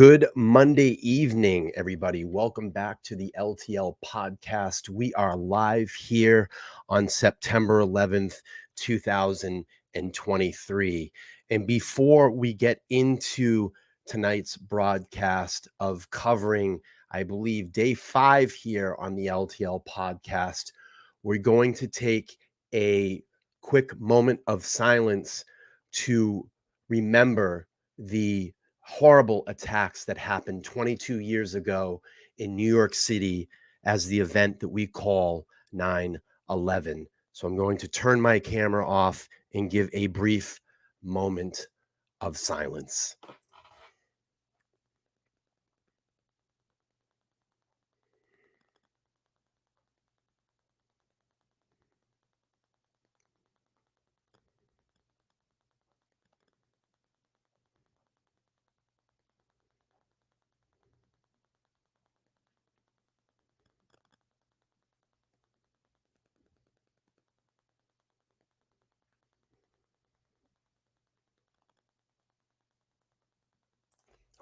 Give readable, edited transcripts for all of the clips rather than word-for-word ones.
Good Monday evening, everybody. Welcome back to the LTL podcast. We are live here on September 11th, 2023. And before we get into tonight's broadcast of covering, I believe, day 5 here on the LTL podcast, we're going to take a quick moment of silence to remember the horrible attacks that happened 22 years ago in New York City as the event that we call 9/11. So I'm going to turn my camera off and give a brief moment of silence.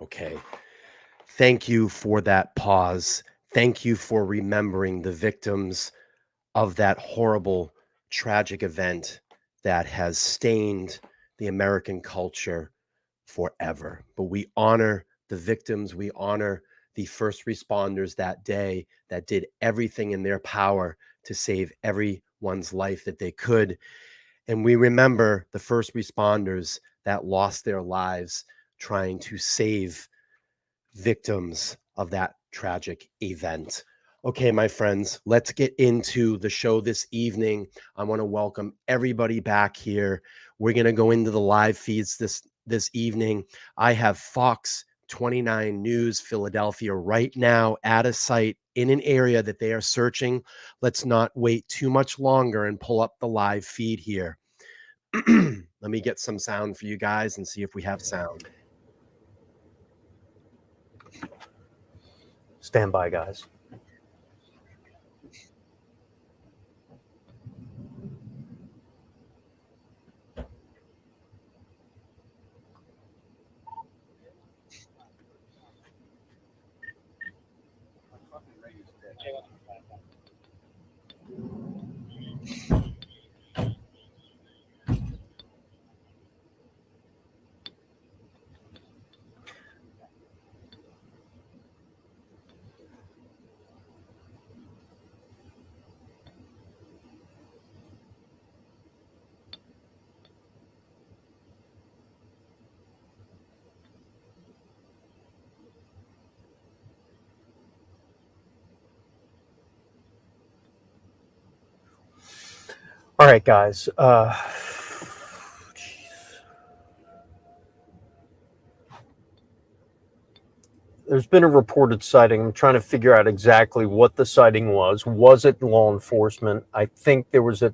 Okay. Thank you for that pause. Thank you for remembering the victims of that horrible, tragic event that has stained the American culture forever. But we honor the victims. We honor the first responders that day that did everything in their power to save everyone's life that they could. And we remember the first responders that lost their lives trying to save victims of that tragic event. Okay, my friends, let's get into the show this evening. I want to welcome everybody back here. We're going to go into the live feeds this evening. I have Fox 29 News Philadelphia right now at a site in an area that they are searching. Let's not wait too much longer and pull up the live feed here. Let me get some sound for you guys and see if we have sound. Stand by, guys. All right, guys. There's been a reported sighting. I'm trying to figure out exactly what the sighting was. Was it law enforcement? I think there was a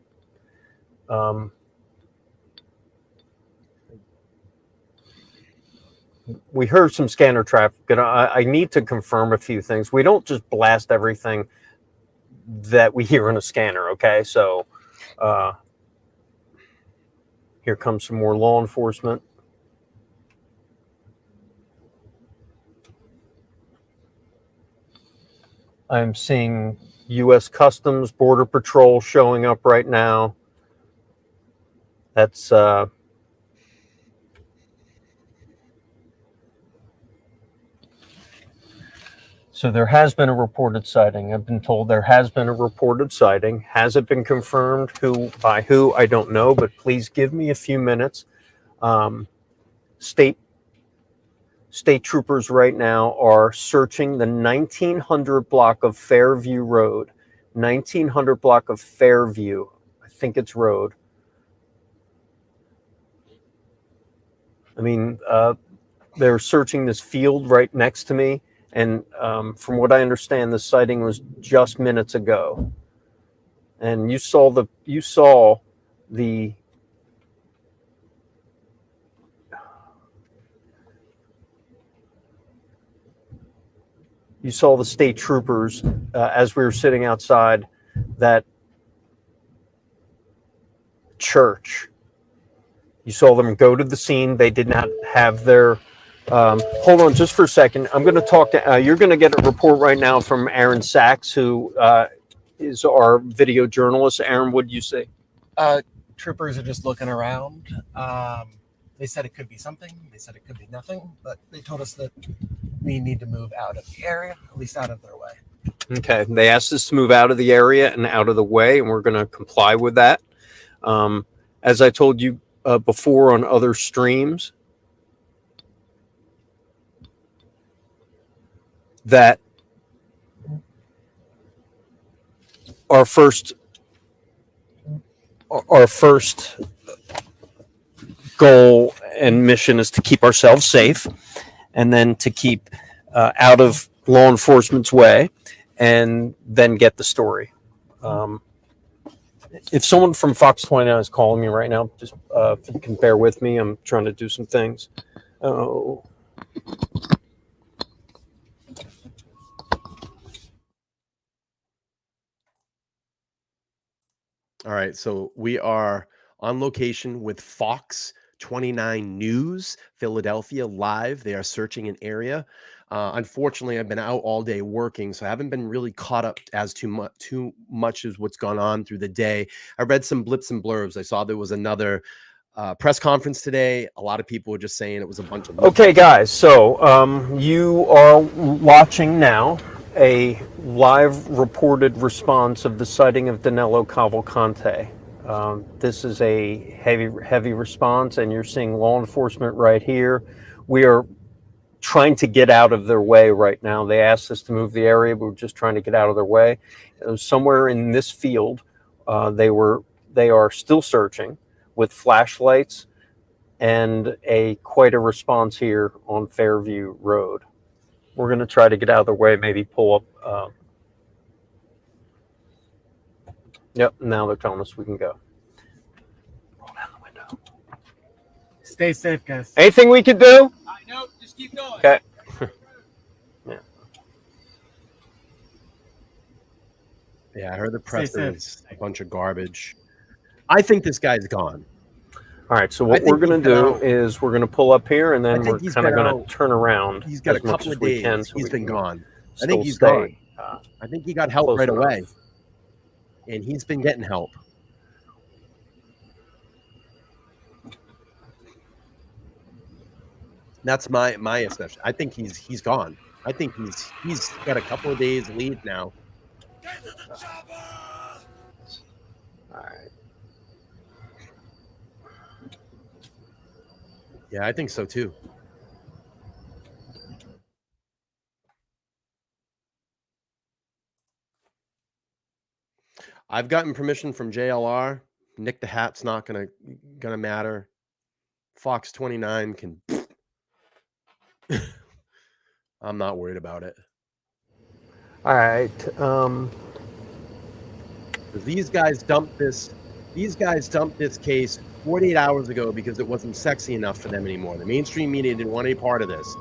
we heard some scanner traffic, and I need to confirm a few things. We don't just blast everything that we hear in a scanner, okay? So here comes some more law enforcement. I'm seeing U.S. Customs, Border Patrol showing up right now. That's so there has been a reported sighting. I've been told there has been a reported sighting. Has it been confirmed? By who? I don't know, but please give me a few minutes. State troopers right now are searching the 1900 block of Fairview Road. 1900 block of Fairview. I think it's road. I mean, they're searching this field right next to me. And from what I understand, the sighting was just minutes ago. And you saw the state troopers as we were sitting outside that church. You saw them go to the scene. They did not have their Hold on just for a second. I'm going to talk to, you're going to get a report right now from Aaron Sachs, who is our video journalist. Aaron, what did you say? Troopers are just looking around. They said it could be something. They said it could be nothing, but they told us that we need to move out of the area, at least out of their way. Okay. They asked us to move out of the area and out of the way, and we're going to comply with that. As I told you before on other streams, that our first goal and mission is to keep ourselves safe, and then to keep out of law enforcement's way, and then get the story. If someone from Fox 29 is calling me right now, just if you can bear with me, I'm trying to do some things. Oh. All right, so we are on location with Fox 29 News, Philadelphia, live. They are searching an area. Unfortunately, I've been out all day working, so I haven't been really caught up as too much as what's gone on through the day. I read some blips and blurbs. I saw there was another press conference today. A lot of people were just saying it was a bunch of... Okay, guys, so you are watching now a live reported response of the sighting of Danelo Cavalcante. This is a heavy response, and you're seeing law enforcement right here. We are trying to get out of their way right now. They asked us to move the area, but we're just trying to get out of their way. It was somewhere in this field. They are still searching with flashlights, and quite a response here on Fairview Road. We're going to try to get out of their way, maybe pull up. Yep, now they're telling us we can go. Roll down the window. Stay safe, guys. Anything we could do? Nope, just keep going. Okay. Yeah. Yeah, I heard the press is a bunch of garbage. I think this guy's gone. All right, so what we're going to do is we're going to pull up here, and then we're kind of going to turn around. He's got a couple of days. He's been gone. I think he's gone. I think he got help right away, and he's been getting help. That's my assessment. I think he's gone. I think he's got a couple of days lead now. Get to the chopper! All right. Yeah, I think so too. I've gotten permission from JLR. Nick the Hat's not gonna matter. Fox 29 can. I'm not worried about it. All right. These guys dumped this case 48 hours ago because it wasn't sexy enough for them anymore. The mainstream media didn't want any part of this.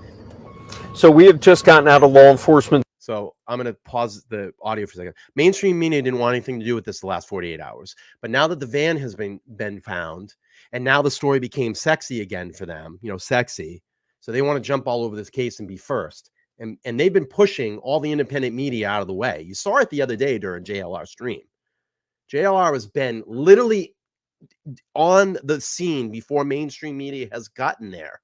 So we have just gotten out of law enforcement. So I'm going to pause the audio for a second. Mainstream media didn't want anything to do with this the last 48 hours. But now that the van has been found, and now the story became sexy again for them, sexy. So they want to jump all over this case and be first. And they've been pushing all the independent media out of the way. You saw it the other day during JLR stream. JLR has been literally on the scene before mainstream media has gotten there.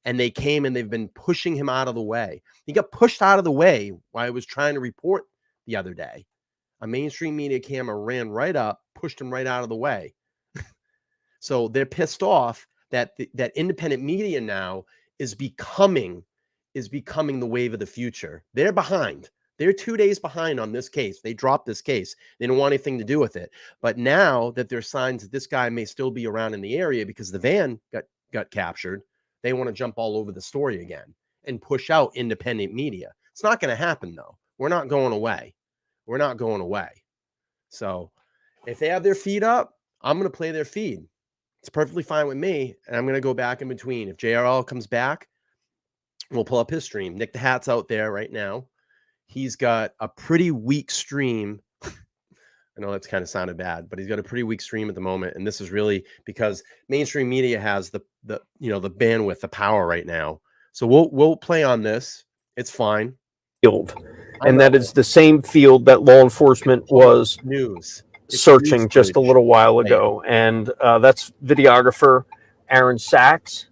And they came and they've been pushing him out of the way. He got pushed out of the way while I was trying to report the other day. A mainstream media camera ran right up, pushed him right out of the way. So they're pissed off that that independent media now is becoming the wave of the future. They're behind. They're 2 days behind on this case. They dropped this case. They didn't want anything to do with it. But now that there's signs that this guy may still be around in the area because the van got captured, they want to jump all over the story again and push out independent media. It's not going to happen, though. We're not going away. We're not going away. So if they have their feed up, I'm going to play their feed. It's perfectly fine with me, and I'm going to go back in between. If JRL comes back, we'll pull up his stream. Nick the Hat's out there right now. He's got a pretty weak stream. I know that's kind of sounded bad, but he's got a pretty weak stream at the moment. And this is really because mainstream media has the bandwidth, the power right now. So we'll play on this. It's fine. Field, I and that know. is the same field that law enforcement was News. It's searching news just a footage. little while Right. ago. And that's videographer Aaron Sachs.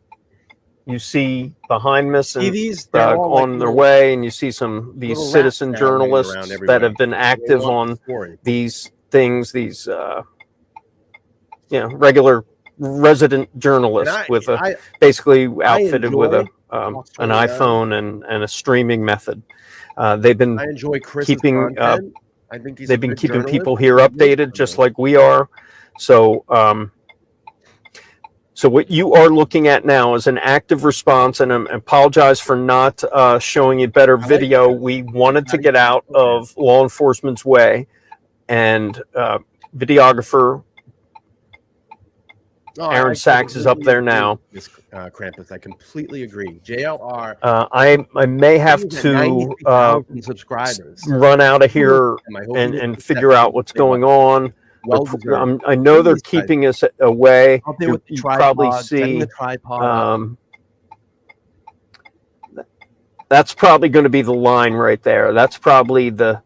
You see behind us See and these? They're all like on their little, way, and you see these little rats citizen now running journalists around that everywhere. have been They active want on the story. these things, these regular resident journalists with basically outfitted with enjoy an Fox 29. iPhone and a streaming method. They've been I enjoy Chris's keeping content. I think he's they've a been good keeping journalist. people here He's a good updated just journalist. like we are. So so what you are looking at now is an active response, and I apologize for not showing you better video. We wanted to get out of law enforcement's way, and videographer Aaron Sachs is up there now. This Krampus, I completely agree. JLR. I may have to 93,000 subscribers. run out of here and figure out what's going on. I know they're keeping us away. You probably see the tripod. that's probably going to be the line right there. That's probably the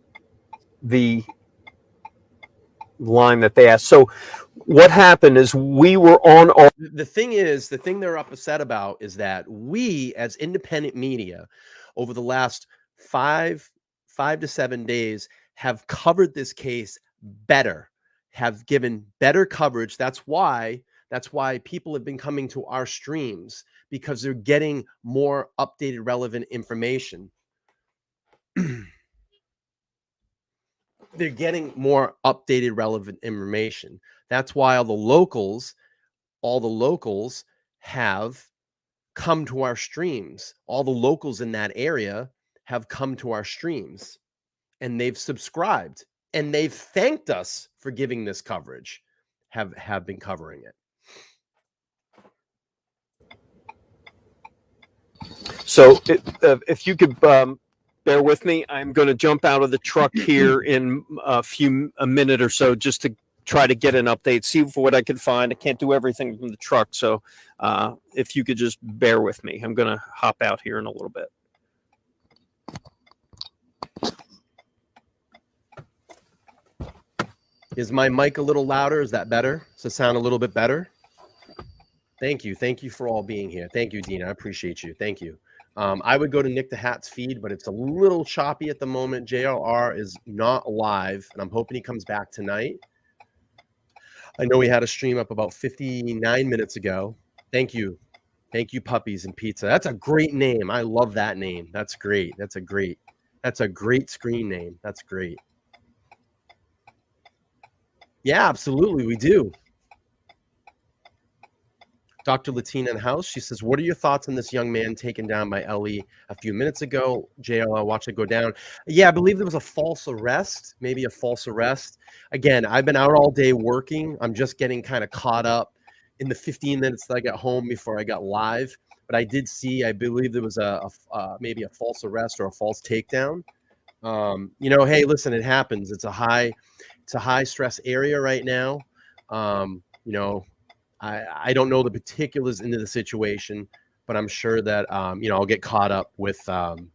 line that they asked. So what happened is we were on our... The thing they're upset about is that we, as independent media, over the last 5 to 7 days, have covered this case better, have given better coverage. That's why people have been coming to our streams, because they're getting more updated, relevant information. They're getting more updated, relevant information. That's why all the locals have come to our streams. All the locals in that area have come to our streams, and they've subscribed, and they've thanked us for giving this coverage, have been covering it. So if you could bear with me, I'm going to jump out of the truck here in a minute or so, just to try to get an update, see what I can find. I can't do everything from the truck, so if you could just bear with me, I'm going to hop out here in a little bit. Is my mic a little louder? Is that better? Does it sound a little bit better? Thank you. Thank you for all being here. Thank you, Dina. I appreciate you. Thank you. I would go to Nick the Hat's feed, but it's a little choppy at the moment. JLR is not live, and I'm hoping he comes back tonight. I know we had a stream up about 59 minutes ago. Thank you. Thank you, Puppies and Pizza. That's a great name. I love that name. That's great. That's a great screen name. That's great. Yeah, absolutely. We do. Dr. Latina in the house. She says, what are your thoughts on this young man taken down by Ellie a few minutes ago? JL, watch it go down. Yeah, I believe there was a false arrest, maybe a false arrest. Again, I've been out all day working. I'm just getting kind of caught up in the 15 minutes that I got home before I got live. But I did see, I believe there was maybe a false arrest or a false takedown. Hey, listen, it happens. It's a high stress area right now. I don't know the particulars into the situation, but I'm sure that I'll get caught up with JLR's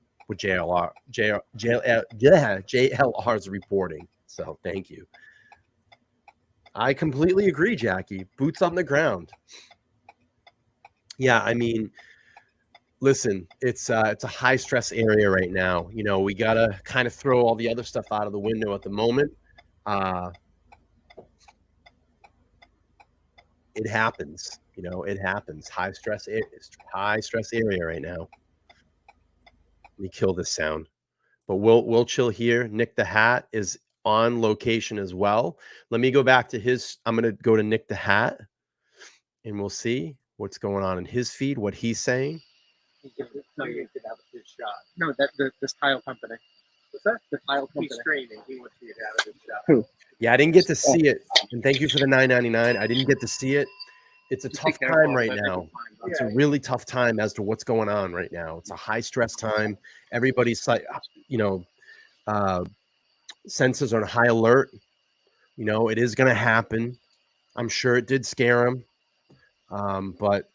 reporting. So thank you. I completely agree, Jackie. Boots on the ground. Yeah, I mean, listen, it's a high stress area right now. We gotta kind of throw all the other stuff out of the window at the moment. It happens, it happens. High stress area right now. Let me kill this sound, but we'll chill here. Nick the Hat is on location as well. Let me go back to I'm going to go to Nick the Hat, and we'll see what's going on in his feed, what he's saying. No, you could have his shot. No, this tile company. What's that? The tile company. He's screaming. He wants you to have his shot. Who? Yeah, I didn't get to see it. And thank you for the $9.99. I didn't get to see it. It's a tough time right now. It's a really tough time as to what's going on right now. It's a high stress time. Everybody's senses are on high alert. It is going to happen. I'm sure it did scare him. But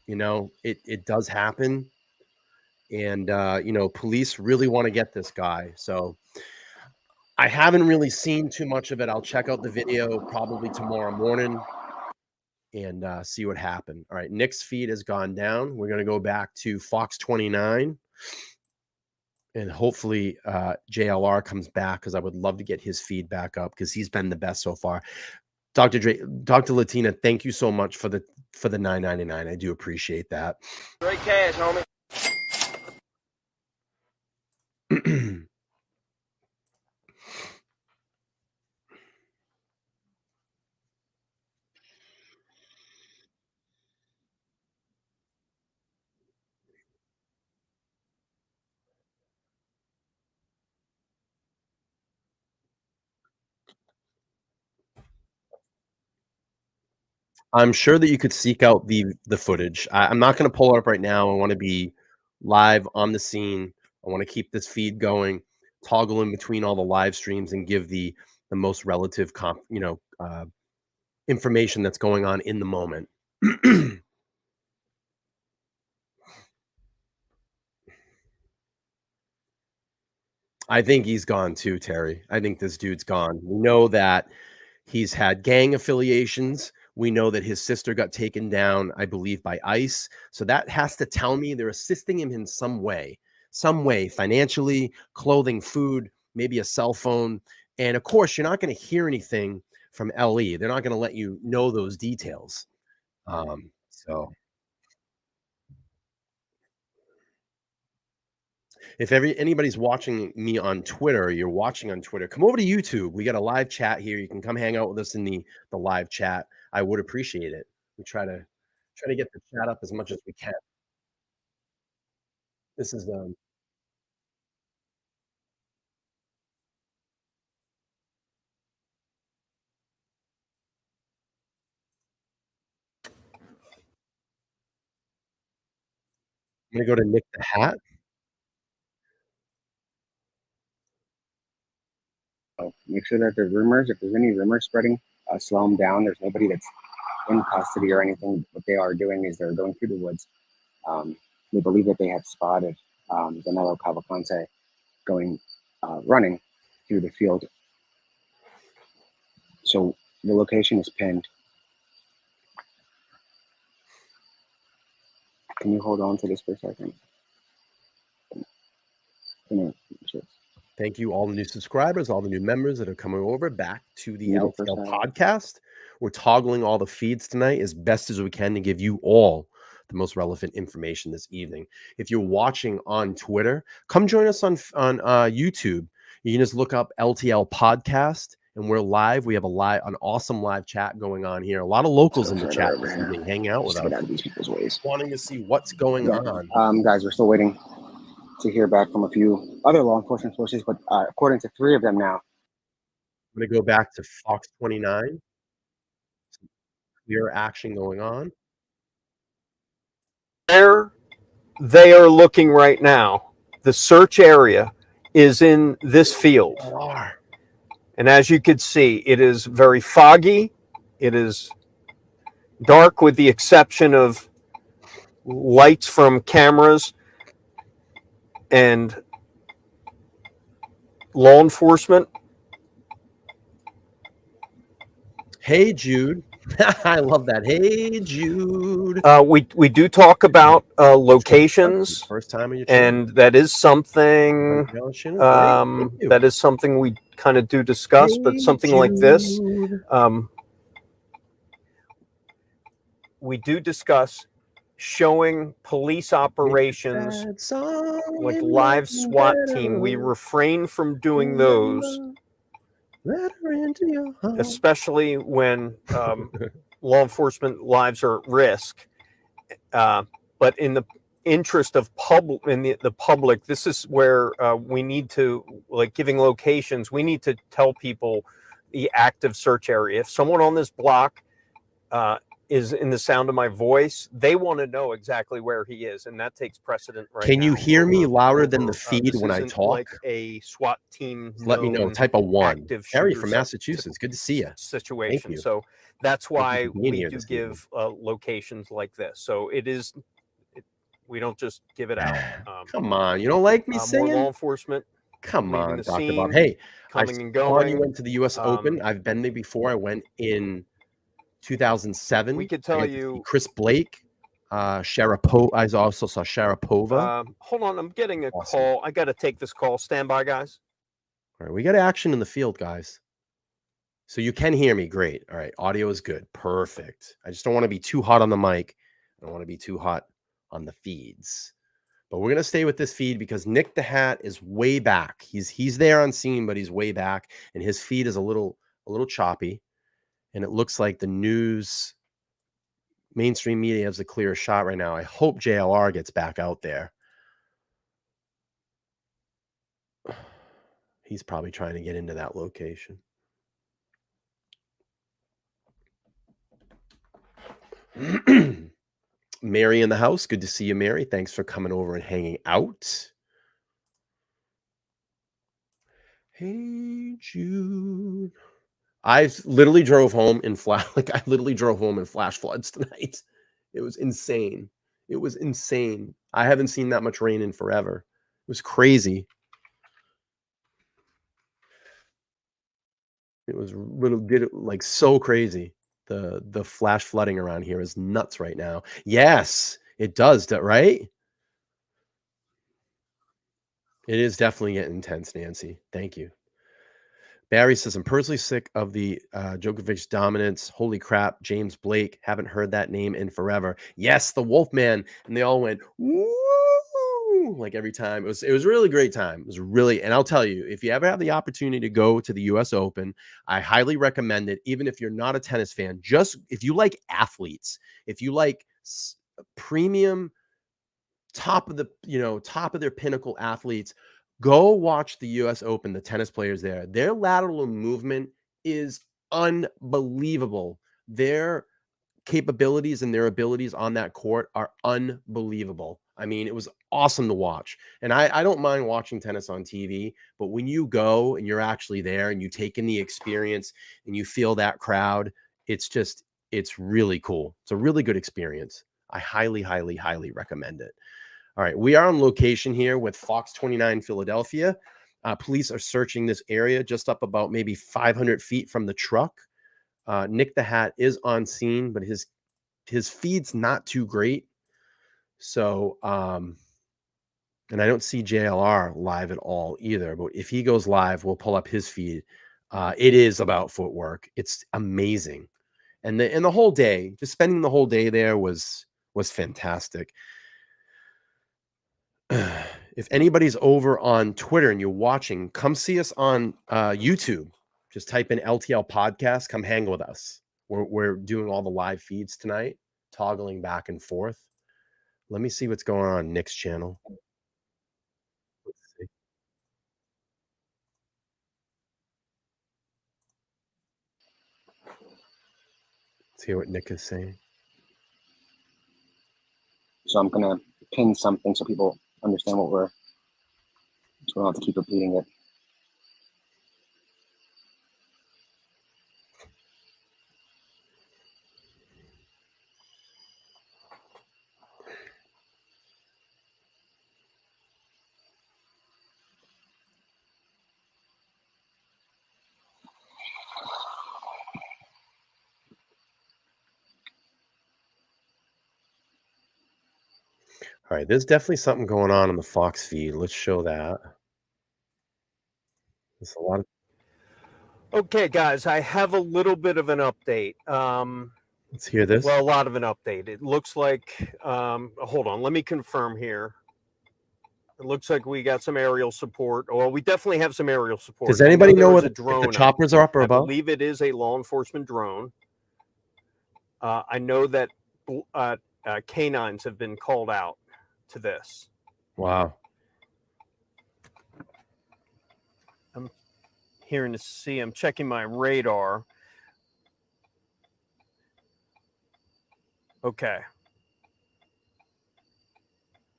it does happen. And police really want to get this guy. So I haven't really seen too much of it. I'll check out the video probably tomorrow morning and see what happened. All right, Nick's feed has gone down. We're going to go back to Fox 29. And hopefully JLR comes back, because I would love to get his feedback up, because he's been the best so far. Dr. Latina, thank you so much for the $9.99. I do appreciate that. Great cash, homie. I'm sure that you could seek out the footage. I'm not going to pull it up right now. I want to be live on the scene. I want to keep this feed going, toggle in between all the live streams, and give the most relative information that's going on in the moment. I think he's gone too, Terry. I think this dude's gone. We know that he's had gang affiliations. We know that his sister got taken down, I believe, by ICE. So that has to tell me they're assisting him in some way, financially, clothing, food, maybe a cell phone. And of course, you're not going to hear anything from LE. They're not going to let you know those details. So if anybody's watching me on Twitter, or you're watching on Twitter, come over to YouTube. We got a live chat here. You can come hang out with us in the live chat. I would appreciate it. We try to get the chat up as much as we can. This is I'm gonna go to Nick the Hat. Make sure that there's rumors. If there's any rumors spreading, slow them down. There's nobody that's in custody or anything. What they are doing is they're going through the woods. They believe that they have spotted Danelo Cavalcante running through the field. So the location is pinned. Can you hold on to this for a second? Thank you, all the new subscribers, all the new members that are coming over back to the Beautiful LTL sound. podcast. We're toggling all the feeds tonight as best as we can to give you all the most relevant information this evening. If you're watching on Twitter, come join us on YouTube. You can just look up LTL podcast, and we're live. We have an awesome live chat going on here. A lot of locals in the chat this evening, hanging out with us, get out of these people's ways. wanting to see what's going on. Guys, we're still waiting to hear back from a few other law enforcement sources, but according to 3 of them now. I'm going to go back to Fox 29. Some clear action going on. Where they are looking right now, the search area is in this field. And as you can see, it is very foggy. It is dark with the exception of lights from cameras and law enforcement. Hey, Jude. I love that. Hey, Jude. We do talk about locations, First time in your and that is something that is something we kind of do discuss. But something like this, we do discuss showing police operations like live SWAT team. We refrain from doing those, especially when law enforcement lives are at risk. But in the interest of the public, this is where we need to, like giving locations, we need to tell people the active search area. If someone on this block is in the sound of my voice, they want to know exactly where he is, and that takes precedent right now. Can you hear me louder than the feed when I talk? Like a SWAT team. Let me know. Type a 1. Harry from Massachusetts. Good to see you. Situation. Thank you. So that's why we do give locations like this. So We don't just give it out. Come on, you don't like me More singing? law enforcement Come leaving on, the Dr. Bob. scene, Hey, coming and saw you going. went to the U.S. Open. I've been there before. I went in 2007. We could I tell got to see you. Chris Blake, Sharapova. I also saw Sharapova. Hold on, I'm getting a Awesome. call. I got to take this call. Stand by, guys. All right, we got action in the field, guys. So you can hear me. Great. All right, audio is good. Perfect. I just don't want to be too hot on the mic. I don't want to be too hot on the feeds. But we're gonna stay with this feed because Nick the Hat is way back. He's there on scene, but he's way back, and his feed is a little choppy. And it looks like the news, mainstream media has a clear shot right now. I hope JLR gets back out there. He's probably trying to get into that location. Mary in the house. Good to see you, Mary. Thanks for coming over and hanging out. Hey, Jude. I literally drove home in flash floods tonight. It was insane. It was insane. I haven't seen that much rain in forever. It was crazy. It was like so crazy. The flash flooding around here is nuts right now. Yes, it does, right? It is definitely getting intense, Nancy. Thank you. Barry says, I'm personally sick of the Djokovic dominance. Holy crap, James Blake. Haven't heard that name in forever. Yes, the Wolfman. And they all went, woo, like every time. It was a really great time. It was really, and I'll tell you, if you ever have the opportunity to go to the US Open, I highly recommend it, even if you're not a tennis fan. Just if you like athletes, if you like premium, top of their pinnacle athletes, go watch the US Open, the tennis players there. Their lateral movement is unbelievable. Their capabilities and their abilities on that court are unbelievable. I mean, it was awesome to watch. And I don't mind watching tennis on TV, but when you go and you're actually there and you take in the experience and you feel that crowd, it's really cool. It's a really good experience. I highly, highly, highly recommend it. All right, we are on location here with Fox 29 Philadelphia. Police are searching this area just up about maybe 500 feet from the truck. Nick the Hat is on scene, but his feed's not too great. So, and I don't see JLR live at all either. But if he goes live, we'll pull up his feed. It is about footwork. It's amazing, and the whole day, just spending the whole day there was fantastic. If anybody's over on Twitter and you're watching, come see us on YouTube. Just type in LTL podcast. Come hang with us. We're doing all the live feeds tonight, toggling back and forth. Let me see what's going on Nick's channel. Let's see. Let's hear what Nick is saying. So I'm gonna pin something so people understand what so we don't have to keep repeating it. All right, there's definitely something going on the Fox feed. Let's show that. There's a lot of. Okay, guys, I have a little bit of an update. Let's hear this. Well, a lot of an update. It looks like, hold on, let me confirm here. It looks like we got some aerial support. Well, we definitely have some aerial support. Does anybody know if the drone choppers are up or I above? believe it is a law enforcement drone. I know that canines have been called out to this. Wow. I'm hearing to see. I'm checking my radar. Okay.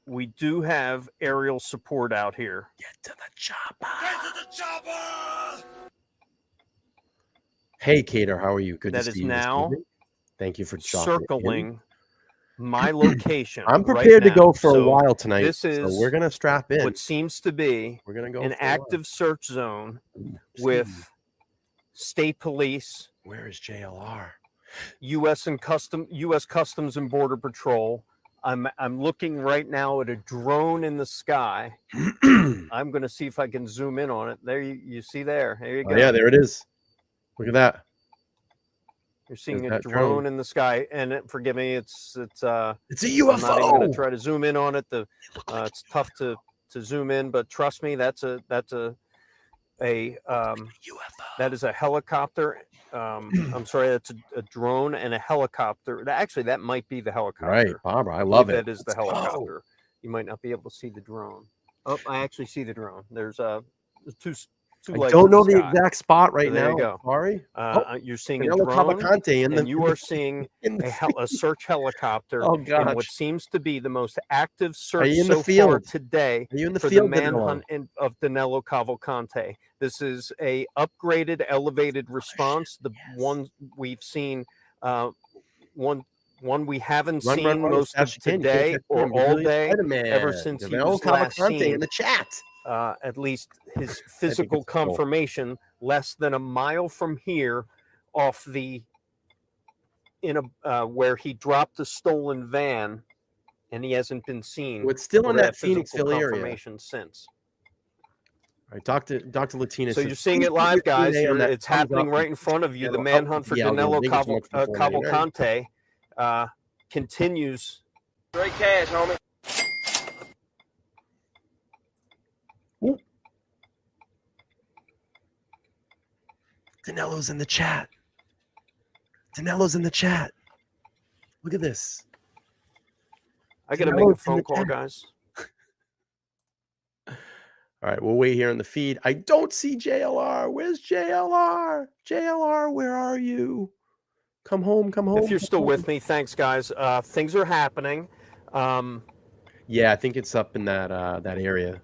We do have aerial support out here. Get to the chopper. Get to the chopper! Hey, Cater, how are you? Good That to is see you. Now Thank you for circling my location. I'm right prepared to now. go for a So while tonight. This So is we're gonna strap in. what seems to be We're gonna go an for a while. active search zone Ooh, with state police, where is JLR? U.S. Customs and Border Patrol. I'm looking right now at a drone in the sky. I'm going to see if I can zoom in on it. There you see there. There you go. Oh, yeah, there it is. Look at that. You're seeing There's a that drone drone. in the sky, and forgive me, it's It's a I'm not even going to UFO. try to zoom in on it. It's tough to zoom in, but trust me, that's a UFO. that is a helicopter. I'm sorry, that's a drone and a helicopter. Actually, that might be the helicopter. Right, Barbara. I love it. That is the helicopter. You might not be able to see the drone. Oh, I actually see the drone. There's two I lights don't in the know the sky. exact spot right So there now. you go. Sorry. You're seeing a Danelo drone, Cavalcante and you are seeing a search helicopter Oh in gosh. what seems to be the most active Are search you in the so far field? today Are you in the for the field, Danilo? manhunt of Danelo Cavalcante. This is a upgraded, elevated response. The one we've seen, one we haven't Run, seen run, run as most fast of as you can. You can't today catch or him. You're all really a day, Spider-Man. ever since he Danelo was last Cavalcante seen. in the chat. At least his physical it's cool. confirmation less than a mile from here, off where he dropped the stolen van, and he hasn't been seen. Well, it's still in or that had physical Phoenixville area. confirmation since. All right, Dr. Latina So says, you're seeing "Please it put your live, guys. Q&A on that It's thumbs happening up right in front of you. The channel." manhunt for yeah, Danelo thank you so much for the $4.99. Cavalcante continues. Straight cash, homie. Danelo's in the chat. Danelo's in the chat. Look at this. I got to make a Danelo's in phone the call, chat. guys. All right, we'll wait here on the feed. I don't see JLR. Where's JLR? JLR, where are you? Come home, come home. If you're still with me, thanks, guys. Things are happening. Yeah, I think it's up in that that area.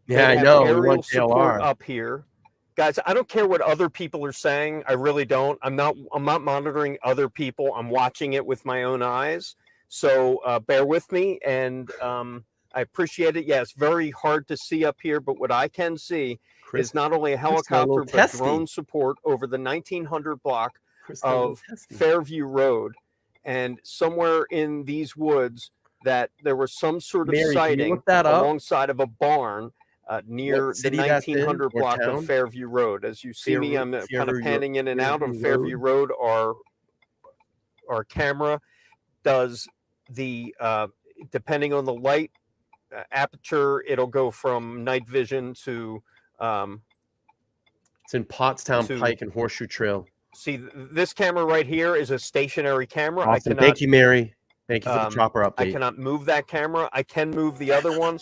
Yeah, I know. We Aerial want support JLR. up here, guys. I don't care what other people are saying. I really don't. I'm not monitoring other people. I'm watching it with my own eyes. So bear with me, and I appreciate it. Yeah, it's very hard to see up here, but what I can see is not only a helicopter, but drone support over the 1900 block of Fairview Road, and somewhere in these woods that there was some sort of sighting alongside of a barn near the 1900 block of Fairview Road. As you see me, I'm kind of panning in and out on Fairview Road. Our camera does the depending on the light aperture, it'll go from night vision to it's in Pottstown Pike and Horseshoe Trail. See, this camera right here is a stationary camera. Awesome. Thank you, Mary. Thank you for the chopper update. I cannot move that camera. I can move the other one.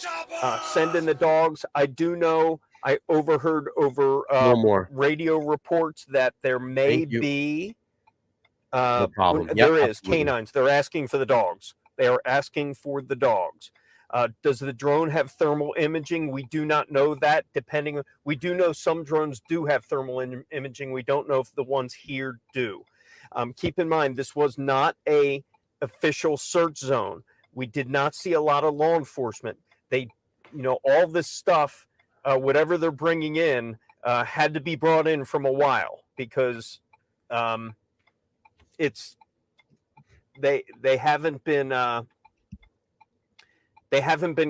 Send in the dogs. I do know I overheard over radio reports that there may be no problem. There is canines. They're asking for the dogs. They are asking for the dogs. Does the drone have thermal imaging? We do not know that. We do know some drones do have thermal imaging. We don't know if the ones here do. Keep in mind, this was not a official search zone. We did not see a lot of law enforcement. They, all this stuff, whatever they're bringing in, had to be brought in from a while because they haven't been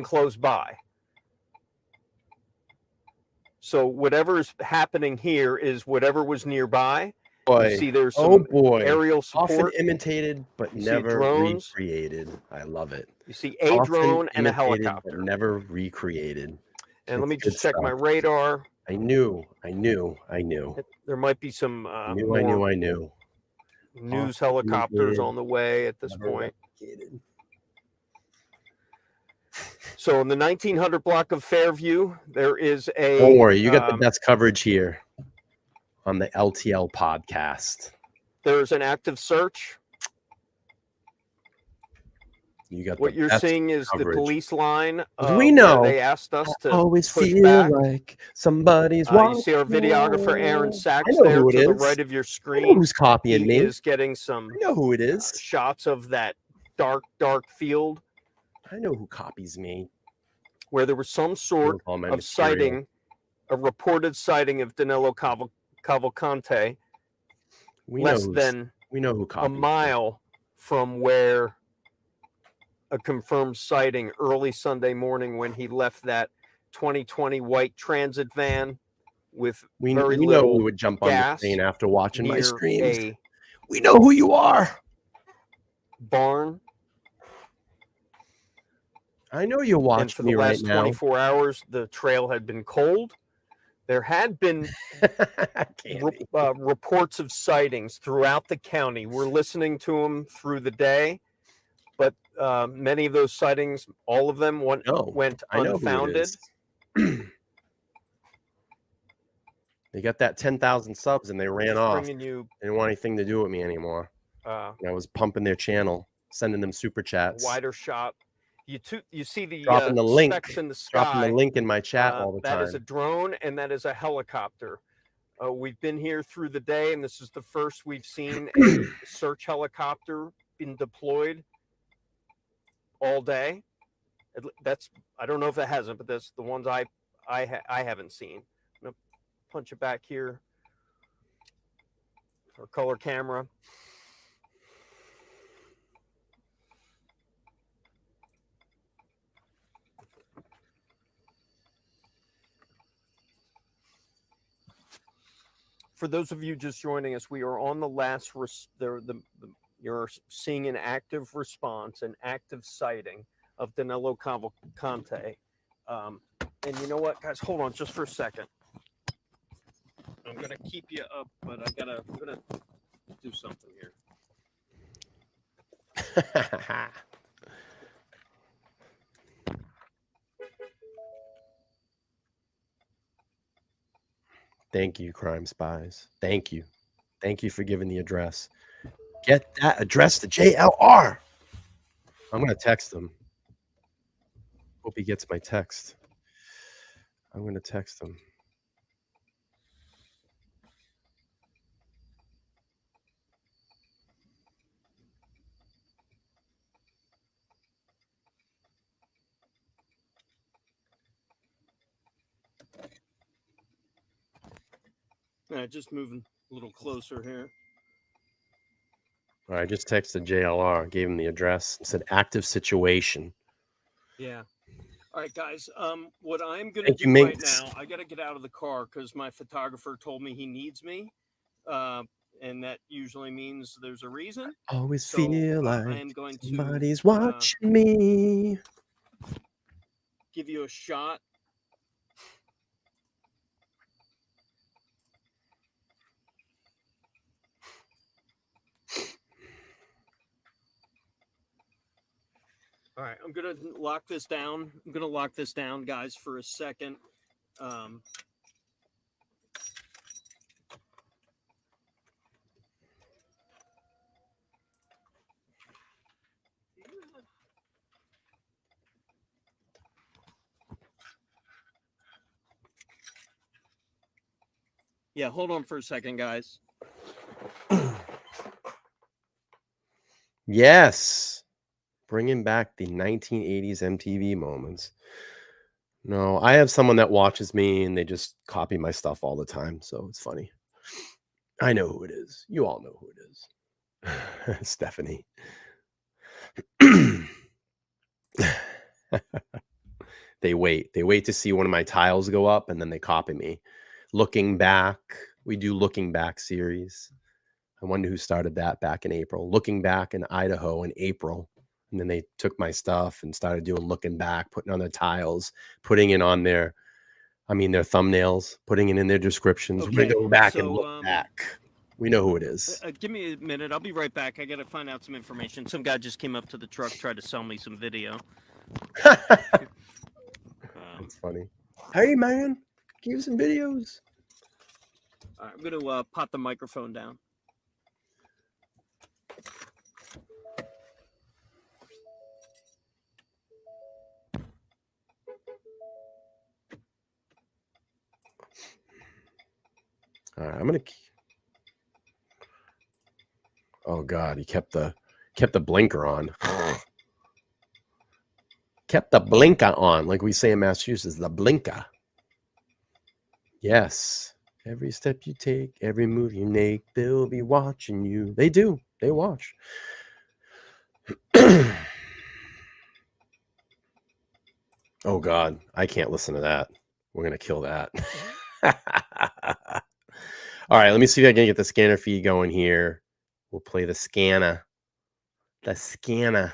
close by. So whatever's happening here is whatever was nearby. You see there's some aerial support. Often imitated, but never recreated. I love it. You see a drone and a helicopter. But never recreated. And let me just check my radar. I knew. There might be some I knew. News helicopters on the way at this point. So in the 1900 block of Fairview, there is a... Don't worry, you got the best coverage here on the LTL podcast. There's an active search. You got What the you're best seeing is the coverage. police line. We Where know. they asked us I to always push feel back. like somebody's You watching. see our videographer Aaron I Sachs know there who it to the is. right of your I know screen. who's copying He me. is getting some I know who it is. shots of that dark field I know who copies me. where there was some sort All my of material. sighting, a reported sighting of Danelo Cavalcante We know less than we know who a copies me. mile from where a confirmed sighting early Sunday morning when he left that 2020 white transit van with We very know little who would jump on the gas plane after watching my near streams. a We know who you are. barn. I know you're And watching for the me right last now. 24 hours, the trail had been cold. There had been reports of sightings throughout the county. We're listening to them through the day, but many of those sightings, all of them went unfounded. They got that 10,000 subs and they ran off. Bringing you, They didn't want anything to do with me anymore. I was pumping their channel, sending them super chats. Wider shot. You see the dropping the link, specks in the sky. dropping the link in my chat all the time. That is a drone and that is a helicopter. We've been here through the day, and this is the first we've seen a search helicopter been deployed all day. I don't know if it hasn't, but that's the ones I haven't seen. I'm gonna punch it back here. Our color camera. For those of you just joining us, we are on the last. You're seeing an active response, an active sighting of Danelo Cavalcante. And you know what, guys? Hold on just for a second. I'm gonna keep you up, but I'm gonna do something here. Thank you, crime spies. Thank you. Thank you for giving the address. Get that address to JLR. I'm going to text him. Hope he gets my text. I'm going to text him. Just moving a little closer here. All right, I just texted JLR, gave him the address, said active situation. Yeah. All right, guys. What I'm going to do right now, I got to get out of the car because my photographer told me he needs me. And that usually means there's a reason. Always feel like I am going somebody's watching me. Give you a shot. All right, I'm going to lock this down. I'm going to lock this down, guys, for a second. Yeah, hold on for a second, guys. Yes. Bringing back the 1980s MTV moments. No, I have someone that watches me and they just copy my stuff all the time. So it's funny. I know who it is. You all know who it is. Stephanie. They wait to see one of my tiles go up and then they copy me. Looking back, we do looking back series. I wonder who started that back in April. Looking back in Idaho in April. And then they took my stuff and started doing looking back, putting on their tiles, putting it on their thumbnails, putting it in their descriptions. Okay, We're going to go back and look back. We know who it is. Give me a minute. I'll be right back. I got to find out some information. Some guy just came up to the truck, tried to sell me some video. That's funny. Hey, man, give you some videos. All right, I'm going to pop the microphone down. All right, I'm gonna. Oh God, he kept the blinker on. Kept the blinker on, like we say in Massachusetts, the blinker. Yes. Every step you take, every move you make, they'll be watching you. They do. They watch. Oh God, I can't listen to that. We're gonna kill that. All right, let me see if I can get the scanner feed going here. We'll play the scanner. The scanner.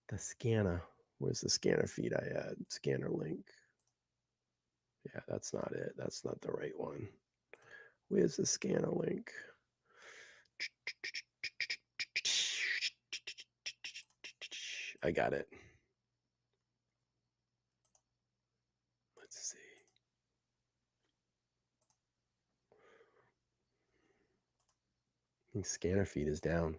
The scanner. Where's the scanner feed I had? Scanner link. Yeah, that's not it. That's not the right one. Where's the scanner link? I got it. Let's see. I think scanner feed is down.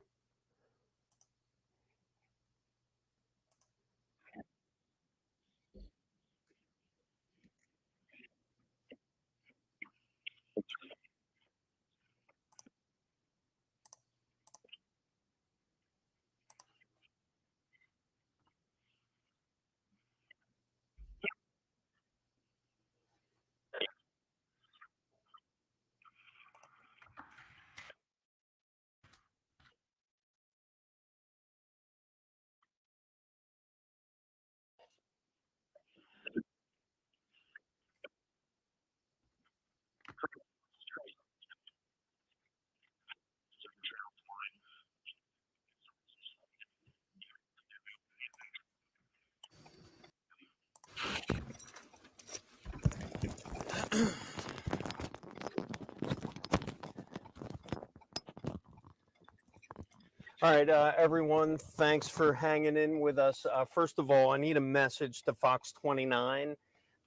All right, everyone, thanks for hanging in with us. First of all, I need a message to Fox 29.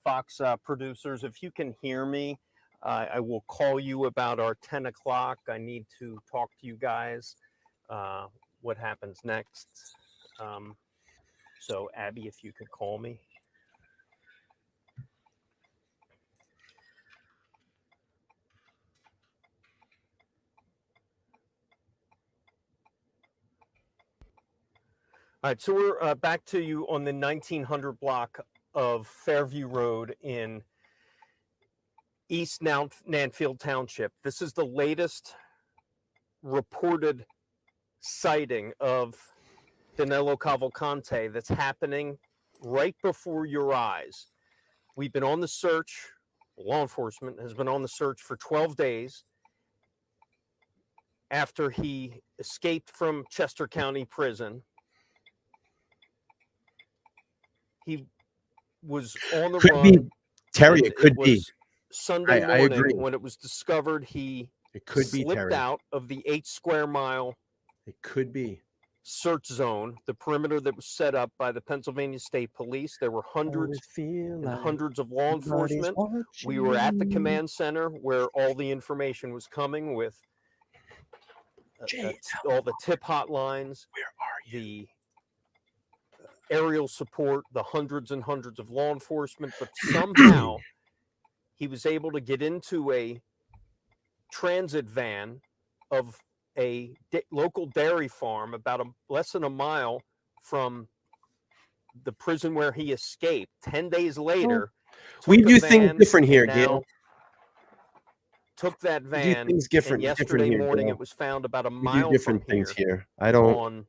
Fox producers, if you can hear me, I will call you about our 10 o'clock. I need to talk to you guys. What happens next? So, Abby, if you could call me. All right, so we're back to you on the 1900 block of Fairview Road in East Nanfield Township. This is the latest reported sighting of Danelo Cavalcante that's happening right before your eyes. We've been on the search, law enforcement has been on the search for 12 days after he escaped from Chester County Prison. He was on the Could run. be Terry. It could be Sunday I agree. morning when it was discovered he It could be slipped Terry. out of the 8 square mile It could be search zone, the perimeter that was set up by the Pennsylvania State Police. There were hundreds and hundreds of law enforcement. We were at the command center where all the information was coming with all the tip hotlines, the aerial support, the hundreds and hundreds of law enforcement, but somehow he was able to get into a transit van of a local dairy farm about less than a mile from the prison where he escaped. 10 days later, we do things different here, Gail. Took that We van, do things different. and yesterday different morning here, it was found about a we mile do different from things here. here.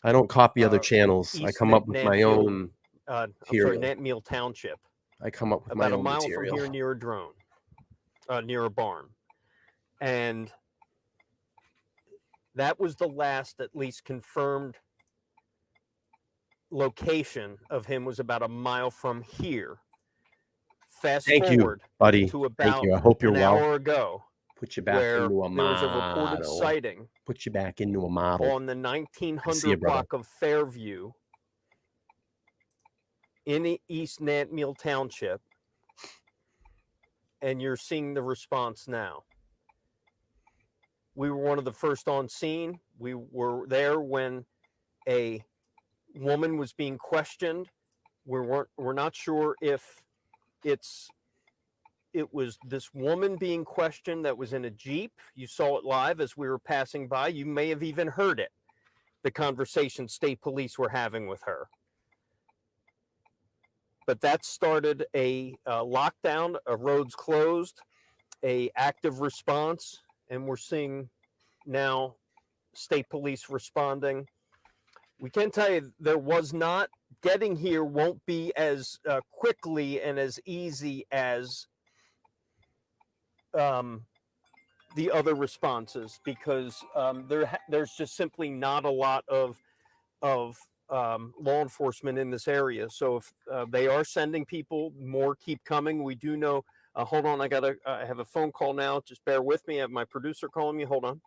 I don't copy other channels. I come up with my own. Nantmeal Township. I come up with about my own a mile material. from here, near a drone, near a barn, and that was the last, at least confirmed location of him, was about a mile from here. Fast forward buddy. to about I hope you're an hour ago. Put you back into a model. There was a reported sighting. Put you back into a model on the 1900 block of Fairview in East Nantmeal Township, and you're seeing the response now. We were one of the first on scene. We were there when a woman was being questioned. We're not sure if it's it was this woman being questioned that was in a Jeep. You saw it live as we were passing by. You may have even heard it, the conversation state police were having with her. But that started a lockdown, a roads closed, a active response, and we're seeing now state police responding. We can tell you there was not, getting here won't be as quickly and as easy as the other responses, because there's just simply not a lot of law enforcement in this area. So if they are sending people, more keep coming. We do know. Hold on, I have a phone call now. Just bear with me. I have my producer calling me. Hold on.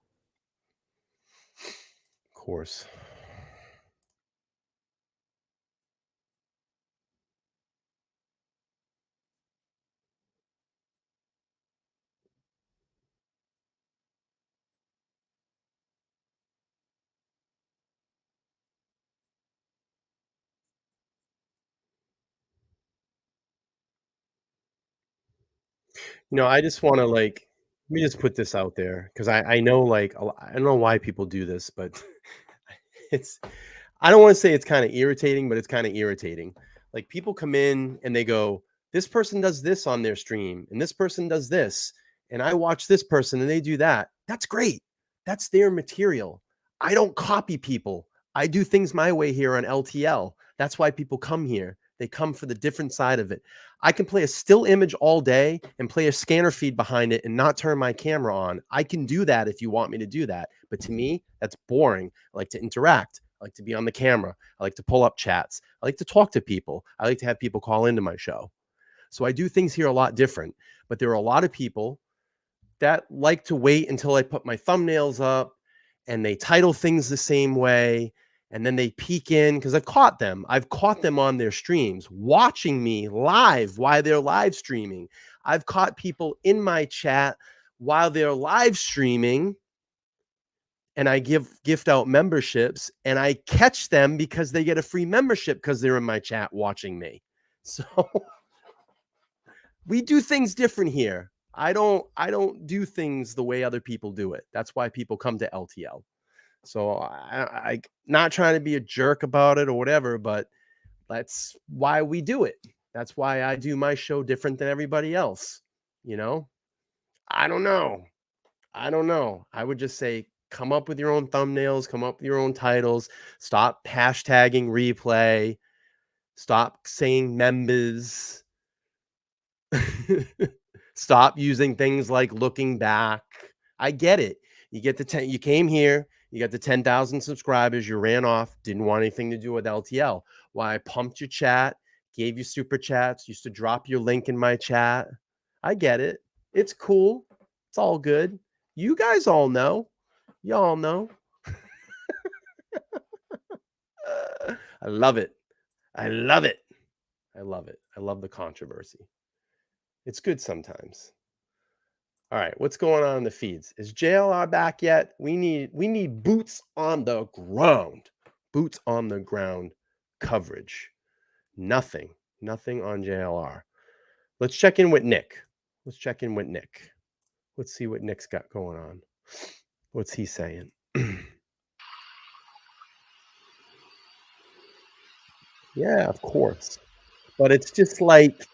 Of course. I just want to let me just put this out there, because I know I don't know why people do this, but it's I don't want to say it's kind of irritating, but it's kind of irritating. Like, people come in and they go, this person does this on their stream, and this person does this, and I watch this person and they do that. That's great. That's their material. I don't copy people. I do things my way here on LTL. That's why people come here. They come for the different side of it. I can play a still image all day and play a scanner feed behind it and not turn my camera on. I can do that if you want me to do that. But to me, that's boring. I like to interact. I like to be on the camera. I like to pull up chats. I like to talk to people. I like to have people call into my show. So I do things here a lot different. But there are a lot of people that like to wait until I put my thumbnails up, and they title things the same way. And then they peek in, because I've caught them. I've caught them on their streams watching me live while they're live streaming. I've caught people in my chat while they're live streaming, and I gift out memberships, and I catch them because they get a free membership because they're in my chat watching me. So we do things different here. I don't do things the way other people do it. That's why people come to LTL. So I not trying to be a jerk about it or whatever, but that's why we do it. That's why I do my show different than everybody else. I don't know. I would just say, come up with your own thumbnails, come up with your own titles, stop hashtagging replay, stop saying members, stop using things like looking back. I get it. You get the 10, you came here, you got the 10,000 subscribers, you ran off, didn't want anything to do with LTL. Why I pumped your chat, gave you super chats, used to drop your link in my chat. I get it. It's cool. It's all good. You guys all know. Y'all know. I love it. I love it. I love it. I love the controversy. It's good sometimes. All right, what's going on in the feeds? Is JLR back yet? We need boots on the ground. Boots on the ground coverage. Nothing on JLR. Let's check in with Nick. Let's see what Nick's got going on. What's he saying? Yeah, of course. But it's just like,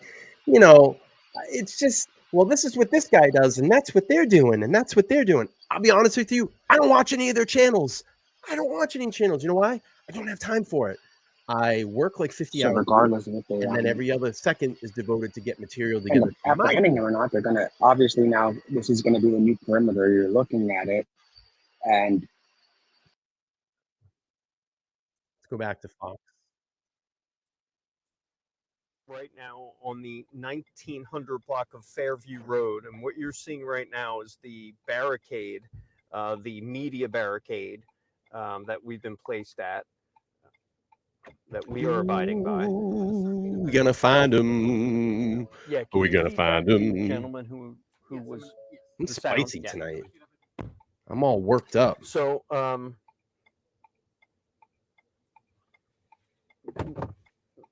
it's just, well, this is what this guy does, and that's what they're doing, and that's what they're doing. I'll be honest with you, I don't watch any of their channels. I don't watch any channels. You know why? I don't have time for it. I work like 50 So hours, regardless of if they and then every other second is devoted to get material end together. up apprehending him or not, they're gonna obviously, now this is gonna be the new perimeter. You're looking at it, and Let's go back to Fox. Right now on the 1900 block of Fairview Road, and what you're seeing right now is the barricade, the media barricade that we've been placed at, that we are abiding by. We're gonna find him. Yeah, We're gonna find him. Gentleman who was I'm the sound? spicy Yeah. tonight. I'm all worked up. So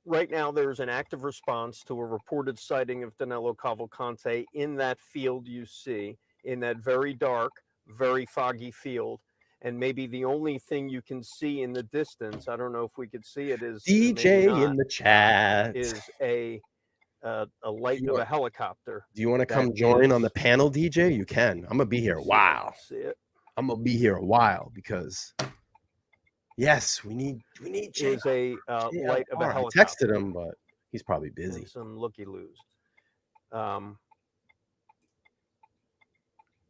right now there's an active response to a reported sighting of Danelo Cavalcante in that field you see, in that very dark, very foggy field. And maybe the only thing you can see in the distance, I don't know if we could see it, is maybe DJ not, in the chat. is a light of a helicopter. Do you want to that come join on is- the panel, DJ? You can. I'm gonna be here a see if I can while. see it. I'm gonna be here a while because yes, we need Is a light of a JLR. I helicopter. texted him, but he's probably busy. And some looky-loos.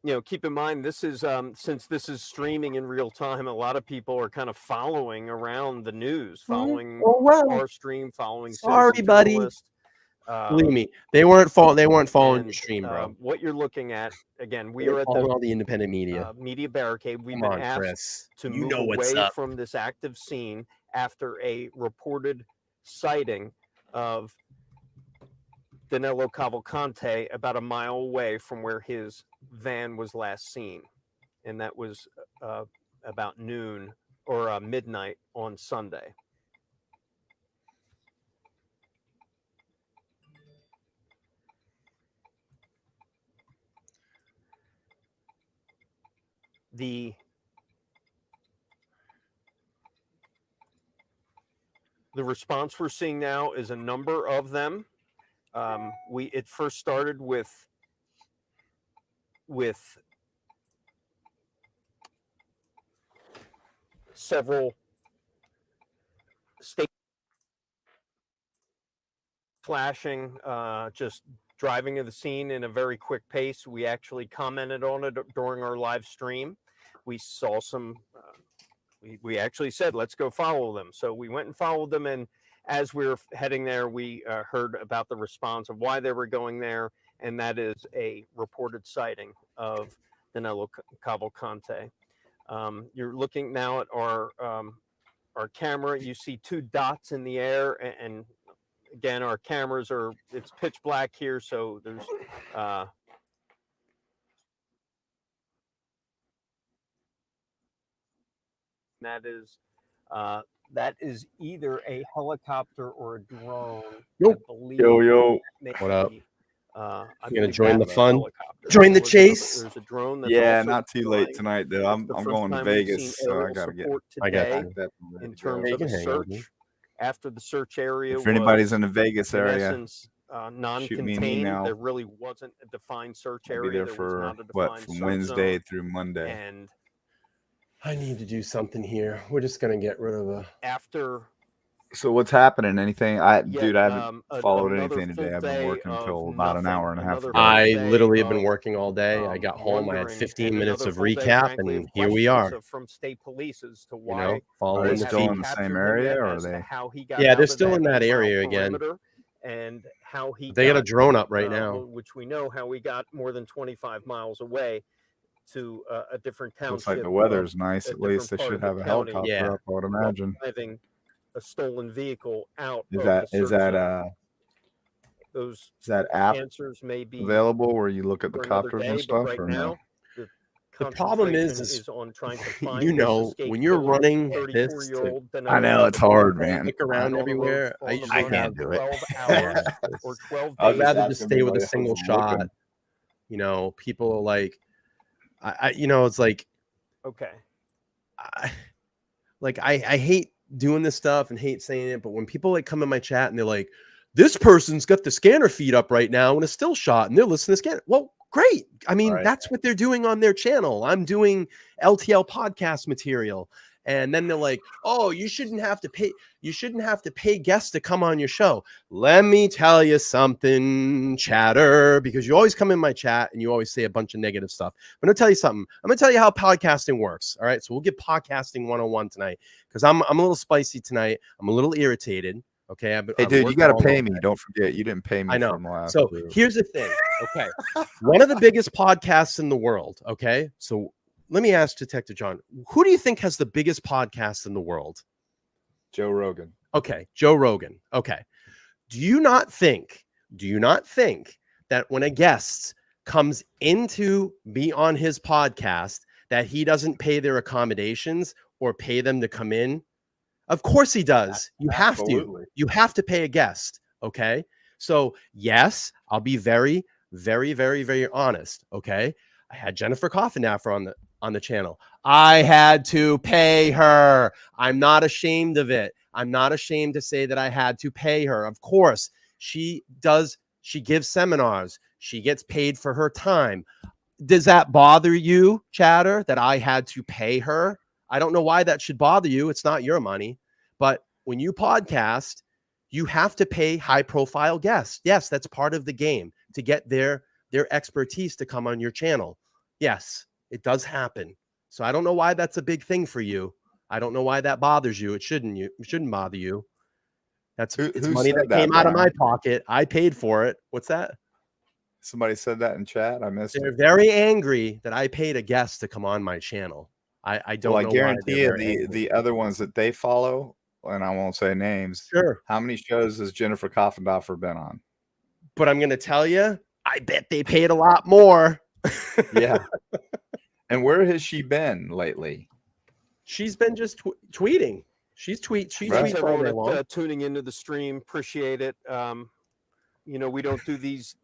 You know, keep in mind, this is since this is streaming in real time, a lot of people are kind of following around the news, following our stream, following Sorry, Citizen buddy. Journalist. Believe me, they weren't following and, your stream, bro. What you're looking at, again, we They are were at following the all the independent media. media barricade. We've Come been on, asked Chris. to You move know what's away up. from this active scene after a reported sighting of Danelo Cavalcante about a mile away from where his van was last seen. And that was about noon or midnight on Sunday. The response we're seeing now is a number of them. It first started with several state flashing, just driving to the scene in a very quick pace. We actually commented on it during our live stream. We saw some, we actually said, let's go follow them. So we went and followed them. And as we were heading there, we heard about the response of why they were going there. And that is a reported sighting of Danelo Cavalcante. You're looking now at our camera. You see two dots in the air, and again, our cameras are, it's pitch black here, so there's that is either a helicopter or a drone. Nope. I believe Yo. What up? I You gonna believe join the that's a fun? helicopter. Join the There's chase? There's a drone that's Yeah, also not too late tonight though. I'm the first going to time we've Vegas, seen so I aerial gotta get. support I got today you. in terms You of a can hang out with me. search. After the search area, If anybody's was, in the Vegas in area, essence, shoot me an non-contained. email. There really wasn't a defined search I'll be area. there There was for not a what, defined from search Wednesday zone. through Monday. And I need to do something here. We're just gonna get rid of a. after, So what's happening? Anything? yet, Dude, I haven't followed another anything full today. I've been day working of until about an nothing, hour and a half another ago. full I day literally have been of, working all day. I got home. I had wondering, 15 and minutes another of full day, recap, frankly, and of here we questions are. from state police as to You why know, Are following they the still in feed. the captured same him area, yet, or are as to they? how he got Yeah, out they're of still in that 8 mile area again. perimeter, and how he They got a got, drone up right now. which we know how we got more than 25 miles away to a different township. Looks like the weather's nice. a At least they different part should of the have a county. helicopter Yeah. up, I would while imagine. driving a stolen vehicle out Is of that the is search that zone. Those is that app answers may be available where you look at the for another copters day, and but stuff, right or now, no? the The problem concentration is on trying to find you this know, escaped when you're killer, running this to 34-year-old I know it's hard, man. click around on the everywhere, road, I on the usually run have. for 12 Yeah, hours or 12 I was days. I'd rather just asking stay with a anybody else single I'm shot. looking. You know, people are like, you know, it's like, Okay. I hate doing this stuff and hate saying it, but when people like come in my chat and they're like, this person's got the scanner feed up right now and a still shot and they're listening to scanner. Well, great. I mean, Right. that's what they're doing on their channel. I'm doing LTL podcast material. And then they're like, oh, you shouldn't have to pay. You shouldn't have to pay guests to come on your show. Let me tell you something, chatter, because you always come in my chat and you always say a bunch of negative stuff. But I'll tell you something. I'm going to tell you how podcasting works. All right. So we'll get podcasting 101 tonight because I'm a little spicy tonight. I'm a little irritated. Okay. Hey, dude, you got to pay me. Don't forget, you didn't pay me. I know. From last So group. here's the thing. Okay. One of the biggest podcasts in the world. Okay. So let me ask Detective John, who do you think has the biggest podcast in the world? Joe Rogan. Okay. Joe Rogan. Okay. Do you not think that when a guest comes in to be on his podcast, that he doesn't pay their accommodations or pay them to come in? Of course he does. You have to. Absolutely. You have to pay a guest. Okay. So yes, I'll be very, very, very, very honest. Okay. I had Jennifer Coffenaffer on the channel. I had to pay her. I'm not ashamed of it. I'm not ashamed to say that I had to pay her. Of course, she gives seminars. She gets paid for her time. Does that bother you, Chatter, that I had to pay her? I don't know why that should bother you. It's not your money. But when you podcast, you have to pay high profile guests. Yes, that's part of the game to get their expertise to come on your channel. Yes, it does happen. So I don't know why that's a big thing for you. I don't know why that bothers you. It shouldn't bother you. It's money that came out of my pocket. I paid for it. What's that? Somebody said that in chat. I missed They're it. very angry that I paid a guest to come on my channel. I don't know. I guarantee you the other ones that they follow, and I won't say names. Sure. How many shows has Jennifer Coffenbauer been on? But I'm going to tell you, I bet they paid a lot more. Yeah. And where has she been lately? She's been just tweeting. She's tweets all day long. Tuning into the stream. Appreciate it. We don't do these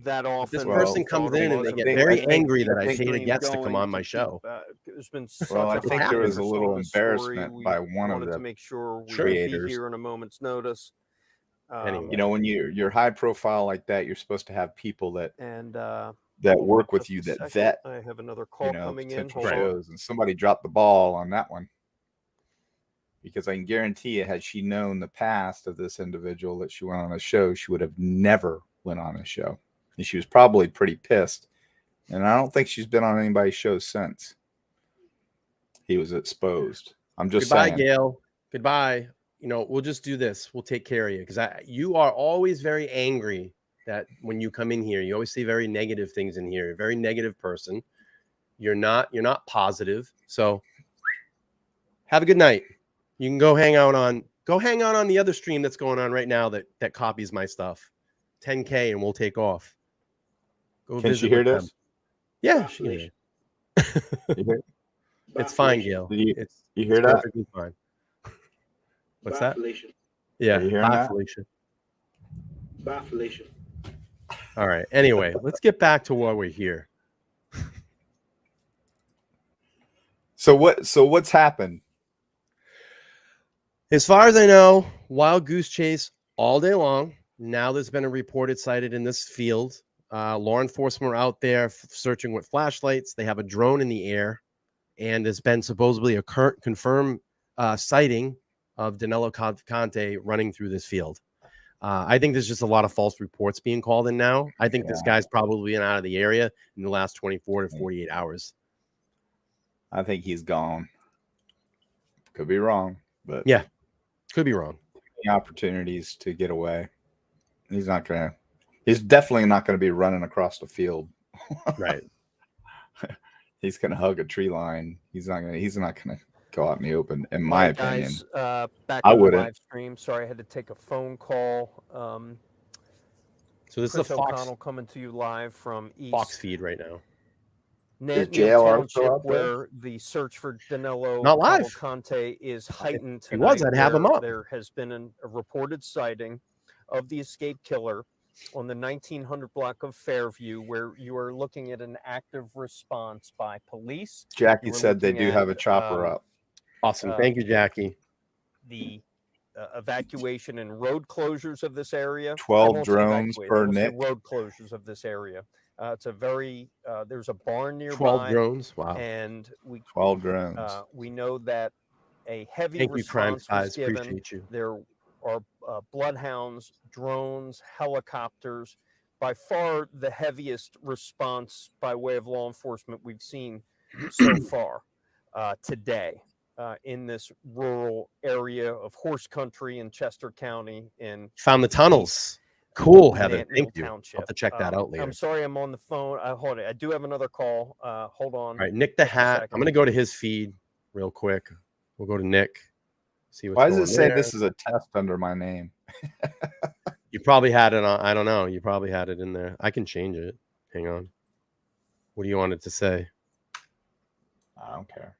that often. This person comes in and they get very angry that I paid a guest to come on my show. There's been I think there was a little embarrassment by one of the to make sure we creators be here on a moment's notice. Anyway. When you're high profile like that, you're supposed to have people that work with you that vet. I have another call coming in. Shows, and somebody dropped the ball on that one. Because I can guarantee you, had she known the past of this individual that she went on a show, she would have never went on a show. And she was probably pretty pissed. And I don't think she's been on anybody's show since he was exposed. I'm just saying. Goodbye, Gail. Goodbye. We'll just do this. We'll take care of you. Because you are always very angry that when you come in here, you always say very negative things in here. You're a very negative person. You're not positive. So have a good night. You can go hang out on the other stream that's going on right now that copies my stuff. 10K and we'll take off. Go Can she hear this? Yeah, she can hear. It's fine, Gail. You hear that? Perfectly fine. What's that? Felicia. Yeah. You hearing that? Felicia. Bye, Felicia. All right. Anyway, let's get back to why we're here. So what's happened? As far as I know, wild goose chase all day long. Now there's been a reported sighted in this field. Law enforcement are out there searching with flashlights. They have a drone in the air, and there's been supposedly a confirmed sighting of Danelo Cavalcante running through this field. I think there's just a lot of false reports being called in now. I think this guy's probably been out of the area in the last 24 to 48 hours. I think he's gone. Could be wrong, but yeah, could be wrong. Opportunities to get away. He's definitely not going to be running across the field. Right. He's going to hug a tree line. He's not going to go out in the open, in my opinion. Guys, back I on the wouldn't. live stream. Sorry, I had to take a phone call. So this Chris is a Fox O'Connell coming to you live from East Fox feed right now. Nanton Township, where the search for Danelo Cavalcante is heightened tonight. If he was, I'd have him up. There has been a reported sighting of the escaped killer on the 1900 block of Fairview, where you are looking at an active response by police. Jackie said they do have a chopper up. Awesome. Thank you, Jackie. The evacuation and road closures of this area. 12 drones per Nick. Road closures of this area. It's a very there's a barn nearby. 12 drones. Wow. And 12 drones. We know that a heavy Thank you, response Crime was Spies. given. Appreciate you. There are bloodhounds, drones, helicopters. By far the heaviest response by way of law enforcement we've seen so far today in this rural area of horse country in Chester County. Found the tunnels. Cool, Heather. Thank you. Township. I'll have to check that out later. I'm sorry I'm on the phone. Hold it. I do have another call. Hold on. All right, Nick the Hat. I'm going to go to his feed real quick. We'll go to Nick. See what's Why going does it say there. this is a test under my name? You probably had it on. I don't know. You probably had it in there. I can change it. Hang on. What do you want it to say? I don't care.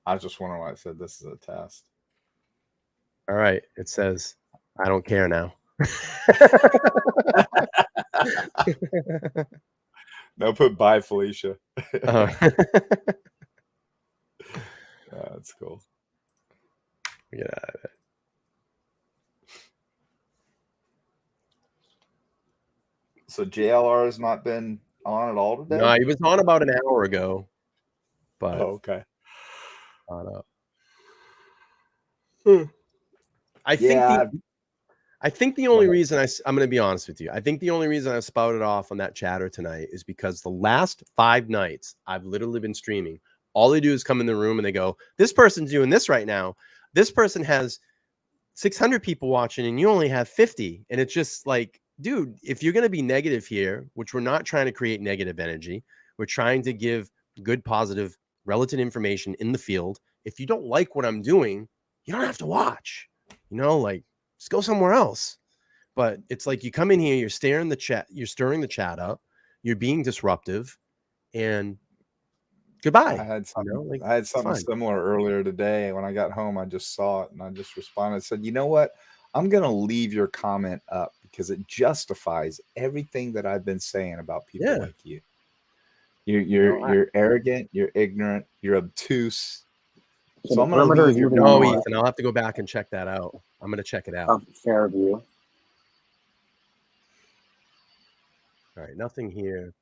I was just wondering why it said this is a test. All right. It says, I don't care now. No, put bye, Felicia. That's cool. Yeah. So JLR has not been on at all today? No, he was on about an hour ago, but okay. not up. Hmm. I think the only reason I'm going to be honest with you. I think the only reason I spouted off on that chatter tonight is because the last 5 nights I've literally been streaming. All they do is come in the room and they go, this person's doing this right now. This person has 600 people watching and you only have 50. And it's just like, dude, if you're going to be negative here, which we're not trying to create negative energy, we're trying to give good, positive, relative information in the field. If you don't like what I'm doing, you don't have to watch, like just go somewhere else. But it's like you come in here, you're stirring the chat up, you're being disruptive, and goodbye. I had something similar earlier today. When I got home, I just saw it and I just responded. I said, you know what? I'm going to leave your comment up because it justifies everything that I've been saying about people like you. You're arrogant, you're ignorant, you're obtuse. So I'm going to leave your comment. Ethan, I'll have to go back and check that out. I'm going to check it out. Fairview. All right, nothing here.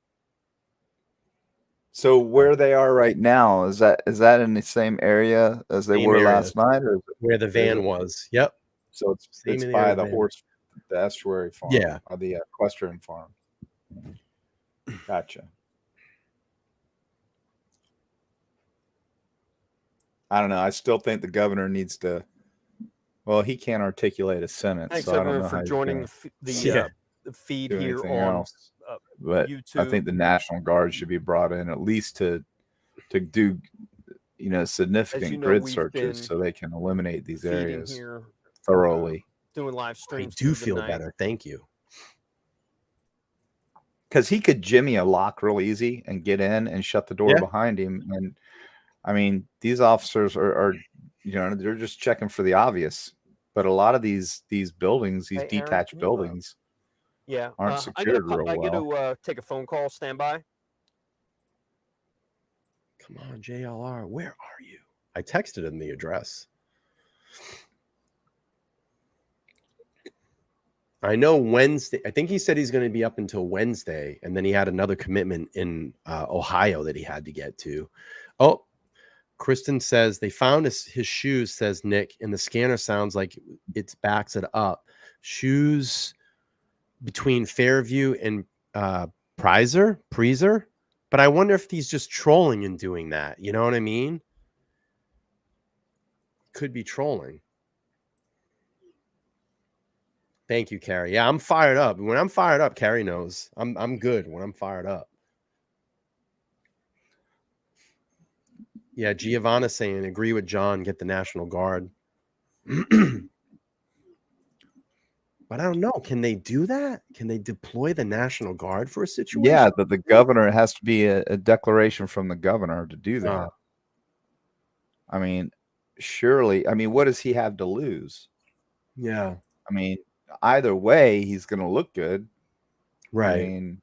So where they are right now, is that in the same area as they were last night, or where the van was? Yep. So it's by the estuary farm. Yeah, or the equestrian farm. Gotcha. I don't know. I still think the governor needs to. Well, he can't articulate a sentence. Thanks so everyone for joining the feed here on but YouTube. I think the National Guard should be brought in at least to do significant grid searches so they can eliminate these areas thoroughly. Doing live streams. I do feel better. Thank you. Because he could jimmy a lock real easy and get in and shut the door behind him. And I mean, these officers are they're just checking for the obvious. But a lot of these buildings, these detached buildings, aren't secured real well. I get to take a phone call. Stand by. Come on, JLR, where are you? I texted him the address. I know Wednesday. I think he said he's going to be up until Wednesday, and then he had another commitment in Ohio that he had to get to. Oh, Kristen says they found his shoes, says Nick, and the scanner sounds like it backs it up. Shoes between Fairview and Prizer. But I wonder if he's just trolling and doing that. You know what I mean? Could be trolling. Thank you, Carrie. Yeah, I'm fired up. When I'm fired up, Carrie knows. I'm good when I'm fired up. Yeah, Giovanna saying, agree with John, get the National Guard. But I don't know. Can they do that? Can they deploy the National Guard for a situation? Yeah, the governor, it has to be a declaration from the governor to do that. I mean, surely, what does he have to lose? Yeah. I mean, either way, he's going to look good. Right. I mean,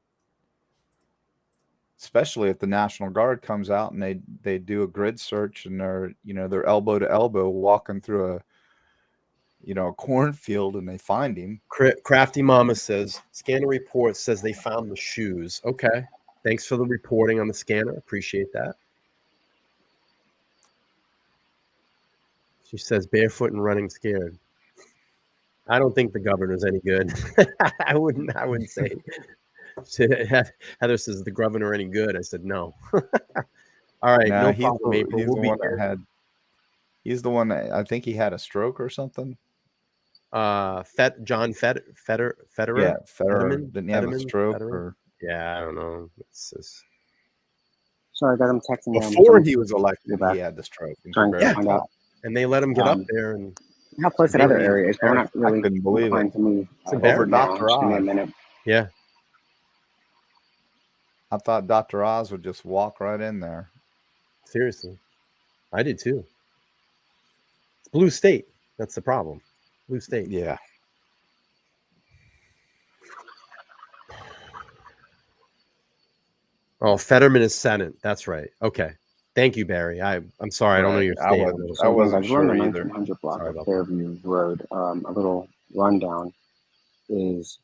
especially if the National Guard comes out and they do a grid search and they're elbow to elbow walking through a cornfield and they find him. Crafty Mama says, scanner report says they found the shoes. Okay. Thanks for the reporting on the scanner. Appreciate that. She says barefoot and running scared. I don't think the governor's any good. I wouldn't say. Heather says, the governor any good? I said, no. All right. No problem, April. We'll be here. He's the one that I think he had a stroke or something. John Federer. Yeah, Federer. Didn't he have a stroke? Or... Yeah, I don't know. It's just... Sorry, I got him texting. Before he was elected, he had the stroke. Trying to find out. And they let him get up there. And how close that other area is. We're not really I couldn't believe it. To move over Dr. Oz. Yeah. I thought Dr. Oz would just walk right in there. Seriously. I did too. It's blue state. That's the problem. Blue State. Yeah. Oh, Fetterman is Senate. That's right. Okay. Thank you, Barry. I'm sorry. I don't know Right. your I state. wasn't- So guys, wasn't we're on the sure either. 1900 block Sorry of about Fairview Road. A little rundown is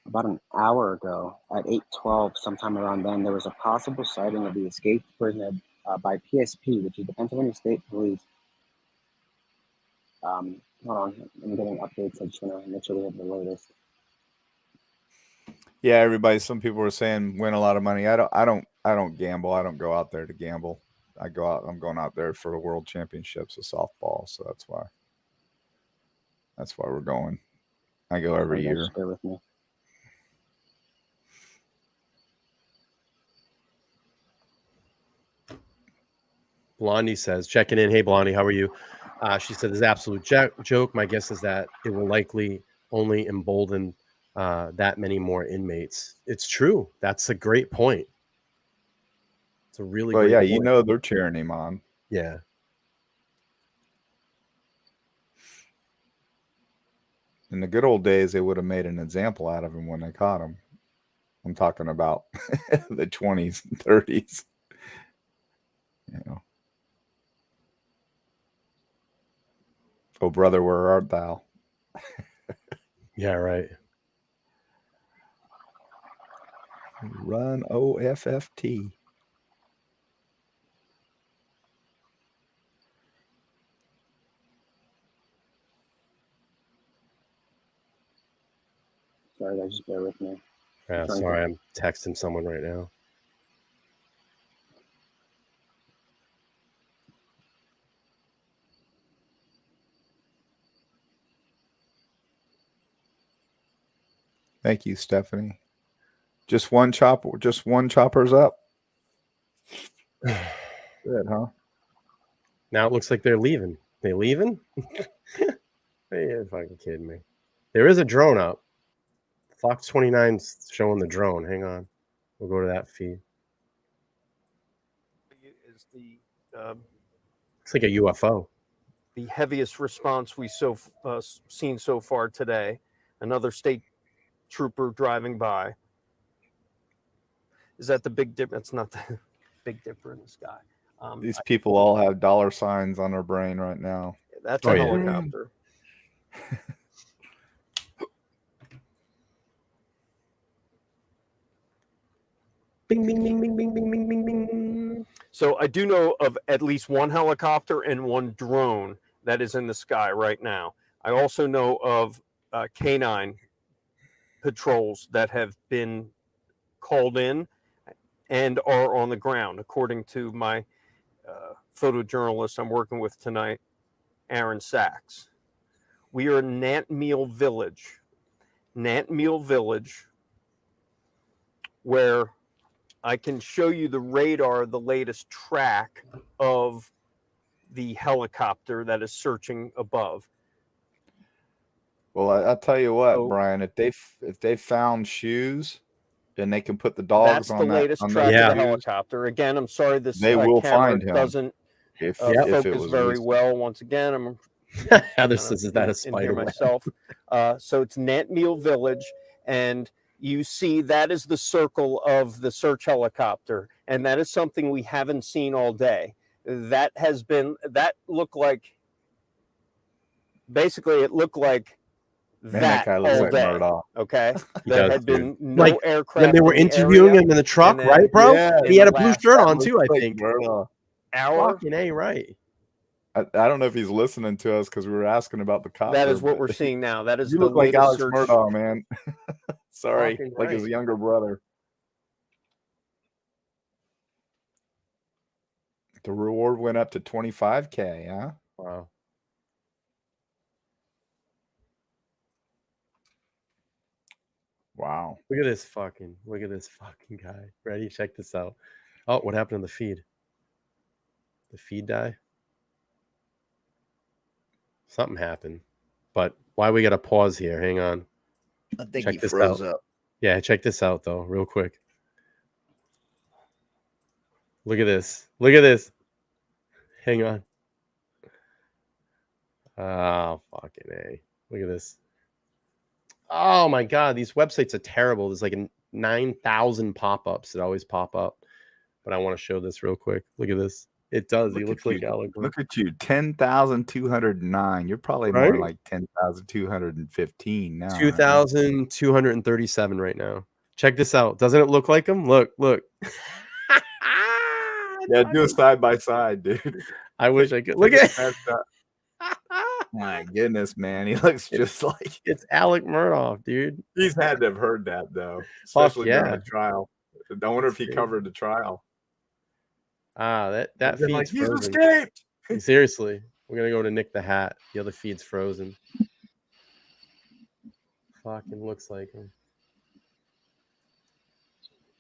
about an hour ago at 8:12, sometime around then, there was a possible sighting of the escaped prisoner by PSP, which is the Pennsylvania State Police. Hold on, I'm getting updates. I just want to make sure we have the latest. Yeah, everybody. Some people were saying win a lot of money. I don't gamble. I don't go out there to gamble. I'm going out there for the World Championships of softball. So that's why we're going. I go every Sorry, guys, year. just bear with me. Blondie says, checking in. Hey, Blondie, how are you? She said, this is an absolute joke. My guess is that it will likely only embolden that many more inmates. It's true. That's a great point. It's a really Well, great yeah, point. you know they're cheering him on. Yeah. In the good old days, they would have made an example out of him when they caught him. I'm talking about the 20s and 30s. You know. Oh, brother, where art thou? Yeah, right. Run OFFT. Sorry, guys, just bear with me. Yeah, sorry, I'm texting someone right now. Thank you, Stephanie. Just one chopper's up. Good, huh? Now it looks like they're leaving. They leaving? You're fucking kidding me. There is a drone up. Fox 29's showing the drone. Hang on. We'll go to that feed. Is the It's like a UFO. the heaviest response we've seen so far today. Another state trooper driving by. Is that the Big Dipper? That's not the Big Dipper in the sky. These people all have dollar signs on their brain right now. That's Oh, a yeah. helicopter. Bing, bing, bing, bing, bing, bing, bing, bing, bing. So I do know of at least one helicopter and one drone that is in the sky right now. I also know of canine patrols that have been called in and are on the ground, according to my photojournalist I'm working with tonight, Aaron Sachs. We are in Nantmeal Village. Nantmeal Village, where I can show you the radar, the latest track of the helicopter that is searching above. Well, I'll tell you what, So- Brian. If they found shoes, and they can put the dogs That's on the that latest on track those Yeah. of the shoes, helicopter. Again, I'm sorry this they will camera find him. doesn't If focus it was very recent. well. Once again, I'm This is that a in spider here web? myself. So it's Nantmeal Village, and you see that is the circle of the search helicopter, and that is something we haven't seen all day. That looked like, basically it looked like Man, that guy looks all like day. Murdoch. Okay, He there does, had been no Like, aircraft When they were in the interviewing area, him in the truck, and then- right, bro? Yeah, He had a blue last shirt Guy on looks too, I like think. Murdoch. hour. Fucking A, right. I don't know if he's listening to us because we were asking about the copter. That is what but we're seeing now. That is You the look like latest Alex search. Murdoch, man. Sorry, Fucking like his right. younger brother. The reward went up to 25K, huh? Wow. Wow. Look at this fucking guy. Ready? Check this out. Oh, what happened to the feed? The feed die? Something happened. But why we gotta pause here? Hang on. I think Check he this froze out. up. Yeah, check this out though, real quick. Look at this. Look at this. Hang on. Oh, fucking A. Look at this. Oh my God, these websites are terrible. There's like 9,000 pop-ups that always pop up. But I want to show this real quick. Look at this. It does. He Look looks at like you. Alec. Look at you. 10,209. You're probably Right? more like 10,215 now. aren't you? 2,237 right now. Check this out. Doesn't it look like him? Look. Yeah, do a side by side, dude. I wish I could. Look at My goodness, man. He looks just like it's Alec Murdoch, dude. he's had to have heard that though. Fuck Especially during yeah. the trial. I wonder if he Crazy. covered the trial. That They're feed's like, he's frozen. escaped. Seriously. We're gonna go to Nick the Hat. The other feed's frozen. Fucking looks like him.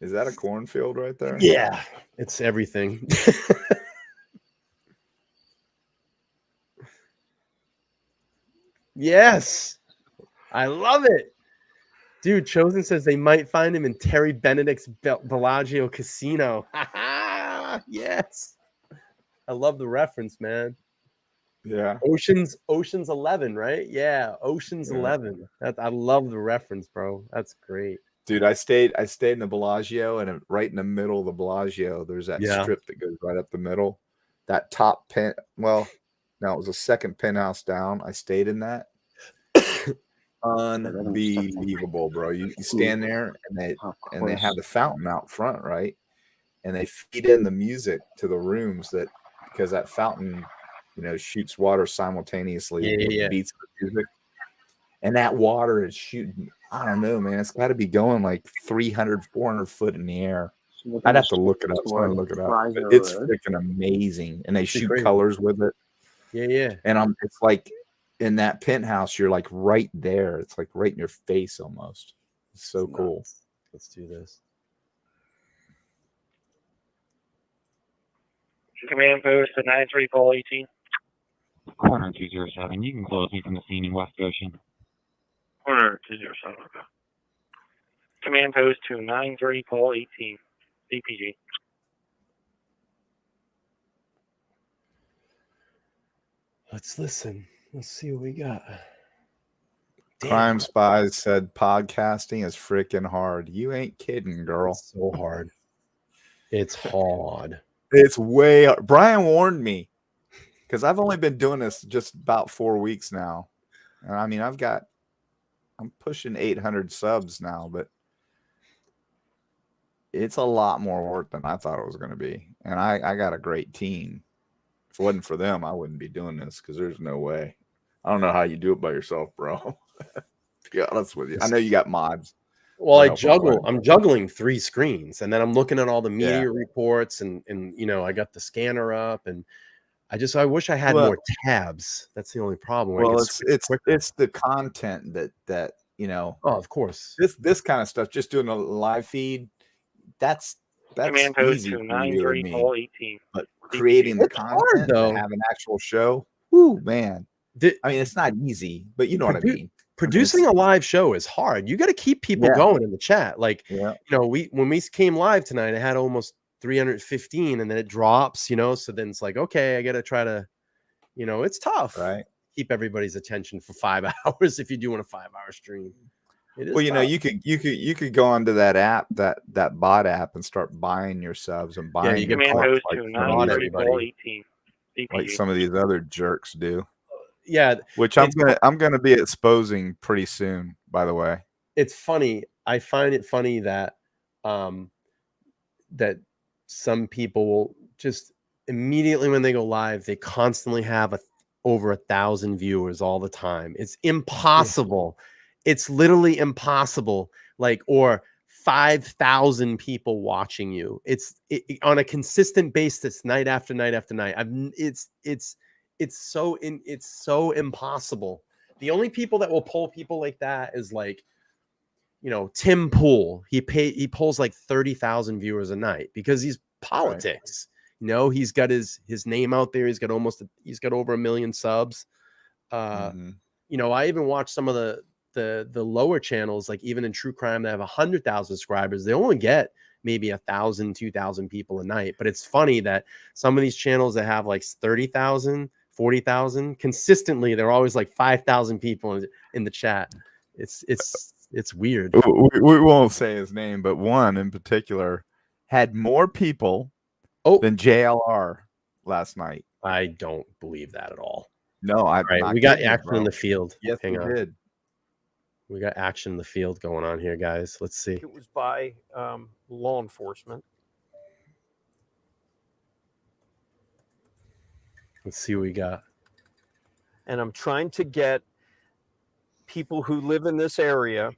Is that a cornfield right there? Yeah, it's everything. Yes, I love it, dude. Chosen says they might find him in Terry Benedict's Bellagio Casino. Yes, I love the reference, man. Yeah. Ocean's 11, right? Yeah, Ocean's Yeah. 11. I love the reference, bro. That's great. Dude, I stayed in the Bellagio, and right in the middle of the Bellagio, there's that Yeah. strip that goes right up the middle. That top pen, well, no, it was a second penthouse down. I stayed in that. Unbelievable, bro. You stand there and they have the fountain out front, right? And they feed in the music to the rooms because that fountain, shoots water simultaneously with the beats of the music. And that water is shooting, I don't know, man. It's got to be going like 300, 400 foot in the air. I'd have to look it up. But it's freaking amazing. And they shoot colors with it. Yeah. And it's like in that penthouse, you're like right there. It's like right in your face almost. It's so cool. Let's do this. Command post to 93 Paul 18. Corner 207. You can close me from the scene in West Goshen. Corner 207. Okay. Command post to 93 Paul 18. DPG. Let's listen. Let's see what we got. Damn. Crime Spies said podcasting is freaking hard. You ain't kidding, girl. It's so hard. It's hard. It's way hard. Brian warned me because I've only been doing this just about 4 weeks now. And I mean, I'm pushing 800 subs now, but it's a lot more work than I thought it was going to be. And I got a great team. If it wasn't for them, I wouldn't be doing this because there's no way. I don't know how you do it by yourself, bro. To be honest with you. I know you got mods. Well, I'm juggling 3 screens, and then I'm looking at all the media reports, and I got the scanner up, and I wish I had more tabs. That's the only problem. Well, it's the content that Oh, of course. This kind of stuff, just doing a live feed, that's Command post easy to for you 93 and me. Paul 18. But creating the content and have an actual show, whoo, man. I mean, it's not easy, but you know what I mean. Producing a live show is hard. You got to keep people going in the chat. Like, when we came live tonight, I had almost 315, and then it drops, so then it's like, okay, I got to try to, it's tough, right? Keep everybody's attention for 5 hours if you're doing a 5-hour stream. It is well, tough. you could go onto that app, that bot app, and start buying your subs and buying you your can parts like some of these other jerks do. Yeah, which I'm gonna be exposing pretty soon. By the way, it's funny. I find it funny that that some people will just immediately when they go live, they constantly have over 1,000 viewers all the time. It's impossible. It's literally impossible. Or 5,000 people watching you. It's on a consistent basis, night after night after night. It's so impossible. The only people that will pull people like that is Tim Pool. He pulls like 30,000 viewers a night because he's politics. Right. He's got his name out there. He's got over 1 million subs. I even watch some of the lower channels, like even in true crime, that have 100,000 subscribers. They only get maybe 1,000, 2,000 people a night. But it's funny that some of these channels that have like 30,000, 40,000 consistently. There are always like 5,000 people in the chat. It's weird. We won't say his name, but one in particular had more people than JLR last night. I don't believe that at all. No, I'm right. not We got kidding you, action bro. in the field. Yes, Hang we on. did. We got action in the field going on here, guys. Let's see. It was by law enforcement. Let's see what we got. And I'm trying to get people who live in this area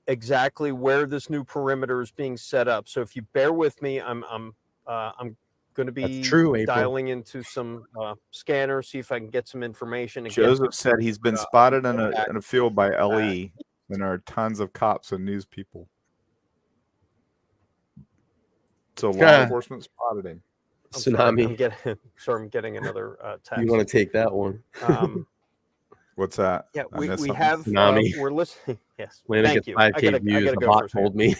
exactly where this new perimeter is being set up. So if you bear with me, I'm going to be dialing into some scanners, see if I can get some information. Joseph said he's been spotted in a field by LE, and there are tons of cops and news people. So law enforcement spotted him. Tsunami. I'm getting another text. You want to take that one? What's that? Yeah, we have. Tsunami. We're listening. Yes. When it Thank gets you. 5K views, gotta the go bot for told me.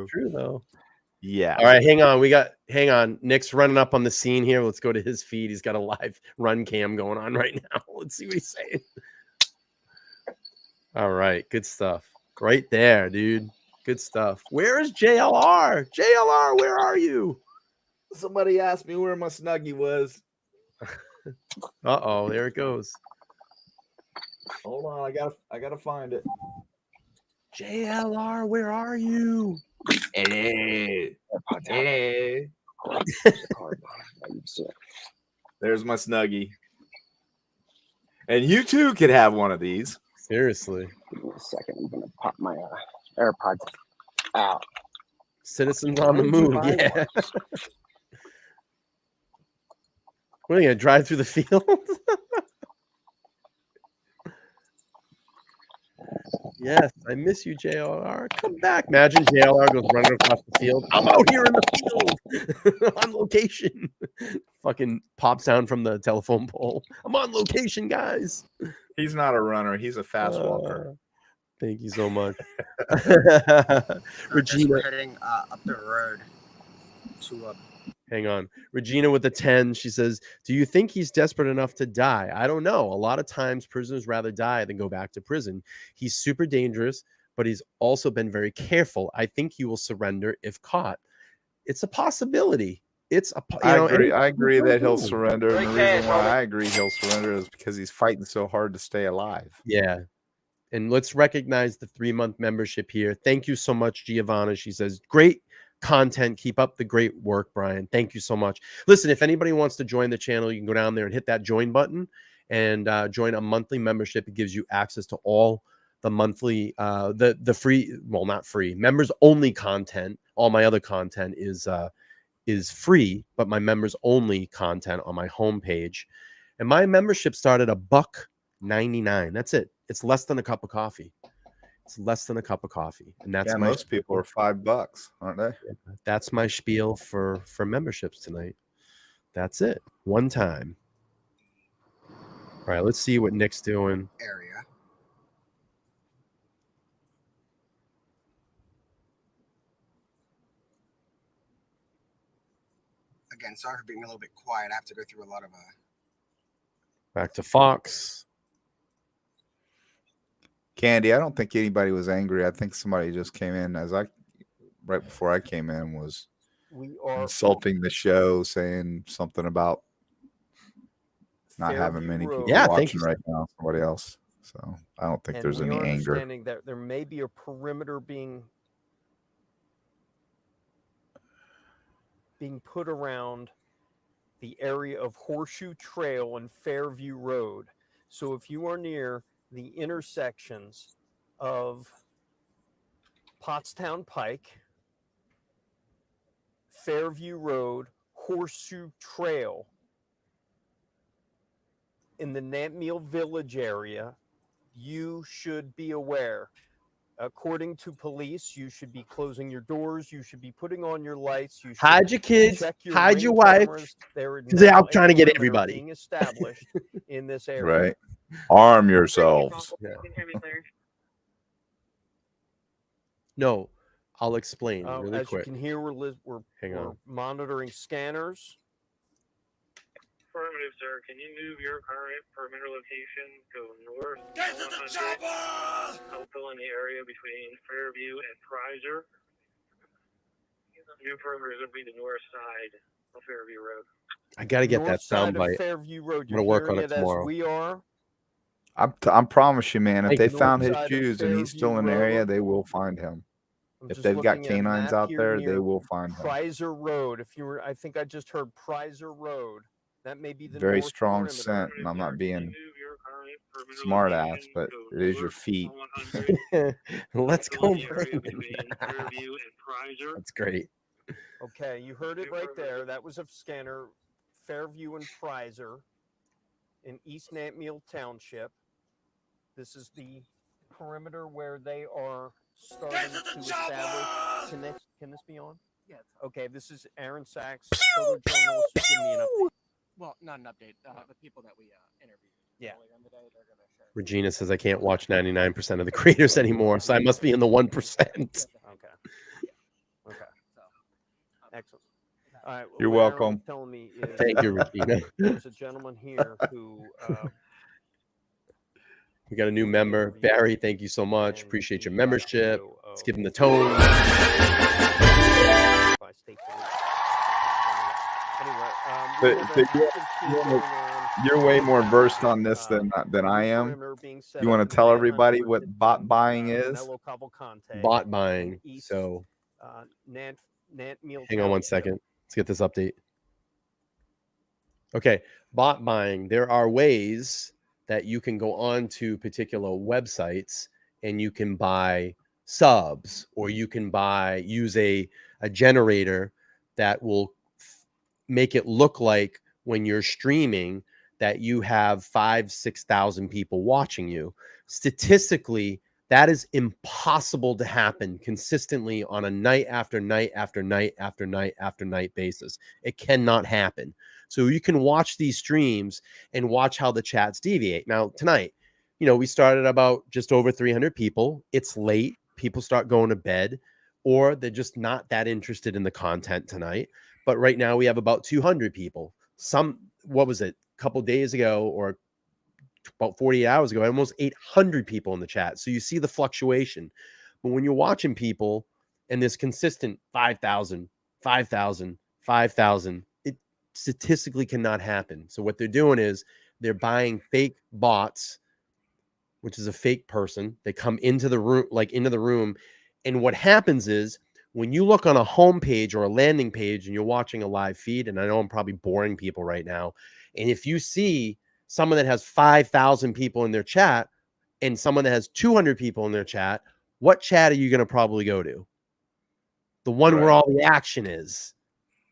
True though. Yeah. All right, hang on. Nick's running up on the scene here. Let's go to his feed. He's got a live run cam going on right now. Let's see what he's saying. All right, good stuff. Right there, dude. Good stuff. Where is JLR? JLR, where are you? Somebody asked me where my Snuggie was. Uh-oh, there it goes. Hold on, I gotta find it. JLR, where are you? Hello. There's my Snuggie. And you too could have one of these. Seriously. Give me a second. I'm gonna pop my AirPods out. Citizens on the move. Yeah. What are you gonna drive through the field? Yes, I miss you, JLR. Come back. Imagine JLR goes running across the field. I'm out here in the field on location. Fucking pops down from the telephone pole. I'm on location, guys. He's not a runner. He's a fast walker. Thank you so much. Regina, we're heading up the road to Hang on. Regina with the 10. She says, do you think he's desperate enough to die? I don't know. A lot of times prisoners rather die than go back to prison. He's super dangerous, but he's also been very careful. I think he will surrender if caught. It's a possibility. I agree that he'll surrender. And the reason why I agree he'll surrender is because he's fighting so hard to stay alive. Yeah. And let's recognize the 3-month membership here. Thank you so much, Giovanna. She says, great content. Keep up the great work, Brian. Thank you so much. Listen, if anybody wants to join the channel, you can go down there and hit that join button and join a monthly membership. It gives you access to all the monthly, the free, well, not free, members only content. All my other content is free, but my members only content on my homepage. And my membership started $1.99. That's it. It's less than a cup of coffee. It's less than a cup of coffee, and that's most people are $5, aren't they? That's my spiel for memberships tonight. That's it. One time. All right, let's see what Nick's doing. area. Again, sorry for being a little bit quiet. I have to go through a lot of Back to Fox. Candy, I don't think anybody was angry. I think somebody just came in right before I came in was insulting the show, saying something about not having many people watching right now. Somebody else. So I don't think there's any anger. Understanding that there may be a perimeter being put around the area of Horseshoe Trail and Fairview Road. So if you are near the intersections of Pottstown Pike, Fairview Road, Horseshoe Trail, in the Nantmeal Village area, you should be aware. According to police, you should be closing your doors. You should be putting on your lights. You should hide your kids. Hide your wife. Because they're out trying to get everybody. Being established in this area. Right. Arm yourselves. Yeah. No, I'll explain really as quick. you can hear, we're Hang we're on. monitoring scanners. Affirmative, sir. Can you move your current perimeter location? Go north. Get to the chopper! I'll fill in the area between Fairview and Prizer. New perimeter is going to be the north side of Fairview Road. I got to get North that side sound of bite. Fairview Road. I'm gonna You're work on hearing it as tomorrow. we are. I promise you, man. If Thank they you. found his North side of shoes and he's still Fairview in the area, Road. they will find him. I'm If just they've got looking at a canines map out here there, they near will find him. Prizer Road. If you were, I think I just heard Prizer Road. That may be the Very north strong perimeter. scent, and I'm not Can you being move your current perimeter smart ass, location? but Go it is your north feet. 100. Let's Fill go, in the area Brandon. between Fairview and Prizer. That's great. Okay, you heard it right there. That was a scanner, Fairview and Prizer in East Nantmeal Township. This is the perimeter where they are starting to establish. Can this be on? Yeah. Okay, this is Aaron Sachs, photojournalist. Just give me an update. Well, not an update. The people that we interviewed earlier in the day, they're going to share. Regina says I can't watch 99% of the creators anymore, so I must be in the 1%. Okay. Okay. So, Excellent. All right. You're what Aaron welcome. was telling me is Thank you, Regina. there's a gentleman here who. We got a new member, Barry. Thank you so much. and Appreciate your the membership. audio Let's of- give him the tone. by state police. Anyway, But- we have but an you're- active case you're- going on. You're way more Uh, versed on this than I new am. perimeter being set You up want in to tell Manhunt everybody for what bot buying is? Danelo Cavalcante Bot buying. in East, So Nantmeal hang on one Township. second. Let's get this update. Okay, bot buying. There are ways that you can go on to particular websites and you can buy subs, or you can use a generator that will make it look like when you're streaming that you have 5,000-6,000 people watching you. Statistically, that is impossible to happen consistently on a night after night after night after night after night basis. It cannot happen. So you can watch these streams and watch how the chats deviate. Now, tonight, we started about just over 300 people. It's late. People start going to bed, or they're just not that interested in the content tonight. But right now we have about 200 people. What was it? A couple days ago, or about 48 hours ago, almost 800 people in the chat. So you see the fluctuation. But when you're watching people and this consistent 5,000, 5,000, 5,000, it statistically cannot happen. So what they're doing is they're buying fake bots, which is a fake person. They come into the room, and what happens is when you look on a homepage or a landing page and you're watching a live feed, and I know I'm probably boring people right now, and if you see someone that has 5,000 people in their chat and someone that has 200 people in their chat, what chat are you going to probably go to? The one where all the action is.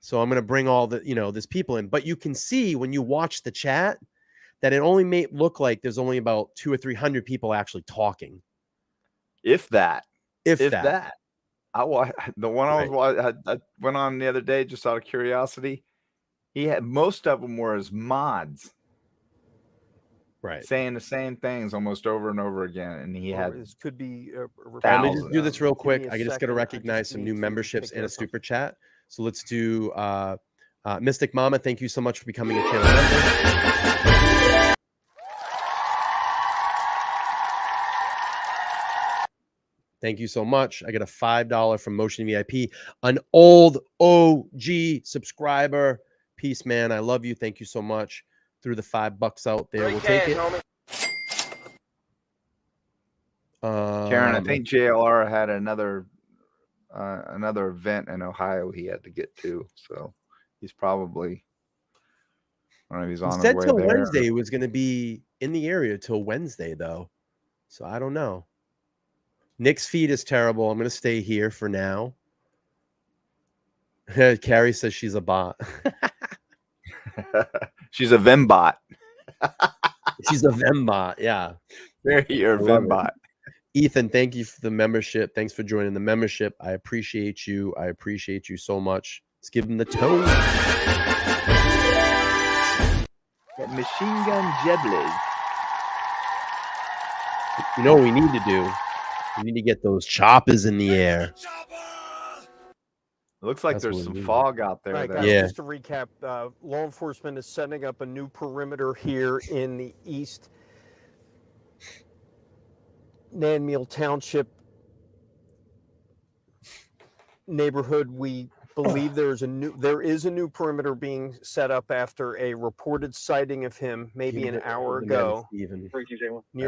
So I'm going to bring all this people in, but you can see when you watch the chat that it only may look like there's only about 200 or 300 people actually talking. If that. If that. I went on the other day just out of curiosity. He had most of them were his mods, right, saying the same things almost over and over again, and he had. This could be. Let me just do this real quick. I just got to recognize some new memberships and a super chat. So let's do Mystic Mama. Thank you so much for becoming a channel member. Thank you so much. I got a $5 from Motion VIP, an old OG subscriber. Peace, man. I love you. Thank you so much. Threw the $5 out there. We'll take it. Karen, I think JLR had another event in Ohio he had to get to, so he's probably. I don't know if he's on his way till there. Wednesday he was going to be in the area till Wednesday, though. So I don't know. Nick's feed is terrible. I'm going to stay here for now. Carrie says she's a bot. She's a Vembot. She's a Vembot. Yeah. You're a Vembot. Ethan, thank you for the membership. Thanks for joining the membership. I appreciate you. I appreciate you so much. Let's give him the tone. That machine gun Jebly. You know what we need to do? We need to get those choppers in the air. It looks like That's there's what some we need. fog out there. All right, that- guys, Yeah. just to recap, law enforcement is setting up a new perimeter here in the East Nanmeal Township neighborhood. We believe there is a new perimeter being set up after a reported sighting of him maybe an hour ago near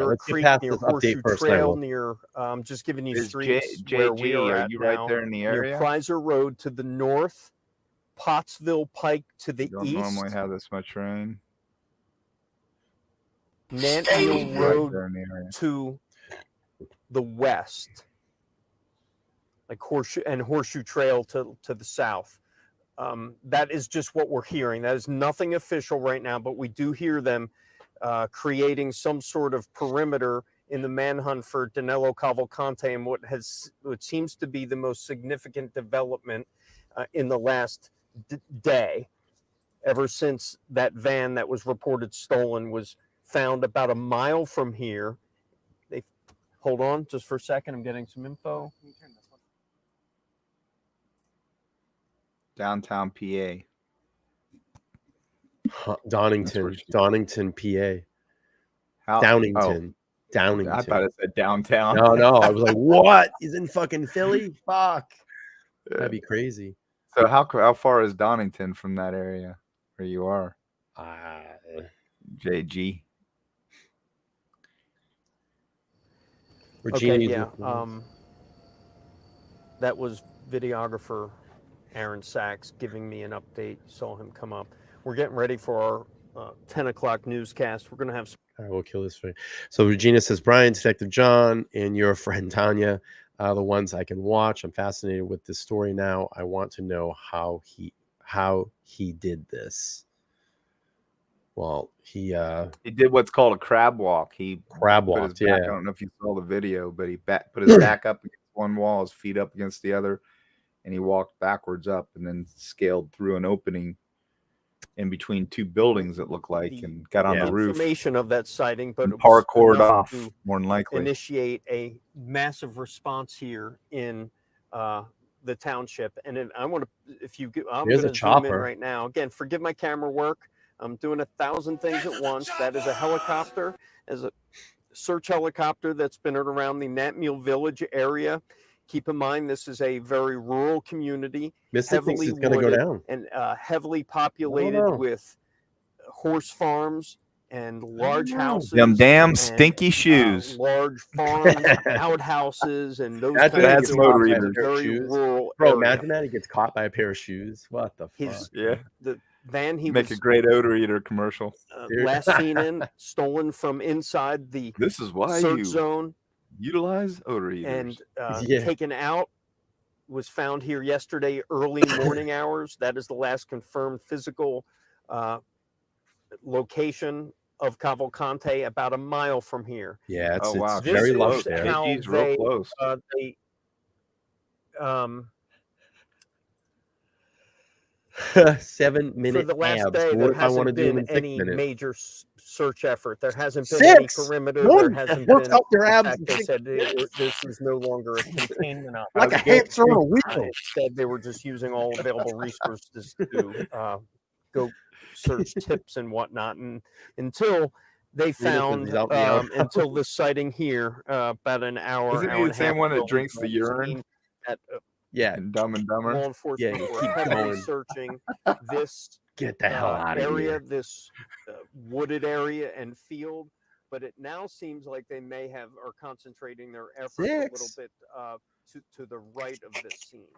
a let's get creek, past near this update Horseshoe first, and I Trail, will. near just giving you Is streets where we JG, are are at you right now, there in the near area? Prizer Road to the north, Pottsville Pike to the You don't east, normally have this much rain. Nanmeal Right Road there in the area. to the west, like Horseshoe Trail to the south. That is just what we're hearing. That is nothing official right now, but we do hear them creating some sort of perimeter in the manhunt for Danelo Cavalcante, and what seems to be the most significant development in the last day, ever since that van that was reported stolen was found about a mile from here. Hold on just for a second. I'm getting some info. Downtown PA. Donington, PA. How? Downington. Downington. I thought it said downtown. No, I was like, what? He's in fucking Philly? Fuck. That'd be crazy. So how far is Donington from that area where you are? Virginia. Okay, yeah. That was videographer Aaron Sachs giving me an update. You saw him come up. We're getting ready for our 10 o'clock newscast. We're going to have some. All right, we'll kill this for you. So Regina says, Brian, Detective John, and your friend Tanya, the ones I can watch. I'm fascinated with this story now. I want to know how he did this. Well, he did what's called a crab walk. He crab put his walked. back, Yeah. I don't know if you saw the video, but he put his back up against one wall, his feet up against the other, and he walked backwards up and then scaled through an opening in between two buildings, it looked like, and got on the roof. Information of that sighting, but and parkoured off, more than likely. Initiate a massive response here in the township. And I want to, I'm going to zoom in right now. Again, forgive my camera work. I'm doing 1,000 things at once. That is a helicopter, as a search helicopter that's been around the Nanmeal Village area. Keep in mind, this is a very rural community, heavily wooded and heavily populated with horse farms and large houses. Them damn stinky shoes. Large farms, outhouses, and those kinds of motor eaters. very rural Bro, area. imagine that he gets caught by a pair of shoes. What the fuck? The van he make was a great odor eater commercial. Last seen stolen from inside the this is why search you zone. Utilize odor eaters. And taken out, was found here yesterday early morning hours. That is the last confirmed physical location of Cavalcante, about a mile from here. Yeah, it's this very is close there. how JG's real close. They 7 minutes. For the last day, there hasn't been any major search effort. There hasn't been any perimeter. There hasn't been. Up their abs. In fact, they said this is no longer a containment op. Like a hamster on a wheel. Instead, they were just using all available resources to go search tips and whatnot, and until they found until the sighting here about an hour. Isn't he the same one that drinks the urine? And Dumb and Dumber. Law enforcement were heavily searching this get the hell out of area, here. this wooded area and field. But it now seems like they may are concentrating their efforts a little bit to the right of this scene.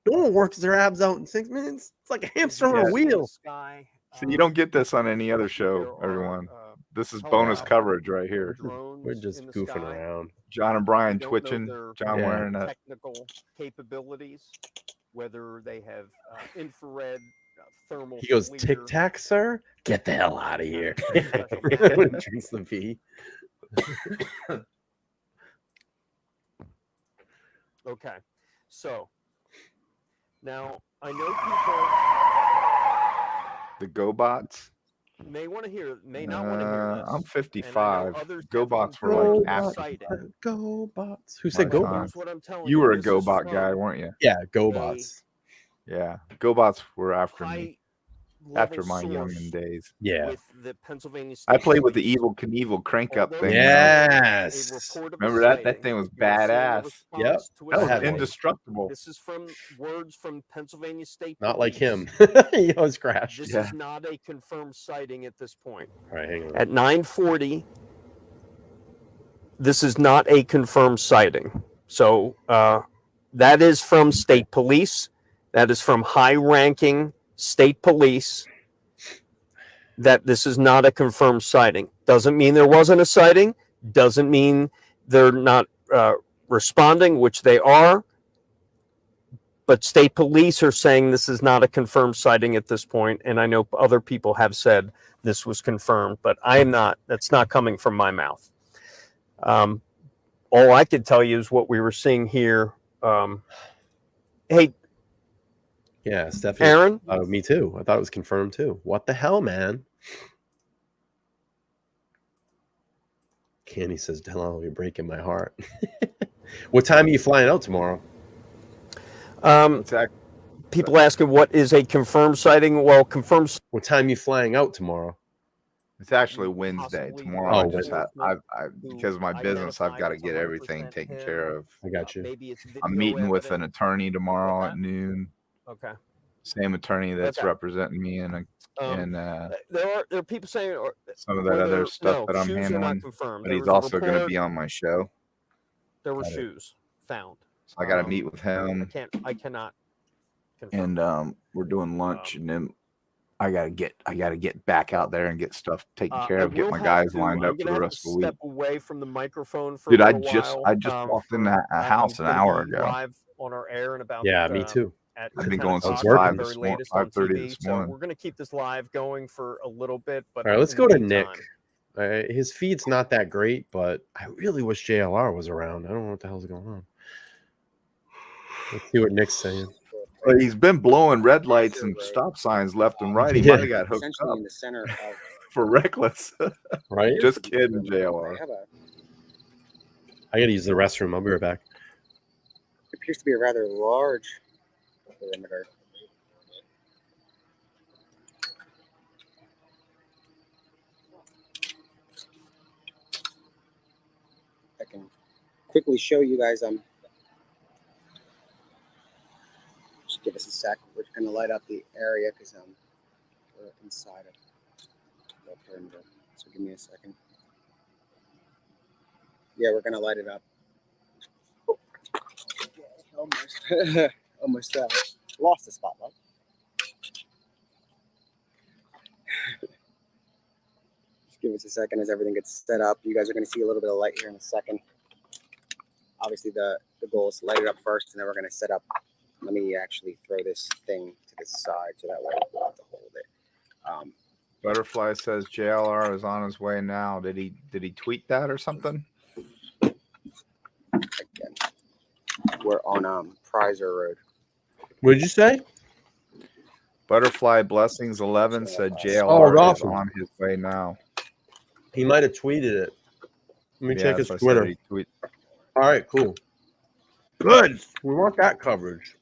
No one works their abs out in 6 minutes. It's like a hamster on a wheel. So you don't get this on any other show, everyone. This is bonus coverage right here. We're just goofing around. John and Brian twitching. John wearing a technical capabilities, whether they have infrared, thermal. He goes, Tic Tac, sir? Get the hell out of here. Drinks the pee. Okay, so now I know people. The GoBots. may want to hear, may not want to hear this. I'm And I know 55. others GoBots definitely were like think after it's exciting. GoBots. Who my said But GoBots? time. here's what I'm telling You were a This is GoBot guy, from weren't you? Yeah, GoBots. Yeah, GoBots were after me, high after level my young source days. Yeah. with the Pennsylvania I State played with the Police. Evil Knievel crank up Although thing. there You know? is Yes. a report of Remember a that? That sighting, thing was you are seeing a badass. Yep. response to a That was I had one. indestructible. This is from words from Pennsylvania State Not like Police. him. He always crashed. This Yeah. is not a confirmed sighting at this point. All right, hang on. At 9:40, this is not a confirmed sighting. So that is from state police. That is from high-ranking state police. That this is not a confirmed sighting. Doesn't mean there wasn't a sighting. Doesn't mean they're not responding, which they are. But state police are saying this is not a confirmed sighting at this point, and I know other people have said this was confirmed, but I am not. That's not coming from my mouth. All I could tell you is what we were seeing here. Hey, Yeah, Stephanie. Aaron? Me too. I thought it was confirmed too. What the hell, man? Candy says, Danilo, you're breaking my heart. What time are you flying out tomorrow? People asking what is a confirmed sighting. Well, confirmed. What time are you flying out tomorrow? It's actually Wednesday. Tomorrow, Oh, I just Wednesday. because of my business, I've got to get everything taken care of. I got you. Maybe it's video I'm meeting with an evidence. attorney tomorrow at noon. Okay. Same attorney that's Okay. representing me in There are people saying some of that other stuff that I'm shoes are not handling. confirmed. But There he's was a also going to report be on my show. There were shoes found. So I got to meet with him. I cannot confirm. And we're doing lunch, and then I gotta get back out there and get stuff taken care of. Get my guys lined up for the rest of the week. Step away from the microphone for Dude, a I little just while, walked in that house an hour ago. Live on our air in about Yeah, me too. I've been going since 5:30 this morning. So we're going to keep this live going for a little bit. But All right, let's in go the to Nick. meantime- His feed's not that great, but I really wish JLR was around. I don't know what the hell's going on. Let's see what Nick's saying. Well, he's been blowing red lights and stop signs left and right. He might have got hooked Essentially up in the center of for reckless. Right? Just kidding, JLR. they have a I gotta use the restroom. I'll be right back. appears to be a rather large perimeter. I can quickly show you guys. Just give us a sec. We're gonna light up the area because we're inside of the perimeter. So give me a second. Yeah, we're gonna light it up. Almost, almost lost the spotlight. Just give us a second as everything gets set up. You guys are going to see a little bit of light here in a second. Obviously, the goal is to light it up first, and then we're going to set up. Let me actually throw this thing to the side so that way we'll have to hold it. Butterfly says JLR is on his way now. Did he tweet that or something? Again, we're on Prizer Road. What did you say? Butterfly Blessings 11 said Oh, JLR is awesome. on his way now. He might have tweeted it. Let me check his that's what I said, Twitter. he tweet. All right, cool. Good. We want that coverage.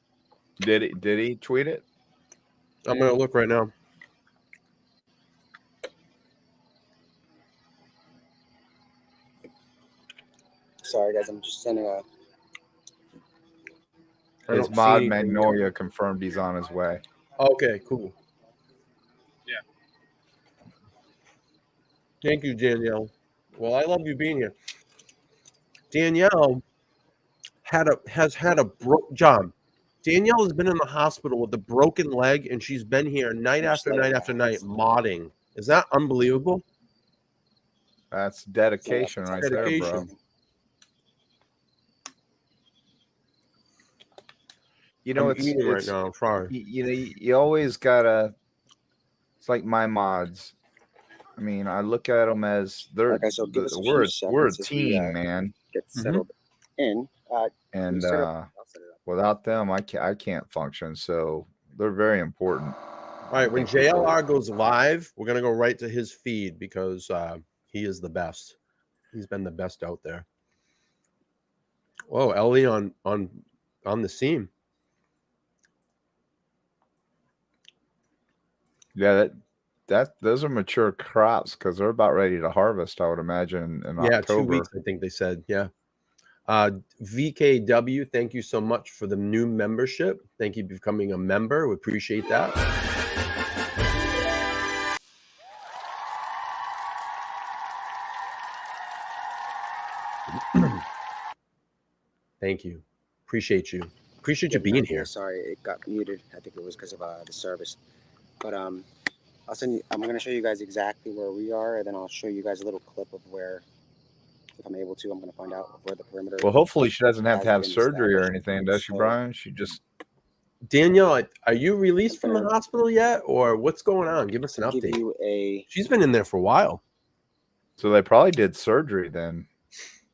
Did he tweet it? I'm gonna look right now. Sorry, guys. I'm just sending a. I His don't mod see- Magnolia confirmed he's on his way. Okay, cool. Yeah. Thank you, Danielle. Well, I love you being here. Danielle has had a John. Danielle has been in the hospital with a broken leg, and she's been here night after night after night modding. Is that unbelievable? That's dedication right there, bro. Dedication. You know, I'm eating right it's now. I'm sorry. you always gotta. It's like my mods. I mean, I look at them as they're Okay, so give us a few we're a seconds as we, team, man. Get settled in. And set it up. I'll set it up. without them, I can't function. So they're very important. All right, when JLR goes live, we're gonna go right to his feed because he is the best. He's been the best out there. Whoa, Ellie on the seam. Yeah, those are mature crops because they're about ready to harvest, I would imagine, in Yeah, October. 2 weeks, I think they said. Yeah. VKW, thank you so much for the new membership. Thank you for becoming a member. We appreciate that. Thank you. Appreciate you. Appreciate you being here. Sorry, it got muted. I think it was because of the service. But I'm going to show you guys exactly where we are, and then I'll show you guys a little clip of where, if I'm able to, I'm going to find out where the perimeter. Well, hopefully she doesn't have to have has been surgery or established. anything, does she, So- Brian? She just Danielle, are you released from the hospital yet, or what's going on? Give us an Give update. you She's been in there for a while. so they probably did surgery then.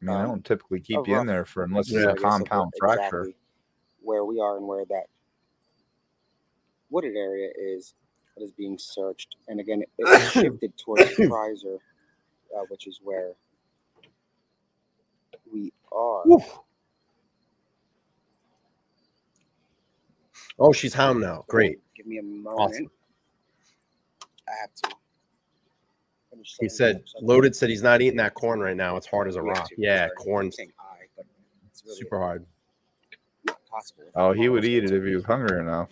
I mean, I don't typically keep you in rough there for unless it's view, I a guess, of compound fracture. exactly where we are and where that wooded area is that is being searched. And again, it shifted towards Prizer, which is where we are. Woof. Oh, she's home now. Great. Give me a moment. Awesome. I have to finish He setting said, this up. Loaded said he's not eating that corn right now. It's hard as a We have rock. to. Yeah, Sorry. corn's I'm saying I, but it's really super hard. not possible. Oh, he would eat it if he was hungry enough.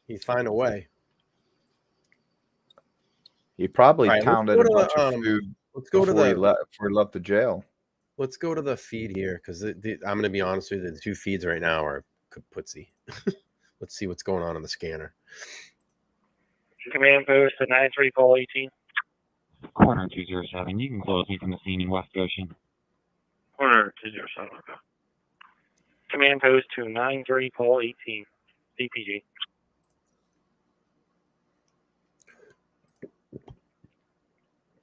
He'd find a way. He probably All right, let's pounded go a to bunch the, of food let's go to before he the left the jail. let's go to the feed here because I'm going to be honest with you. The 2 feeds right now are kaputzi. Let's see what's going on in the scanner. Command post to 93 Paul 18. Corner 207. You can close me from the scene in West Goshen. Corner 207. Okay. Command post to 93 Paul 18. DPG.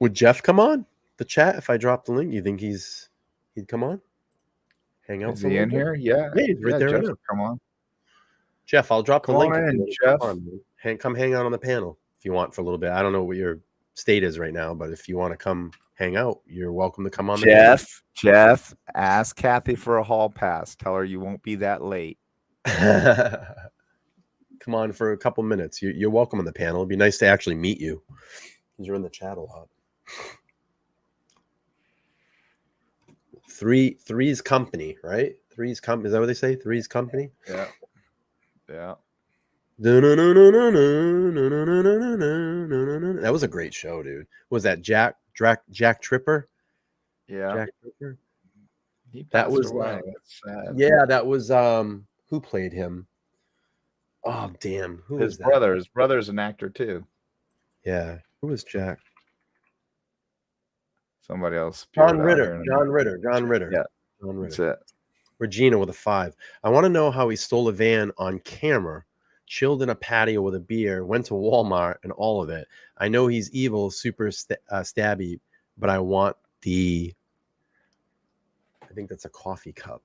Would Jeff come on the chat if I drop the link? You think he'd come on? Hang out Is for a he in little bit? here? Yeah. He's right there Jeff, right now. come on. Jeff, I'll drop Come the link. on if you in, want to Jeff. come on. Come hang out on the panel if you want for a little bit. I don't know what your state is right now, but if you want to come hang out, you're welcome to come on the panel. Jeff, ask Kathy for a hall pass. Tell her you won't be that late. Come on for a couple minutes. You're welcome on the panel. It'd be nice to actually meet you because you're in the chat a lot. Three's company, right? Three's company. Is that what they say? Three's company? Yeah. Yeah. That was a great show, dude. Was that Jack Tripper? Yeah. Jack Tripper? He That passed was away. That's sad. yeah, that was who played him? Oh damn, who was His that? brother. His brother's an actor too. Yeah, who was Jack? Somebody else. John Ritter. John Ritter. Yeah. John Ritter. That's it. Regina with a 5. I want to know how he stole a van on camera, chilled in a patio with a beer, went to Walmart, and all of it. I know he's evil, super stabby, but I want I think that's a coffee cup.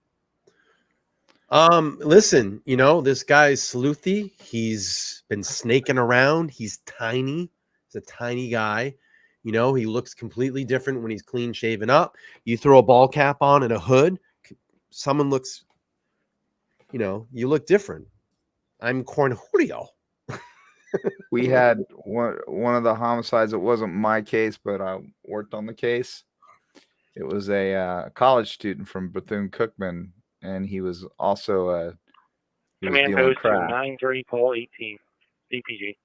Listen, this guy's sleuthy. He's been snaking around. He's tiny. He's a tiny guy. He looks completely different when he's clean shaven up. You throw a ball cap on and a hood, someone looks, you look different. I'm Cornholio. We had one of the homicides. It wasn't my case, but I worked on the case. It was a college student from Bethune-Cookman, and he was also Command post to 93 Paul 18. DPG.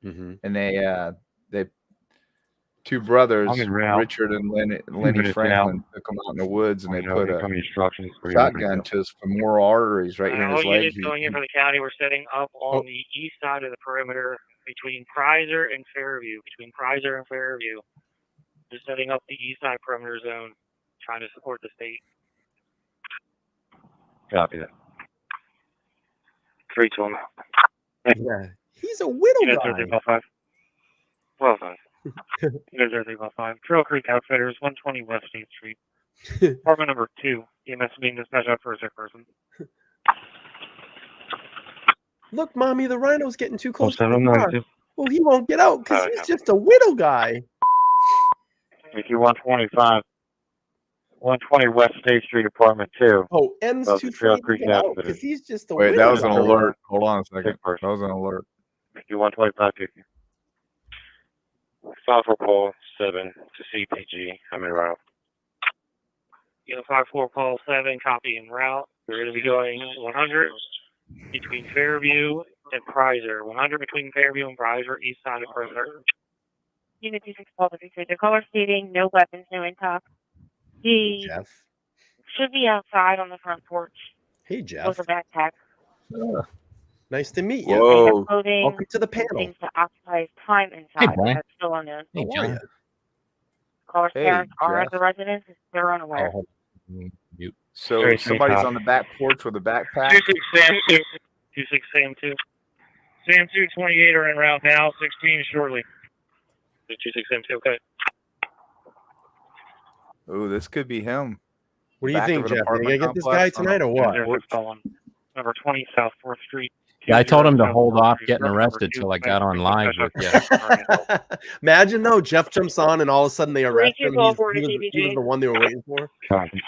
Mm-hmm. And they two brothers, Richard and Lenny Franklin, took him out in the woods, and they put a shotgun to his femoral arteries right here in his leg. Going here from the county, we're setting up on the east side of the perimeter between Prizer and Fairview. Just setting up the east side perimeter zone, trying to support the state. Copy that. 3 to him. Yeah, he's a widow guy. Well done. You guys are 355. Trail Creek Outfitters, 120 West 8th Street. Apartment number 2. EMS being dispatched out for a sick person. Look, Mommy, the rhino's getting too close to the 0792. car. Well, he won't get out because he's just a widow guy. EQ 125. 120 West State Street, Apartment 2. Oh, M's Well, too Trail funny to Creek get out Avenue. because he's just a Wait, widow that was an guy. alert. Hold on a second. Big person. That was an alert. EQ 125 50. Software call 7 to CPG. I'm en route. Unified 4 call 7, copy en route. We're going to be going 100 between Fairview and Prizer. 100 between Fairview and Prizer, east side of Prizer. Unit 26 the caller stating no weapons, no intox. He Jeff. should be outside on the front porch Hey, Jeff. with a backpack. Nice to meet you. They have Whoa. clothing Welcome to the and panel. things to occupy his time inside. Hey, but Brian. that's still unknown. Hey, How are John. you? Caller's Hey, parents are at Jeff. the residence. They're unaware. Oh, mute. So Very somebody's sweet. on the back porch with a backpack. 26 Sam 2. 26 Sam 2. Sam 2, 28 are en route now, 16 shortly. 26 Sam 2, okay. Oh, this could be him. What do you Back think, of an Jeff? Are you going to apartment get this guy complex on a tonight or what? There's a stolen. Number 20 South 4th Street. Yeah, I told him to 20 hold South 4th off Street. getting Number arrested 2, till I got on live with you. Imagine though, Jeff jumps on and all of a sudden they arrest him. 42 call He was the one they were waiting for. Copy.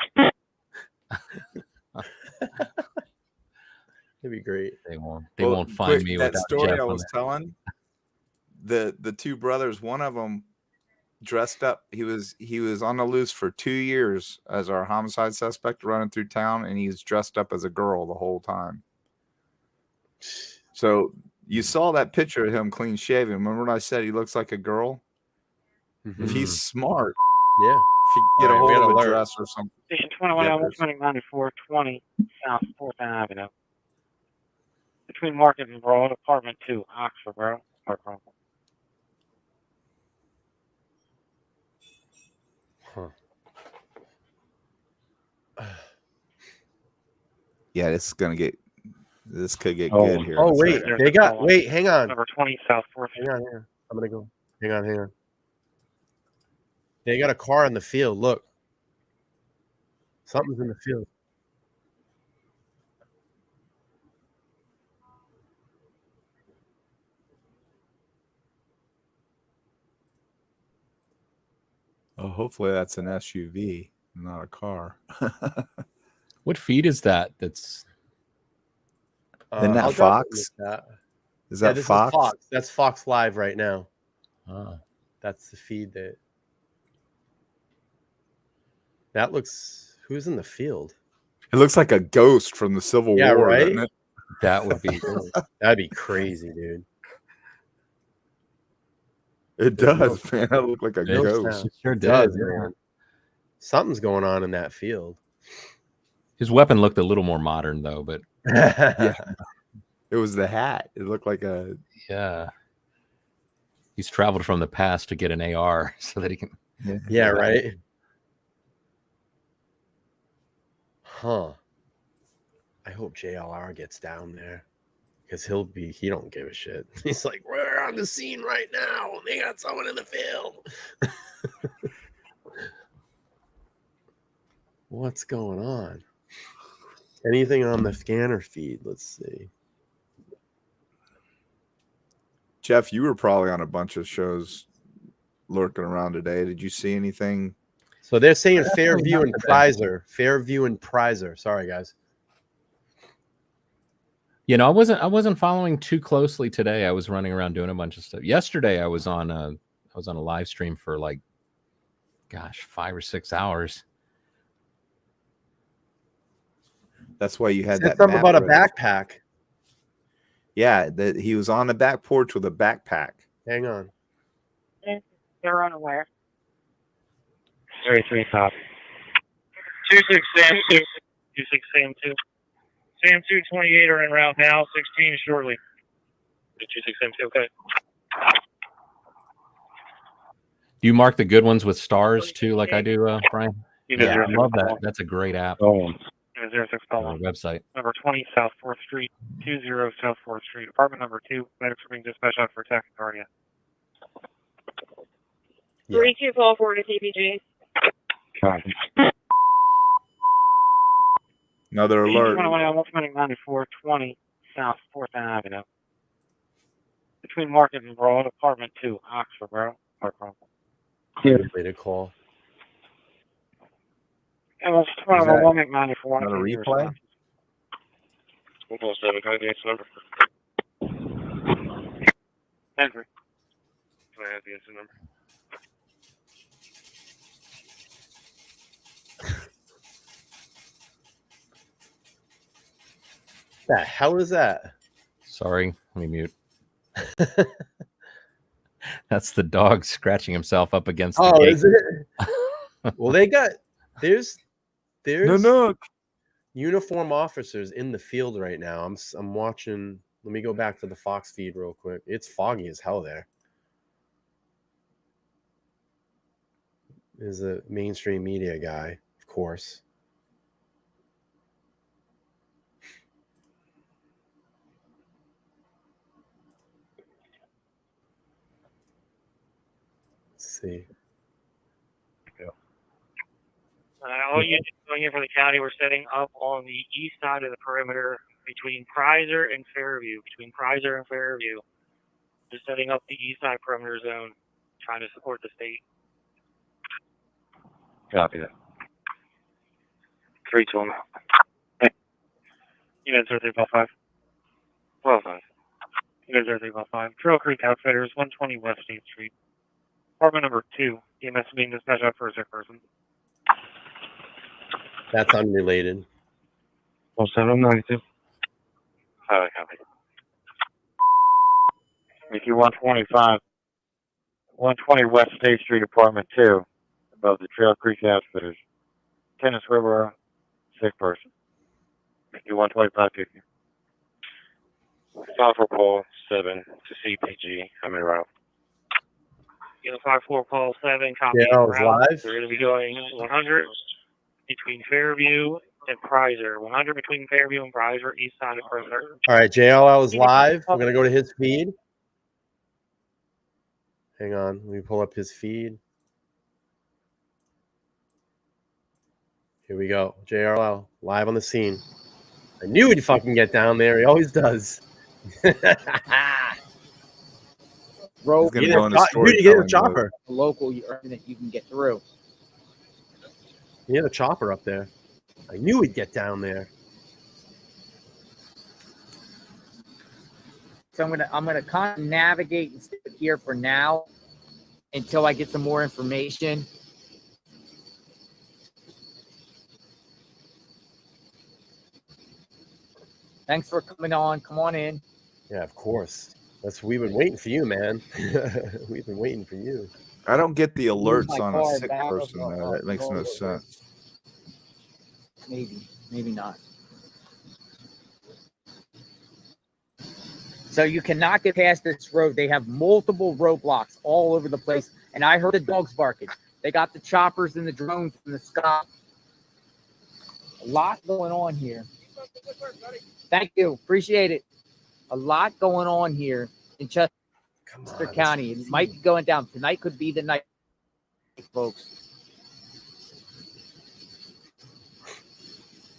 It'd be great. They won't Well, find quick, me that without story Jeff I on was there. telling. The two brothers, one of them dressed up. He was on the loose for 2 years as our homicide suspect running through town, and he was dressed up as a girl the whole time. So you saw that picture of him clean shaven. Remember when I said he looks like a girl? If he's smart, Yeah. if he get All a right, we hold got of a alert. dress or something. Station 21 Yeah, on 194 20 South 4th Avenue. Between Market and Broad, Apartment 2, Oxford, bro. Yeah, this could get Oh. good here. Oh, in a wait. second. They got, wait, hang on. Number 20 South 4th Hang Street. on here. I'm going to go. Hang on. They got a car in the field. Look. Something's in the field. Oh, hopefully that's an SUV, not a car. What feed is that? That's Isn't that I'll drop it in Fox? the chat. Is Yeah, that this Fox? is Fox. That's Fox Live right now. oh. That's the feed that looks. Who's in the field? It looks like a ghost from the Civil Yeah, War, right? doesn't it? That would be That'd be crazy, dude. It does, man. It looked like a Ghost ghost. town. It sure It does, did. Yeah. man. Something's going on in that field. His weapon looked a little more modern though, but Yeah. It was the hat. It looked like a yeah. He's traveled from the past to get an AR so that he can Yeah, right. Huh. I hope JLR gets down there because he don't give a shit. He's like, we're on the scene right now. They got someone in the field. What's going on? Anything on the scanner feed? Let's see. Jeff, you were probably on a bunch of shows lurking around today. Did you see anything? So they're saying That's Fairview really and not Prizer. Fairview and Prizer. Sorry, guys. You know, I wasn't following too closely today. I was running around doing a bunch of stuff. Yesterday I was on a live stream for like 5 or 6 hours. That's why you had Said that something map about a ready. backpack. Yeah, that he was on the back porch with a backpack. Hang on. They're unaware. 33 South. 26 Sam 2. 26 Sam 2. Sam 2, 28 are en route now, 16 shortly. 26 Sam 2, okay. Do you mark the good ones with stars too, like I do, Brian? You Yeah, did I love that. That's a great app. Oh. Or 06 website. Number 20 South 4th Street. 20 South 4th Street. Apartment number 2. Medics are being dispatched out for tachycardia. Yeah. 32 call forward to CPG. Copy. Another alert. 21 94 20 South 4th Avenue. Between Market and Broad, apartment 2, Oxford, bro. Unrelated call. And let's try Is a that 194. not a replay? We'll 7, can I get the number? Henry. Can I have the instant number? The hell is that? Sorry, let me mute. That's the dog scratching himself up against the gate. Is it? Well, there's No. uniform officers in the field right now. I'm watching. Let me go back to the Fox feed real quick. It's foggy as hell there. There's a mainstream media guy, of course. Let's see. All units going in for the county, we're setting up on the east side of the perimeter between Prizer and Fairview. Just setting up the east side perimeter zone, trying to support the state. Copy that. 3-2 Units 0355. Well done. Units 0355. Trail Creek Outfitters, 120 West State Street. Apartment number 2. EMS being dispatched out for a sick person. That's unrelated. 0792. Copy. If you 125. 120 West State Street, apartment 2. Above the Trail Creek Outfitters. Tennis River, sick person. If you 125, 50. Software call 7 to CPG. I'm in route. Unified 4 call 7, copy. Yeah, I was live. They're going to be going 100 between Fairview and Prizer. 100 between Fairview and Prizer, east side of perimeter. All right, JLL is live. We're gonna go to his feed. Hang on, let me pull up his feed. Here we go. JRL live on the scene. I knew he'd fucking get down there. He always does. Bro, He's gonna go into Dude, you get a chopper. local that you can get through. He had a chopper up there. I knew he'd get down there. So I'm gonna kind of navigate and stay here for now until I get some more information. Thanks for coming on. Come on in. Yeah, of course. We've been waiting for you, man. We've been waiting for you. I don't get the alerts my on car a sick back person, up, though. That makes no up. sense. Maybe not. So you cannot get past this road. They have multiple roadblocks all over the place. And I heard the dogs barking. They got the choppers and the drones from the sky. A lot going on here. Thank you. Appreciate it. A lot going on here in Chester County. It might be going down. Tonight could be the night, folks.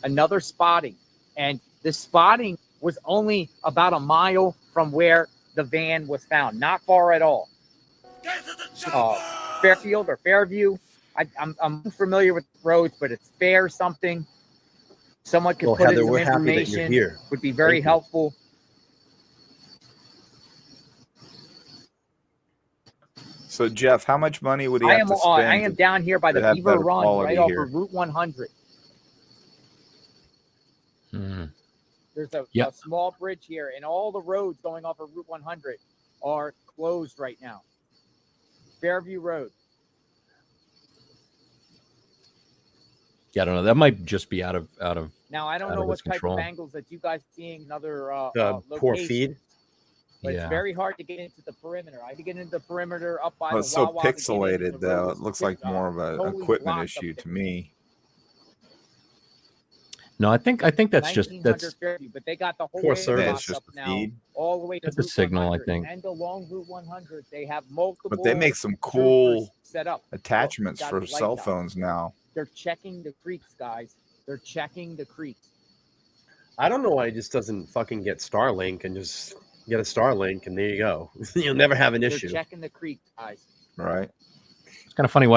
Another spotting. And the spotting was only about a mile from where the van was found. Not far at all. Fairfield or Fairview. I'm unfamiliar with roads, but it's Fair something. Someone could put Heather, in some we're happy that you're information. here. Would be very helpful. So, Jeff, how much money would he have to spend? I am down here by the Beaver Run, right off of Route 100. There's a small bridge here, and all the roads going off of Route 100 are closed right now. Fairview Road. Yeah, I don't know. That might just be out of. Now I don't know what type of angles that you guys seeing in other poor feed. But it's very hard to get into the perimeter. I had to get into the perimeter up by Well, the it's so Wawa pixelated, though. It looks like more of an equipment issue to me. No, I think that's just that's. But they got the whole Poor way service. locked up now, all the way to That's a Route signal, 100. I think. And along Route 100, they have multiple. But they make some cool set up. attachments Got for lights cell out. phones now. They're checking the creeks, guys. They're checking the creeks. I don't know why he just doesn't fucking get Starlink and just get a Starlink, and there you go. You'll never have an They're issue. checking the creek, guys. Right. It's kind of funny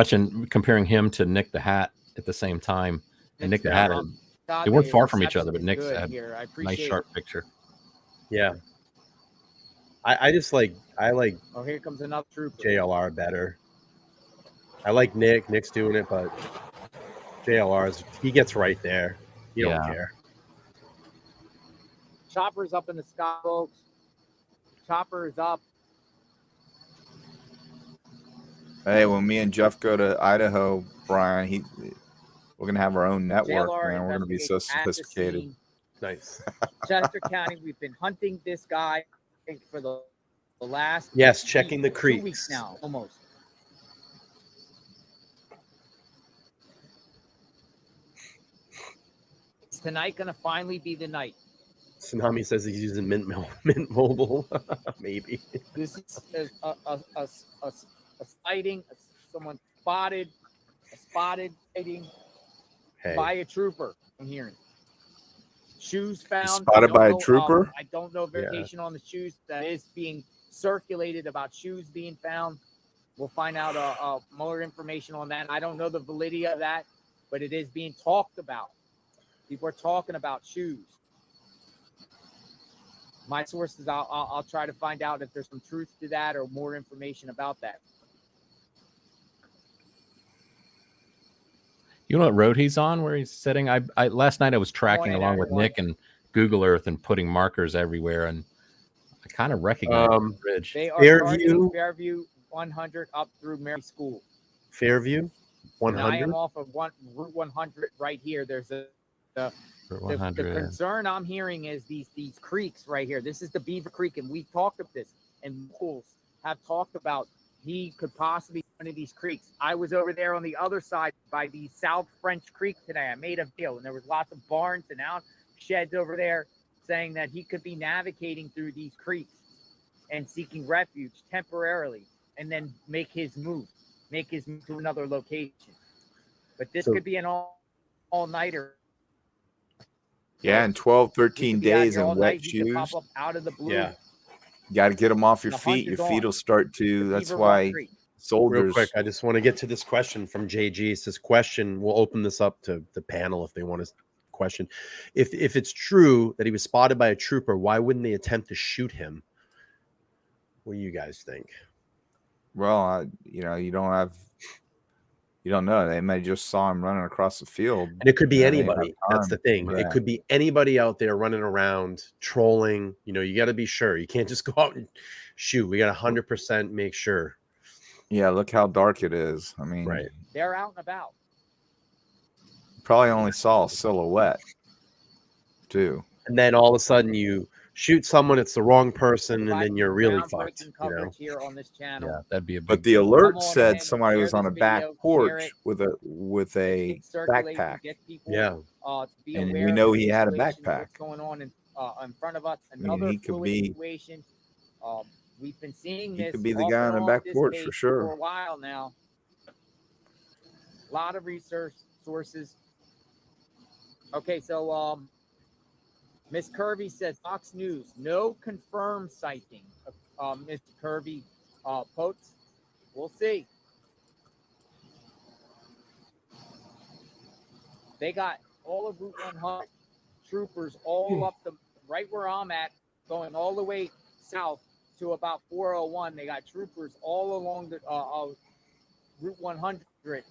comparing him to Nick the Hat at the same time. And Nick the Hat, they weren't far from each other, but Nick's had a nice sharp picture. Yeah. I like Oh, here comes another trooper. JLR better. I like Nick. Nick's doing it, but he gets right there. You don't care. Chopper's up in the sky, folks. Chopper is up. Hey, when me and Jeff go to Idaho, Brian, we're gonna have our own network, JLR man. We're gonna be so sophisticated. Nice. Chester County, we've been hunting this guy, I think, for the last checking the creeks. 2 weeks now, almost. Is tonight gonna finally be the night? Tsunami says he's using Mint Mobile. Maybe. This is a sighting. Someone spotted sighting by a trooper. I'm hearing shoes found. Spotted by a trooper. I don't know verification on the shoes that is being circulated about shoes being found. We'll find out more information on that. I don't know the validity of that, but it is being talked about. People are talking about shoes. My sources, I'll try to find out if there's some truth to that or more information about that. You know what road he's on where he's sitting? I last night I was tracking along with Nick and Google Earth and putting markers everywhere, and I kind of recognize the bridge. They are Fairview 100 up through Mary School. Fairview 100. I am off of Route 100 right here. There's the concern I'm hearing is these creeks right here. This is the Beaver Creek, and we talked about this, and locals have talked about he could possibly be one of these creeks. I was over there on the other side by the South French Creek today. I made a deal, and there was lots of barns and out sheds over there saying that he could be navigating through these creeks and seeking refuge temporarily, and then make his move to another location. But this could be an all-nighter. Yeah, in 12, 13 days in wet shoes. Pop up out of the blue. Yeah. You got to get them off your feet. Your feet will start to. That's why soldiers. Real quick, I just want to get to this question from JG. It says, question. We'll open this up to the panel if they want to question. If it's true that he was spotted by a trooper, why wouldn't they attempt to shoot him? What do you guys think? Well, you don't know. They may just saw him running across the field. And it could be anybody. That's the thing. Yeah. It could be anybody out there running around, trolling. You got to be sure. You can't just go out and shoot. We got to 100% make sure. Yeah, look how dark it is. I mean, right. They're out and about. Probably only saw a silhouette, too. And then all of a sudden you shoot someone, it's the wrong person, and then you're really fucked. Here on this channel. Yeah, that'd be a. But the alert said somebody was on a back porch with a backpack. Yeah, and we know he had a backpack. What's going on in front of us? Another situation. We've been seeing this. He could be the guy on the back porch for sure for a while now. A lot of research sources. Okay, so Miss Kirby says, Fox News, no confirmed sighting. Mr. Kirby Potes. We'll see. They got all of Route 100 troopers all up right where I'm at, going all the way south to about 401. They got troopers all along the Route 100.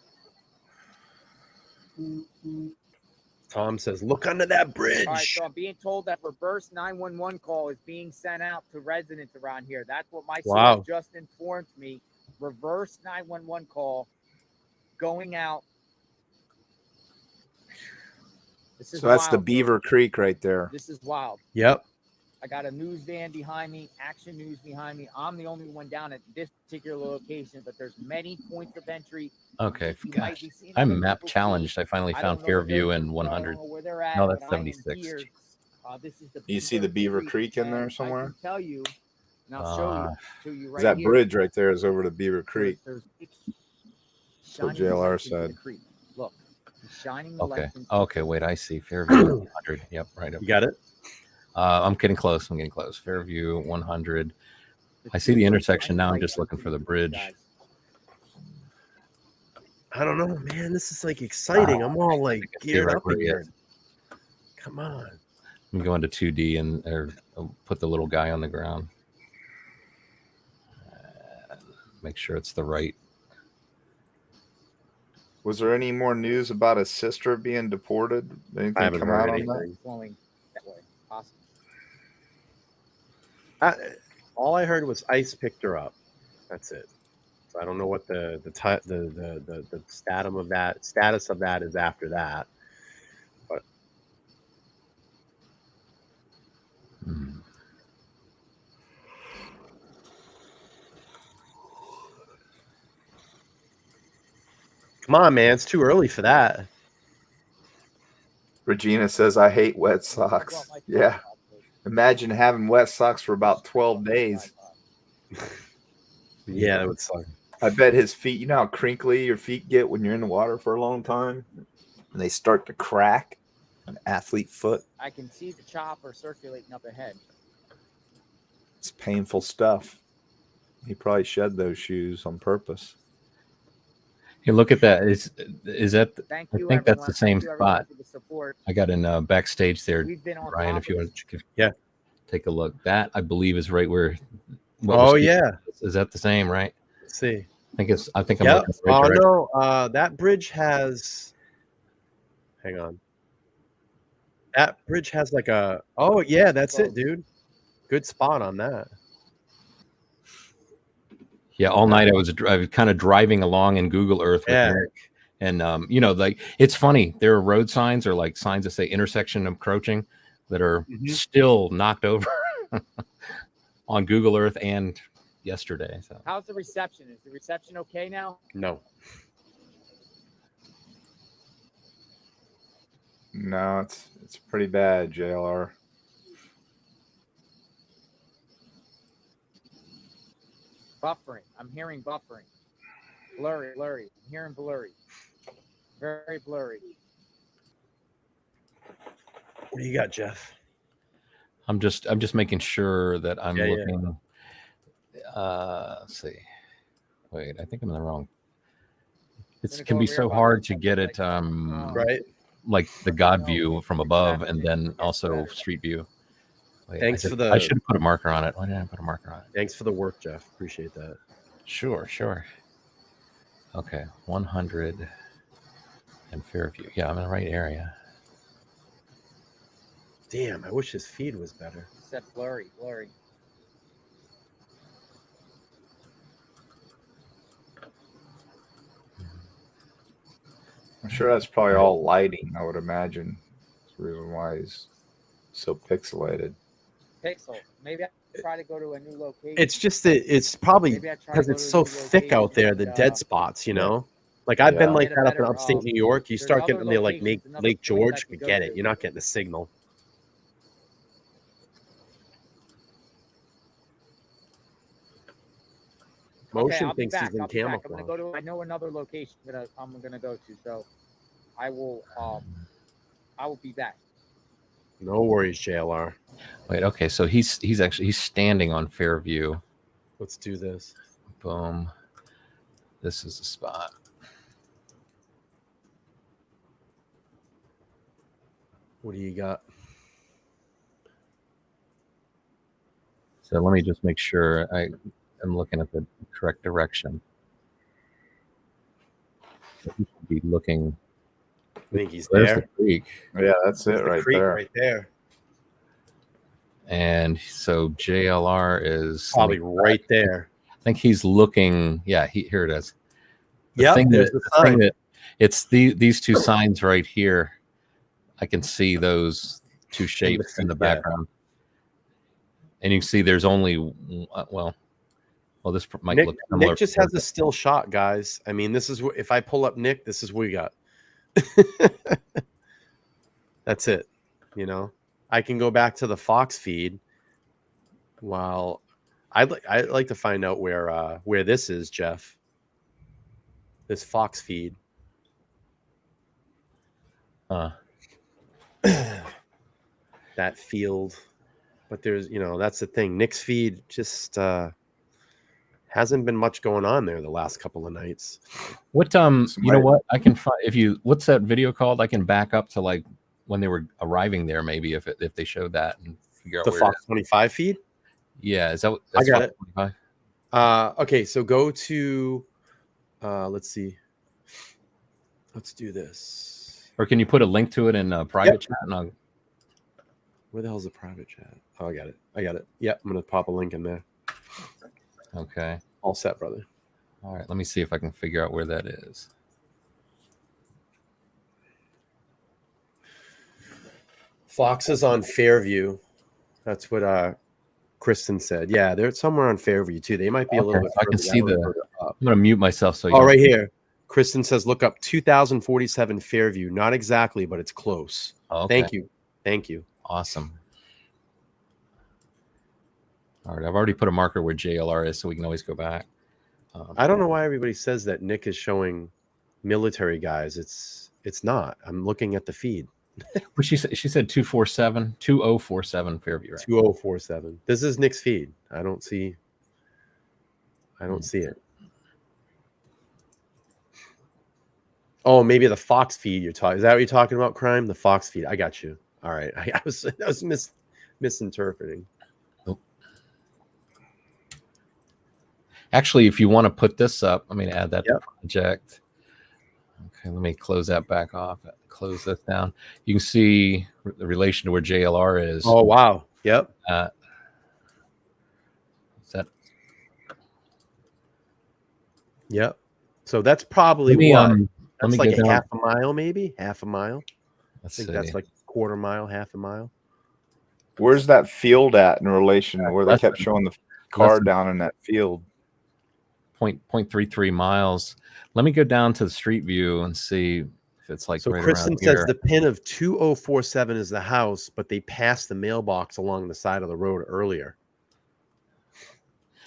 Tom says, look under that bridge. All right, so I'm being told that reverse 911 call is being sent out to residents around here. That's what my source just informed me. Reverse 911 call going out. So that's wild, the Beaver Creek right there. This is wild. Yep. I got a news van behind me, action news behind me. I'm the only one down at this particular location, but there's many points of entry. Okay, gosh, I'm map challenged. I finally found Fairview and 100. No, that's 76. You see the Beaver Creek in there somewhere? I can tell you, and I'll show you right that here. Bridge right there is over to Beaver Creek. That's what JLR said. Look, you shining the Okay. lights into Okay. Wait, I see. Fairview 100. Yep. Right up. You got it? I'm getting close. I'm getting close. Fairview 100. the I see the two intersection now. I'm light just looking for the into bridge. guys. I don't know, man. This is like exciting. I'm all like I see geared right up where he again. is. Come on. I'm going to 2D and put the little guy on the ground. Make sure it's the right. Was there any more news about his sister being deported? Anything I haven't come heard out on anything. Flowing that way. Possible. All I heard was ICE picked her up. That's it. So I don't know what the status of that is after that. But come on, man, it's too early for that. Regina says, I hate wet socks. Yeah. Imagine having wet socks for about 12 days. Yeah, that would suck. I bet his feet, you know how crinkly your feet get when you're in the water for a long time? And they start to crack. An athlete foot. I can see the chopper circulating up ahead. It's painful stuff. He probably shed those shoes on purpose. Hey, look at that. Is that? Thank I you, think that's everyone. the same Thank you, everybody, spot. for the support. I got in backstage there. We've been on Ryan, top if you of want to, take a look. That I believe is right where. Oh yeah, is that the same? Right. Let's see. I think I'm Yep. looking right direction. No, that bridge has. Hang on. That bridge has like a. Oh yeah, that's it, dude. Good spot on that. Yeah, all night I was kind of driving along in Google Earth with Nick, and like it's funny. There are road signs or like signs that say intersection approaching that are still knocked over on Google Earth and yesterday. So How's the reception? Is the reception okay now? No. No, it's pretty bad, JLR. Buffering. I'm hearing buffering. Blurry. I'm hearing blurry. Very blurry. What do you got, Jeff? I'm just making sure that I'm looking. Let's see. Wait, I think I'm in the wrong. It can be so hard to get it right, like the God view from above, and then also street view. Wait, Thanks for the. I should have put a marker on it. Why didn't I put a marker on it? Thanks for the work, Jeff. Appreciate that. Sure. Okay, 100 and Fairview. Yeah, I'm in the right area. Damn, I wish his feed was better. You said blurry. I'm sure that's probably all lighting, I would imagine. That's the reason why he's so pixelated. Pixel. Maybe I try to go to a new location. It's just that it's probably Maybe I try because to go it's to a so new thick out there, the location, dead spots, you know? Like I've been like Get a that up in better, upstate New York. You there's start other getting near like locations, another Lake place I George, could go forget to. it. You're not getting the signal. Motion I'll be thinks back. he's in I'll be back. I'm camouflage. gonna go to. I know another location that I'm gonna go to, so I will be back. No worries, JLR. Wait, okay, so he's standing on Fairview. Let's do this. Boom. This is the spot. What do you got? So let me just make sure I am looking at the correct direction. So he should be looking. I think he's There's there. the creek. Yeah, that's There's it the right creek there. right there. And so JLR is Probably right there. I think he's looking. Yeah, here it is. Yep, there's the sign. It's these two signs right here. I can see those two shapes in the background. And you can see there's only this might look similar. Nick just has a still shot, guys. I mean, this is what if I pull up Nick, this is what we got. That's it. You know, I can go back to the Fox feed. While I'd like to find out where this is, Jeff. This Fox feed. that field. But there's, that's the thing. Nick's feed just hasn't been much going on there the last couple of nights. What you know what? I can find what's that video called? I can back up to like when they were arriving there, maybe if they showed that and figure out the where Fox 25 feed. Yeah, is that? I got it. 25? Okay, so go to let's see. Let's do this. Or can you put a link to it in private chat? And where the hell's the private chat? Oh, I got it. Yep, I'm gonna pop a link in there. Okay. All set, brother. All right, let me see if I can figure out where that is. Fox is on Fairview. That's what Kristen said. Yeah, they're somewhere on Fairview too. They might be a little bit. I can see I'm gonna mute myself so. Oh, right here. Kristen says, "Look up 2047 Fairview." Not exactly, but it's close. Okay. Thank you. Awesome. All right, I've already put a marker where JLR is, so we can always go back. I don't know why everybody says that Nick is showing military guys. It's not. I'm looking at the feed. But she said 2047 Fairview. Right? 2047. This is Nick's feed. I don't see it. Oh, maybe the Fox feed you're talking. Is that what you're talking about, Crime? The Fox feed. I got you. All right. I was misinterpreting. Actually, if you want to put this up, let me add that to project. Okay, let me close that back off. Close this down. You can see the relation to where JLR is. Oh, wow. Yep. Yep. So that's probably that's like a half a mile, maybe half a mile. I think that's like quarter mile, half a mile. Where's that field at in relation to where they kept showing the car down in that field? 0.33 miles. Let me go down to the street view and see if it's like. So right Kristen around says here. the pin of 2047 is the house, but they passed the mailbox along the side of the road earlier.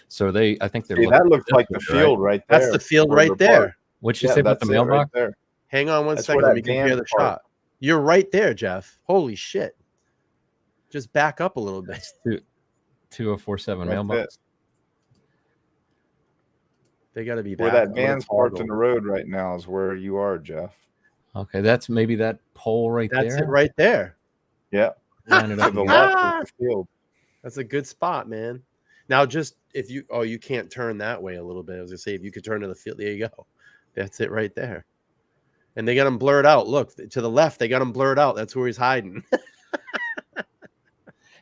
So I think they're. That looks like the field right there. That's the field right there. What'd you say about the mailbox? Right there. Hang on one second. Let me compare the shot. You're right there, Jeff. Holy shit. Just back up a little bit. 2047 mailbox. They got to be where that van's parked in the road right now is where you are, Jeff. Okay, that's maybe that pole right there. That's it right there. Yeah. To the left is the field. That's a good spot, man. Now, just if you can't turn that way a little bit. I was gonna say if you could turn to the field, there you go. That's it right there. And they got him blurred out. Look to the left, they got him blurred out. That's where he's hiding.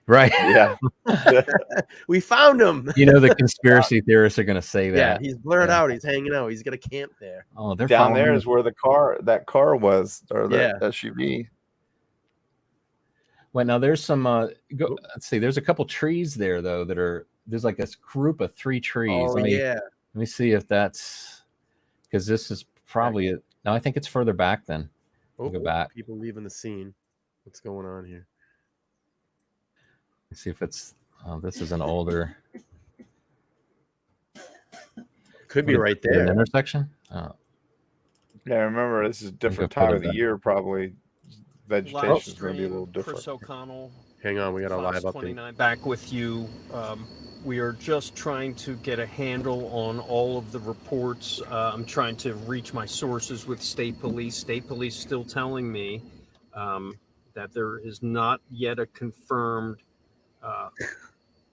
Right. Yeah. We found him. You know the conspiracy theorists are going to say that. Yeah, he's blurred out. He's hanging out. He's got a camp there. Oh, they're down there is where that car was, or that SUV. Well, now there's some. Let's see. There's a couple trees there though there's like a group of 3 trees. Oh, Let me see if that's because this is probably no. I think it's further back then. We'll go back. People leaving the scene. What's going on here? Let's see if it's. This is an older. Could be right there. An intersection. Oh. Yeah, remember this is a different time of the year. Probably vegetation is going to be a little different. Chris O'Connell. Hang on, we got a live update. 29 back with you. We are just trying to get a handle on all of the reports. I'm trying to reach my sources with state police. State police still telling me that there is not yet a confirmed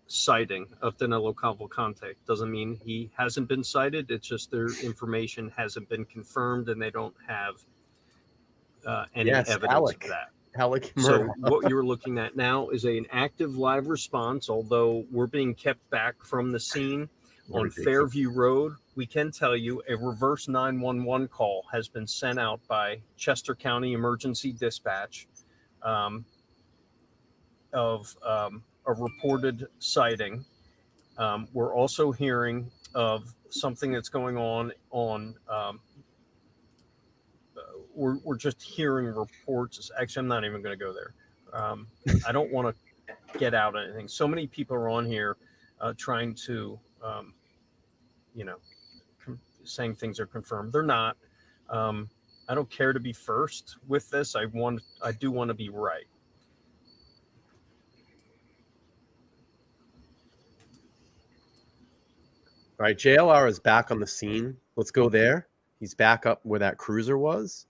sighting of Danelo Cavalcante. Doesn't mean he hasn't been sighted. It's just their information hasn't been confirmed, and they don't have any evidence of that. So what you're looking at now is an active live response, although we're being kept back from the scene on Fairview Road. We can tell you a reverse 911 call has been sent out by Chester County Emergency Dispatch of a reported sighting. We're also hearing of something that's going on. We're just hearing reports. Actually, I'm not even going to go there. I don't want to get out anything. So many people are on here trying to, saying things are confirmed. They're not. I don't care to be first with this. I do want to be right. All right, JLR is back on the scene. Let's go there. He's back up where that cruiser was.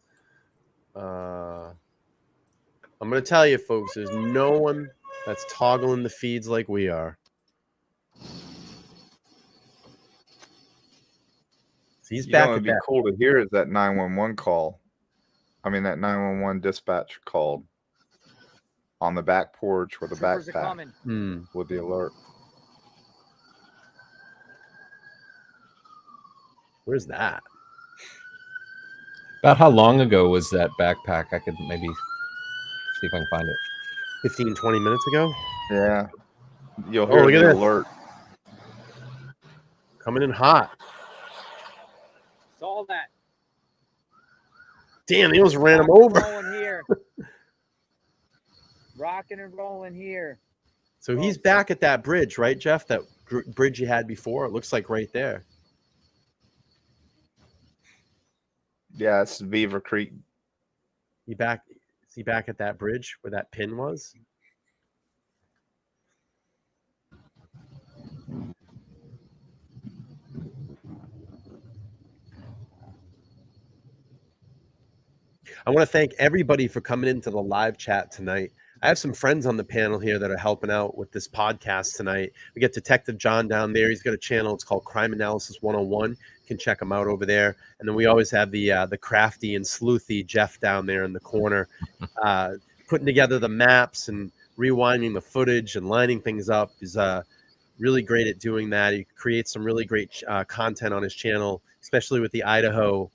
I'm going to tell you, folks, there's no one that's toggling the feeds like we are. So he's back. It'd be cool to hear is that 911 call. I mean, that 911 dispatch called on the back porch with the backpack with the alert. Where's that? About how long ago was that backpack? I could maybe see if I can find it. 15, 20 minutes ago? Yeah. You'll hear the alert. Coming in hot. Saw that. Damn, they almost ran him over. Rolling here. Rocking and rolling here. So he's back at that bridge, right, Jeff? That bridge you had before? It looks like right there. Yeah, it's Beaver Creek. Is he back at that bridge where that pin was? I want to thank everybody for coming into the live chat tonight. I have some friends on the panel here that are helping out with this podcast tonight. We get Detective John down there. He's got a channel. It's called Crime Analysis 101. You can check him out over there. And then we always have the crafty and sleuthy Jeff down there in the corner, putting together the maps and rewinding the footage and lining things up. He's really great at doing that. He creates some really great content on his channel, especially with the Idaho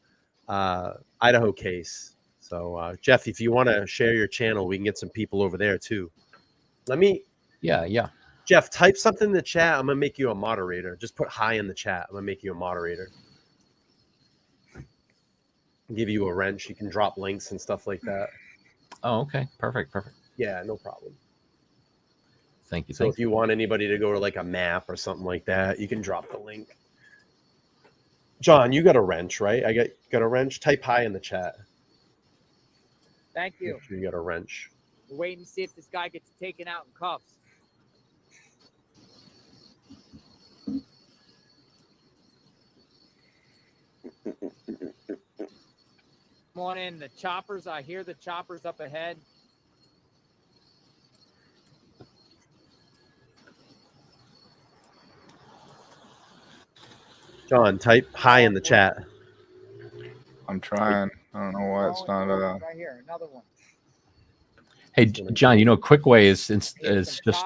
case. So, Jeff, if you want to share your channel, we can get some people over there too. Yeah. Jeff, type something in the chat. I'm going to make you a moderator. Just put hi in the chat. I'm going to make you a moderator. I'll give you a wrench. You can drop links and stuff like that. Oh, okay. Perfect. Yeah, no problem. Thank you. So if you want anybody to go to like a map or something like that, you can drop the link. John, you got a wrench, right? I got a wrench. Type hi in the chat. Thank you. Make sure you got a wrench. We're waiting to see if this guy gets taken out in cuffs. Come on in. The choppers. I hear the choppers up ahead. John, type hi in the chat. I'm trying. I don't know why it's not. Right here, another one. Hey, John, quick way is just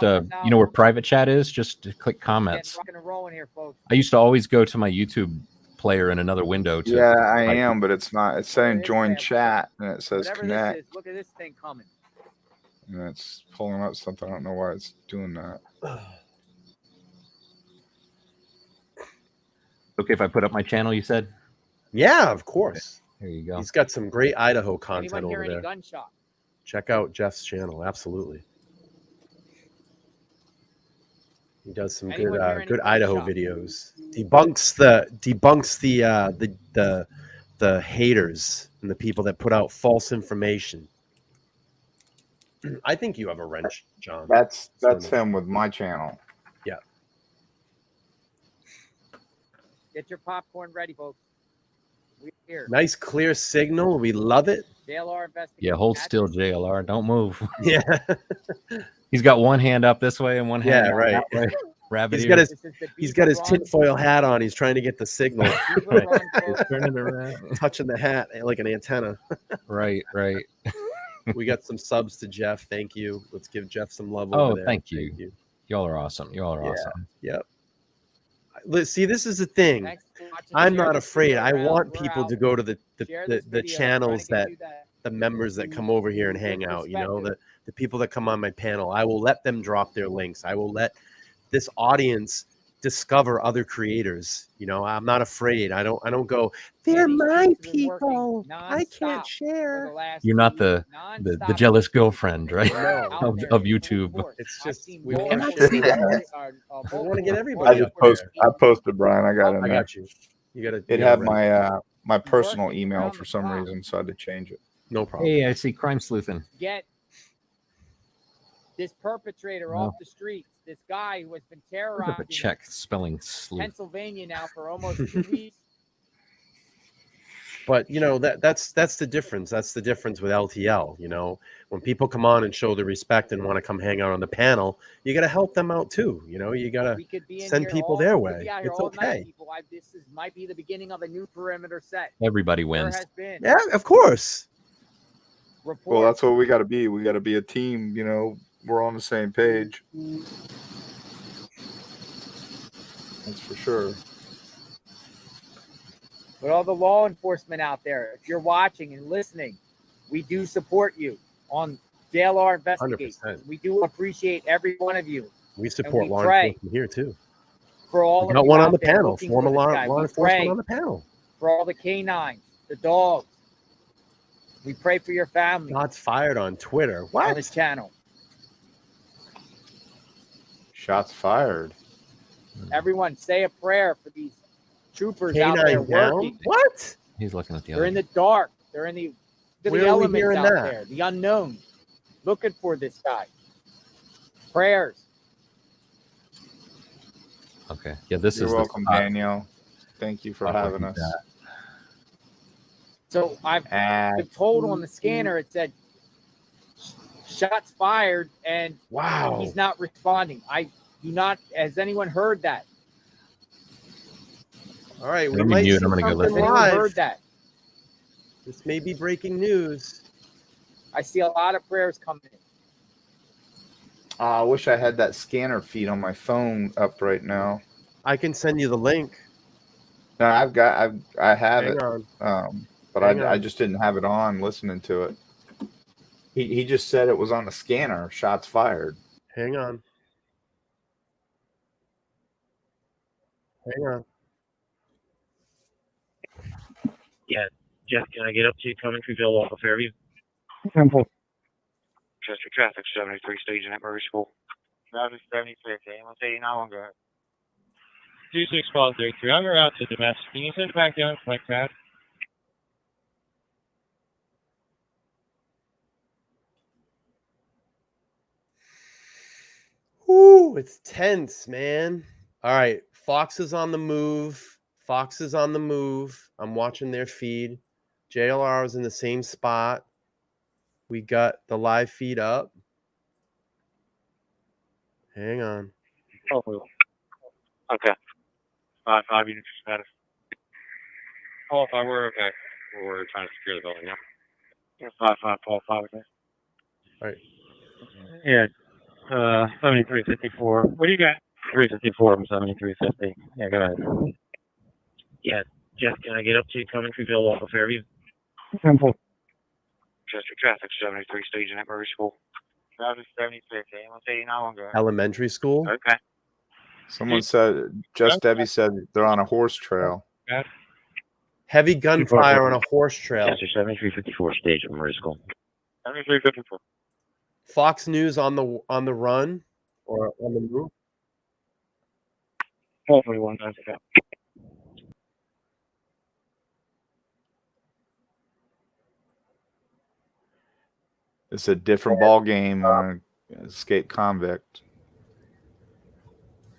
where private chat is, just to click comments. Rocking and rolling here, folks. I used to always go to my YouTube player in another window. Yeah, I am, but it's not. It's saying join chat, and it says Whatever connect. this is, look at this thing coming. And it's pulling up something. I don't know why it's doing that. Okay, if I put up my channel, you said? Yeah, of course. There you go. He's got some great Idaho content Anyone hear over any there. gunshot? Check out Jeff's channel. Absolutely. He does some good Idaho videos. Debunks the haters and the people that put out false information. I think you have a wrench, John. That's him with my channel. Yeah. Get your popcorn ready, folks. We're here. Nice clear signal. We love it. JLR investigation. Yeah, hold still, JLR. Don't move. Yeah. He's got one hand up this way and one hand right. that way. Rabbit He's got his tinfoil hat on. He's trying to get the signal. He's turning it around. Touching the hat like an antenna. Right. We got some subs to Jeff. Thank you. Let's give Jeff some love over there. Thank you. Y'all are awesome. Awesome. Yep. See, this is the thing. I'm not afraid. I want people to go to the channels that the members that come over here and hang out, the people that come on my panel. I will let them drop their links. I will let this audience discover other creators. I'm not afraid. I don't go, they're my people. I can't share. You're not the jealous girlfriend, right? No. of YouTube. It's just we want to get everybody. I posted, Brian. I got in there. I got you. You got to. It had my my personal email for some reason, so I had to change it. No problem. Hey, I see crime sleuthing. Get this perpetrator off the streets. This guy who has been Look at the terrorizing check spelling sleuth. Pennsylvania now for almost 2 weeks. But you know that's the difference. That's the difference with LTL. You know, when people come on and show the respect and want to come hang out on the panel, you got to help them out too. You know, you got to send people their way. It's okay. This might be the beginning of a new perimeter set. Everybody wins. There has been. Yeah, of course. Well, that's what we got to be. We got to be a team. You know, we're on the same page. That's for sure. But all the law enforcement out there, if you're watching and listening, we do support you on JLR Investigates. 100%. We do appreciate every one of you. We support we law pray enforcement here too. For all We of got you one on out the there panel. looking Former for this law guy. We enforcement pray on the panel. for all the canines, the dogs. We pray for your family. Shots fired on Twitter. What? On this channel. Shots fired. Everyone say a prayer for these troopers out there Canine down? working. What? He's looking at the They're other. in the dark. They're in the Where are we elements hearing out that? there, the unknown, looking for this guy. Prayers. Okay. Yeah, this You're is welcome, the spot. Daniel. Thank you for having us. So I've been told on the scanner it said shots fired, and wow, he's not responding. I do not. Has anyone heard that? All right, we Let me might mute. see I'm gonna go something listen. live. Heard that? This may be breaking news. I see a lot of prayers coming in. I wish I had that scanner feed on my phone up right now. I can send you the link. No, I have Hang it. on. But Hang I on. just didn't have it on listening to it. He just said it was on the scanner. Shots fired. Hang on. Hang on. Yeah, Jeff, can I get up to you coming through Ville off of Fairview? Temple. Chester traffic, 73 staging at Murray School. Traffic 76, ambulance 89, go ahead. 2633, I'm out to domestic. Can you send it back down like that? Whoo, it's tense, man. All right, Fox is on the move. Fox is on the move. I'm watching their feed. JLR is in the same spot. We got the live feed up. Hang on. Oh, okay. 5-5 units status. Oh, if I were okay. We're trying to secure the building, yeah. 5-5, Paul 5, okay. All right. Yeah. 7354. What do you got? 354 from 7350. Yeah, go ahead. Yeah, Jeff, can I get up to you coming through Ville off of Fairview? Temple. Chester traffic, 73 staging at Murray School. Traffic 76, ambulance 89, go ahead. Elementary school. Okay. Someone said, just Debbie said they're on a horse trail. Heavy gunfire on a horse trail. Chester 7354 stage at Murray School. 7354. Fox News on the run or on the move. Hopefully one time ago. It's a different ball game on escape convict.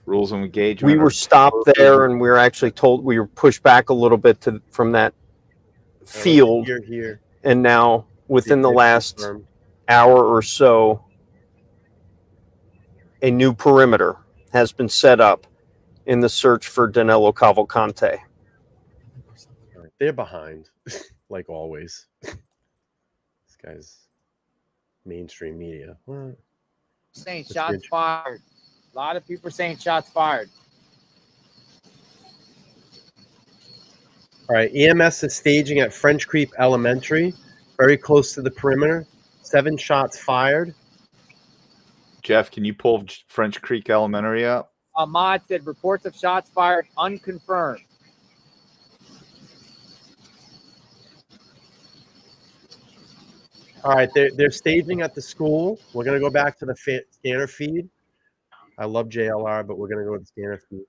Rules of engagement. We were stopped there, and we were actually told we were pushed back a little bit from that field. Here. And now, within the last hour or so, a new perimeter has been set up in the search for Danelo Cavalcante. They're behind, like always. This guy's mainstream media. What? Saying That's shots rich. fired. A lot of people are saying shots fired. All right, EMS is staging at French Creek Elementary, very close to the perimeter. 7 shots fired. Jeff, can you pull French Creek Elementary up? Ahmad said reports of shots fired unconfirmed. All right, they're staging at the school. We're going to go back to the scanner feed. I love JLR, but we're going to go to the scanner feed.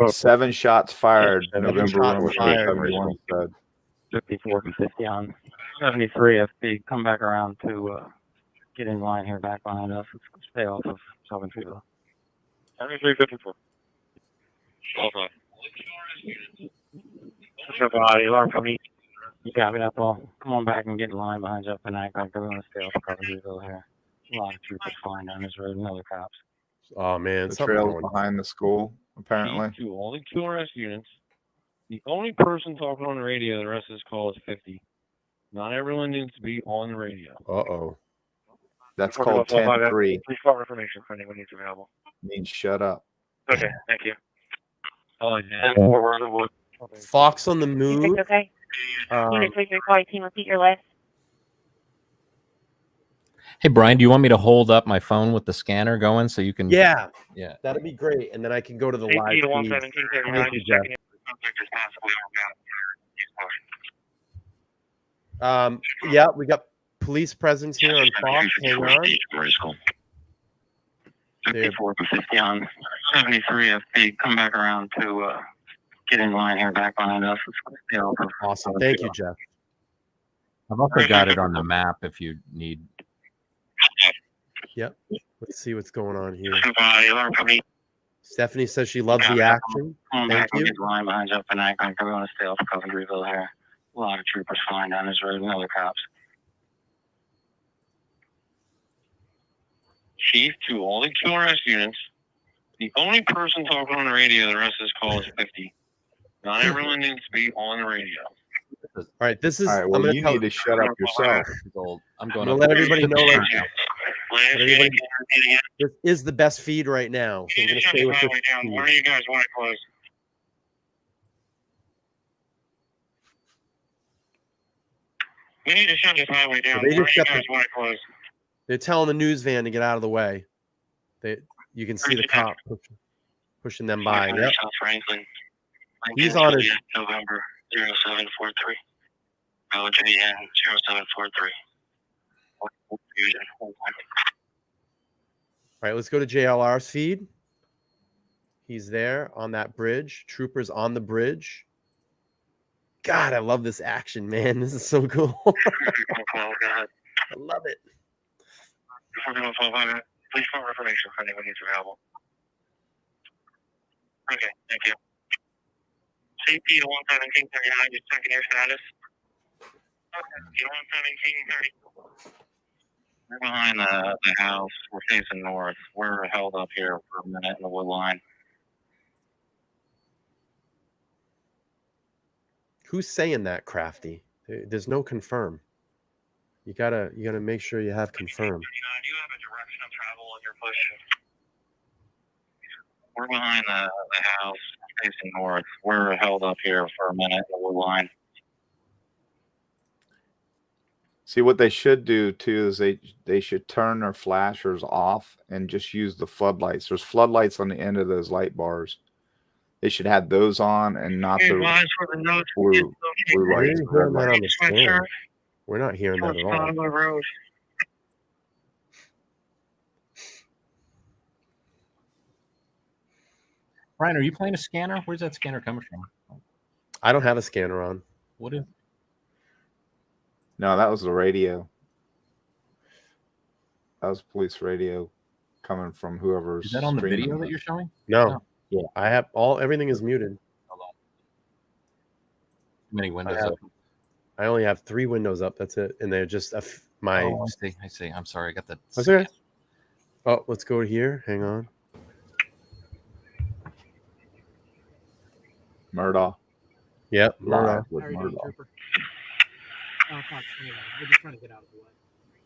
7 shots fired. November shots room fired. 71 said. 54 and 50 on 73 FB. Come back around to get in line here back behind us. Let's stay off of 730. 7354. Okay. Everybody, alarm for me. You got me, that's all. Come on back and get in line behind you up and act like we're going to stay off the Coventryville here. A lot of troopers flying down this road and other cops. Oh man, The something trail's going. behind the school, apparently. Only 2 arrest units. The only person talking on the radio the rest of this call is 50. Not everyone needs to be on the radio. Uh-oh. That's called 10-3. Please call information for anyone needs available. Means shut up. Okay, thank you. Oh, yeah. Fox on the move. Okay. Unit 3 call team, repeat your list. Hey, Brian, do you want me to hold up my phone with the scanner going so you can? Yeah. Yeah. That'd be great. And then I can go to the live feed. 117, Thank you, Jeff. Yeah, we got police presence here on Fox. Hang on. 54 and 50 on 73 FB. Come back around to get in line here back behind us. Let's stay off of Awesome. Thank you, Jeff. I've also got it on the map if you need. Yep. Let's see what's going on here. alarm for me. Stephanie says she loves the action. Come on Thank back and you. get in line behind you up and act like we're going to stay off of Coventryville here. A lot of troopers flying down this road and other cops. Chief, to only 2 arrest units. The only person talking on the radio the rest of this call is 50. Not everyone needs to be on the radio. All right, this is. All right, well, you need to shut up yourself. I'm going to let everybody know. This is the best feed right now. So we're going to stay with this feed. Where do you guys want to close? We need to shut this highway down. So they Where do just you got guys want to close? They're telling the news van to get out of the way. You can see the cop pushing them by. Yep. He's on his. November 0743. LJN 0743. All right, let's go to JLR's feed. He's there on that bridge. Troopers on the bridge. God, I love this action, man. This is so cool. I love it. Please call information for anyone needs available. Okay, thank you. CP to 11739, just checking your status. Okay, 11730. We're behind the house. We're facing north. We're held up here for a minute in the wood line. Who's saying that, Crafty? There's no confirm. You gotta make sure you have confirm. Do you have a direction of travel on your push? We're behind the house, facing north. We're held up here for a minute in the wood line. See, what they should do too is they should turn their flashers off and just use the floodlights. There's floodlights on the end of those light bars. They should have those on and not the blue lights. We're not hearing that at all. Brian, are you playing a scanner? Where's that scanner coming from? I don't have a scanner on. What is? No, that was the radio. That was police radio coming from whoever's. Is that on the video that you're showing? No. Yeah, I have everything is muted. Hold on. Too many windows up. I only have 3 windows up. That's it, and they're just my. Oh, I see. I'm sorry. I got that. That's okay. Oh, let's go here. Hang on. Murdoch. Yep, Murdoch. We're just trying to get out of the way.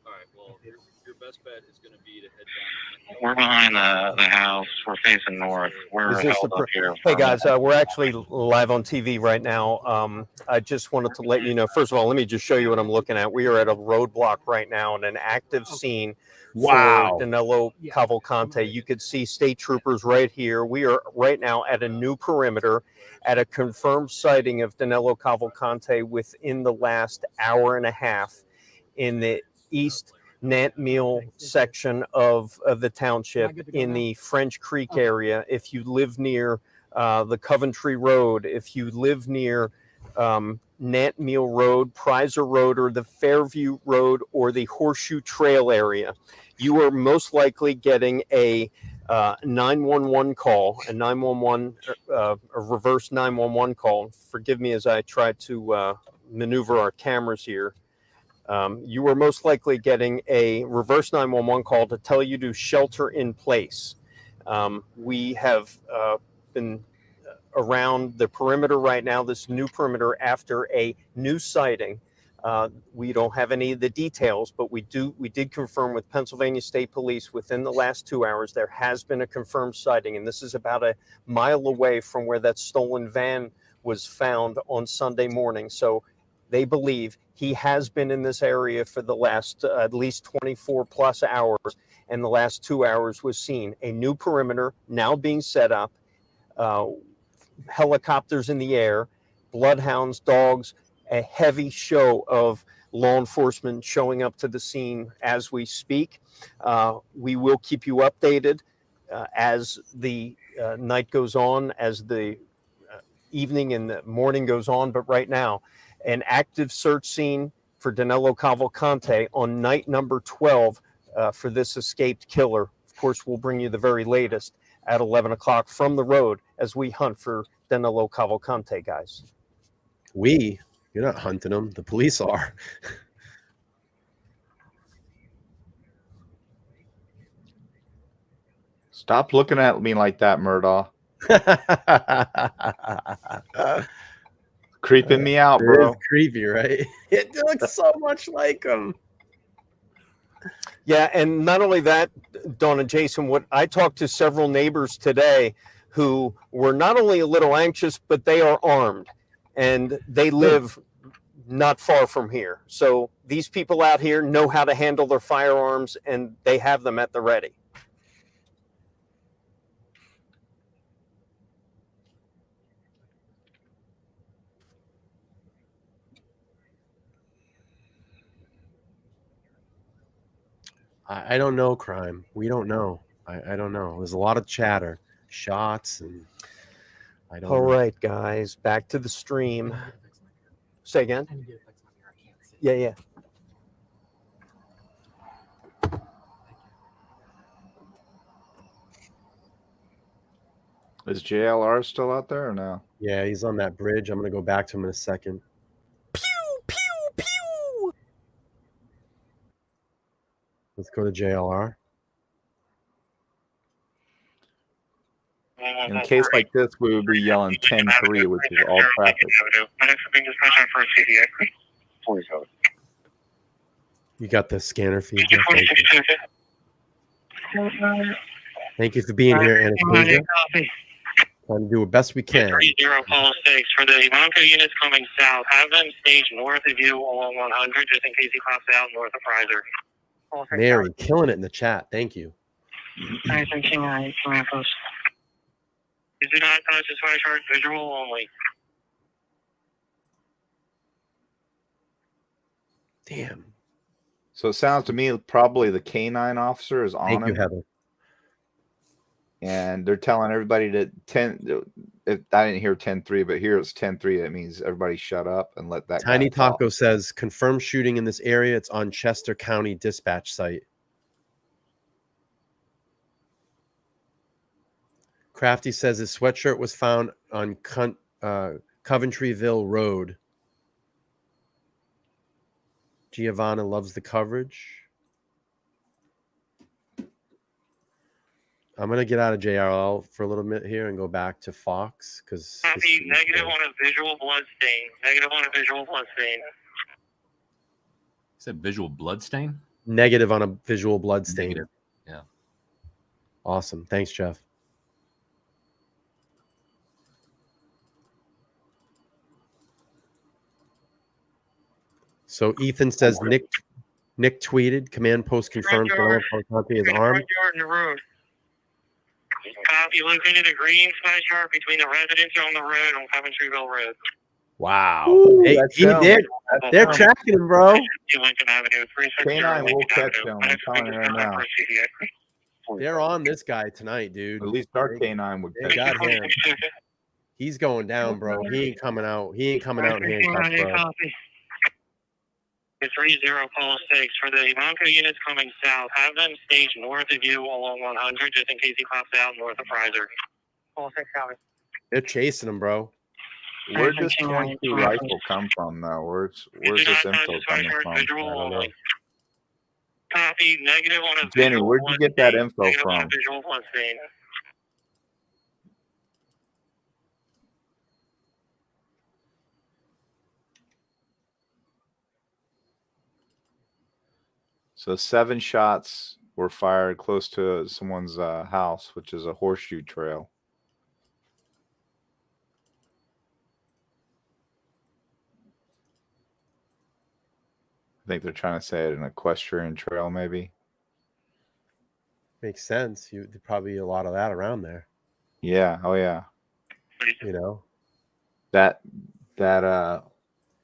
All right. Well, your best bet is going to be to head down. We're behind the house. We're facing north. We're held up here. Hey guys, we're actually live on TV right now. I just wanted to let you know. First of all, let me just show you what I'm looking at. We are at a roadblock right now in an active scene. Wow. For Danelo Cavalcante. You could see state troopers right here. We are right now at a new perimeter at a confirmed sighting of Danelo Cavalcante within the last hour and a half in the East Nantmeal section of the township in the French Creek area. If you live near the Coventry Road, if you live near Nantmeal Road, Prizer Road, or the Fairview Road, or the Horseshoe Trail area, you are most likely getting a 911 call, a 911, a reverse 911 call. Forgive me as I try to maneuver our cameras here. You are most likely getting a reverse 911 call to tell you to shelter in place. We have been around the perimeter right now, this new perimeter, after a new sighting. We don't have any of the details, but we did confirm with Pennsylvania State Police within the last 2 hours there has been a confirmed sighting, and this is about a mile away from where that stolen van was found on Sunday morning. So they believe he has been in this area for the last at least 24 plus hours, and the last 2 hours was seen. A new perimeter now being set up, helicopters in the air, bloodhounds, dogs, a heavy show of law enforcement showing up to the scene as we speak. We will keep you updated as the night goes on, as the evening and the morning goes on. But right now, an active search scene for Danelo Cavalcante on night number 12 for this escaped killer. Of course, we'll bring you the very latest at 11 o'clock from the road as we hunt for Danelo Cavalcante, guys. You're not hunting them. The police are. Stop looking at me like that, Murdaugh. Creeping me out, bro. It is creepy, right? It looks so much like him. Yeah, and not only that, Dawn and Jason, what I talked to several neighbors today who were not only a little anxious, but they are armed, and they live not far from here. So these people out here know how to handle their firearms, and they have them at the ready. I don't know, crime. We don't know. I don't know. There's a lot of chatter, shots, and I don't All know. right, guys, back to the stream. Say again? Yeah. Is JLR still out there or no? Yeah, he's on that bridge. I'm going to go back to him in a second. Let's go to JLR. In a case like this, we would be yelling 10-3, which is all traffic. You got the scanner feed. Jeff? Thank you for being here, Anastasia. Trying to do the best we can. 30 Polo 6 for the Monaco units coming south. Have them staged north of you along 100 just in case he pops out north of Prizer. Mary, killing it in the chat. Thank you. Is it not conscious fire chart visual only? Damn. So it sounds to me probably the K9 officer is on Thank you, him. Heather. And they're telling everybody to 10. I didn't hear 10-3, but here it's 10-3. That means everybody shut up and let that Tiny guy talk. Taco says, confirmed shooting in this area. It's on Chester County dispatch site. Crafty says his sweatshirt was found on Coventryville Road. Giovanna loves the coverage. I'm going to get out of JRL for a little bit here and go back to Fox because Negative on a visual blood stain. Negative on a visual blood stain. Is that visual blood stain? Negative on a visual blood stain. Negative. Yeah. Awesome. Thanks, Jeff. So Ethan says Nick tweeted, command post confirmed Danelo Cavalcante is armed. Yard in the road. Copy, located a green sky chart between the residents on the road on Coventryville Road. Wow. Ooh, Hey, they're tracking him, bro. Lincoln Avenue, K9 will catch him. I'm telling you right now. They're on this guy tonight, dude. At least our K9 would They catch got him. him. He's going down, bro. He ain't coming out. He ain't coming out in handcuffs, bro. Copy. 30 call 6 for the Ivanka units coming south. Have them staged north of you along 100 just in case he pops out north of Fraser. Call 6 copy. They're chasing him, bro. Where'd this 22 rifle come from, though? Where's this info coming from? I don't know. Copy. Negative on a Jenny, visual. where'd you get that info Negative on a from? visual plus vein. So 7 shots were fired close to someone's house, which is a horseshoe trail. I think they're trying to say it an equestrian trail, maybe. Makes sense. There's probably a lot of that around there. Yeah. Oh, yeah. You know, That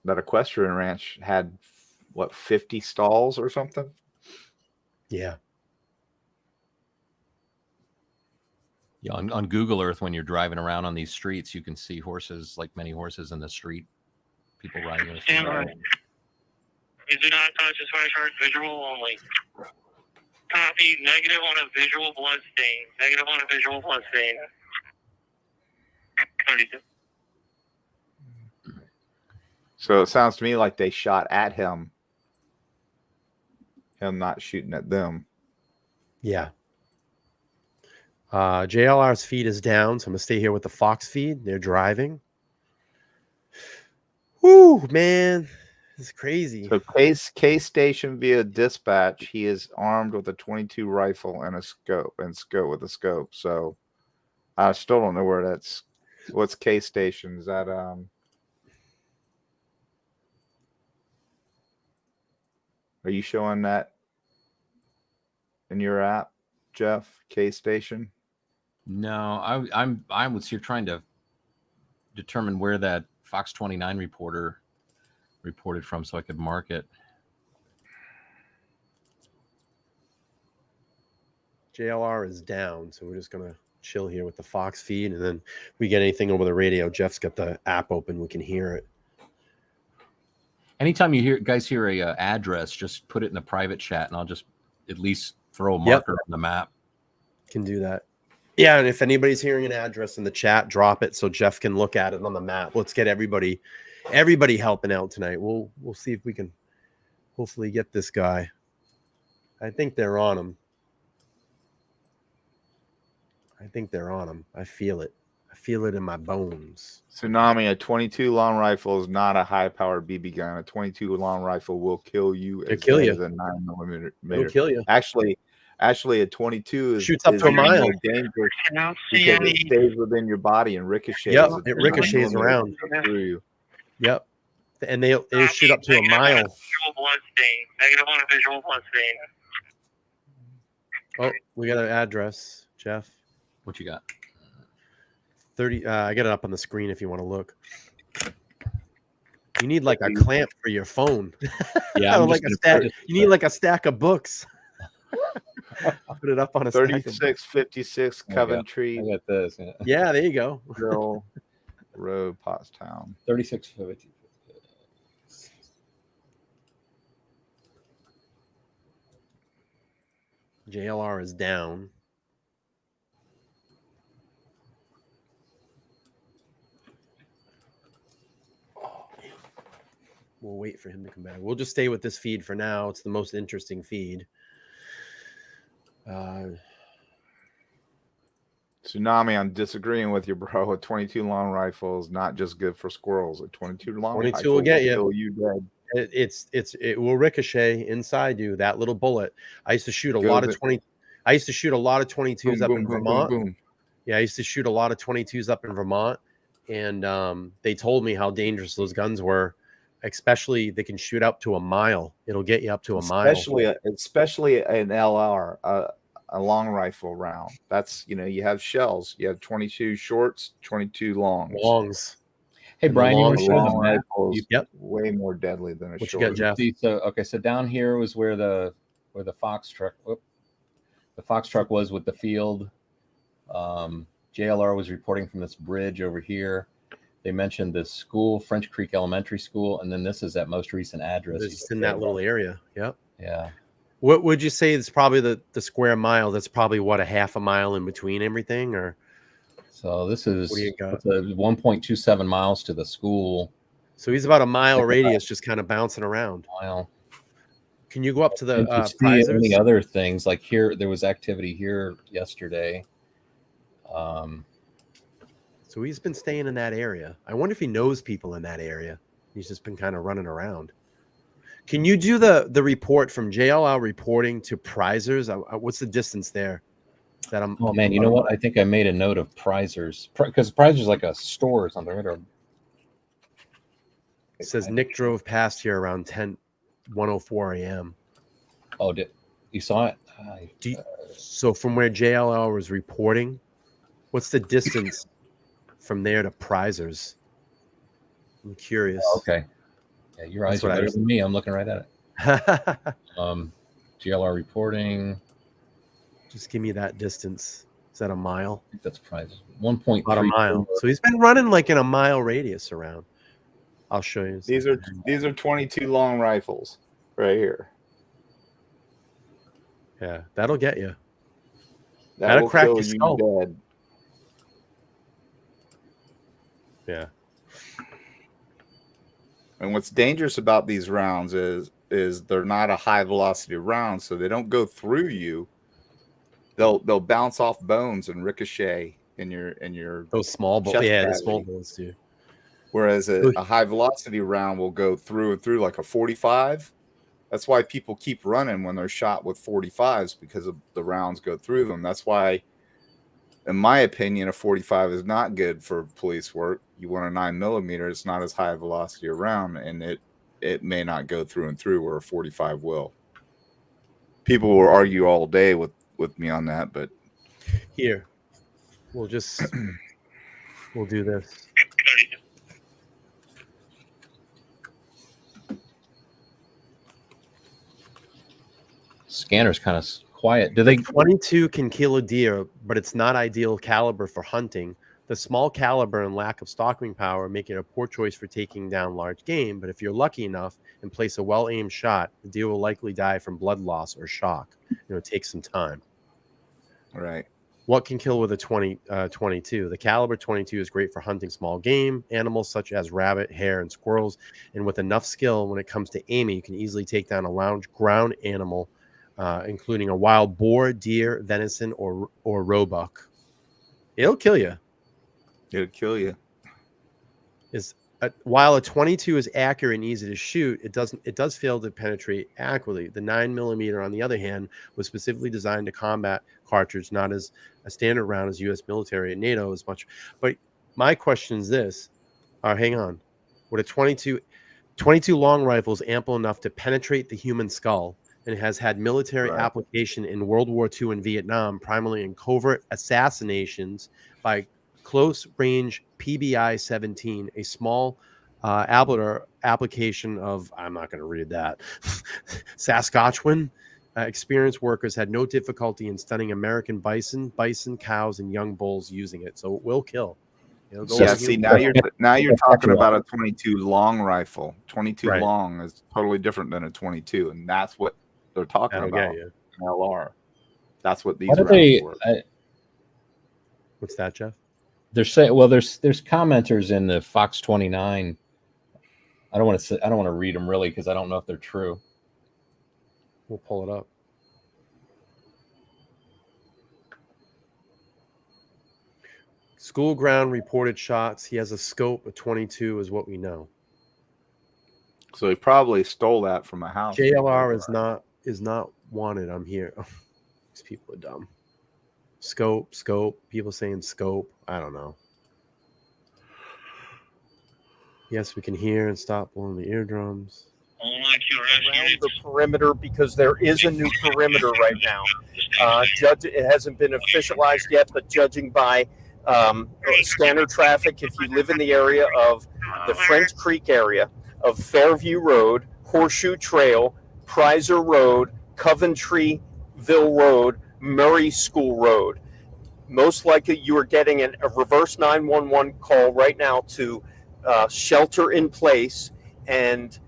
equestrian ranch had what, 50 stalls or something? yeah. Yeah, on Google Earth, when you're driving around on these streets, you can see horses, like many horses in the street. People riding. Stand by. You do not touch as far as visual only. Copy. Negative on a visual blood stain. Negative on a visual blood stain. 32. So it sounds to me like they shot at him. Him not shooting at them. Yeah. JLR's feed is down, so I'm going to stay here with the Fox feed. They're driving. Whoo, man. This is crazy. So K station via dispatch, he is armed with a 22 rifle and a scope with a scope. So I still don't know where that's. What's K station? Is that Are you showing that in your app, Jeff? K station? No, I was here trying to determine where that Fox 29 reporter reported from so I could mark it. JLR is down, so we're just going to chill here with the Fox feed, and then if we get anything over the radio, Jeff's got the app open. We can hear it. Anytime you guys hear a address, just put it in the private chat, and I'll just at least throw a marker on the map. Can do that. Yeah, and if anybody's hearing an address in the chat, drop it so Jeff can look at it on the map. Let's get everybody helping out tonight. We'll see if we can hopefully get this guy. I think they're on him. I feel it. I feel it in my bones. Tsunami, a 22 long rifle is not a high-powered BB gun. A 22 long rifle will kill you. It'll kill you. As a 9mm. It'll kill you. Actually, a 22 shoots up to a mile. Dangerous because it stays within your body and ricochets. Yep, it ricochets around through you. Yep, and they shoot up to a mile. Visual blood stain. Negative on a visual blood stain. Oh, we got an address, Jeff. What you got? 30. I got it up on the screen if you want to look. You need like a clamp for your phone. Yeah, like a stack. You need like a stack of books. Put it up on a 3656 Coventry. I got this. Yeah. Yeah, there you go. Girl Road, Pottstown. 3650. JLR is down. We'll wait for him to come back. We'll just stay with this feed for now. It's the most interesting feed. Tsunami, I'm disagreeing with you, bro. A 22 long rifle is not just good for squirrels. A 22 long 22 rifle will get you. kill you dead. It will ricochet inside you. That little bullet. I used to shoot a lot of 22s up in Vermont. Boom. Yeah, I used to shoot a lot of 22s up in Vermont, and they told me how dangerous those guns were. Especially, they can shoot up to a mile. It'll get you up to a mile. Especially an LR, a long rifle round. That's, you have shells. You have 22 shorts, 22 longs. Hey, Brian, you want to show long the map? rifles way more deadly than a What short. you got, Jeff? So down here was where the Fox truck. Whoop, The Fox truck was with the field. JLR was reporting from this bridge over here. They mentioned this school, French Creek Elementary School, and then this is that most recent address. It's in that little area. Yep. Yeah. What would you say is probably the square mile? That's probably what, a half a mile in between everything, or? So this is What do you got? 1.27 miles to the school. So he's about a mile radius, just kind of bouncing around. Mile. Can you go up to the And to see prizers? any other things like here? There was activity here yesterday. So he's been staying in that area. I wonder if he knows people in that area. He's just been kind of running around. Can you do the report from JLR reporting to prizers? What's the distance there? Oh man, you know what? I think I made a note of prizers because prizers is like a store or something. Right? It says Nick drove past here around 1:04 a.m. Oh, did you saw it? So from where JLR was reporting, what's the distance from there to prizers? I'm curious. Oh, okay. Yeah, your eyes are better than me. I'm looking right at it. JLR reporting. Just give me that distance. Is that a mile? I think that's prizes. 1.3. About a mile. So he's been running like in a mile radius around. I'll show you. These are 22 long rifles right here. Yeah, that'll get you. That'll crack kill your you skull. dead. Yeah. And what's dangerous about these rounds is they're not a high velocity round, so they don't go through you. They'll bounce off bones and ricochet in your those small bullets. Yeah, the small bullets too. Whereas a high velocity round will go through and through like a 45. That's why people keep running when they're shot with 45s, because of the rounds go through them. That's why, in my opinion, a 45 is not good for police work. You want a 9mm, it's not as high a velocity around, and it may not go through and through where a 45 will. People will argue all day with me on that, but here, we'll do this. Scanner's kind of quiet. Do they? 22 can kill a deer, but it's not ideal caliber for hunting. The small caliber and lack of stalking power make it a poor choice for taking down large game. But if you're lucky enough and place a well-aimed shot, the deer will likely die from blood loss or shock. It takes some time. Right. What can kill with a 22? The caliber 22 is great for hunting small game, animals such as rabbit, hare, and squirrels. And with enough skill, when it comes to aiming, you can easily take down a large ground animal, including a wild boar, deer, venison, or roebuck. It'll kill you. It'll kill you. While a 22 is accurate and easy to shoot, it does fail to penetrate accurately. The 9mm, on the other hand, was specifically designed to combat cartridge, not as a standard round as U.S. military and NATO as much. But my question is this: hang on, would a 22 long rifle is ample enough to penetrate the human skull, and it has had military application in World War II and Vietnam, primarily in covert assassinations by close-range PBI-17, a small application of, I'm not going to read that, Saskatchewan. Experienced workers had no difficulty in stunning American bison, cows, and young bulls using it. So it will kill. See, now you're talking about a 22 long rifle. 22 long is totally different than a 22, and that's what they're talking about. In LR. That's what these rounds were. What's that, Jeff? They're saying, well, there's commenters in the Fox 29. I don't want to read them really because I don't know if they're true. We'll pull it up. School ground reported shots. He has a scope. A 22 is what we know. So he probably stole that from a house. JLR is not wanted. I'm here. These people are dumb. Scope. People saying scope. I don't know. Yes, we can hear and stop blowing the eardrums. Around the perimeter, because there is a new perimeter right now. It hasn't been officialized yet, but judging by scanner traffic, if you live in the area of the French Creek area, of Fairview Road, Horseshoe Trail, Prizer Road, Coventryville Road, Murray School Road. Most likely you are getting a reverse 911 call right now to shelter in place and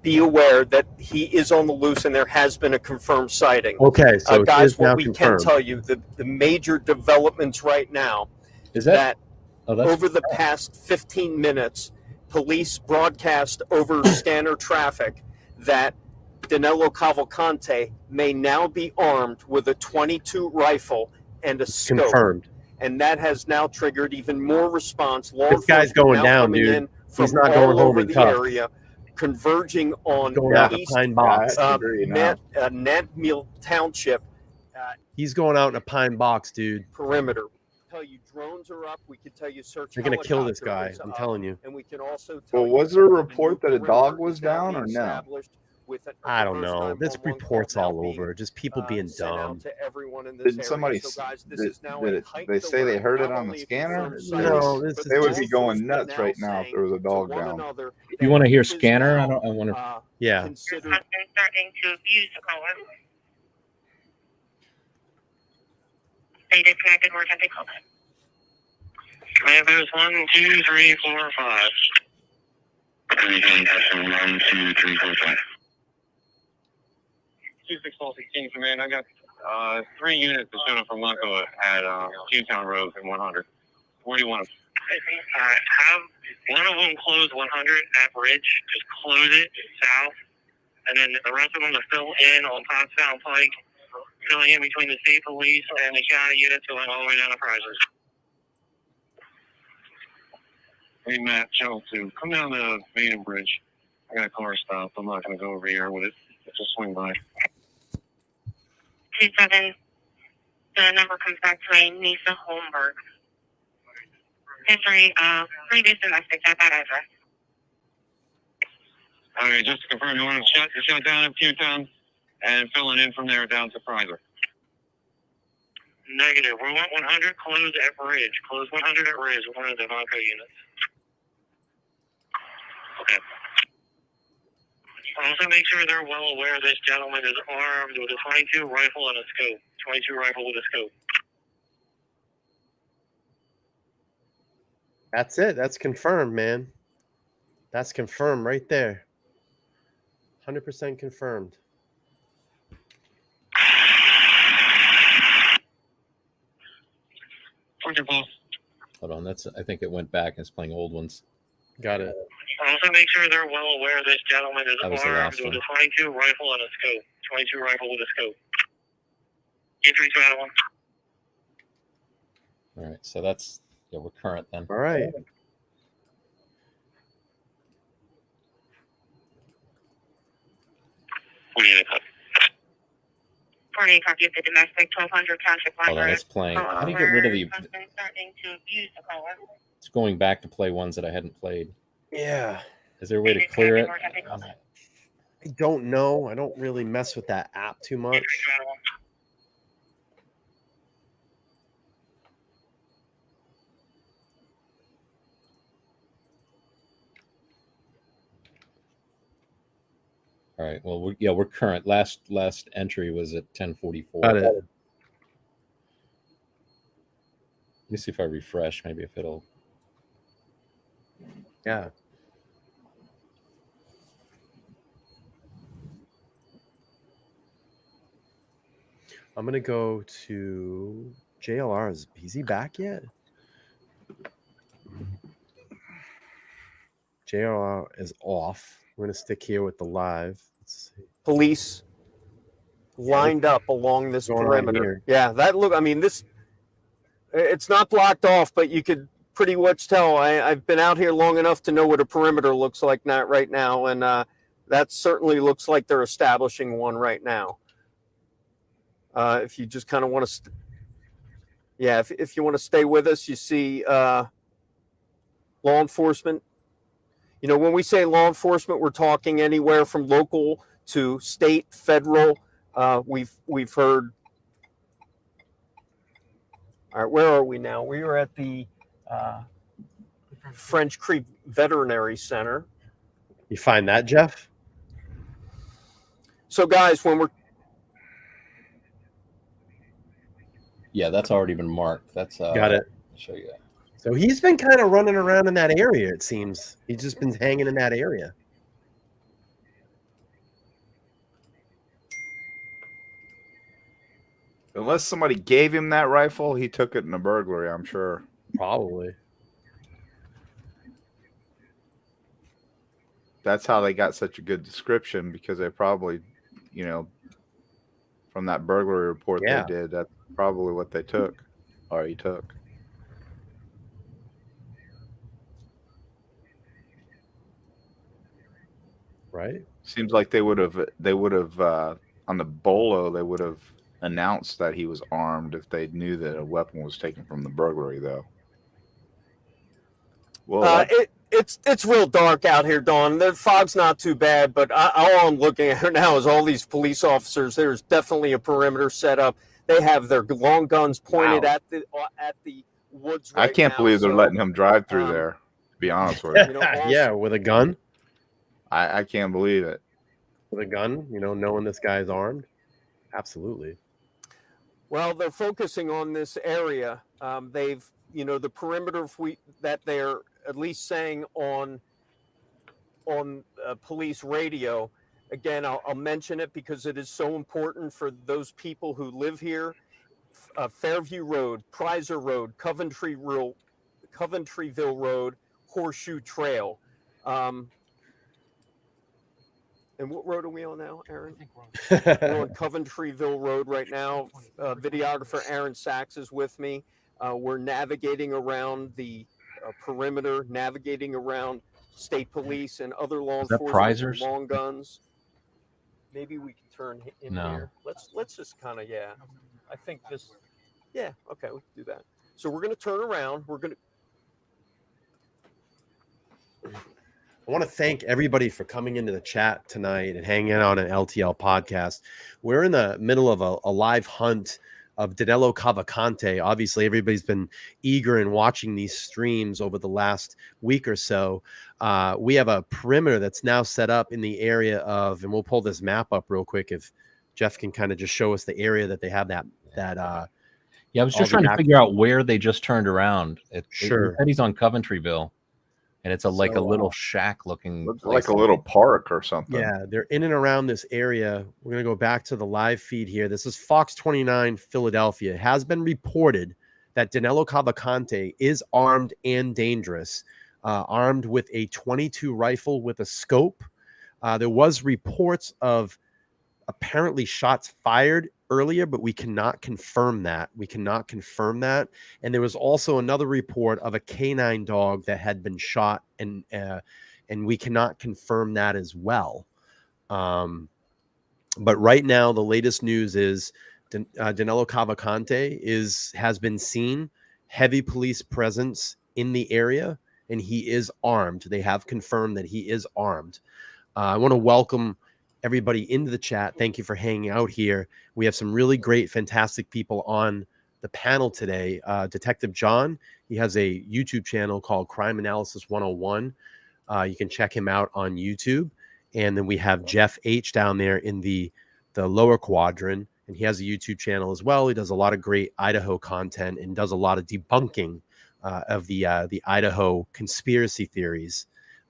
be aware that he is on the loose and there has been a confirmed sighting. Okay, so it guys, is now what we confirmed. can tell you, the major developments right now Is that over the past 15 minutes, police broadcast over scanner traffic that Danelo Cavalcante may now be armed with a .22 rifle and a scope. Confirmed. And that has now triggered even more response. Law This guy's enforcement going now down, coming dude. in from He's not all going home over in the cuffs. area, converging on Going out in a East pine box. Nantmeal Township He's going out in a pine box, dude. perimeter. Tell you drones are up. We can tell you search. They're gonna kill this helicopter guy. is I'm up, telling you. And we can also tell Well, you was there a the report new that a dog perimeter was is now down being or no? established with a I don't reverse know. This 911 report's call now all being, over. Just people being sent out dumb. to everyone in this Didn't area. somebody So guys, this did, is now did a it, heightened they say they alert, heard not it on the only a scanner? confirmed No, sighting, this but is They would law be going enforcement nuts now right now if saying there was a to dog one down. another If you want to that hear it is scanner, now, I wonder. Yeah. considered Starting to abuse the caller. Stay disconnected or attempting callback. Memphis 1, 2, 3, 4, 5. 1, 2, 3, 4, 5. 2616 Command. I got 3 units that showed up from Monco at Hewtown Road in 100. Where do you want them? Have one of them close 100 at Bridge. Just close it south. And then the rest of them to fill in on Pottstown Pike, filling in between the state police and the county units going all the way down to Prizes. Hey, Matt, Channel 2. Come down to Maiden Bridge. I got a car stopped. I'm not going to go over here with it. Just swing by. 27. The number comes back to a Nisa Holmberg. History of previous domestic at that address. Okay, just to confirm, you want to shut down at Hewtown and filling in from there down to Prizer. Negative. We want 100 closed at Bridge. Close 100 at Bridge with one of the Monco units. Okay. Also make sure they're well aware this gentleman is armed with a .22 rifle and a scope. .22 rifle with a scope. That's it. That's confirmed, man. That's confirmed right there. 100% confirmed. Hold on, I think it went back and it's playing old ones. Got it. Also make sure they're well aware this gentleman is That was the armed last with one. a .22 rifle and a scope. .22 rifle with a scope. E32 All right, so that's we're current then. All right. Party copy of the domestic 1200 Township Line Hold on, Road. it's playing. How do you get rid of the? Husband starting to abuse the caller. It's going back to play ones that I hadn't played. Yeah. Is there a way to clear it? I don't know. I don't really mess with that app too much. All right. Well, we're current. Last entry was at 10:44. Got it. Let me see if I refresh. Maybe if it'll. Yeah. I'm gonna go to JLR. Is he back yet? JLR is off. We're gonna stick here with the live. Let's see. police lined up along this Going on perimeter. here. Yeah, that look. I mean, it's not blocked off, but you could pretty much tell. I've been out here long enough to know what a perimeter looks like right now, and that certainly looks like they're establishing one right now. If you just kind of want to, if you want to stay with us, you see law enforcement. You know, when we say law enforcement, we're talking anywhere from local to state, federal. We've heard. All right, where are we now? We are at the French Creek Veterinary Center. You find that, Jeff? So, guys, when we're Yeah, that's already been marked. That's Got it. I'll show you that. So he's been kind of running around in that area, it seems. He's just been hanging in that area. Unless somebody gave him that rifle, he took it in a burglary, I'm sure. Probably. That's how they got such a good description, because they probably, you know, from that burglary report Yeah. they did, that's probably what they took, or he took. Right. Seems like they would have on the bolo, they would have announced that he was armed if they knew that a weapon was taken from the burglary, though. Well, It's real dark out here, Dawn. The fog's not too bad, but all I'm looking at now is all these police officers. There's definitely a perimeter set up. They have their long guns pointed at the woods right I can't now, believe they're so, letting him drive through there, to be honest with you. Yeah, with a gun. I can't believe it. With a gun, knowing this guy's armed. Absolutely. Well, they're focusing on this area. They've, the perimeter that they're at least saying on police radio. Again, I'll mention it because it is so important for those people who live here. Fairview Road, Prizer Road, Coventryville Road, Horseshoe Trail. And what road are we on now, Aaron? We're on Coventryville Road right now. Videographer Aaron Sachs is with me. We're navigating around the perimeter, navigating around state police and other law enforcement with long guns. Maybe we can turn in here. Let's just kind of, I think this, okay, we can do that. So we're going to turn around. I want to thank everybody for coming into the chat tonight and hanging out on an LTL podcast. We're in the middle of a live hunt of Danelo Cavalcante. Obviously, everybody's been eager in watching these streams over the last week or so. We have a perimeter that's now set up in the area of, and we'll pull this map up real quick if Jeff can kind of just show us the area that they have that. Yeah, I was just trying to figure out where they just turned around. Sure. It said he's on Coventryville. And it's a little shack looking, looks like a little park or something. Yeah, they're in and around this area. We're going to go back to the live feed here. This is Fox 29 Philadelphia. It has been reported that Danelo Cavalcante is armed and dangerous, armed with a .22 rifle with a scope. There was reports of apparently shots fired earlier, but we cannot confirm that. And there was also another report of a canine dog that had been shot, and we cannot confirm that as well. But right now, the latest news is Danelo Cavalcante has been seen, heavy police presence in the area, and he is armed. They have confirmed that he is armed. I want to welcome everybody into the chat. Thank you for hanging out here. We have some really great, fantastic people on the panel today. Detective John, he has a YouTube channel called Crime Analysis 101. You can check him out on YouTube. And then we have Jeff H down there in the lower quadrant, and he has a YouTube channel as well. He does a lot of great Idaho content and does a lot of debunking of the Idaho conspiracy theories.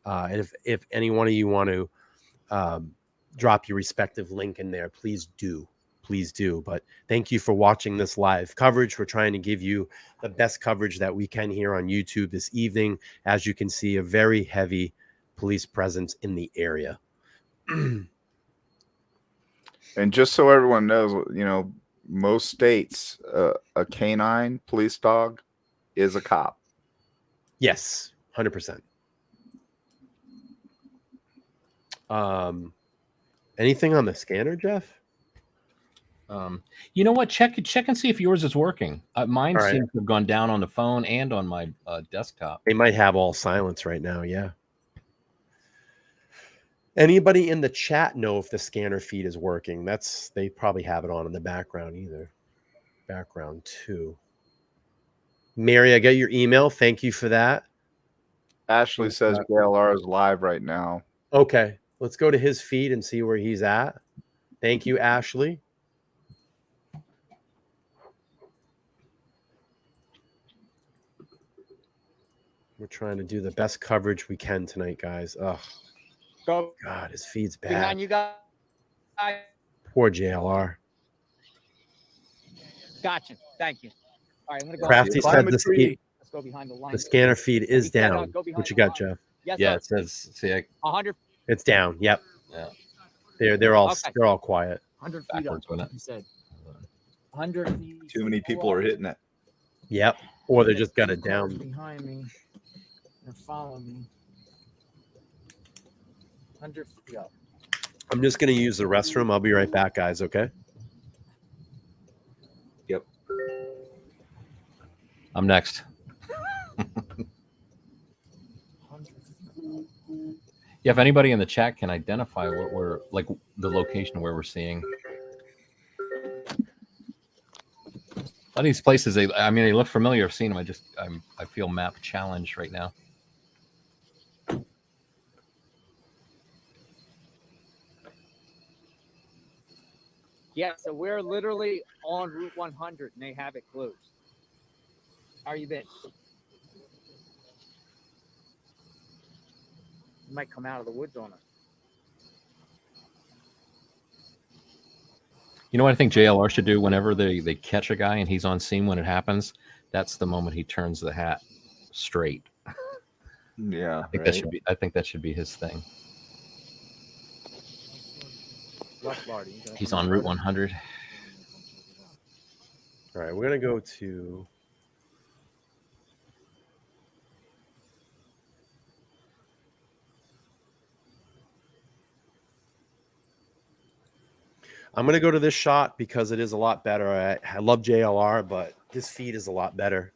And if any one of you want to drop your respective link in there, please do. But thank you for watching this live coverage. We're trying to give you the best coverage that we can here on YouTube this evening. As you can see, a very heavy police presence in the area. And just so everyone knows, most states, a canine police dog is a cop. Yes, 100%. Anything on the scanner, Jeff? You know what? Check and see if yours is working. Mine All right. seems to have gone down on the phone and on my desktop. They might have all silence right now. Yeah. Anybody in the chat know if the scanner feed is working? They probably have it on in the background either. Background too. Mary, I got your email. Thank you for that. Ashley says JLR is live right now. Okay. Let's go to his feed and see where he's at. Thank you, Ashley. We're trying to do the best coverage we can tonight, guys. Oh, Go God, his feed's bad. behind you guys. Poor JLR. Gotcha. Thank you. All right, I'm gonna go. Crafty said Let's go behind the line. the scanner feed is He said, down. go behind What you the got, line. Jeff? Yes, Yeah, sir. it says. See, 100. It's down. Yep. Yeah. They're all Okay. they're all quiet. 100 feet Backwards, up. wasn't it? He said 100 feet. Too many people are hitting it. Yep. Or they just got it Cars down. behind me. They're following me. 100 feet up. I'm just gonna use the restroom. I'll be right back, guys. Okay. Yep. I'm next. Yeah, if anybody in the chat can identify what we're like, the location where we're seeing. A lot of these places, they look familiar. I've seen them. I feel map challenged right now. Yeah, so we're literally on Route 100 and they have it closed. How are you been? You might come out of the woods on us. You know what I think JLR should do whenever they catch a guy and he's on scene when it happens? That's the moment he turns the hat straight. Yeah, I think that should be his thing. He's on Route 100. All right, we're gonna go to. I'm going to go to this shot because it is a lot better. I love JLR, but this feed is a lot better.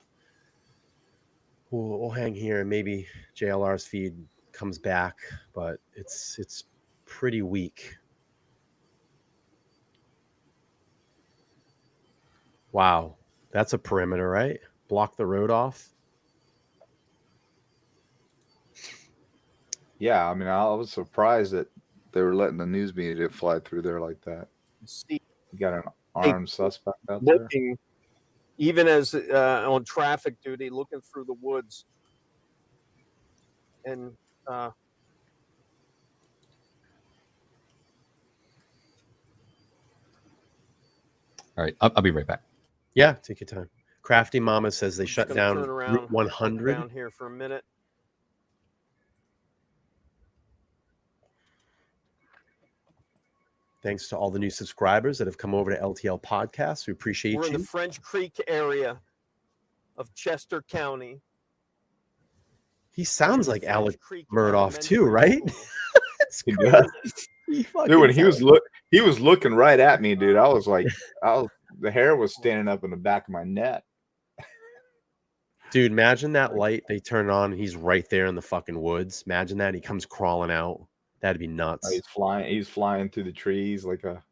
We'll hang here and maybe JLR's feed comes back, but it's pretty weak. Wow. That's a perimeter, right? Block the road off. Yeah, I mean, I was surprised that they were letting the news media fly through there like that. See, you got an armed suspect out there. Even as on traffic duty, looking through the woods, and All right, I'll be right back. Yeah, take your time. Crafty Mama says they shut down turn around, Route 100. down here for a minute. Thanks to all the new subscribers that have come over to LTL Podcast. We appreciate We're in you. the French Creek area of Chester County. He sounds like Alec Murdoch too, right? He does. Dude, when he was looking right at me, dude. I was like, the hair was standing up in the back of my neck. Dude, imagine that light they turn on. He's right there in the fucking woods. Imagine that he comes crawling out. That'd be nuts. Oh, he's flying through the trees like a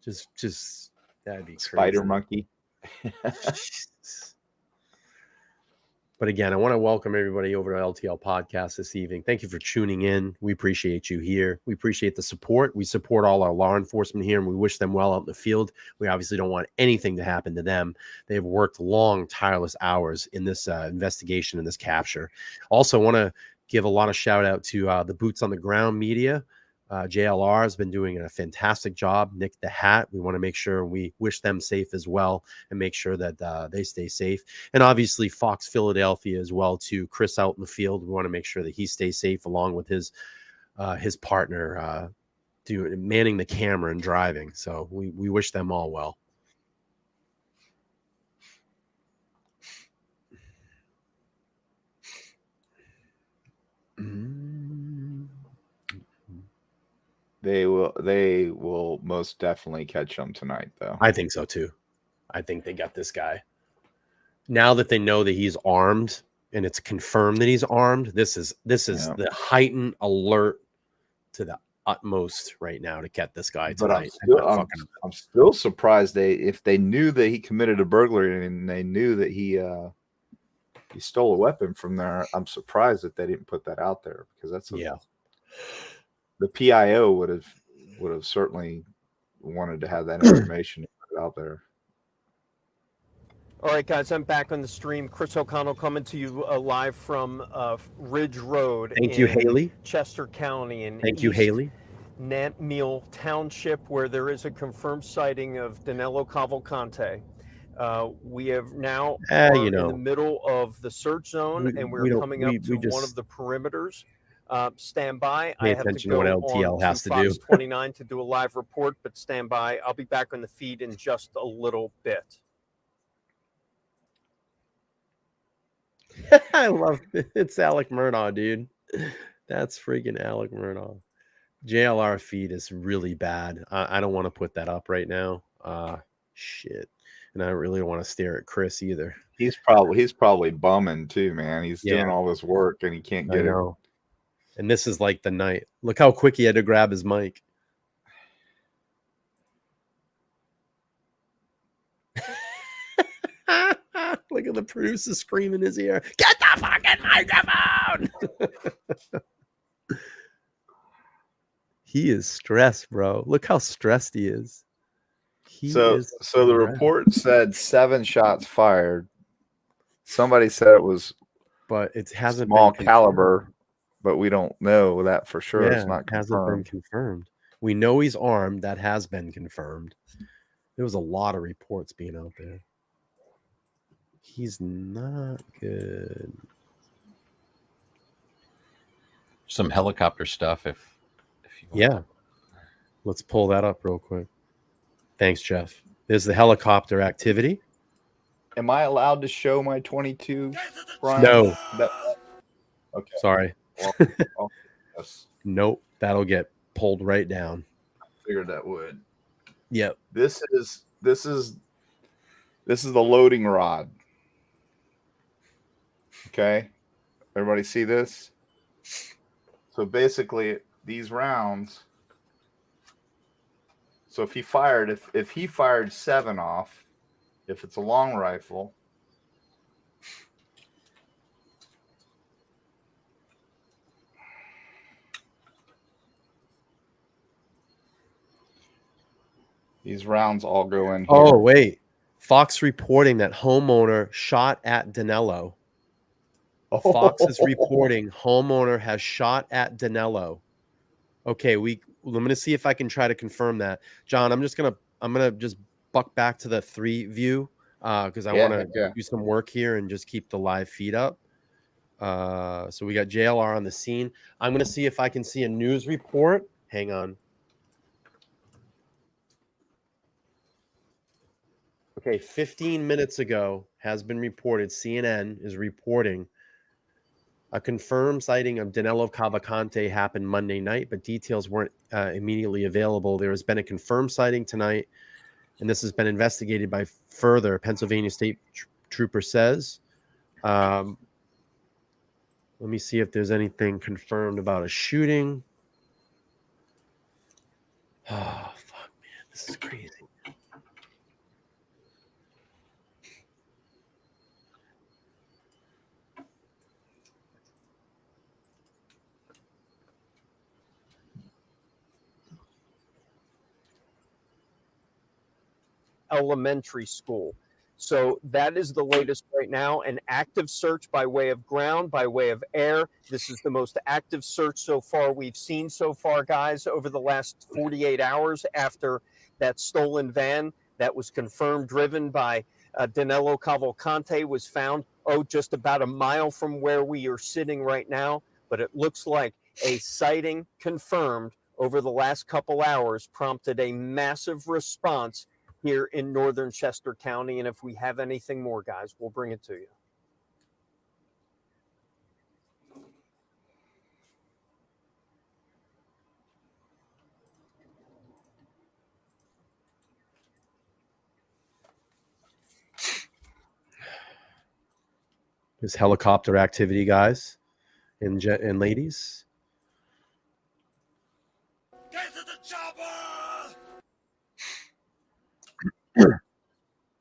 just that'd be spider crazy. monkey. But again, I want to welcome everybody over to LTL Podcast this evening. Thank you for tuning in. We appreciate you here. We appreciate the support. We support all our law enforcement here, and we wish them well out in the field. We obviously don't want anything to happen to them. They've worked long, tireless hours in this investigation and this capture. Also, want to give a lot of shout out to the Boots on the Ground media. JLR has been doing a fantastic job. Nick the Hat, we want to make sure we wish them safe as well and make sure that they stay safe. And obviously Fox Philadelphia as well too. Chris out in the field, we want to make sure that he stays safe along with his partner manning the camera and driving. So we wish them all well. They will most definitely catch him tonight, though. I think so too. I think they got this guy. Now that they know that he's armed and it's confirmed that he's armed, this is the heightened alert to the utmost right now to get this guy tonight. But I'm still surprised if they knew that he committed a burglary and they knew that he stole a weapon from there. I'm surprised that they didn't put that out there because the PIO would have certainly wanted to have that information out there. All right, guys, I'm back on the stream. Chris O'Connell coming to you live from Ridge Road Thank you, in Haley. Chester County in Thank you, East Haley. Nantmeal Township, where there is a confirmed sighting of Danelo Cavalcante. We have now are You in the know, middle of the search zone, and we're we don't. coming up We to one of just the perimeters. Stand by. pay I have to attention to what go on LTL to has to do. Fox 29 to do a live report, but stand by. I'll be back on the feed in just a little bit. I love it. It's Alec Murdaugh, dude. That's freaking Alec Murdaugh. JLR feed is really bad. I don't want to put that up right now. Shit. And I really don't want to stare at Chris either. He's probably bumming too, man. He's doing Yeah. all this work and he can't I get it. know. And this is like the night. Look how quick he had to grab his mic. Look at the producer screaming in his ear. Get the fucking microphone! He is stressed, bro. Look how stressed he is. So the stressed. report said 7 shots fired. Somebody said it was, but it hasn't small been caliber, but we don't know that for sure. Yeah, It's not it hasn't been confirmed. confirmed. We know he's armed. That has been confirmed. There was a lot of reports being out there. He's not good. Some helicopter stuff if you want. Yeah. Let's pull that up real quick. Thanks, Jeff. There's the helicopter activity. Am I allowed to show my 22, Brian? No. Okay. Sorry. Well, yes. Nope. That'll get pulled right down. Figured that would. Yep. This is the loading rod. Okay. Everybody see this? So basically these rounds. So if he fired 7 off, if it's a long rifle, these rounds all go in here. Oh, wait. Fox reporting that homeowner shot at Danelo. Fox is reporting homeowner has shot at Danelo. Okay, I'm gonna see if I can try to confirm that. John, I'm gonna just buck back to the 3 view because I want to do some work here and just keep the live feed up. So we got JLR on the scene. I'm gonna see if I can see a news report. Hang on. Okay, 15 minutes ago has been reported. CNN is reporting a confirmed sighting of Danelo Cavalcante happened Monday night, but details weren't immediately available. There has been a confirmed sighting tonight, and this has been investigated by further. Pennsylvania State Trooper says. Let me see if there's anything confirmed about a shooting. Oh, fuck, man. This is crazy. Elementary school. So that is the latest right now. An active search by way of ground, by way of air. This is the most active search so far we've seen so far, guys, over the last 48 hours after that stolen van that was confirmed driven by Danelo Cavalcante was found, just about a mile from where we are sitting right now. But it looks like a sighting confirmed over the last couple hours prompted a massive response here in northern Chester County. And if we have anything more, guys, we'll bring it to you. There's helicopter activity, guys and ladies. Get to the chopper!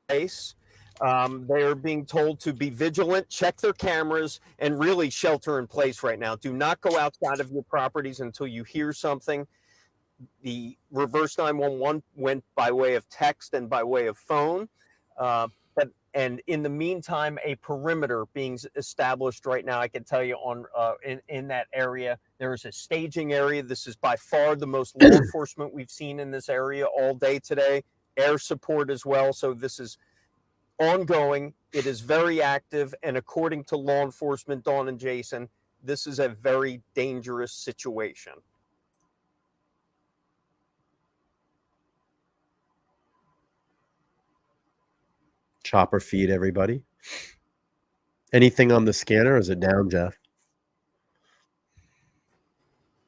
They are being told to be vigilant, check their cameras, and really shelter in place right now. Do not go outside of your properties until you hear something. The reverse 911 went by way of text and by way of phone. But And in the meantime, a perimeter being established right now. I can tell you on in that area, there is a staging area. This is by far the most law enforcement we've seen in this area all day today. Air support as well. So this is ongoing. It is very active. And according to law enforcement, Dawn and Jason, this is a very dangerous situation. Chopper feed, everybody. Anything on the scanner? Or is it down, Jeff?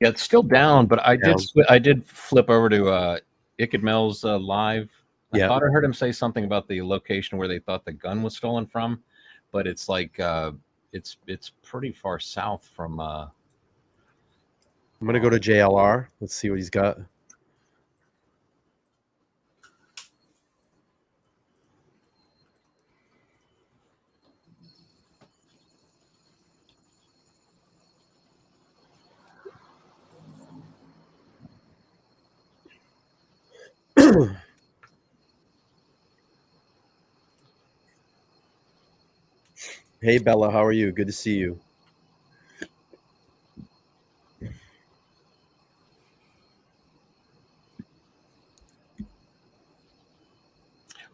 Yeah, it's still down, but I Down. did flip over to Icked Mel's live. I Yeah. thought I heard him say something about the location where they thought the gun was stolen from, but it's like it's pretty far south from. I'm gonna go to JLR. Let's see what he's got. Hey Bella, how are you? Good to see you.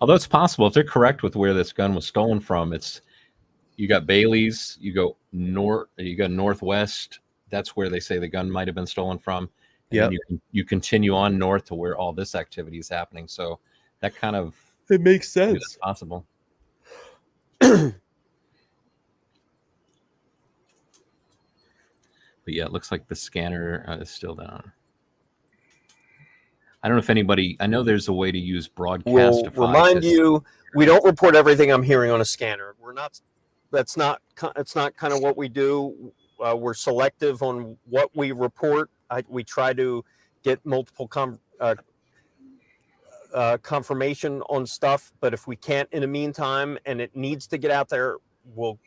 Although it's possible, if they're correct with where this gun was stolen from, it's you got Bailey's, you go northwest. That's where they say the gun might have been stolen from. And then you continue on north to where all this activity is happening. So that kind of it makes sense. That's possible. But yeah, it looks like the scanner is still down. I don't know if anybody. I know there's a way to use Broadcastify. We'll remind you, we don't report everything I'm hearing on a scanner. We're not. That's not. It's not kind of what we do. We're selective on what we report. We try to get multiple confirmation on stuff, but if we can't in the meantime and it needs to get out there, we'll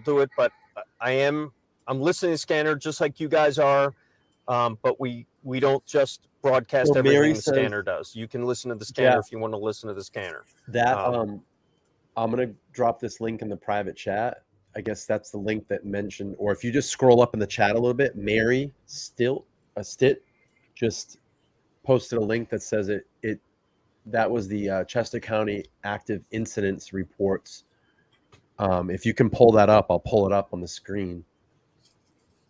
do it. But I'm listening to scanner just like you guys are, but we don't just broadcast everything the scanner does. You can listen to the scanner if you want to listen to the scanner. That I'm gonna drop this link in the private chat. I guess that's the link that mentioned, or if you just scroll up in the chat a little bit, Mary Stitt just posted a link that says that was the Chester County active incidents reports. If you can pull that up, I'll pull it up on the screen.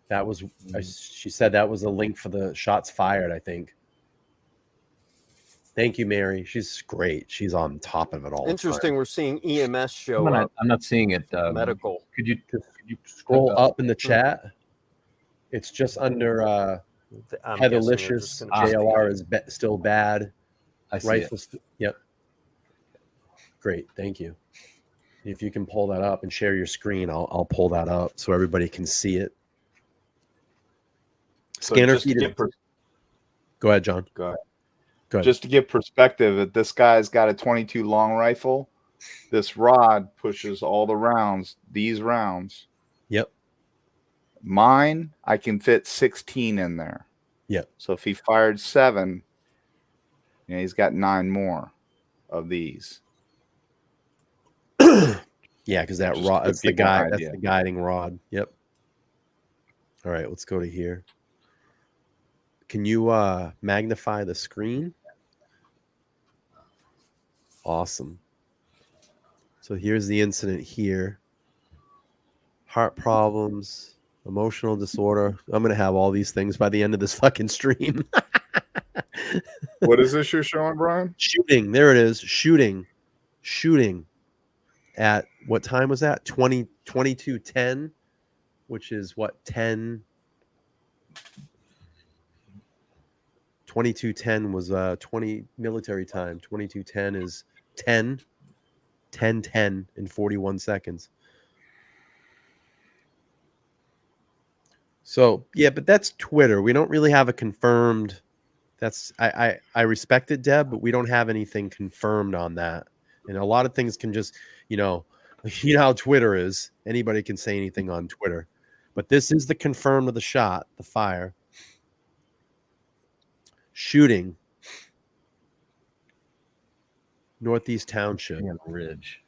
That was, she said that was a link for the shots fired, I think. Thank you, Mary. She's great. She's on top of it all. Interesting. We're seeing EMS show up. I'm not seeing it. Medical. Could you scroll up in the chat? It's just under Heatherlicious. JLR is still bad. I see Rifle it. Yep. Great. Thank you. If you can pull that up and share your screen, I'll pull that up so everybody can see it. Scanner feed. Go ahead, John. Go ahead. Go ahead. Just to give perspective, if this guy's got a 22 long rifle, this rod pushes all the rounds, these rounds. Yep. Mine, I can fit 16 in there. Yep. So if he fired 7, he's got 9 more of these. Yeah, because that rod, that's the guiding rod. Yep. All right, let's go to here. Can you magnify the screen? Awesome. So here's the incident here. Heart problems, emotional disorder. I'm going to have all these things by the end of this fucking stream. What is this you're showing, Brian? Shooting. There it is. Shooting. At what time was that? 22:10, which is what, 10? 22:10 was 20 military time. 22:10 is 10 in 41 seconds. So yeah, but that's Twitter. We don't really have a confirmed. That's I respect it, Deb, but we don't have anything confirmed on that. And a lot of things can just, you know how Twitter is. Anybody can say anything on Twitter. But this is the confirmed of the shot, the fire. Shooting. Northeast Township. Ridge.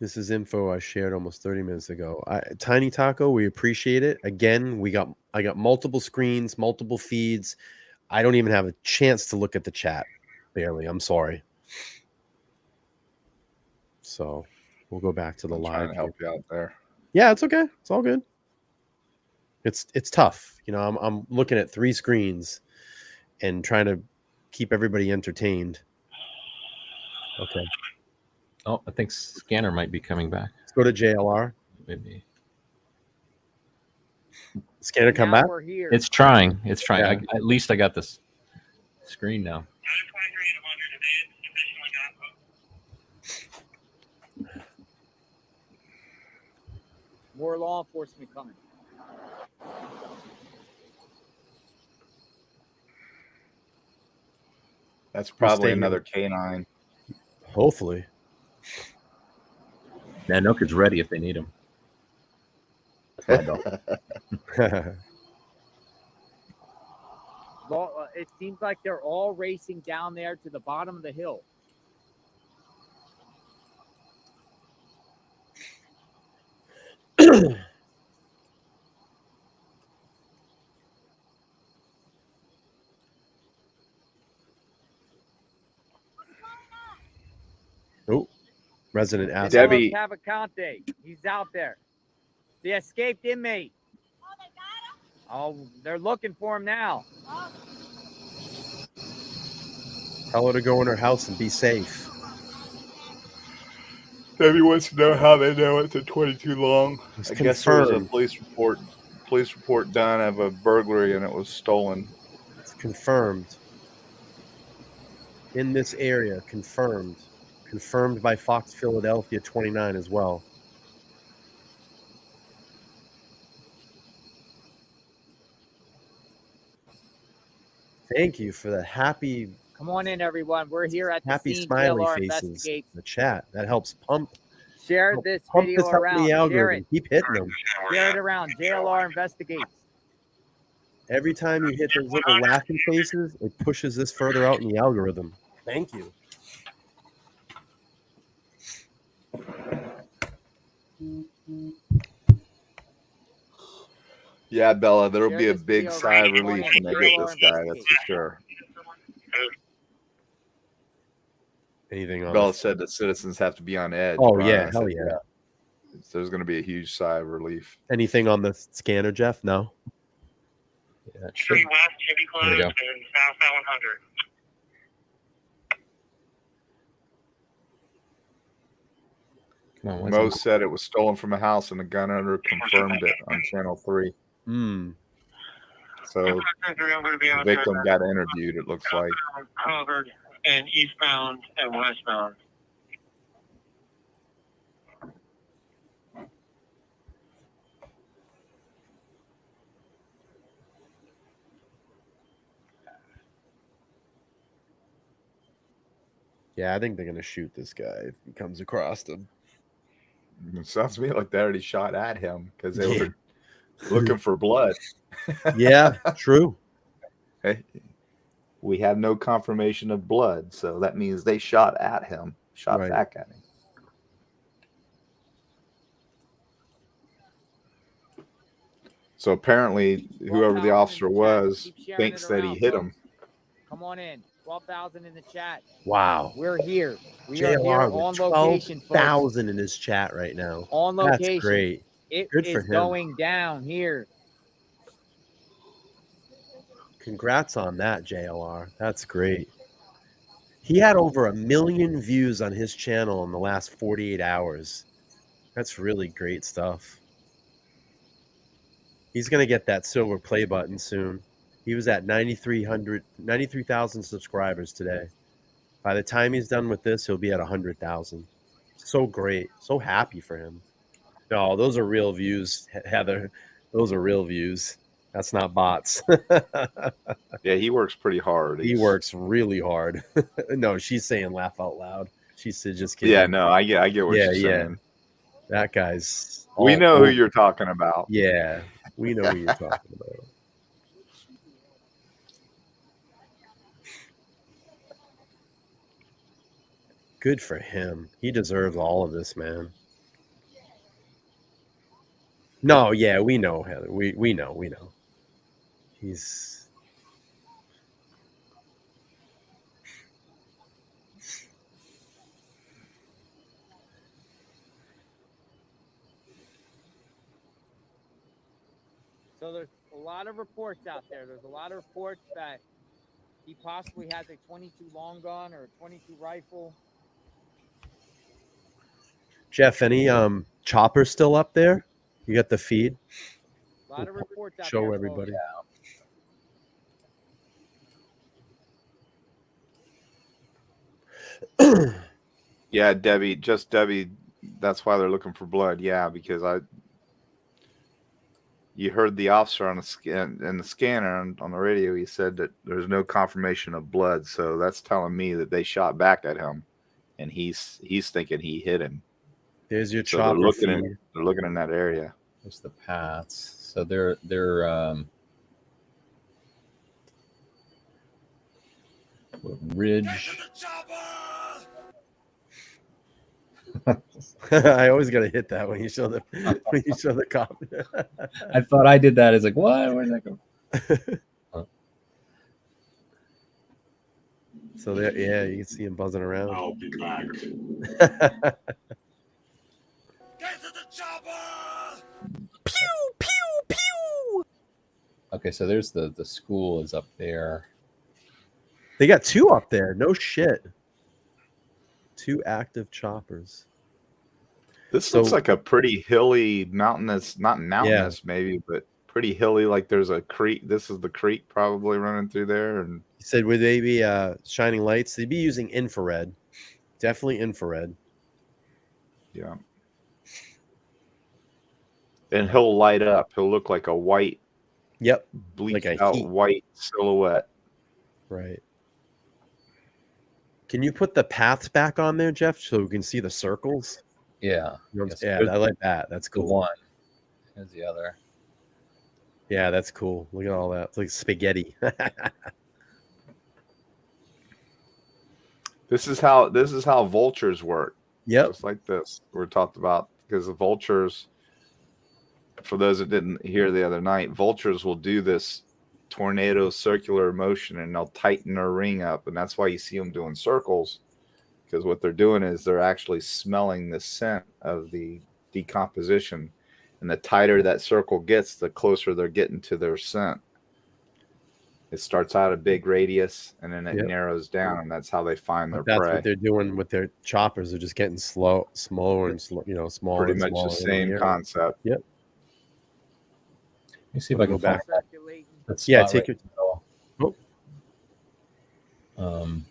This is info I shared almost 30 minutes ago. Tiny Taco, we appreciate it. Again, I got multiple screens, multiple feeds. I don't even have a chance to look at the chat. Barely. I'm sorry. So we'll go back to the I'm live. trying to help you out there. Yeah, it's okay. It's all good. It's tough. You know, I'm looking at 3 screens and trying to keep everybody entertained. Okay. Oh, I think Scanner might be coming back. Let's go to JLR. Maybe. Scanner come back? We're here. It's trying. It's trying. Yeah. At least I got this screen now. More law enforcement coming. That's probably staying another K9. Hopefully. Nanook is ready if they need him. That's my dog. Well, it seems like they're all racing down there to the bottom of the hill. Oh, resident asked Debbie. Danelo Cavalcante, he's out there. The escaped inmate. Oh, they're looking for him now. Tell her to go in her house and be safe. Debbie wants to know how they know it's a 22 long. It's I guess there was a confirmed. police report done of a burglary and it was stolen. It's confirmed. In this area, confirmed. Confirmed by Fox Philadelphia 29 as well. Thank you for the happy. Come on in, everyone. We're here at the Happy scene. smiley JLR faces investigates. in the chat. That helps pump. Share this Pump video this up in around. the Share algorithm. it. Keep hitting them. Share it around. JLR investigates. Every time you hit those little laughing faces, it pushes this further out in the algorithm. Thank you. Yeah, Bella, there'll Share be a this big video sigh of around. relief when they get this guy, that's for sure. Anything on Bella this? said that citizens have to be on edge. Oh, Brian. yeah. I Hell said, yeah. So there's going to be a huge sigh of relief. Anything on the scanner, Jeff? No? Yeah, Street west should be closed There we and go. south at 100. Come on, Mo said it was stolen from a house and the gun owner confirmed it on Channel 3. So the victim got interviewed, it looks like. Covered and eastbound and westbound. Yeah, I think they're going to shoot this guy if he comes across them. It sounds to me like they already shot at him because they Yeah. were looking for blood. Yeah, true. Hey, we have no confirmation of blood, so that means they shot at him, shot Right. back at him. So apparently, whoever the officer was thinks that he hit him. Come on in. 12,000 in the chat. Wow. We're here. We are here JLR on with location, folks. 12,000 in his chat right now. On That's location. great. It Good for is him. going down here. Congrats on that, JLR. That's great. He had over 1 million views on his channel in the last 48 hours. That's really great stuff. He's going to get that silver play button soon. He was at 93,000 subscribers today. By the time he's done with this, he'll be at 100,000. So great. So happy for him. No, those are real views, Heather. Those are real views. That's not bots. Yeah, he works pretty hard. He works really hard. No, she's saying laugh out loud. She said just kidding. Yeah, no, I get what Yeah, she's saying. That guy's We all know who over. you're talking about. Yeah, we know who you're talking about. Good for him. He deserves all of this, man. No, yeah, we know, Heather. We know. He's So there's a lot of reports out there. There's a lot of reports that he possibly has a 22 long gun or a 22 rifle. Jeff. Any choppers still up there? You got the feed? A lot of reports out Show there. everybody. Yeah, Debbie, that's why they're looking for blood. Yeah, because you heard the officer on the scan and the scanner on the radio. He said that there's no confirmation of blood, so that's telling me that they shot back at him, and he's thinking he hit him. There's your So chopper they're feed. looking in that area. There's the paths. So they're ridge. I always gotta hit that when you show the cop. I thought I did that. It's like, what? Where'd that go? So there, yeah, you can see him buzzing around. I'll be back. Get to the chopper! Pew pew pew. Okay, so there's the school is up there. They got two up there. No shit. Two active choppers. This looks like a pretty hilly, mountainous, not mountainous maybe, but pretty hilly. Like there's a creek. This is the creek probably running through there. And he said, would they be shining lights? They'd be using infrared. Definitely infrared. Yeah. And he'll light up. He'll look like a white, bleached out white silhouette. Right. Can you put the paths back on there, Jeff, so we can see the circles? Yeah. Yeah, I like that. That's cool. One. Here's the other. Yeah, that's cool. Look at all that. It's like spaghetti. This is how vultures work. Yep. Just like this. We're talked about because the vultures, for those that didn't hear the other night, vultures will do this tornado circular motion and they'll tighten their ring up, and that's why you see them doing circles, because what they're doing is they're actually smelling the scent of the decomposition, and the tighter that circle gets, the closer they're getting to their scent. It starts out a big radius and then it narrows down, and that's how they find their That's prey. what they're doing with their choppers. They're just getting smaller and smaller. Pretty much the same concept. Yep. Let me see if I can go back. That Yeah, spot take right your.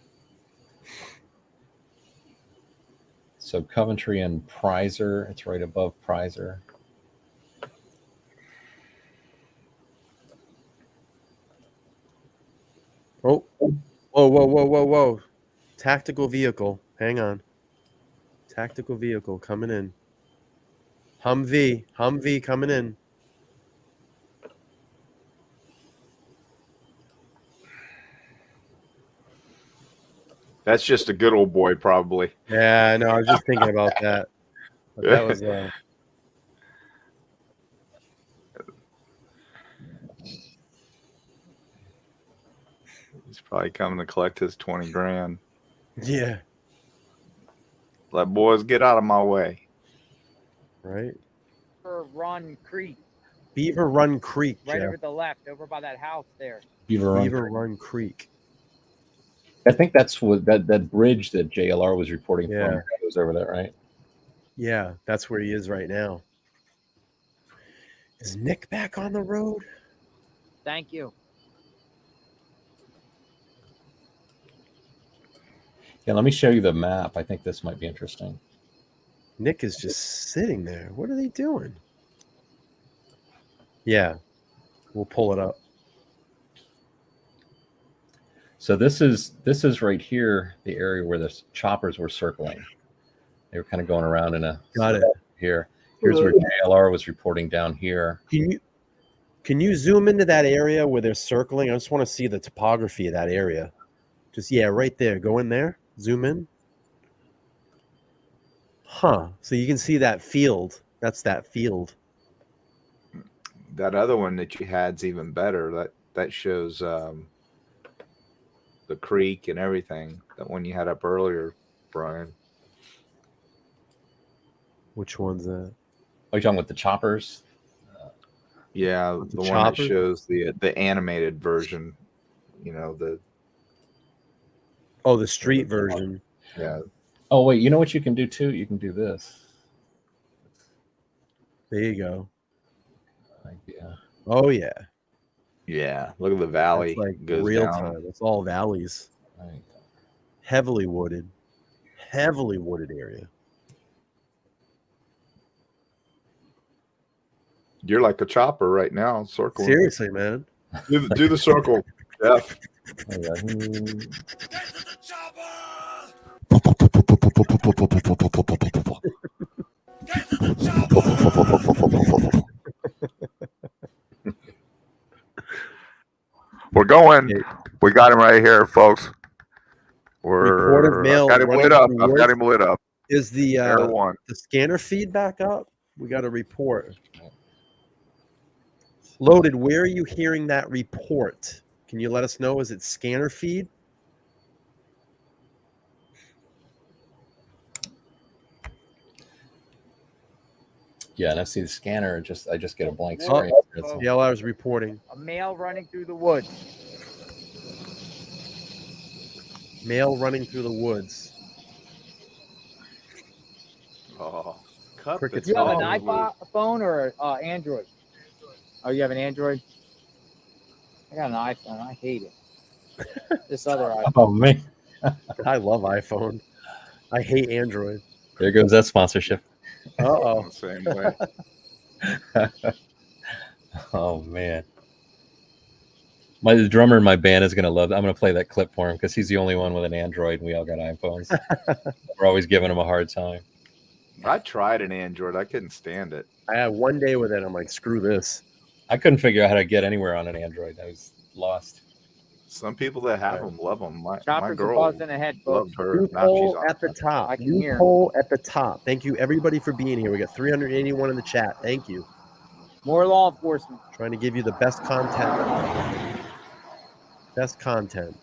So Coventry and Prizer, it's right above Prizer. Oh, whoa. Tactical vehicle. Hang on. Tactical vehicle coming in. Humvee coming in. That's just a good old boy, probably. Yeah, I know. I was just thinking about that. But that was He's probably coming to collect his 20 grand. Yeah. Let boys get out of my way. Right. Run Creek. Beaver Run Creek. Right Jeff. over the left, over by that house there. Beaver Run Creek. I think that's what that bridge that JLR was reporting Yeah. from was over there, right? Yeah, that's where he is right now. Is Nick back on the road? Thank you. Yeah, let me show you the map. I think this might be interesting. Nick is just sitting there. What are they doing? Yeah, we'll pull it up. So this is right here, the area where the choppers were circling. They were kind of going around in a Got it here. Here's where JLR was reporting down here. Can you zoom into that area where they're circling? I just want to see the topography of that area. Just right there. Go in there. Zoom in. Huh. So you can see that field. That's that field. that other one that you had's even better. That shows the creek and everything. That one you had up earlier, Brian. Which one's that? Are you talking about the choppers? Yeah, the one that choppers? shows the animated version. You know, the street version. Yeah. Oh wait, you know what you can do too? You can do this. There you go. Yeah. Oh yeah. Yeah. Look at the valley. That's like goes real down. time. It's all valleys. Heavily wooded area. You're like a chopper right now, circling. Seriously, man. Do the circle, Jeff. We're going. We got him right here, folks. Report of mail. I've got him running lit up. through I've got woods. him lit up. Is the Air one. the scanner feed back up? We got a report. Loaded, where are you hearing that report? Can you let us know? Is it scanner feed? Yeah, and I see the scanner. I just get a blank Oh, screen. DLR is reporting. A male running through the woods. Male running through the woods. Oh, Cricket's You have an calling. iPhone or Android? Oh, you have an Android? I got an iPhone. I hate it. This other iPhone. Oh man, I love iPhone. I hate Android. there goes that sponsorship. Uh-oh. Same way. Oh man, the drummer in my band is gonna love it. I'm gonna play that clip for him because he's the only one with an Android, and we all got iPhones. We're always giving him a hard time. I tried an Android. I couldn't stand it. I had one day with it. I'm like, screw this. I couldn't figure out how to get anywhere on an Android. I was lost. Some people that have them love them. My Choppers girl are buzzing ahead, folks. loved her. Now she's Loophole on. at the top. I can hear 'em. Loophole at the top. Thank you, everybody, for being here. We got 381 in the chat. Thank you. More law enforcement. Trying to give you the best content. Best content.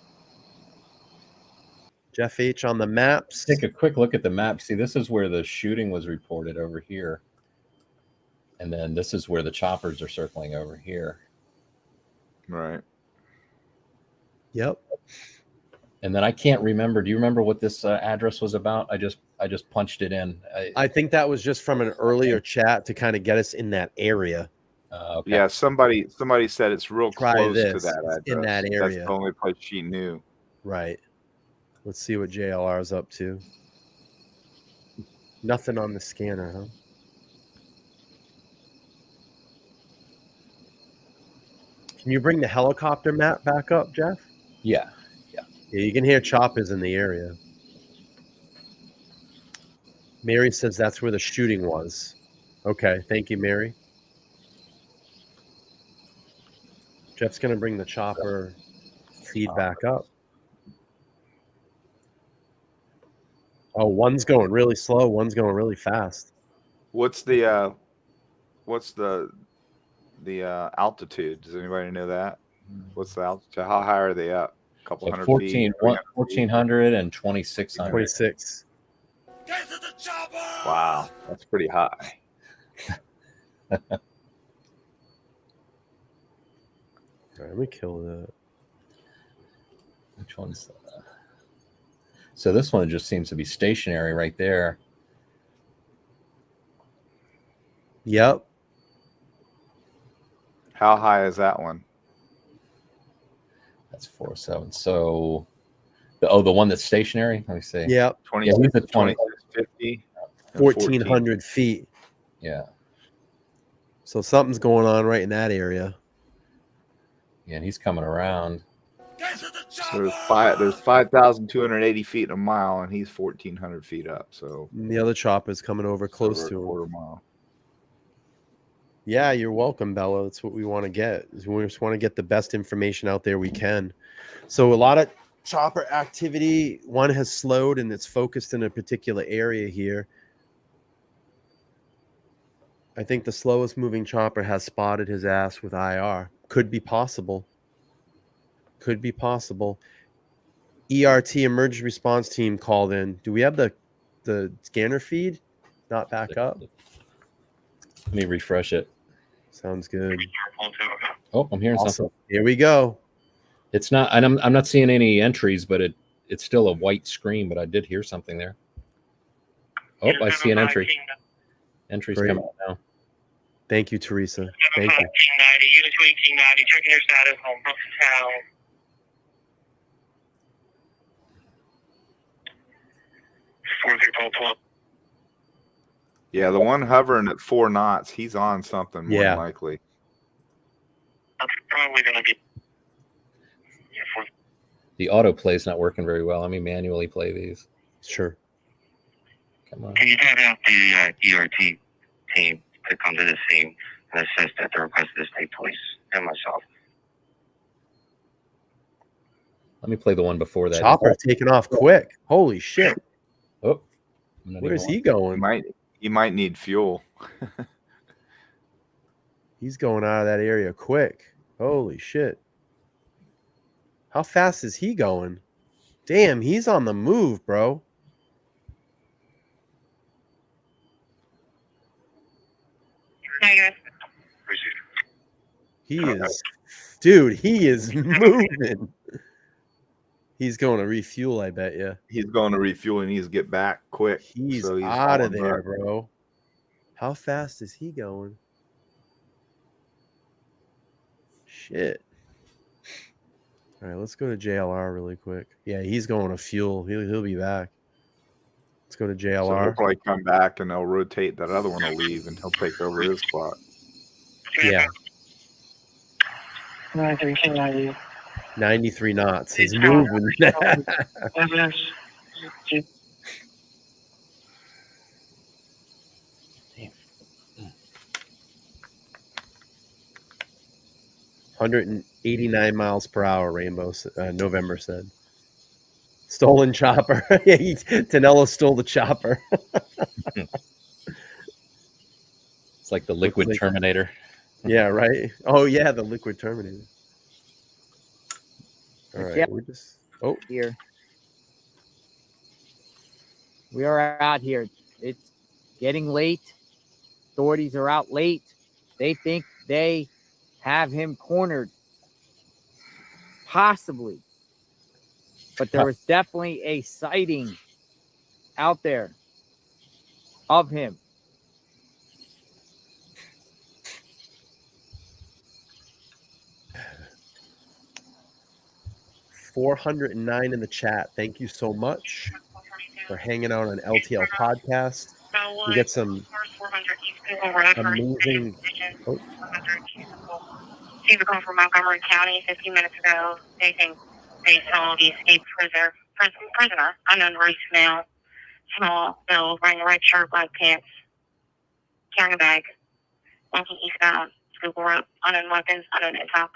Jeff H on the maps. Take a quick look at the map. See, this is where the shooting was reported over here. And then this is where the choppers are circling over here. Right. Yep. And then I can't remember. Do you remember what this address was about? I just punched it in. I think that was just from an earlier chat to kind of get us in that area. Okay. Yeah, somebody said it's real Try close to this. that It's address. in that That's area. the only place she knew. Right. Let's see what JLR is up to. Nothing on the scanner, huh? Can you bring the helicopter map back up, Jeff? Yeah. Yeah, you can hear choppers in the area. Mary says that's where the shooting was. Okay, thank you, Mary. Jeff's going to bring the chopper feed back up. Oh, one's going really slow. One's going really fast. What's the altitude? Does anybody know that? What's the altitude? How high are they up? A couple So hundred 14, feet? 1,400 and 2,600. 26. Wow, that's pretty high. All right, let me kill that. Which one's that? So this one just seems to be stationary right there. Yep. How high is that one? That's 407. So the one that's stationary. Let me see. Yep. 20, Yeah, he's at 20. 50, 1,400 feet. Yeah. So something's going on right in that area. Yeah, and he's coming around. So there's 5,280 feet in a mile, and he's 1,400 feet up. So And the other chopper's coming over close over a to him. quarter mile. Yeah, you're welcome, Bella. That's what we want to get. We just want to get the best information out there we can. So a lot of chopper activity. One has slowed, and it's focused in a particular area here. I think the slowest moving chopper has spotted his ass with IR. Could be possible. Could be possible. ERT emergency response team called in. Do we have the scanner feed? Not back up. Let me refresh it. Sounds good. Oh, I'm hearing Awesome. something. Here we go. It's not, and I'm not seeing any entries, but it's still a white screen. But I did hear something there. Oh, I see an entry. Entries Great. coming out now. Thank you, Teresa. Thank you. 1890, unit 1890, checking your status on Brookstown. Yeah, the one hovering at 4 knots, he's on something more Yeah. than likely. That's probably going to be. The autoplay's not working very well. Let me manually play these. Sure. Come on. Can you tag out the ERT team to come to the scene and assist at the request of the state police and myself? Let me play the one before that. Chopper taking off quick. Holy shit. Oh, where's he going? He might need fuel. He's going out of that area quick. Holy shit. How fast is he going? Damn, he's on the move, bro. He is, dude, he is moving. He's going to refuel, I bet you. He's going to refuel and he needs to get back quick. He's so he's out of falling there, back. bro. How fast is he going? Shit. All right, let's go to JLR really quick. Yeah, he's going to fuel. He'll be back. Let's go to So he'll JLR. probably come back and they'll rotate. That other one will leave and he'll take over his spot. Yeah, 93 93 knots. He's moving. 189 miles per hour, Rainbow. November said. Stolen chopper. Yeah, Danelo stole the chopper. It's like the liquid like- Terminator. Yeah, right. Oh yeah, the liquid Terminator. All right, Yep. we're just. Oh, Here. We are out here. It's getting late. Authorities are out late. They think they have him cornered. Possibly. But there was definitely a sighting out there of him. $409 in the chat. Thank you so much for hanging out on LTL podcast. We get some amazing. Oh, See the call from Montgomery County 15 minutes ago. They think they saw the escaped prisoner, unknown race male, small build, wearing a red shirt, black pants, carrying a bag, walking eastbound, Google route, unknown weapons, unknown intox.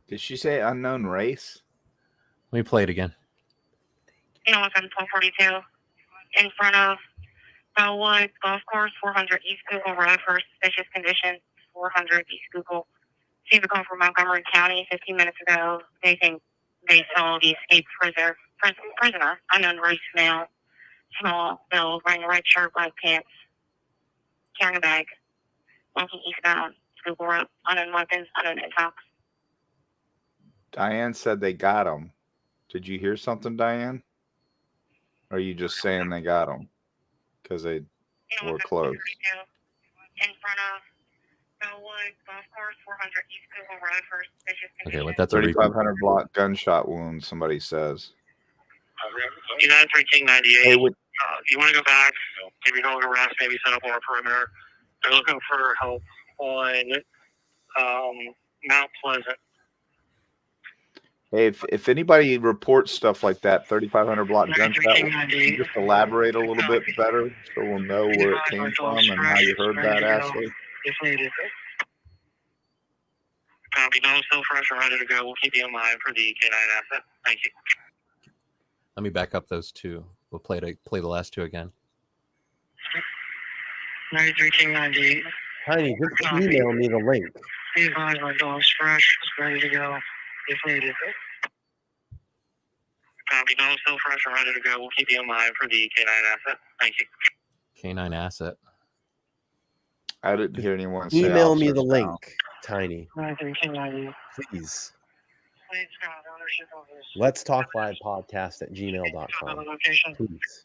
Did she say unknown race? Let me play it again. You know, 1242 in front of Bellwood Golf Course, 400 East Google Road for suspicious condition, 400 East Google. See the call from Montgomery County 15 minutes ago. They think they saw the escaped prisoner, unknown race male, small build, wearing a red shirt, black pants, carrying a bag, walking eastbound, Google route, unknown weapons, unknown intox. Diane said they got him. Did you hear something, Diane? Or are you just saying they got him? Because they were close. In front of Bellwood Golf Course, 400 East Google Road for suspicious Okay, condition. well, that's a 3,500 block gunshot wound, somebody says. United 1398. Hey, You want to go back, maybe hold a rest, maybe set up on a perimeter. They're looking for help on Mount Pleasant. Hey, if anybody reports stuff like that, 3,500 block gunshot, can you just elaborate a little bit better so we'll know where it came from and how you heard that, Ashley? If needed. Copy. No, still fresh and ready to go. We'll keep you in mind for the K9 asset. Thank you. Let me back up those two. We'll play the last two again. 93 King 98. Tiny, just email me the link. Be advised, my dog's fresh. It's ready to go if needed. Copy. Dog's still fresh and ready to go. We'll keep you in mind for the K9 asset. Thank you. K9 asset. I didn't hear anyone say Email me the officers link, now. Tiny. 93 King 98. Please. Please, Scott, ownership of this. Let's talk live podcast at gmail.com. Another location. Please.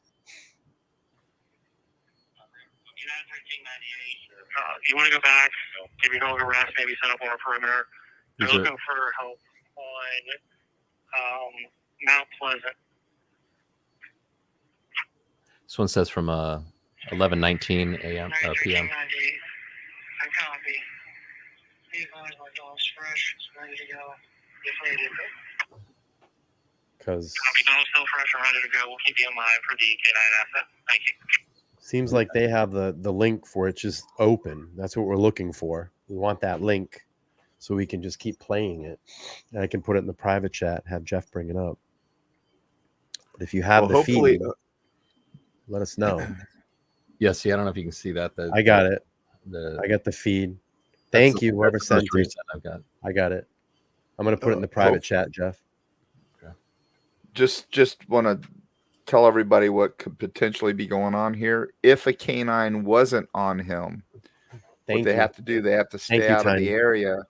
If you want to go back, give your dog a rest, maybe set up on a perimeter. They're Is there- looking for help on Mount Pleasant. This one says from 11:19 a.m. p.m. I copy. Be advised, my dog's fresh. It's ready to go if needed. Because Copy. Dog's still fresh and ready to go. We'll keep you in mind for the K9 asset. Thank you. seems like they have the link for it just open. That's what we're looking for. We want that link so we can just keep playing it. And I can put it in the private chat, have Jeff bring it up. But if you have the hopefully, feed, let us know. Yeah, see, I don't know if you can see that. I got it. The I got the feed. Thank you, whoever that's the sent most it. recent I've got. I got it. I'm gonna put it in the private chat, Jeff. Just want to tell everybody what could potentially be going on here. If a canine wasn't on him, what they have to do, they have to stay out of the area,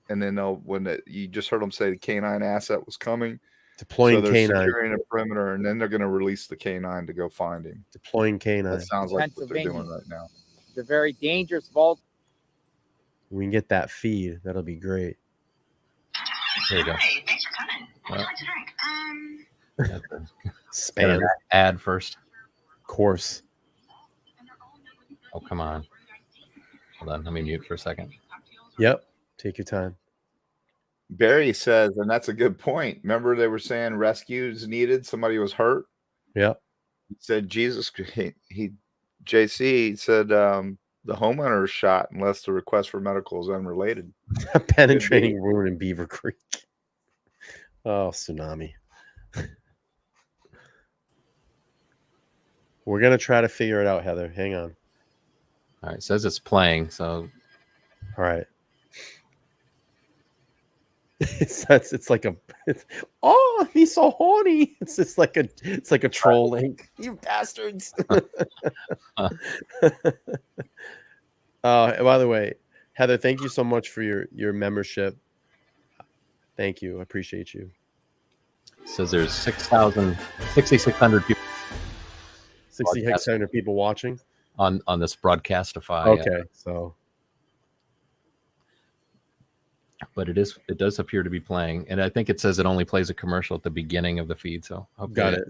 and then they'll you just heard them say the canine asset was coming. Deploying so they're canine. securing a perimeter, and then they're going to release the canine to go find him. Deploying canine. That sounds like what they're doing Pennsylvania. right now. The very dangerous vault. We can get that feed. That'll be great. There you go. Thanks for coming. What would you like to drink? Spam. Ad first. Of course. Oh, come on. Hold on. Let me mute for a second. Yep. Take your time. Barry says, and that's a good point. Remember they were saying rescues needed. Somebody was hurt. Yep. He said, Jesus, JC said, the homeowner is shot unless the request for medical is unrelated. A penetrating wound in Beaver Creek. Oh, tsunami. We're going to try to figure it out, Heather. Hang on. All right. It says it's playing. So, all right. It's like oh, he's so horny. It's just like a troll link. You bastards. By the way, Heather, thank you so much for your membership. Thank you. I appreciate you. it says there's 6,600 people. 6,600 people watching on this Broadcastify. Okay, so. But it does appear to be playing, and I think it says it only plays a commercial at the beginning of the feed. So got it.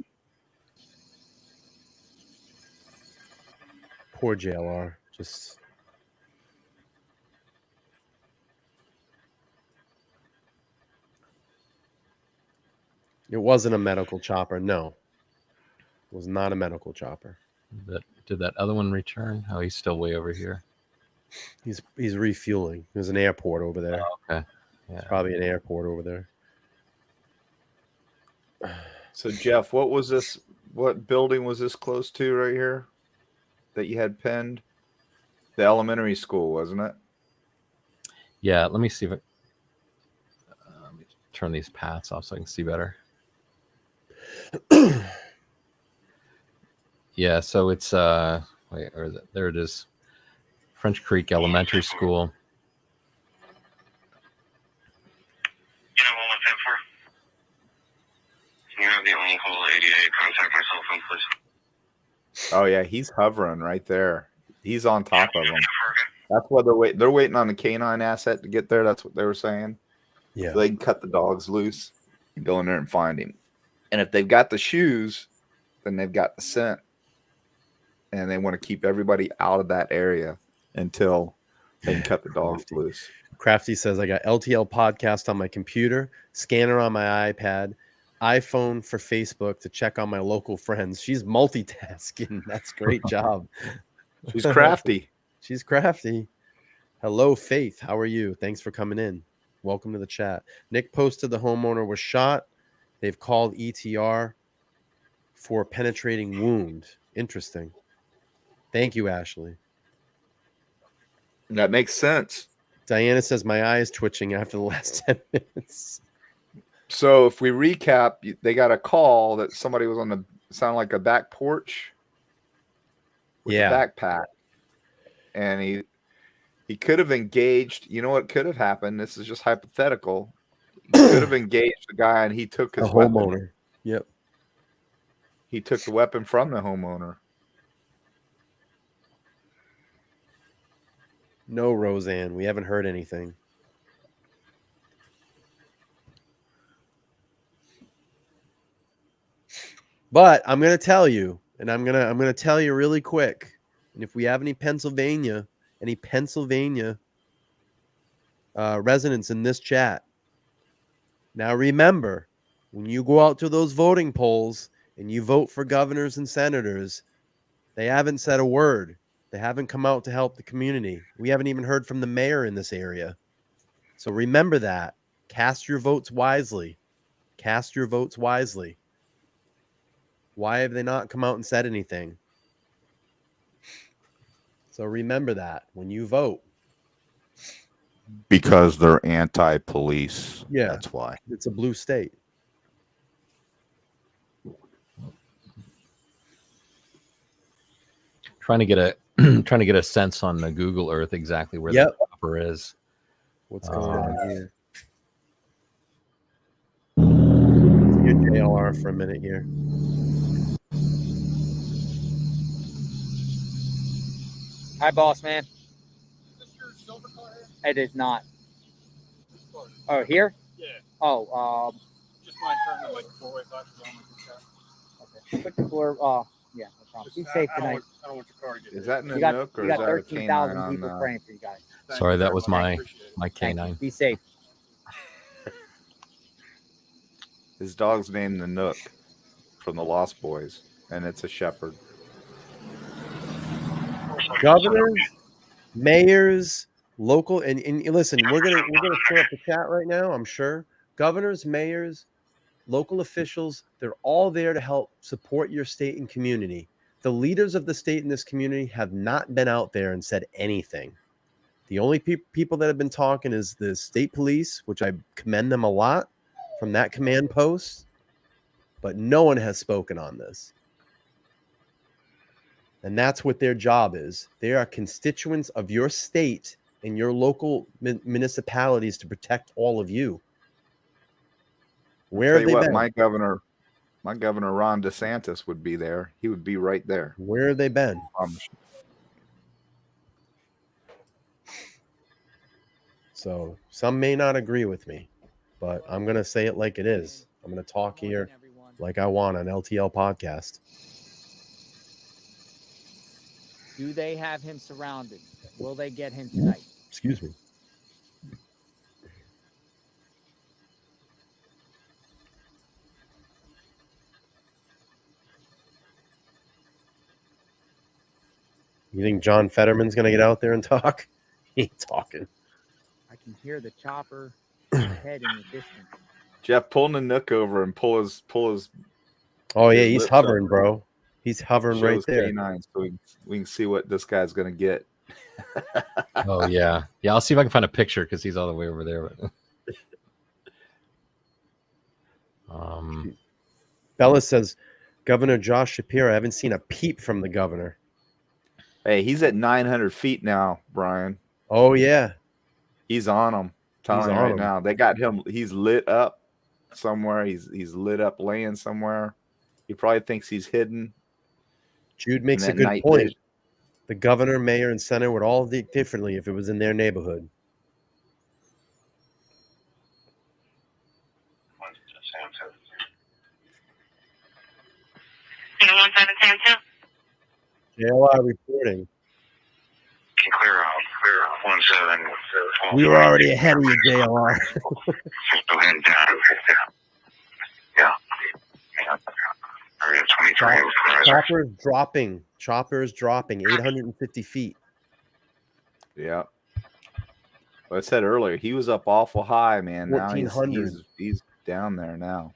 Poor JLR. Just it wasn't a medical chopper. No, it was not a medical chopper. Did that other one return? Oh, he's still way over here. He's refueling. There's an airport over there. Oh, okay. Yeah. It's probably an airport over there. So Jeff, what was this? What building was this close to right here that you had pinned? The elementary school, wasn't it? Yeah. Let me see if let me turn these paths off so I can see better. Yeah. So it's wait, or is it? There it is. French Creek Elementary School. You have the on-call 88. Contact my cell phone, please. Oh yeah, he's hovering right there. He's on top of him. That's why they're waiting. They're waiting on the canine asset to get there. That's what they were saying. Yeah, so they can cut the dogs loose and go in there and find him. And if they've got the shoes, then they've got the scent, and they want to keep everybody out of that area until they can cut the dogs loose. Crafty says, I got LTL podcast on my computer, scanner on my iPad, iPhone for Facebook to check on my local friends. She's multitasking. That's great job. She's crafty. She's crafty. Hello, Faith. How are you? Thanks for coming in. Welcome to the chat. Nick posted the homeowner was shot. They've called ETR for penetrating wound. Interesting. Thank you, Ashley. That makes sense. Diana says my eye is twitching after the last 10 minutes. So if we recap, they got a call that somebody was on the sound like a back porch with a backpack, and he could have engaged. You know what could have happened? This is just hypothetical. He could have engaged the guy, and he took his weapon. Homeowner. Yep. He took the weapon from the homeowner. No, Roseanne. We haven't heard anything. But I'm gonna tell you, and I'm gonna tell you really quick. And if we have any Pennsylvania residents in this chat, now remember, when you go out to those voting polls and you vote for governors and senators, they haven't said a word. They haven't come out to help the community. We haven't even heard from the mayor in this area. So remember that. Cast your votes wisely. Cast your votes wisely. Why have they not come out and said anything? So remember that when you vote. Because they're anti-police. Yeah. That's why. It's a blue state. Trying to get a sense on the Google Earth exactly where Yep. the chopper is. What's going on here? Your JLR for a minute here. Hi, boss man. It is not. Oh, here? Yeah. Oh, Just mind turning the like 4-way flashes on. okay. Put the floor. Yeah, no problem. Be safe tonight. I don't want your car to get Is that in the You got, Nook or you is got that a 13,000 canine people on? praying for you guys. Sorry, that was my Thank you. canine. Be safe. His dog's named the Nook from the Lost Boys, and it's a shepherd. Governors, mayors, local, and listen, we're gonna fill up the chat right now. I'm sure governors, mayors, local officials, they're all there to help support your state and community. The leaders of the state and this community have not been out there and said anything. The only people that have been talking is the state police, which I commend them a lot from that command post, but no one has spoken on this. And that's what their job is. They are constituents of your state and your local municipalities to protect all of you. Where Tell have you they what, been? my governor Ron DeSantis would be there. He would be right there. Where have they been? So some may not agree with me, but I'm going to say it like it is. I'm going to talk here like I want on LTL podcast. Do they have him surrounded? Will they get him tonight? Excuse me. You think John Fetterman's going to get out there and talk? He ain't talking. I can hear the chopper head in the distance. Jeff, pull the Nook over and pull his. Oh yeah, his he's lips hovering, up. bro. He's hovering Show right his there. canines so we can see what this guy's going to get. Oh yeah. I'll see if I can find a picture because he's all the way over there. Bella says, Governor Josh Shapiro. I haven't seen a peep from the governor. Hey, he's at 900 feet now, Brian. Oh yeah, he's on them. Telling you right now, they got him. He's lit up somewhere. He's lit up laying somewhere. He probably thinks he's hidden. Jude makes a good point. The governor, mayor, and senator would all think differently if it was in their neighborhood. JLR reporting. Clear out 17. We were already ahead of you, JLR. Go ahead down. Yeah. Area 23. Chopper's dropping 850 feet. Yeah. Well, I said earlier, he was up awful high, man. Now 1400. he's down there now.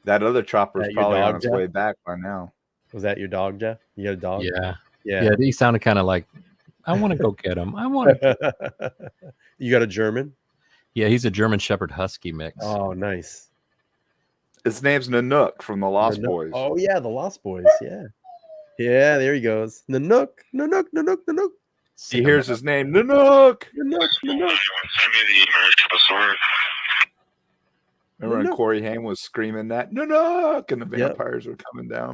That other chopper's That your probably dog, on its Jeff? way back by now. Was that your dog, Jeff? You got a dog? Yeah. Yeah, he sounded kind of like, I want to go get him. I want to. You got a German? Yeah, he's a German Shepherd Husky mix. Oh, nice. His name's Nanook from the Lost Boys. Oh yeah, the Lost Boys. Yeah, yeah. There he goes. Nanook, Nanook, Nanook, Nanook. He hears his name, Nanook. Nanook, Nanook. Send me the image of a sword. Remember when Corey Haim was screaming that Nanook, and the Yep. vampires were coming down?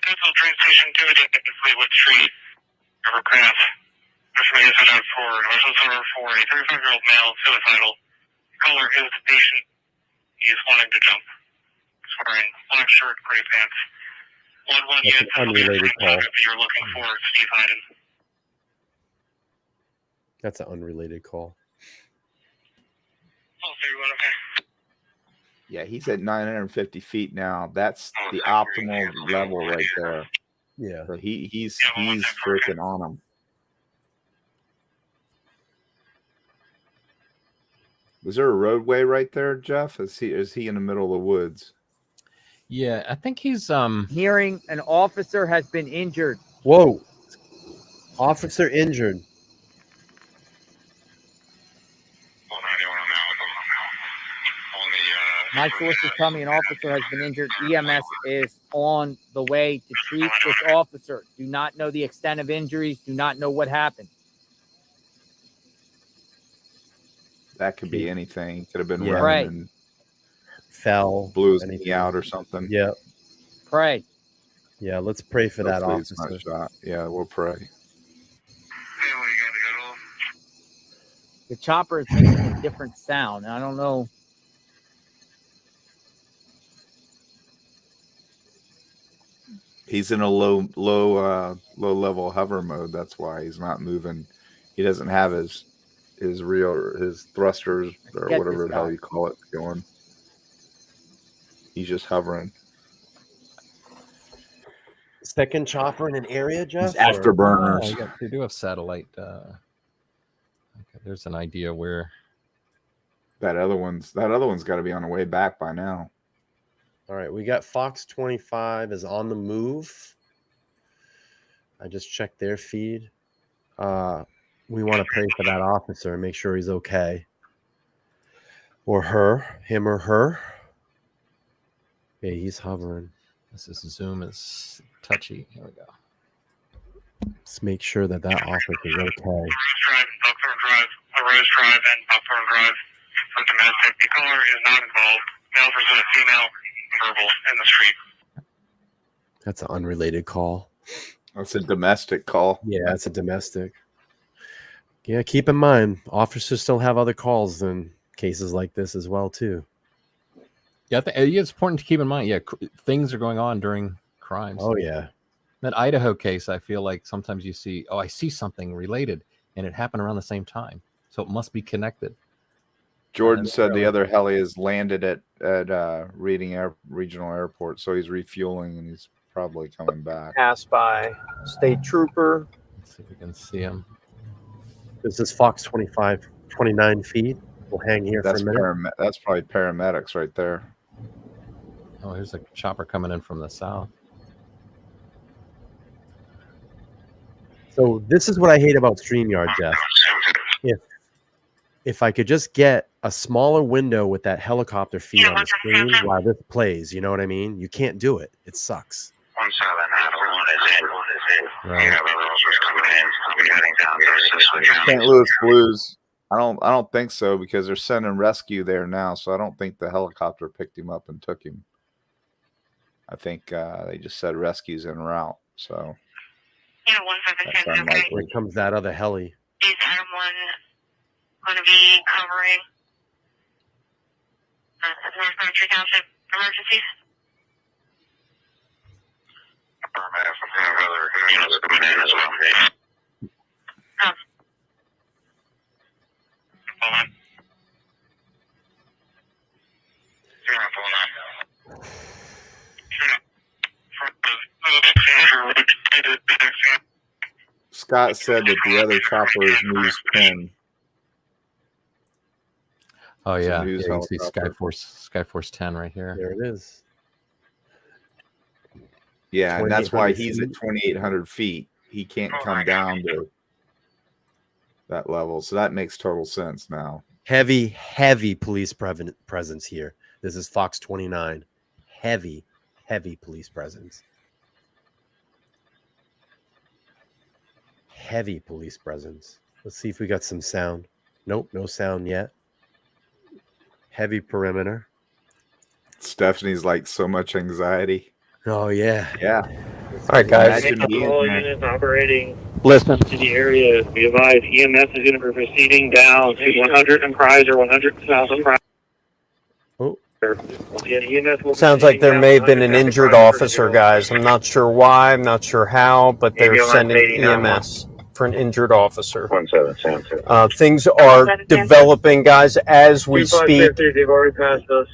Coastal train station 2 at Fleetwood Street, Rivercraft. Information is out for a 35-year-old male, suicidal. Caller is the patient. He is wanting to jump. He's wearing black shirt, gray pants. 1-1 That's an unrelated call. If you're looking for Steve Hyden. That's an unrelated call. Oh, 31, okay. Yeah, he's at 950 feet now. That's the optimal level right there. Yeah. So he's freaking on him. Was there a roadway right there, Jeff? Is he in the middle of the woods? Yeah, I think he's hearing an officer has been injured. Whoa. Officer injured. My sources tell me an officer has been injured. EMS is on the way to treat this officer. Do not know the extent of injuries. Do not know what happened. That could be anything. Could have been Yeah. running Right. and Fell. blew his knee out or something. Yeah. Pray. Yeah. Let's pray for that Hopefully it's officer. not shot. Yeah, we'll pray. The chopper is making a different sound. I don't know. He's in a low level hover mode. That's why he's not moving. He doesn't have his thrusters or Get whatever this the hell guy. you call it going. He's just hovering. Second chopper in an area, Jeff? He's afterburners. Oh, they do have satellite. Okay, there's an idea where That other one's got to be on the way back by now. All right, we got Fox 25 is on the move. I just checked their feed. We want to pray for that officer and make sure he's okay. Or her, him or her. Yeah, he's hovering. this Zoom is touchy. Here we go. Let's make sure that officer is okay. Drive, Buckthorn Drive, Rose Drive, and Buckthorn Drive for domestic. The caller is not involved. Male versus female, verbal in the street. That's an unrelated call. That's a domestic call. Yeah, that's a domestic. Yeah, keep in mind, officers still have other calls in cases like this as well, too. Yeah, it's important to keep in mind. Yeah, things are going on during crimes. Oh, yeah. That Idaho case, I feel like sometimes you see, I see something related, and it happened around the same time. So it must be connected. Jordan said the other heli has landed at Reading Regional Airport, so he's refueling and he's probably coming back. Passed by state trooper. Let's see if we can see him. This is Fox 25, 29 feet. We'll hang here That's for a minute. That's probably paramedics right there. Oh, here's a chopper coming in from the south. So this is what I hate about StreamYard, Jeff. If I could just get a smaller window with that helicopter feed on the screen while this plays, you know what I mean? You can't do it. It sucks. 1-7, everyone is in. Right. You have everyone else coming in. I'll be heading down to St. Louis Blues. I don't think so because they're sending rescue there now. So I don't think the helicopter picked him up and took him. I think they just said rescue's en route. So Yeah, that's 1-7-10, okay. unlikely. Here comes that other heli. Is Adam 1 going to be covering North Country Township emergencies? Affirmative. We have other units coming in as well. Hold on. 049. Scott said that the other chopper is News 10. Oh, It's a yeah. news You see helicopter. Skyforce 10 right here. There it is. Yeah, and that's why he's at 2,800 2,800 feet. He can't come down to that level. So that makes total sense now. Heavy police presence here. This is Fox 29. Heavy police presence. Heavy police presence. Let's see if we got some sound. Nope, no sound yet. Heavy perimeter. Stephanie's like so much anxiety. Oh, yeah. Yeah. All right, guys. Imagine being All there. units operating Listen. to the area. Be advised, EMS is going to be proceeding down to 100 and Prize or 100 south of Prize. Oh. Yeah, EMS will be Sounds like there proceeding may have down been an 100 injured Prize officer, guys. I'm not sure why. I'm not sure how, but they're sending EMS for an injured officer. 1772. Things are developing, guys, as we speak, They've already passed us.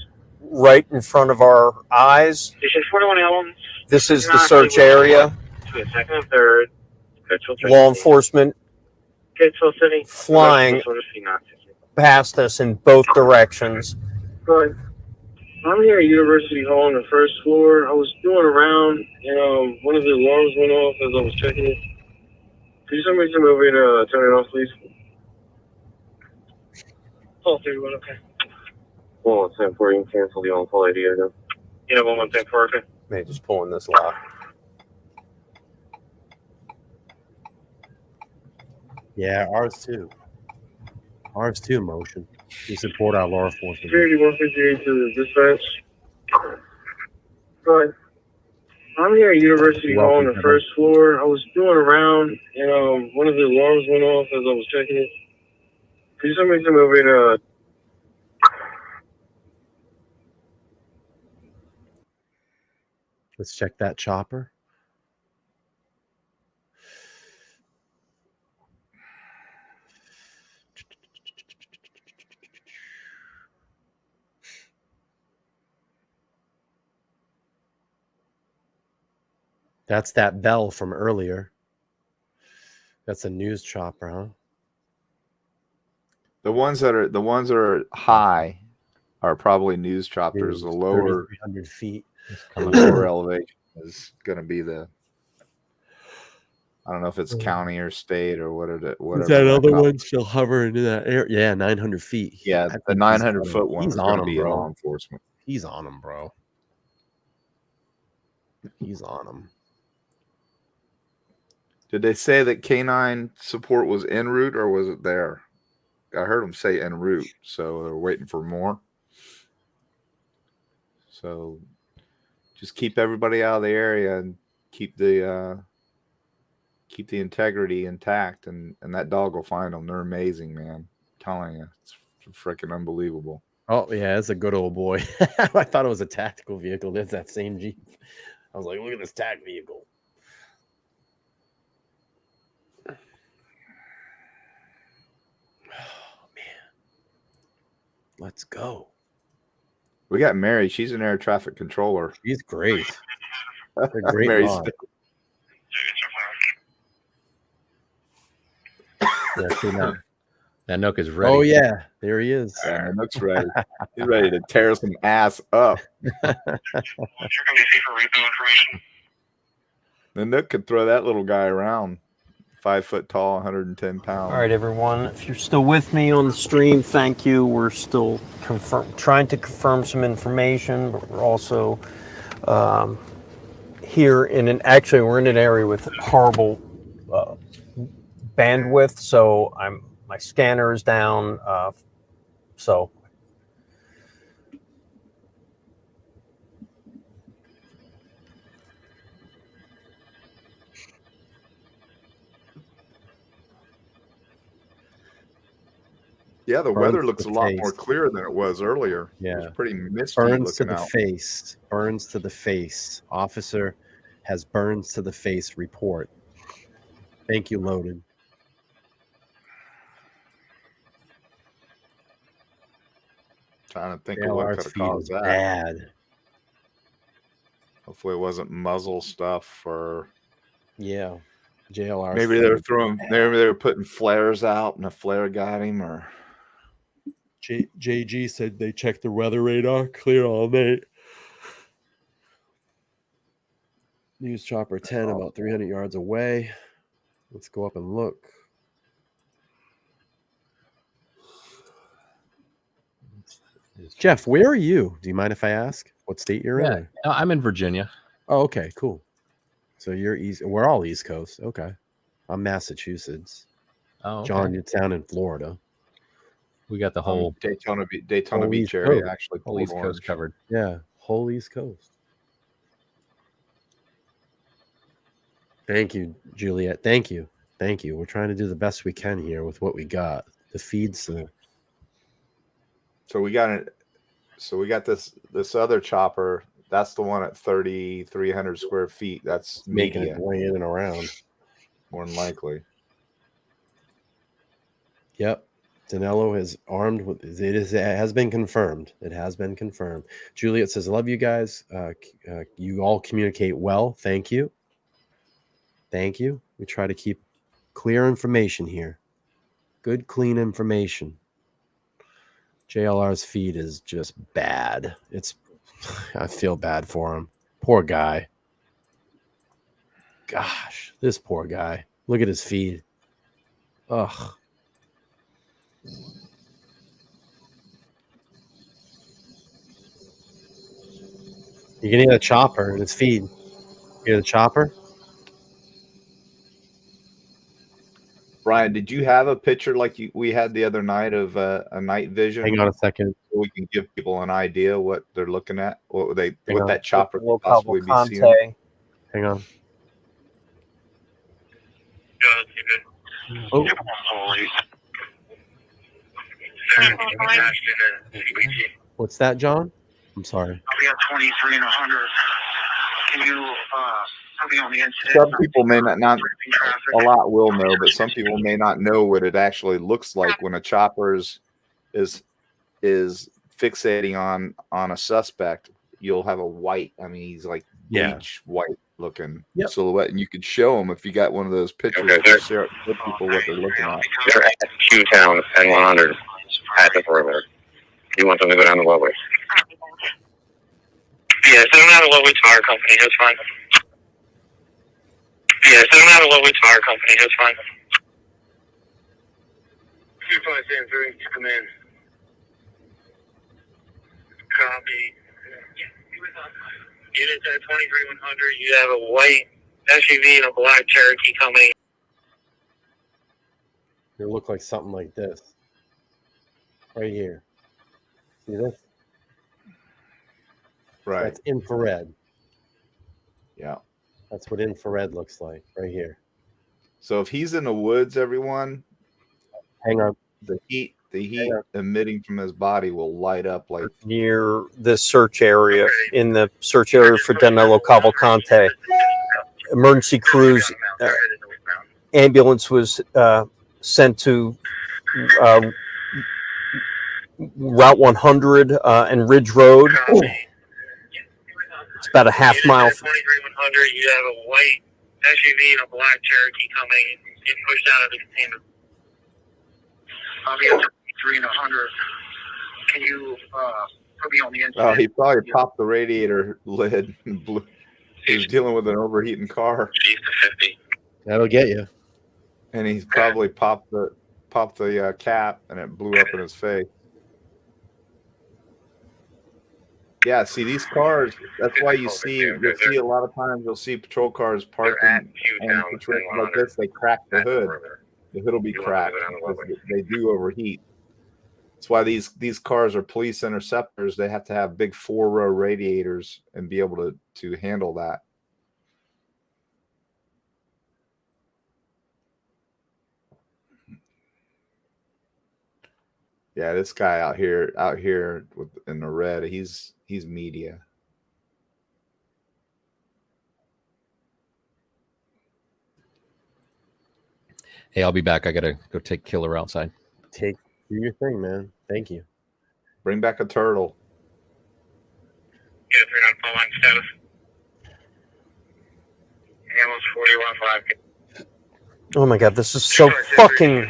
right in front of our eyes. Station 41 Elm. This is the search area. To the second and third. Law enforcement Gatesville City. flying past us in both directions. Good. I'm here at University Hall on the first floor. I was doing around, and one of the alarms went off as I was checking it. Could you send me some over to turn it off, please? Oh, 31, okay. 1110 you can cancel the on-call ID again. Yeah, 1110 okay. Maybe just pulling this lock. Yeah, ours too. Ours too, motion. We support our law enforcement. Security 158 to the dispatch. Go ahead. I'm here at University Hall on the first floor. I was doing around, and one of the alarms went off as I was checking it. Could you send me some over to Let's check that chopper. That's that bell from earlier. That's a news chopper, huh? The ones that are high are probably news choppers. The lower 3,300 feet. The lower elevation is going to be the. I don't know if it's county or state or whatever. Is that other one still hovering in that area? Yeah, 900 feet. Yeah, the 900-foot one is going to be law enforcement. He's on him, bro. He's on him. Did they say that canine support was en route or was it there? I heard them say en route, so they're waiting for more. So just keep everybody out of the area and keep the integrity intact, and that dog will find them. They're amazing, man. I'm telling you, it's freaking unbelievable. Oh yeah, it's a good old boy. I thought it was a tactical vehicle. That's that same Jeep. I was like, look at this tac vehicle. Oh man, let's go. We got Mary. She's an air traffic controller. She's great. A great Mary's That Nook is ready. Oh yeah, there he is. Yeah, Nook's ready. He's ready to tear some ass up. The Nook could throw that little guy around. 5 foot tall, 110 pounds. All right, everyone. If you're still with me on the stream, thank you. We're still trying to confirm some information, but we're also here we're in an area with horrible bandwidth, so my scanner is down. So. Yeah, the weather looks a lot more clear than it was earlier. Yeah. It was pretty misty Burns to looking the out. face. Burns to the face. Officer has burns to the face report. Thank you, Loaded. Trying to think of what could have caused that. Bad. Hopefully it wasn't muzzle stuff or Yeah. JLR. maybe they were putting flares out and a flare got him, or JG said they checked the weather radar, clear all night. News chopper 10, about 300 yards away. Let's go up and look. Jeff, where are you? Do you mind if I ask what state you're in? Yeah, I'm in Virginia. Oh, okay, cool. So you're east. We're all East Coast. Okay, I'm Massachusetts. Oh, okay. John, you're down in Florida. We got the whole Daytona whole Beach East area Coast. actually whole pulled East orange. Coast covered. Yeah, whole East Coast. Thank you, Juliet. Thank you. We're trying to do the best we can here with what we got. The feeds. So we got it. So we got this other chopper. That's the one at 3,300 square feet. That's Making media. its way in and around. More than likely. Yep. Danelo is armed with it has been confirmed. It has been confirmed. Juliet says, "Love you guys. You all communicate well. Thank you. Thank you. We try to keep clear information here. Good, clean information." JLR's feed is just bad. I feel bad for him. Poor guy. Gosh, this poor guy. Look at his feed. Ugh. You can hear the chopper in his feed. You hear the chopper? Brian, did you have a picture like we had the other night of a night vision? Hang on a second. So we can give people an idea what they're looking at, what Hang on. that chopper could Danelo possibly be seeing. Cavalcante. Hang on. Oh. What's that, John? I'm sorry. We got 23 and 100. Can you put me on the incident? Some people may not a lot will know, but some people may not know what it actually looks like when a chopper is fixating on a suspect. You'll have a white. I mean, he's like bleach white looking silhouette, and you could show them if you got one of those pictures. Okay, to show people what they're looking at. They're at Q-Town and 100 at the perimeter. You want them to go down the Lovely? Yeah, so not a Lovely Tire Company. That's fine. Yeah, so not a Lovely Tire Company. That's fine. 253, come in. Copy. Units at 23-100. You have a white SUV and a black Cherokee coming. It look like something like this. Right here. See this? Right. That's infrared. Yeah. That's what infrared looks like right here. So if he's in the woods, everyone, hang on. The heat emitting from his body will light up like near this search area, in the search area for Danelo Cavalcante. Emergency crews, ambulance was sent to Route 100 and Ridge Road. It's about a half mile. 23-100, you have a white SUV and a black Cherokee coming, getting pushed out of the containment. I'll be at 3 and 100. Can you put me on the inside? Oh, he probably popped the radiator lid and blew. He was dealing with an overheating car. That'll get you. And he's probably popped the cap and it blew up in his face. Yeah, see these cars. That's why you'll see a lot of times you'll see patrol cars parked and like this. They crack the hood. The hood will be cracked. They do overheat. That's why these cars are police interceptors. They have to have big 4-row radiators and be able to handle that. Yeah, this guy out here in the red, he's media. Hey, I'll be back. I gotta go take Killer outside. Do your thing, man. Thank you. Bring back a turtle. Yeah, 3 on line status. Ambulance 41-5. Oh my God, this is so fucking.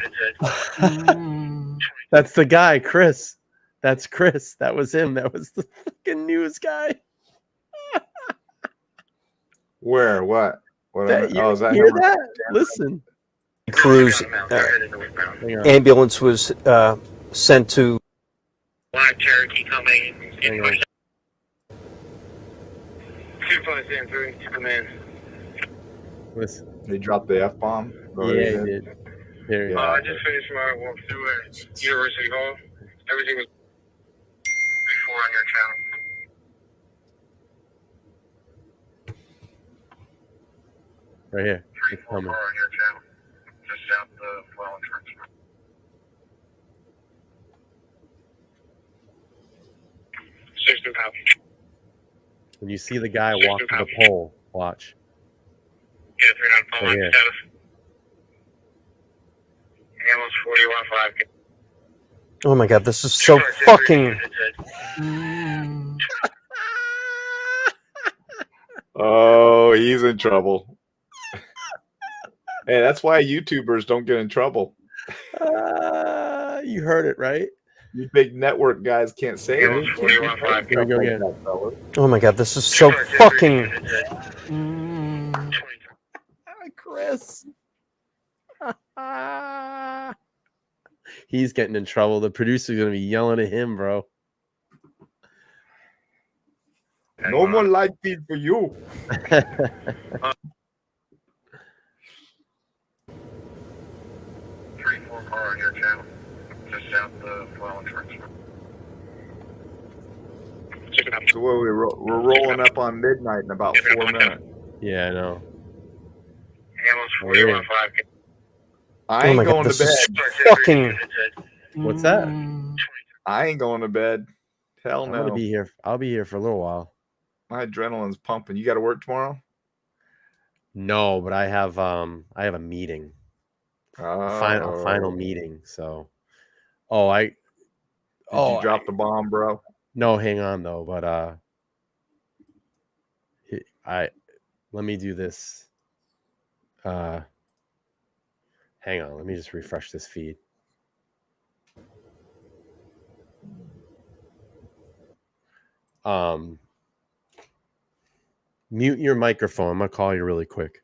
That's the guy, Chris. That's Chris. That was him. That was the fucking news guy. Where? What? What? You Is that hear him? that? Listen. Crew's ambulance was sent to. Black Cherokee coming. Hang on. 2573, come in. Listen. They dropped the F bomb. Yeah, he did. Here he I just finished my walk through at University Hall. Everything was before on your channel. Right here. It's coming. On your channel. Just out the flow entrance. System copy. When you see the guy walk to the pole, watch. Yeah, 395 Right here. status. Ambulance 415. Oh my God, this is so fucking. Oh, he's in trouble. Hey, that's why YouTubers don't get in trouble. You heard it, right? You big network guys can't say it. Here we go again. Oh my God, this is so fucking. Chris. He's getting in trouble. The producer's gonna be yelling at him, bro. No more light feed for you. 344 on your channel. Just out the flow entrance. So we're rolling up on midnight in about 4 minutes. Yeah, I know. Ambulance 415. I ain't going to bed. Fucking. What's that? I ain't going to bed. Hell I'm no. gonna be here. I'll be here for a little while. My adrenaline's pumping. You got to work tomorrow? No, but I have a meeting. A final meeting. So Did you drop the bomb, bro? No, hang on though, but let me do this. Hang on, let me just refresh this feed. Mute your microphone. I'm gonna call you really quick.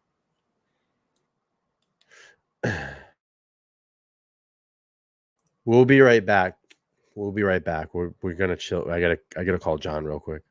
We'll be right back. We're gonna chill. I gotta call John real quick.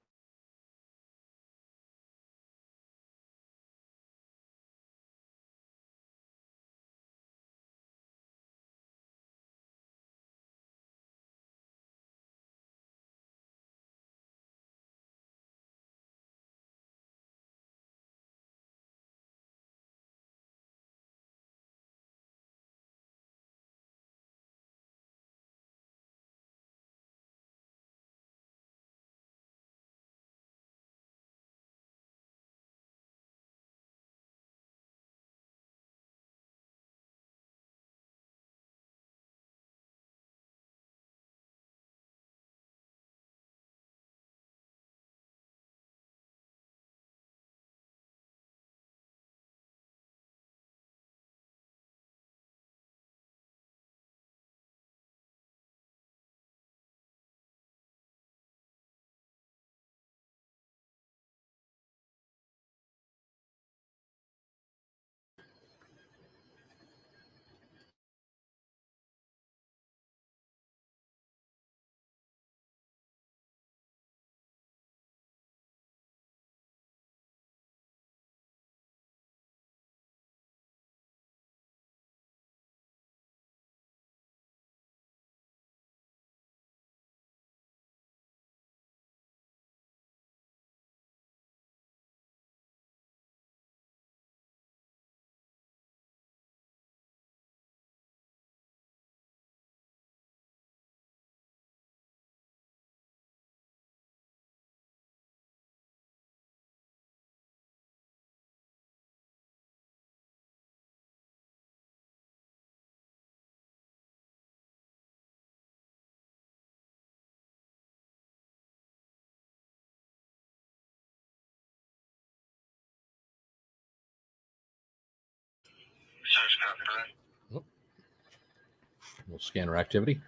We'll scanner activity.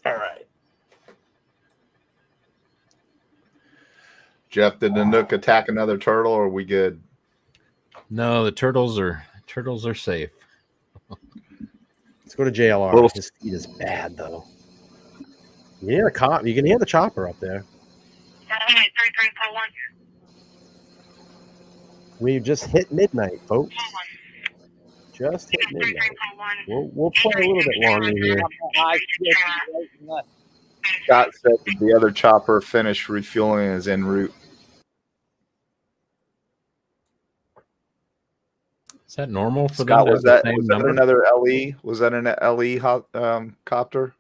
All right. Jeff, did the Nook attack another turtle, or are we good? No, the turtles are safe. Let's go to JLR. Little- His speed is bad though. You can hear the chopper up there. We just hit midnight, folks. Just hit midnight. We'll play a little bit longer here. Scott said that the other chopper finished refueling and is en route. Is that normal for Scott, them to was have that the same was that number? another LE? Was that an LE copter?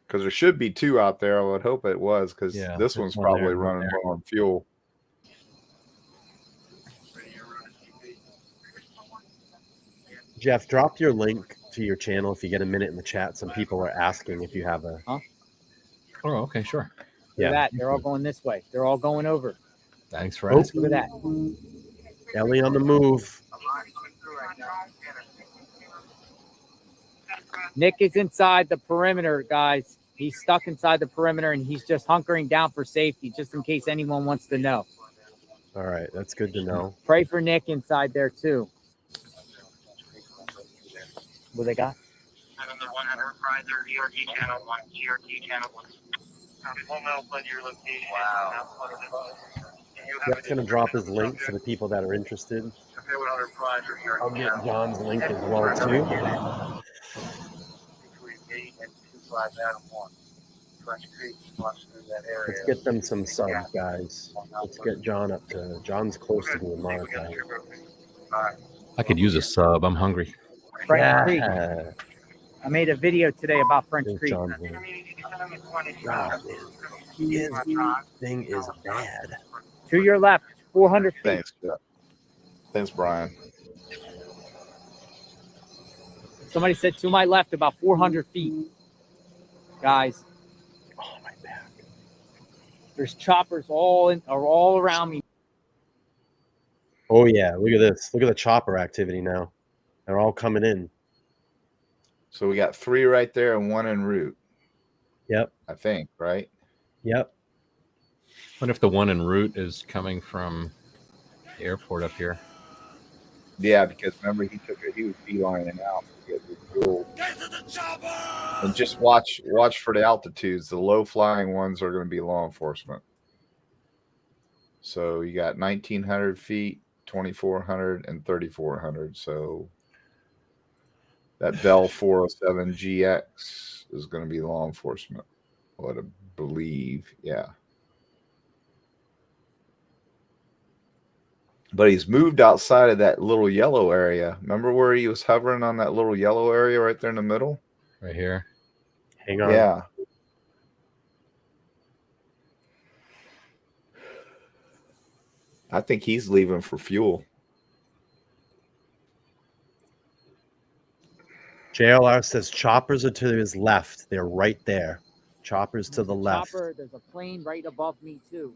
Because there should be two out there. I would hope it was, because Yeah, this there's one's one there probably and one running there. low on fuel. Jeff, drop your link to your channel if you get a minute in the chat. Some people are asking if you have a. Oh, okay, sure. Look at that. They're all going this way. They're all going over. Thanks for Oh. asking. Look at that. Ellie on the move. Nick is inside the perimeter, guys. He's stuck inside the perimeter, and he's just hunkering down for safety, just in case anyone wants to know. All right, that's good to know. Pray for Nick inside there, too. What they got? Another 100 Prizer, GRT channel 1, GRT channel 1. 1 mile flood your location. Wow. Jeff's going to drop his link for the people that are interested. I'll get John's link as well, too. Let's get them some subs, guys. Let's get John up to. John's close to being monetized. I could use a sub. I'm hungry. French Creek. I made a video today about French There's Creek. John's link. Wow, man. Thing is bad. To your left, 400 feet. Thanks, Jeff. Thanks, Brian. Somebody said to my left, about 400 feet. Guys. Oh, my back. There's choppers all around me. Oh, yeah. Look at this. Look at the chopper activity now. They're all coming in. So we got 3 right there and 1 en route. Yep. I think, right? Yep. What if the one en route is coming from the airport up here? Yeah, because remember he was beelining out to get refueled. And just watch for the altitudes. The low flying ones are going to be law enforcement. So you got 1,900 feet, 2,400, and 3,400. So that Bell 407 GX is going to be law enforcement. I would believe, yeah. But he's moved outside of that little yellow area. Remember where he was hovering on that little yellow area right there in the middle? Right here. Hang on. Yeah. I think he's leaving for fuel. JLR says choppers are to his left. They're right there. Choppers to the left. Chopper, there's a plane right above me, too.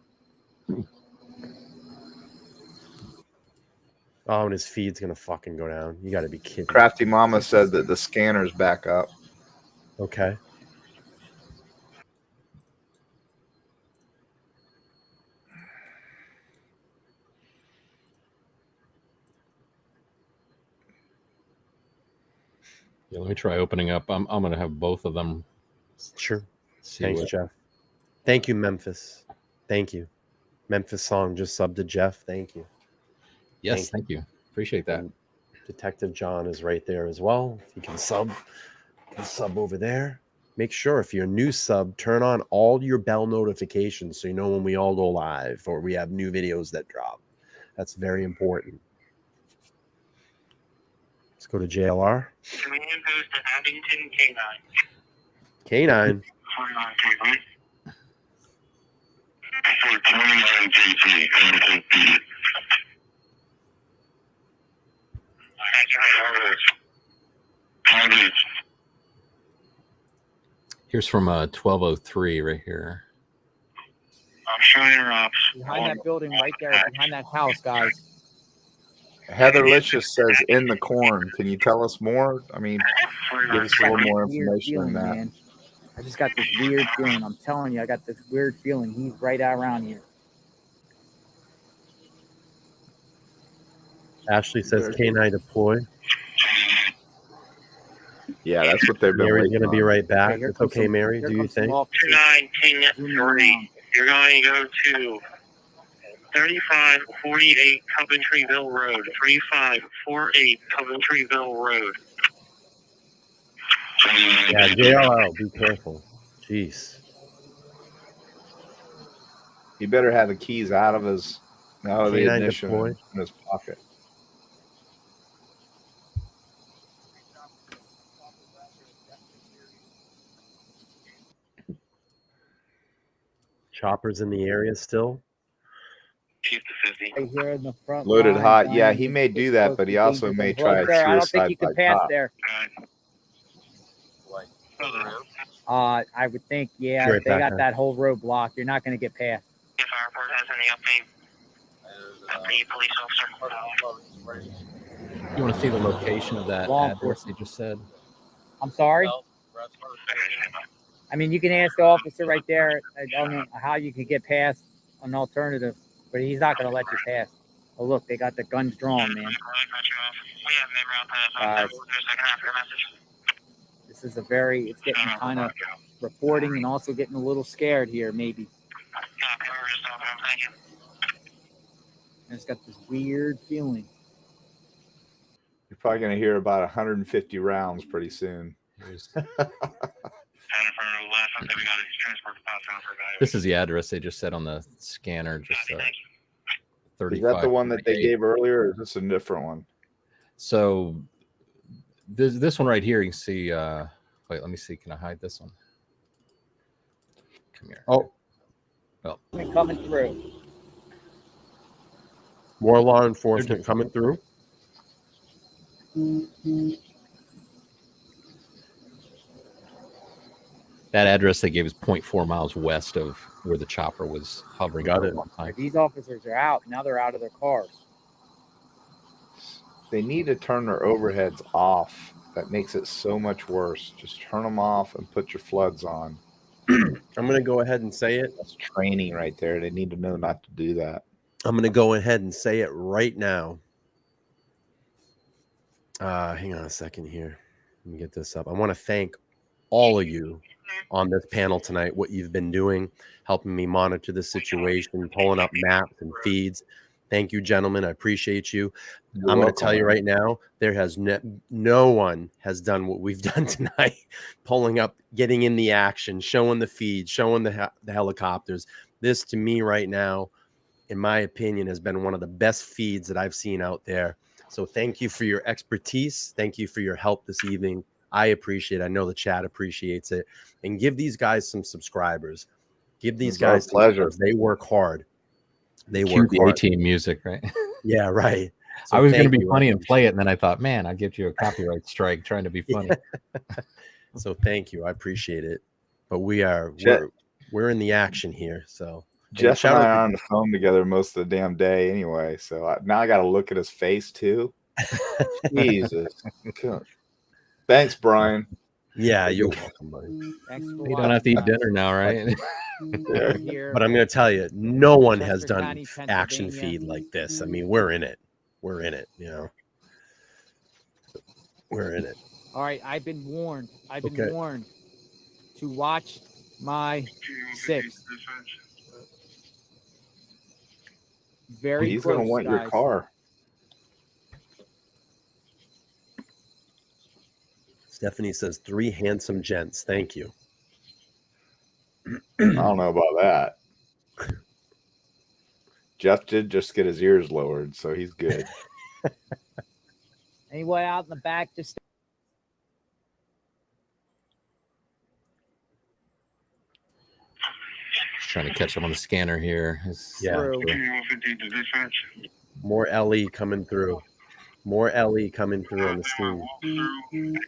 Oh, and his feed's going to fucking go down. You got to be kidding. Crafty Mama said that the scanner's back up. Okay. Yeah, let me try opening up. I'm going to have both of them. Sure. See Thanks, what- Jeff. Thank you, Memphis. Thank you. Memphis Song just subbed to Jeff. Thank you. Yes, thank you. Appreciate that. And Detective John is right there as well. If you can sub over there. Make sure if you're a new sub, turn on all your bell notifications so you know when we all go live or we have new videos that drop. That's very important. Let's go to JLR. Command post to Abington K9. K9. 49 K9. For 29 JT, Here's from 1203 right here. I'm showing your ops. Behind that building right there, behind that house, guys. Heather Licious says in the corn. Can you tell us more? I mean, give us a little more information on that. Man. I just got this weird feeling. I'm telling you, I got this weird feeling. He's right around here. Ashley says K9 deploy. Yeah, that's what they've been Mary's waiting going to be on. right back. Okay, here It's comes okay, some- Mary. here Do you comes some think? officers 9, zooming 3. around. You're going to go to 3548 Coventryville Road. 3548 Coventryville Road. Yeah, JLL, be careful. Jeez. He better have the keys out of the K9 ignition deploy. in his pocket. Choppers in the area still. Right here in the front Loaded line, hot. Yeah, Brian, he it's- may do it's that, close but to he also danger may zone. try Hello, a sir. I don't think suicide you can by pass cop. there. I would think, yeah, Right they back got there. that whole road blocked. You're not going to get past. If our report has any update, the police officer. You want to see the location of that Law address they just said? I'm sorry. I mean, you can ask the officer right there. I don't know how you could get past an alternative, but he's not going to let you pass. Oh, look, they got the guns drawn, man. This is it's getting kind of reporting and also getting a little scared here, maybe. I just got this weird feeling. You're probably going to hear about 150 rounds pretty soon. This is the address they just said on the scanner. Just 35. Is that the one that they gave earlier, or is this a different one? So this one right here, you can see. Wait, let me see. Can I hide this one? Come here. Oh, well, coming through. More law enforcement coming through. that address they gave is 0.4 miles west of where the chopper was hovering for a long time. These officers are out. Now they're out of their cars. They need to turn their overheads off. That makes it so much worse. Just turn them off and put your floods on. I'm going to go ahead and say it. That's training right there. They need to know not to do that. I'm going to go ahead and say it right now. Hang on a second here. Let me get this up. I want to thank all of you on this panel tonight, what you've been doing, helping me monitor the situation, pulling up maps and feeds. Thank you, gentlemen. I appreciate you. I'm going to tell you right now, there has no one has done what we've done tonight, pulling up, getting in the action, showing the feed, showing the helicopters. This, to me right now, in my opinion, has been one of the best feeds that I've seen out there. So thank you for your expertise. Thank you for your help this evening. I appreciate it. I know the chat appreciates it. And give these guys some subscribers. Give these guys some pleasure. They work hard. They Cue work the hard. A-Team music, right? Yeah, right. So I was going to thank be you. funny and play it, and then I thought, man, I'll get you a copyright strike trying to be funny. So thank you. I appreciate it. But we're in the action here. So Jeff shout and I out are on the phone together most of the damn day anyway. So now I got to look at his face too. Jesus. Thanks, Brian. Yeah, you're welcome, buddy. Thanks for You don't have to eat dinner now, right? But I'm going to tell you, no one has Chester done County, action Pennsylvania. feed like this. I mean, we're in it. We're in it, you know. We're in it. All right, I've been warned. I've been Okay. warned to watch my 6. Very He's close, going to want guys. your car. Stephanie says 3 handsome gents. Thank you. I don't know about that. Jeff did just get his ears lowered, so he's good. Anyway, out in the back, just Trying to catch up on the scanner here. Yeah. More LE coming through. More LE coming through on the scene.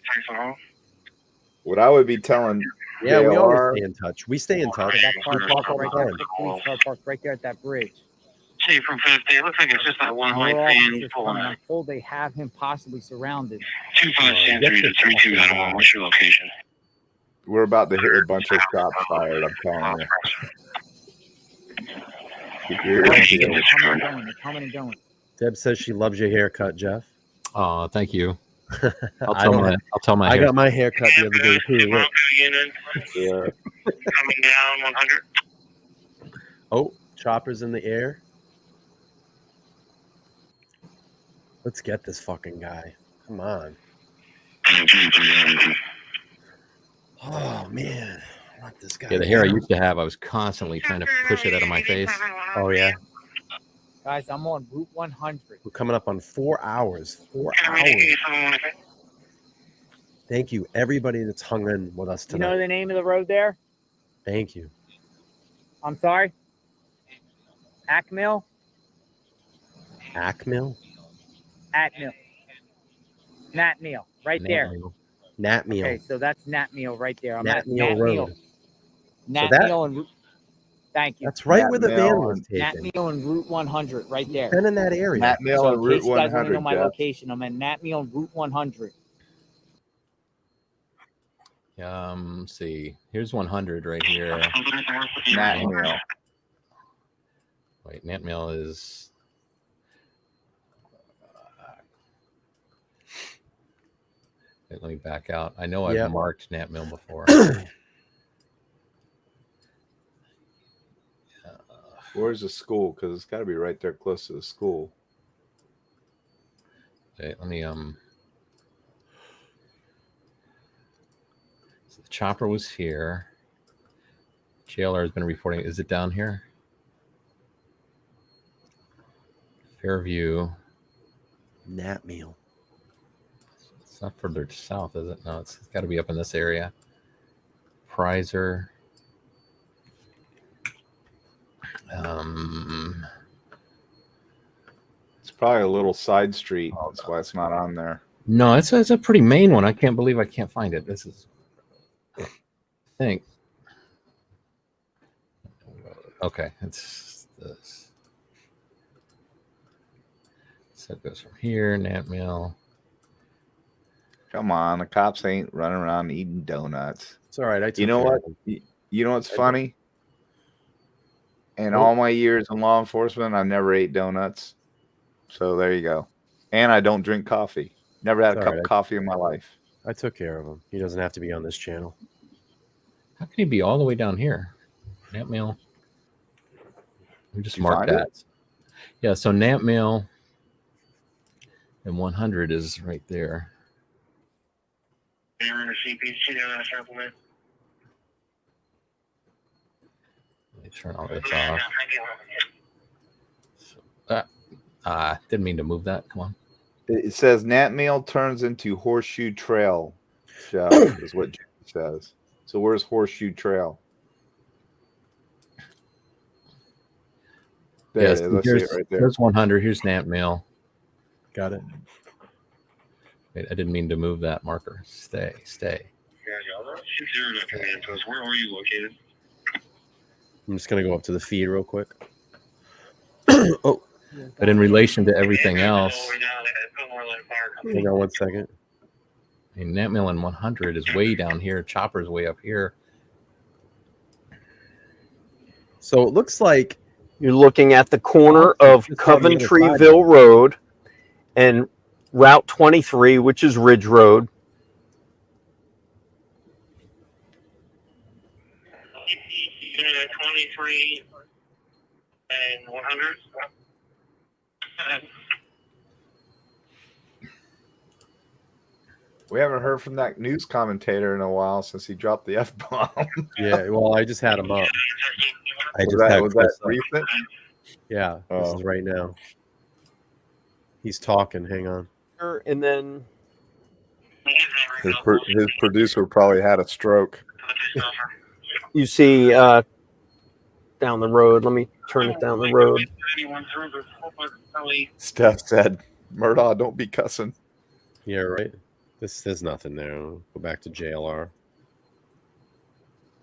What I would be telling Yeah, we always JR, stay in touch. We stay in touch. that car We talk parked all right the there. time. The police car parked right there at that bridge. See from 50, it looks like it's just that one More white van officers pulling coming. out. I'm told they have hhim possibly surrounded. 25 Century to 3291. What's your location? we're about to hit a bunch of shots fired. I'm telling you. Keep your ears peeled. They're coming and going. They're coming and going. Deb says she loves your haircut, Jeff. Oh, thank you. I'll I tell don't my. have- I'll tell my. I hair- got my haircut the other day too. Look. Unit Yeah. coming down 100. Oh, choppers in the air. Let's get this fucking guy. Come on. Oh man, I want this guy. Yeah, the hair I used to have, I was constantly trying to push it out of my face. Oh yeah. Guys, I'm on Route 100. We're coming up on 4 hours. 4 hours. Thank you, everybody that's hung in with us You tonight. know the name of the road there? Thank you. I'm sorry? Ackmill? Ackmill? Atmill. Natmill. Right there. Natmill. Okay, so that's Natmill right there. I'm Natmill at Natmill. Road. Natmill and Route. Thank you. That's right where the van was taken. Natmill and Route 100 right there. Been in that area. Natmill So and in Route case you guys want to 100. know my Jeff. location, I'm at Natmill and Route 100. See, here's 100 right here. Natmill. Wait, Natmill is. Wait, let me back out. I know I've Yep. marked Natmill before. Where's the school? Because it's got to be right there close to the school. Wait, let me So the chopper was here. JLR has been reporting. Is it down here? Fairview. Natmill. It's not further south, is it? No, it's got to be up in this area. Prizer. It's probably a little side street. That's why it's not on there. No, it's a pretty main one. I can't believe I can't find it. This is, I think. Okay, it's this. So it goes from here, Natmill. Come on, the cops ain't running around eating donuts. It's all right. I took You know care what? of him. You know what's funny? In Oh. all my years in law enforcement, I never ate donuts. So there you go. And I don't drink coffee. Never had It's a all cup right. of coffee in my life. I took care of him. He doesn't have to be on this channel. How can he be all the way down here? Natmill. We just Did you marked find that. Yeah, so Natmill and 100 is right there. They're in a CPC supplement. Let me turn all this off. Didn't mean to move that. Come on. It says Natmill turns into Horseshoe Trail, Jeff, is what Jim says. So where's Horseshoe Trail? There Yes, it is. I see it right there. Here's 100. Here's Natmill. Got it. Wait, I didn't mean to move that marker. Stay. Yeah, she's zero to command post. Where are you located? I'm just gonna go up to the feed real quick. Oh, But in relation to everything else, hang on 1 second. I mean, Natmill and 100 is way down here. Chopper's way up here. So it looks like You're looking at the corner of Just on the other side. Coventryville Road and Route 23, which is Ridge Road. Unit 23 and 100. We haven't heard from that news commentator in a while since he dropped the F-bomb. Yeah, well, I just had him up. I Was just that, had was Chris that up. recent? Yeah, this Oh. is right now. He's talking. Hang on. And then His producer probably had a stroke. you see down the road. Let me turn it down the road. Steph said, Murdaugh, don't be cussing. Yeah, right. There's nothing there. Go back to JLR.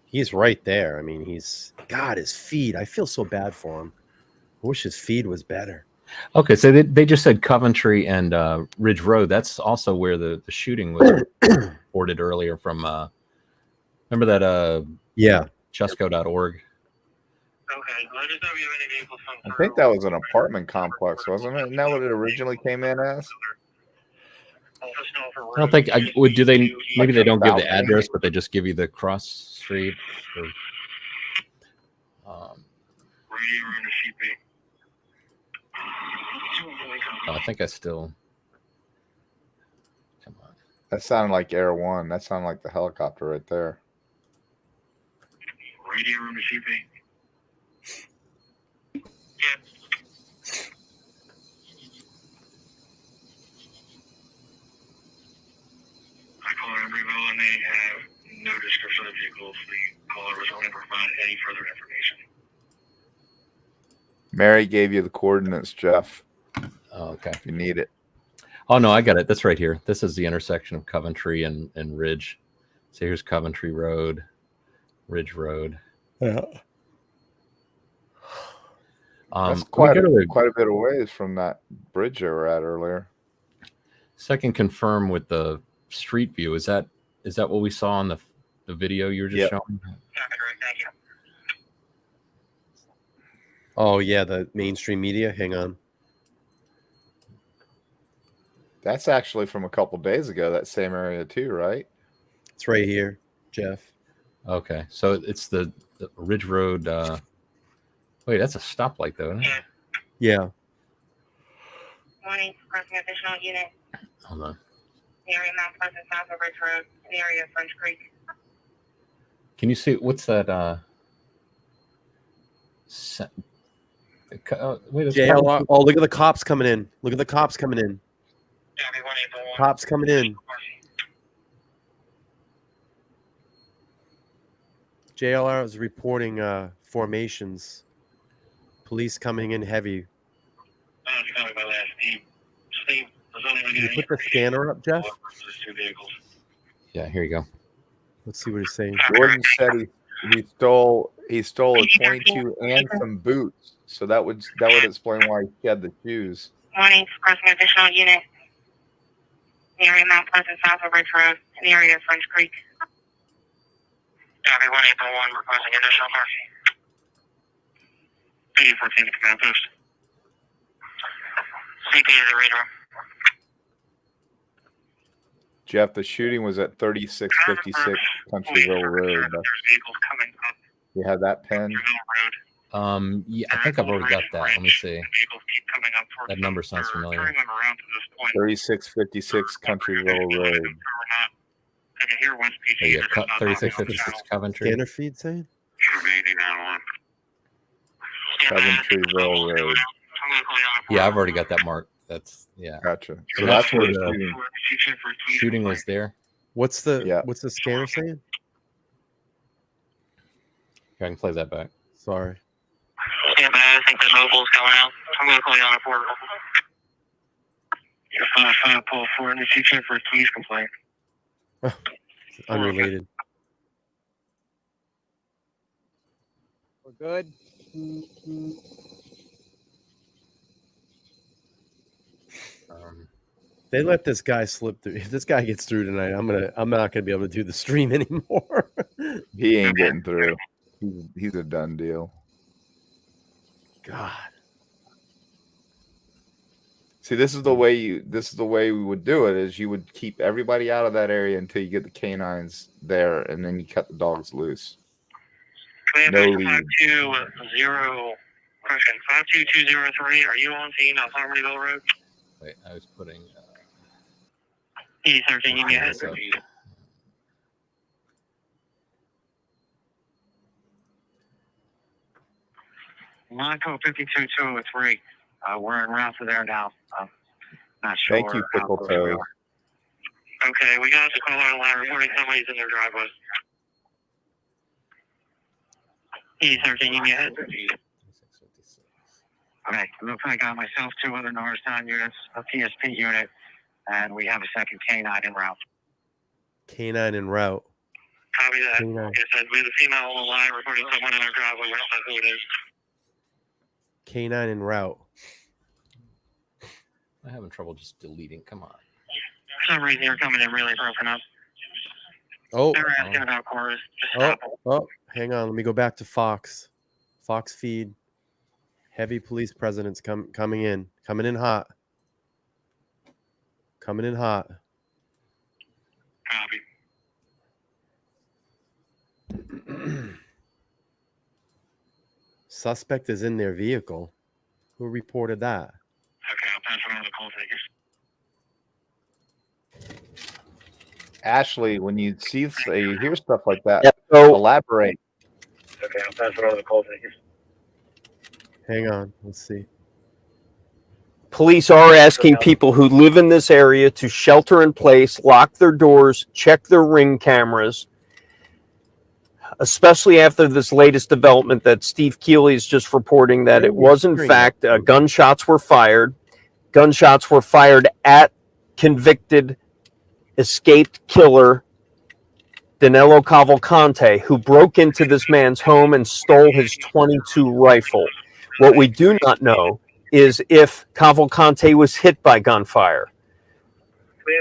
He's right there. I mean, God, his feed. I feel so bad for him. I wish his feed was better. Okay, so they just said Coventry and Ridge Road. That's also where the shooting was reported earlier from Remember that? Yeah. Chesco.org. Okay, let us know if you have any vehicles from I think that was an apartment complex, wasn't it? Isn't that what it originally came in as? I don't think do they maybe they don't give the address, but they just give you the cross street. Or, I think I still. Come on. That sounded like Air One. That sounded like the helicopter right there. Radio room to CP. I called Embryville and they have no description of the vehicles. The caller was only provide any further information. Mary gave you the coordinates, Jeff. Oh, okay. If you need it. Oh no, I got it. That's right here. This is the intersection of Coventry and Ridge. So here's Coventry Road, Ridge Road. Yeah. That's quite a bit of ways from that bridge they were at earlier. So I can confirm with the street view. Is that what we saw on the video you were just showing? Oh yeah, the mainstream media. Hang on. That's actually from a couple days ago. That same area too, right? It's right here, Jeff. Okay, so it's the Ridge Road. Wait, that's a stoplight though, isn't it? Yeah. Morning, crossing additional unit. Hold on. The area Mount Pleasant south of Ridge Road, the area of French Creek. Can you see what's that? Wait, JLR. Oh, look at the cops coming in. Look at the cops coming in. Cops coming in. JLR is reporting formations. Police coming in heavy. Can you put the scanner up, Jeff? Yeah, here you go. Let's see what he's saying. Gordon said he stole a 22 and some boots. So that would explain why he had the shoes. Morning, crossing additional unit. The area Mount Pleasant south of Ridge Road, the area of French Creek. Copy 181, requesting additional parking. 8014 command post. CP is the read room. Jeff, the shooting was at 3656 Countryville Road. You have that pen? Yeah, I think I've already got that. Let me see. That number sounds familiar. 3656 Countryville Road. Oh, yeah, 3656 Coventry. Scanner feed saying? Coventryville Road. Yeah, I've already got that mark. That's Gotcha. So that's where the shooting was there. What's the scanner saying? I can play that back. Sorry. Yeah, but I think the mobile's going out. I'm going to call you on a portable. You're 55, pull 4 in the future for a police complaint. Unrelated. We're good. They let this guy slip through. If this guy gets through tonight, I'm not gonna be able to do the stream anymore. He ain't getting through. He's a done deal. God. See, this is the way we would do it. Is you would keep everybody out of that area until you get the canines there, and then you cut the dogs loose. No lead. 52203. Are you on scene on Harmonyville Road? Wait, I was putting. E13, you get it. Monaco 52203. We're en route to there now. Not sure. Thank you, Pickle Toe. Okay, we got the caller on the line reporting somebody's in their driveway. E13, you get it. Okay, it looks like I got myself 2 other Norristown units, a PSP unit, and we have a second canine en route. Canine en route. Copy that. Canine. Like I said, we have a female on the line reporting someone in their driveway. We don't know who it is. Canine en route. I'm having trouble just deleting. Come on. For some reason, you're coming in really broken up. Oh, They were asking about cars. Just oh, stop. oh, hang on. Let me go back to Fox. Fox feed. Heavy police presence coming in hot. Coming in hot. Copy. Suspect is in their vehicle. Who reported that? Okay, I'll pass it on to the call takers. Ashley, when you hear stuff like that, Yeah, so elaborate. Okay, I'll pass it on to the call takers. Hang on. Let's see. police are asking people who live in this area to shelter in place, lock their doors, check their Ring cameras, especially after this latest development that Steve Keeley is just reporting that it was, in fact, gunshots were fired. Gunshots were fired at convicted, escaped killer Danelo Cavalcante, who broke into this man's home and stole his .22 rifle. What we do not know is if Cavalcante was hit by gunfire.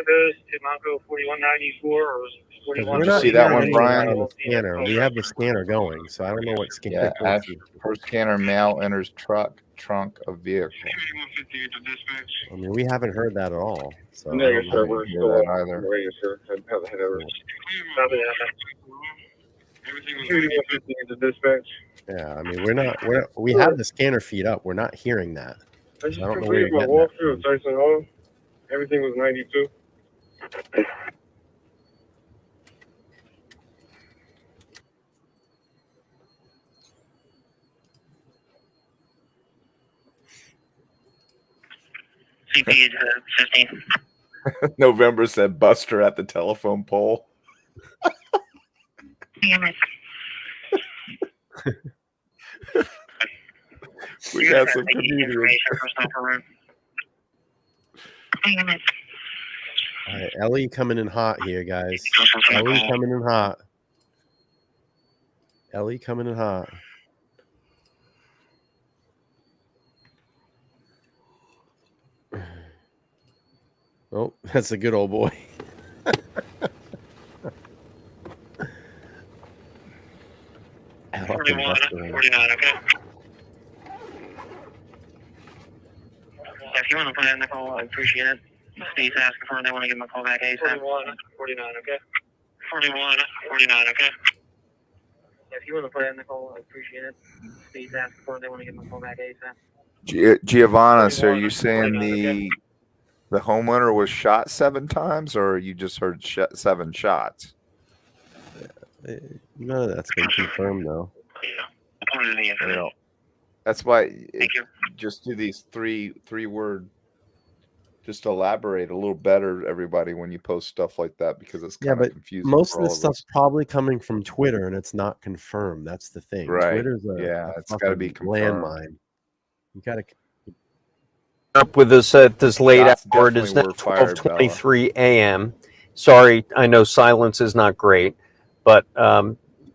Goes to Monco 4194 or 41. Did you see that one, Brian? On the scanner. We have the scanner going, so I don't know what scanner. Yeah, per scanner, male enters trunk of vehicle. I mean, we haven't heard that at all. So No, I don't sir, know. we're hear still that either. radio, sir. I'd have to head over. Security 150 into dispatch. Yeah, I mean, we have the scanner feed up. We're not hearing that. I just I don't know where completed you're my getting that walkthrough of Tyson Hall. Everything was 92. CP is 15. November said Buster at the telephone pole. We got some comedians. All right, Ellie coming in hot here, guys. Ellie coming in hot. Ellie coming in hot. Oh, that's a good old boy. I fucking 41, busted him. 49, okay? If you want to put in the call, I appreciate it. Steve's asking for it. They want to give him a call back ASAP. 41, 49, okay? 41, 49, okay? If you want to put in the call, I appreciate it. Steve's asking for it. They want to give him a call back ASAP. Giovanna, so are you saying the homeowner was shot 7 times, or you just heard 7 shots? None of that's been confirmed, though. That's why just do these three word. Just elaborate a little better, everybody, when you post stuff like that, because it's kind of confusing. Most for of all this stuff's probably coming from Twitter, and it's not confirmed. That's the thing. Right. Twitter's it's got to be confirmed. landmine. You got to up with us at this late Shots hour. It is now definitely were fired, 12:23 a.m. Sorry, I know silence is not great, but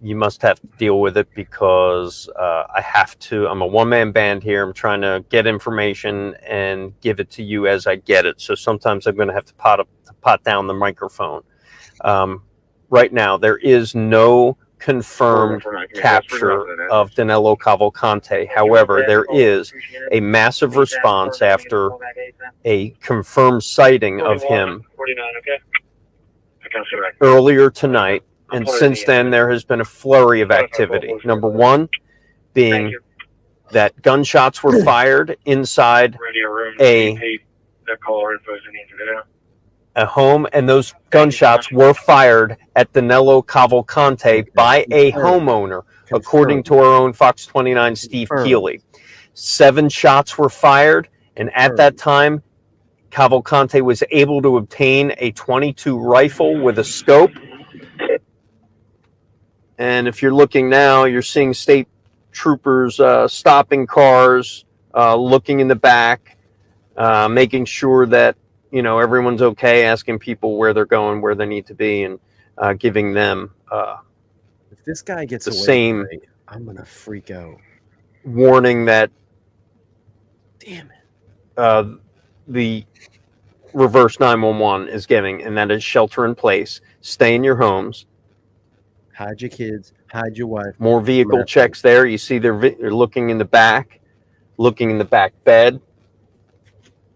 you must have to deal with it because I have to. I'm a one-man band here. I'm trying to get information and give it to you as I get it. So sometimes I'm going to have to pot down the microphone. Right now, there is no confirmed capture of Danelo Cavalcante. However, there is a massive response after a confirmed sighting of him earlier tonight. And since then, there has been a flurry of activity. Number one being that gunshots were fired inside a home, and those gunshots were fired at Danelo Cavalcante by a homeowner, according to our own Fox 29 Steve Keeley. 7 shots were fired, and at that time, Cavalcante was able to obtain a .22 rifle with a scope. And if you're looking now, you're seeing state troopers stopping cars, looking in the back, making sure that everyone's okay, asking people where they're going, where they need to be, and giving them if this guy gets the away same tonight, I'm gonna freak out. warning that Damn it. The reverse 911 is giving, and that is shelter in place, stay in your homes, Hide your kids. Hide your wife. More vehicle checks there. You see they're looking in the back, looking in the back bed.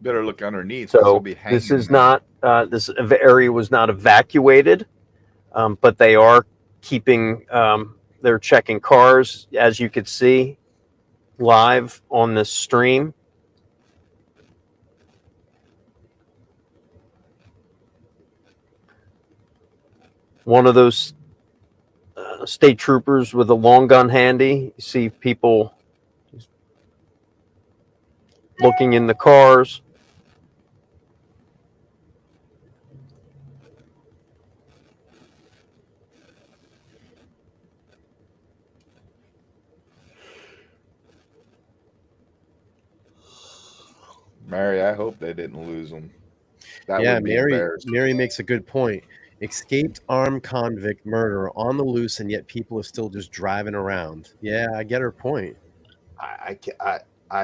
Better look underneath. 'Cause they'll So be hanging this is there. not this area was not evacuated, but they are keeping. They're checking cars, as you could see live on this stream. One of those state troopers with a long gun handy. You see people looking in the cars. Mary, I hope they didn't lose them. That Yeah, would be Mary. embarrassing. Mary makes a good point. Escaped armed convict murderer on the loose, and yet people are still just driving around. Yeah, I get her point. I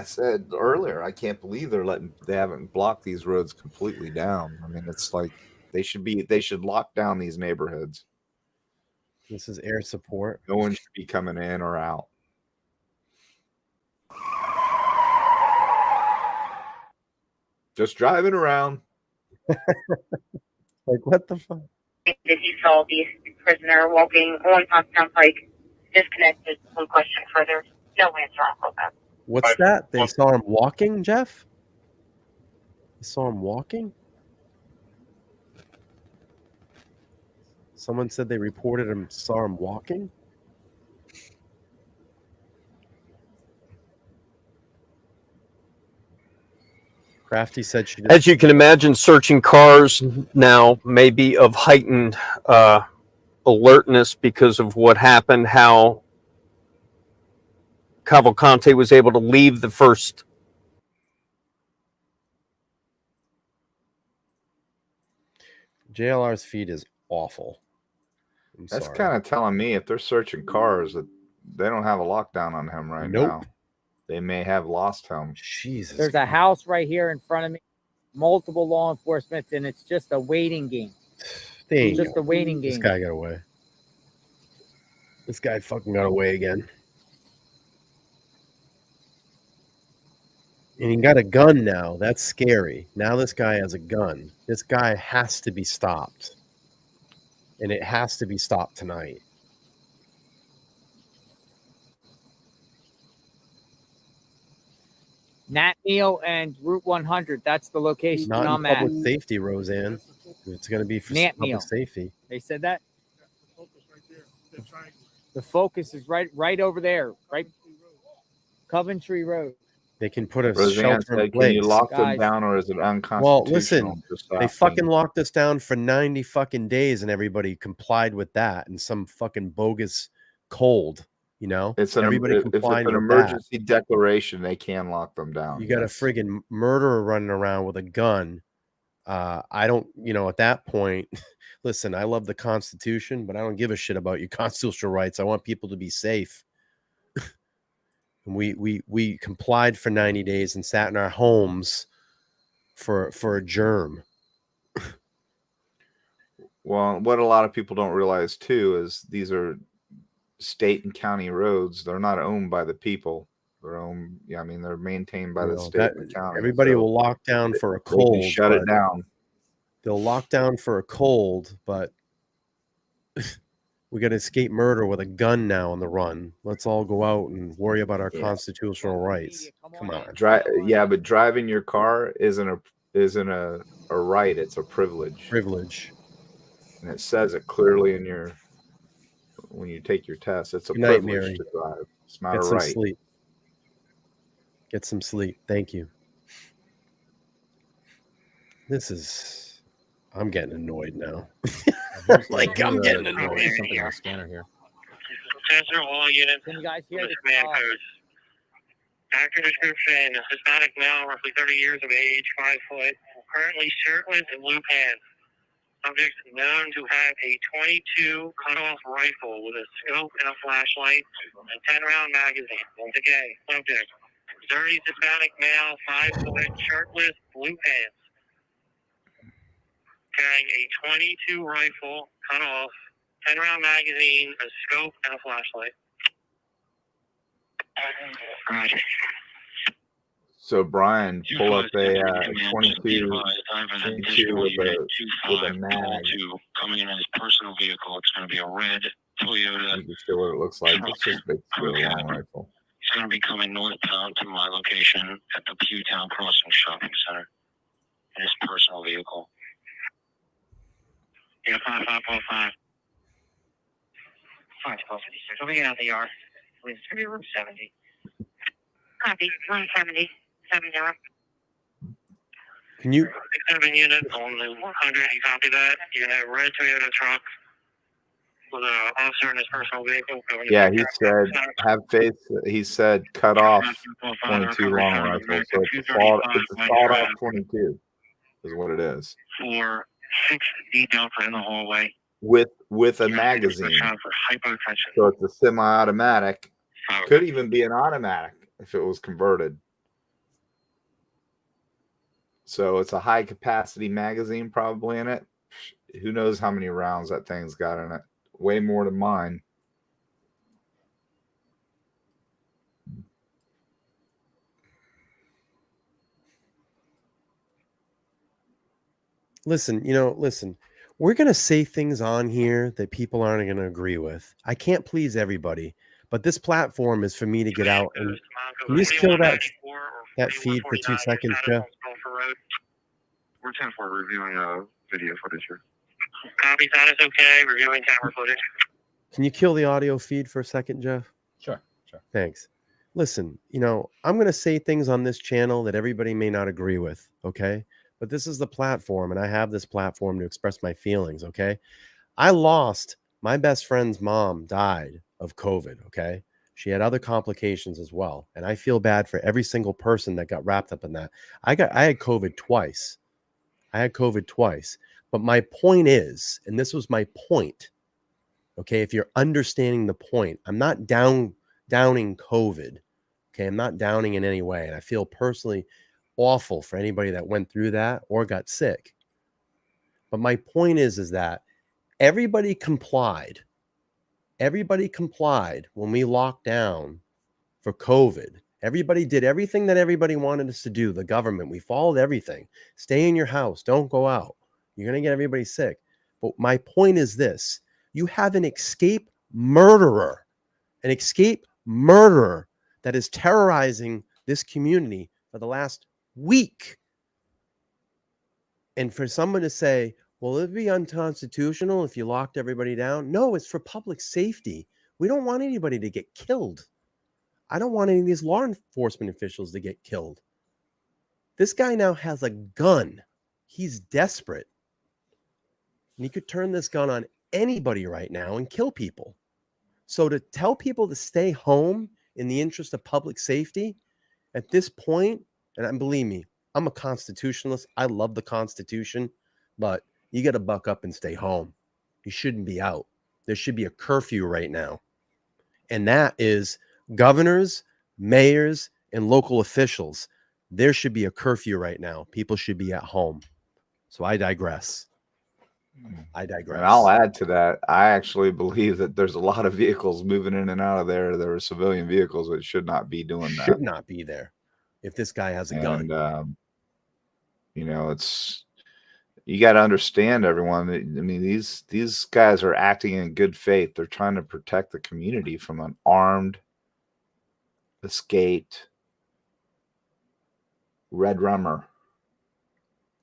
said earlier, I can't believe they haven't blocked these roads completely down. I mean, it's like they should lock down these neighborhoods. This is air support. No one should be coming in or out. Just driving around. Like, what the fuck? That you saw the prisoner walking on Pottstown Pike, disconnected. One question further. No answer on that. What's that? They saw him walking, Jeff? They saw him walking? Someone said they reported him, saw him walking? As Crafty said she As you can imagine, searching cars now may be of heightened alertness because of what happened, how Cavalcante was able to leave the first. JLR's feed is awful. That's sorry. kind of telling me if they're searching cars that they don't have a lockdown on him right now. They may have lost him. Jesus. There's a house right here in front of me, multiple law enforcement, and it's just a waiting game. It's just a waiting game. This guy got away. This guy fucking got away again. And he got a gun now. That's scary. Now this guy has a gun. This guy has to be stopped. And it has to be stopped tonight. Nat Meal and Route 100. That's the location Not I'm in at. public safety, Roseanne. It's going to be for Nat public Meal. safety. They said that? The focus is right over there, right? Coventry Road. They can put a Roseanne shelter in said, place. "Can you lock them Guys. down, or is it unconstitutional?" Well, listen, to stop they them? fucking locked us down for 90 fucking days, and everybody complied with that. And some fucking bogus cold, you know? If Everybody it's complied an with emergency declaration, they can lock them down. that. You got a yes. friggin' murderer running around with a gun. I don't, at that point, listen, I love the Constitution, but I don't give a shit about your constitutional rights. I want people to be safe. And we complied for 90 days and sat in our homes for a germ. Well, what a lot of people don't realize too is these are state and county roads. They're not owned by the people. They're owned. Yeah, I mean they're maintained by the state and the county. Everybody so will lock down for a they can cold. shut it down. They'll lock down for a cold, but we got to escape murder with a gun now on the run. Let's all go out and worry about our constitutional rights. Come on. But driving your car isn't a right. It's a privilege. Privilege. And it says it clearly in when you take your test. It's a Good night, privilege Mary. to drive. It's not Get a some right. sleep. Get some sleep. Thank you. I'm getting annoyed now. Like, I'm getting annoyed. Something on the scanner here. Attention all units. Can you guys hear this? Command codes. Actor description: Hispanic male, roughly 30 years of age, 5 foot, currently shirtless and blue pants. Subject known to have a .22 cut-off rifle with a scope and a flashlight and 10-round magazine. Once again, subject: dirty Hispanic male, 5 foot, shirtless, blue pants, carrying a .22 rifle cut off 10-round magazine, a scope, and a flashlight. Roger. So Brian, pull up a 22 with a mag. Coming in his personal vehicle. It's going to be a red Toyota. You can show what it looks like. It's just basically a long rifle. He's going to be coming northbound to my location at the Pewtown Crossing Shopping Center in his personal vehicle. Yeah, 5545. 51256. We'll be out the yard. It's going to be room 70. Copy. 170. 70. Can you? 67 unit on the 100. You copy that? You're in a red Toyota truck with an officer in his personal vehicle. Yeah, he said, have faith. He said, cut off 22 long rifle. So it's a sawed-off 22 is what it is. For 6 deep Delta in the hallway. With a magazine. So it's a semi-automatic. Could even be an automatic if it was converted. So it's a high capacity magazine probably in it. Who knows how many rounds that thing's got in it? Way more than mine. Listen, we're going to say things on here that people aren't going to agree with. I can't please everybody, but this platform is for me to get out and can you just kill that feed for 2 seconds, Jeff? We're 10-4 reviewing video footage here. Copy, status okay. Reviewing camera footage. Can you kill the audio feed for a second, Jeff? Sure. Thanks. Listen, I'm going to say things on this channel that everybody may not agree with, okay? But this is the platform, and I have this platform to express my feelings, okay? I lost my best friend's mom died of COVID, okay? She had other complications as well, and I feel bad for every single person that got wrapped up in that. I had COVID twice. But my point is, and this was my point, okay, if you're understanding the point, I'm not downing COVID, okay? I'm not downing in any way, and I feel personally awful for anybody that went through that or got sick. But my point is that everybody complied. Everybody complied when we locked down for COVID. Everybody did everything that everybody wanted us to do. The government, we followed everything. Stay in your house. Don't go out. You're going to get everybody sick. But my point is this. You have an escape murderer that is terrorizing this community for the last week. And for someone to say, well, it'd be unconstitutional if you locked everybody down. No, it's for public safety. We don't want anybody to get killed. I don't want any of these law enforcement officials to get killed. This guy now has a gun. He's desperate. And he could turn this gun on anybody right now and kill people. So to tell people to stay home in the interest of public safety at this point, and believe me, I'm a constitutionalist. I love the Constitution, but you got to buck up and stay home. You shouldn't be out. There should be a curfew right now. And that is governors, mayors, and local officials. There should be a curfew right now. People should be at home. So I digress. And I'll add to that. I actually believe that there's a lot of vehicles moving in and out of there. There are civilian vehicles that should not be doing that. Should not be there if this guy has a gun. It's you got to understand, everyone. I mean, these guys are acting in good faith. They're trying to protect the community from an armed, escaped red rummer.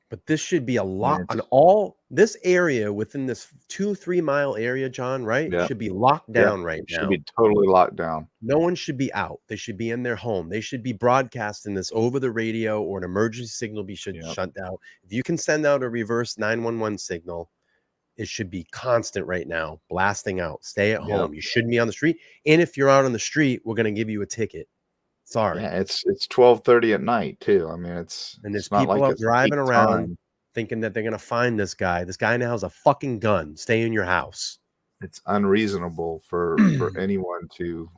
But this should be a lot on all this area within this 2-3 mile area, John, right? Yeah. Should be locked down right now. Should be totally locked down. No one should be out. They should be in their home. They should be broadcasting this over the radio, or an emergency signal shut down. If you can send out a reverse 911 signal, it should be constant right now, blasting out. Stay at home. You shouldn't be on the street. And if you're out on the street, we're going to give you a ticket. Sorry. Yeah, it's 12:30 at night too. I mean, it's there's not people like out driving around thinking that they're going to find this guy. This guy now has a fucking gun. Stay in your house. It's unreasonable for anyone to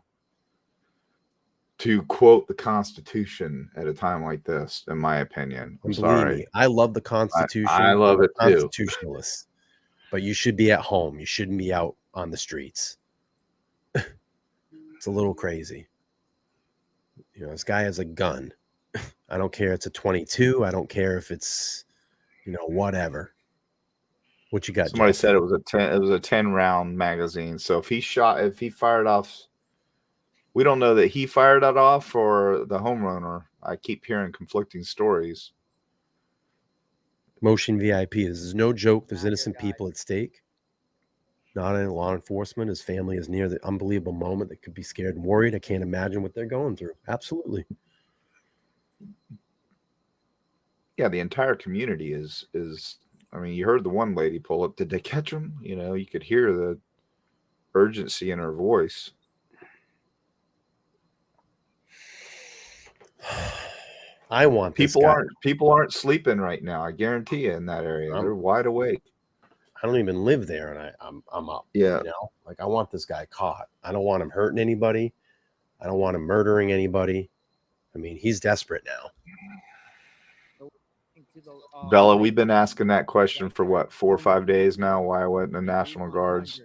quote the Constitution at a time like this, in my opinion. I'm sorry. Me, I love the Constitution. I love it too. Constitutionalists. But you should be at home. You shouldn't be out on the streets. It's a little crazy. You know, this guy has a gun. I don't care. It's a 22. I don't care if it's, you know, whatever. What you got, Somebody Jeff? said it was a 10. It was a 10-round magazine. So if he fired off, we don't know that he fired it off or the homeowner. I keep hearing conflicting stories. Motion VIP. This is no joke. There's innocent people at stake. Not in law enforcement. His family is near the unbelievable moment. They could be scared and worried. I can't imagine what they're going through. Absolutely. Yeah, the entire community is. I mean, you heard the one lady pull up. Did they catch him? You know, you could hear the urgency in her voice. I want people this guy. aren't sleeping right now. I guarantee you in that area. They're wide awake. I don't even live there, and I'm up. Yeah. You know, like I want this guy caught. I don't want him hurting anybody. I don't want him murdering anybody. I mean, he's desperate now. Bella, we've been asking that question for what, 4 or 5 days now. Why wasn't the National Guards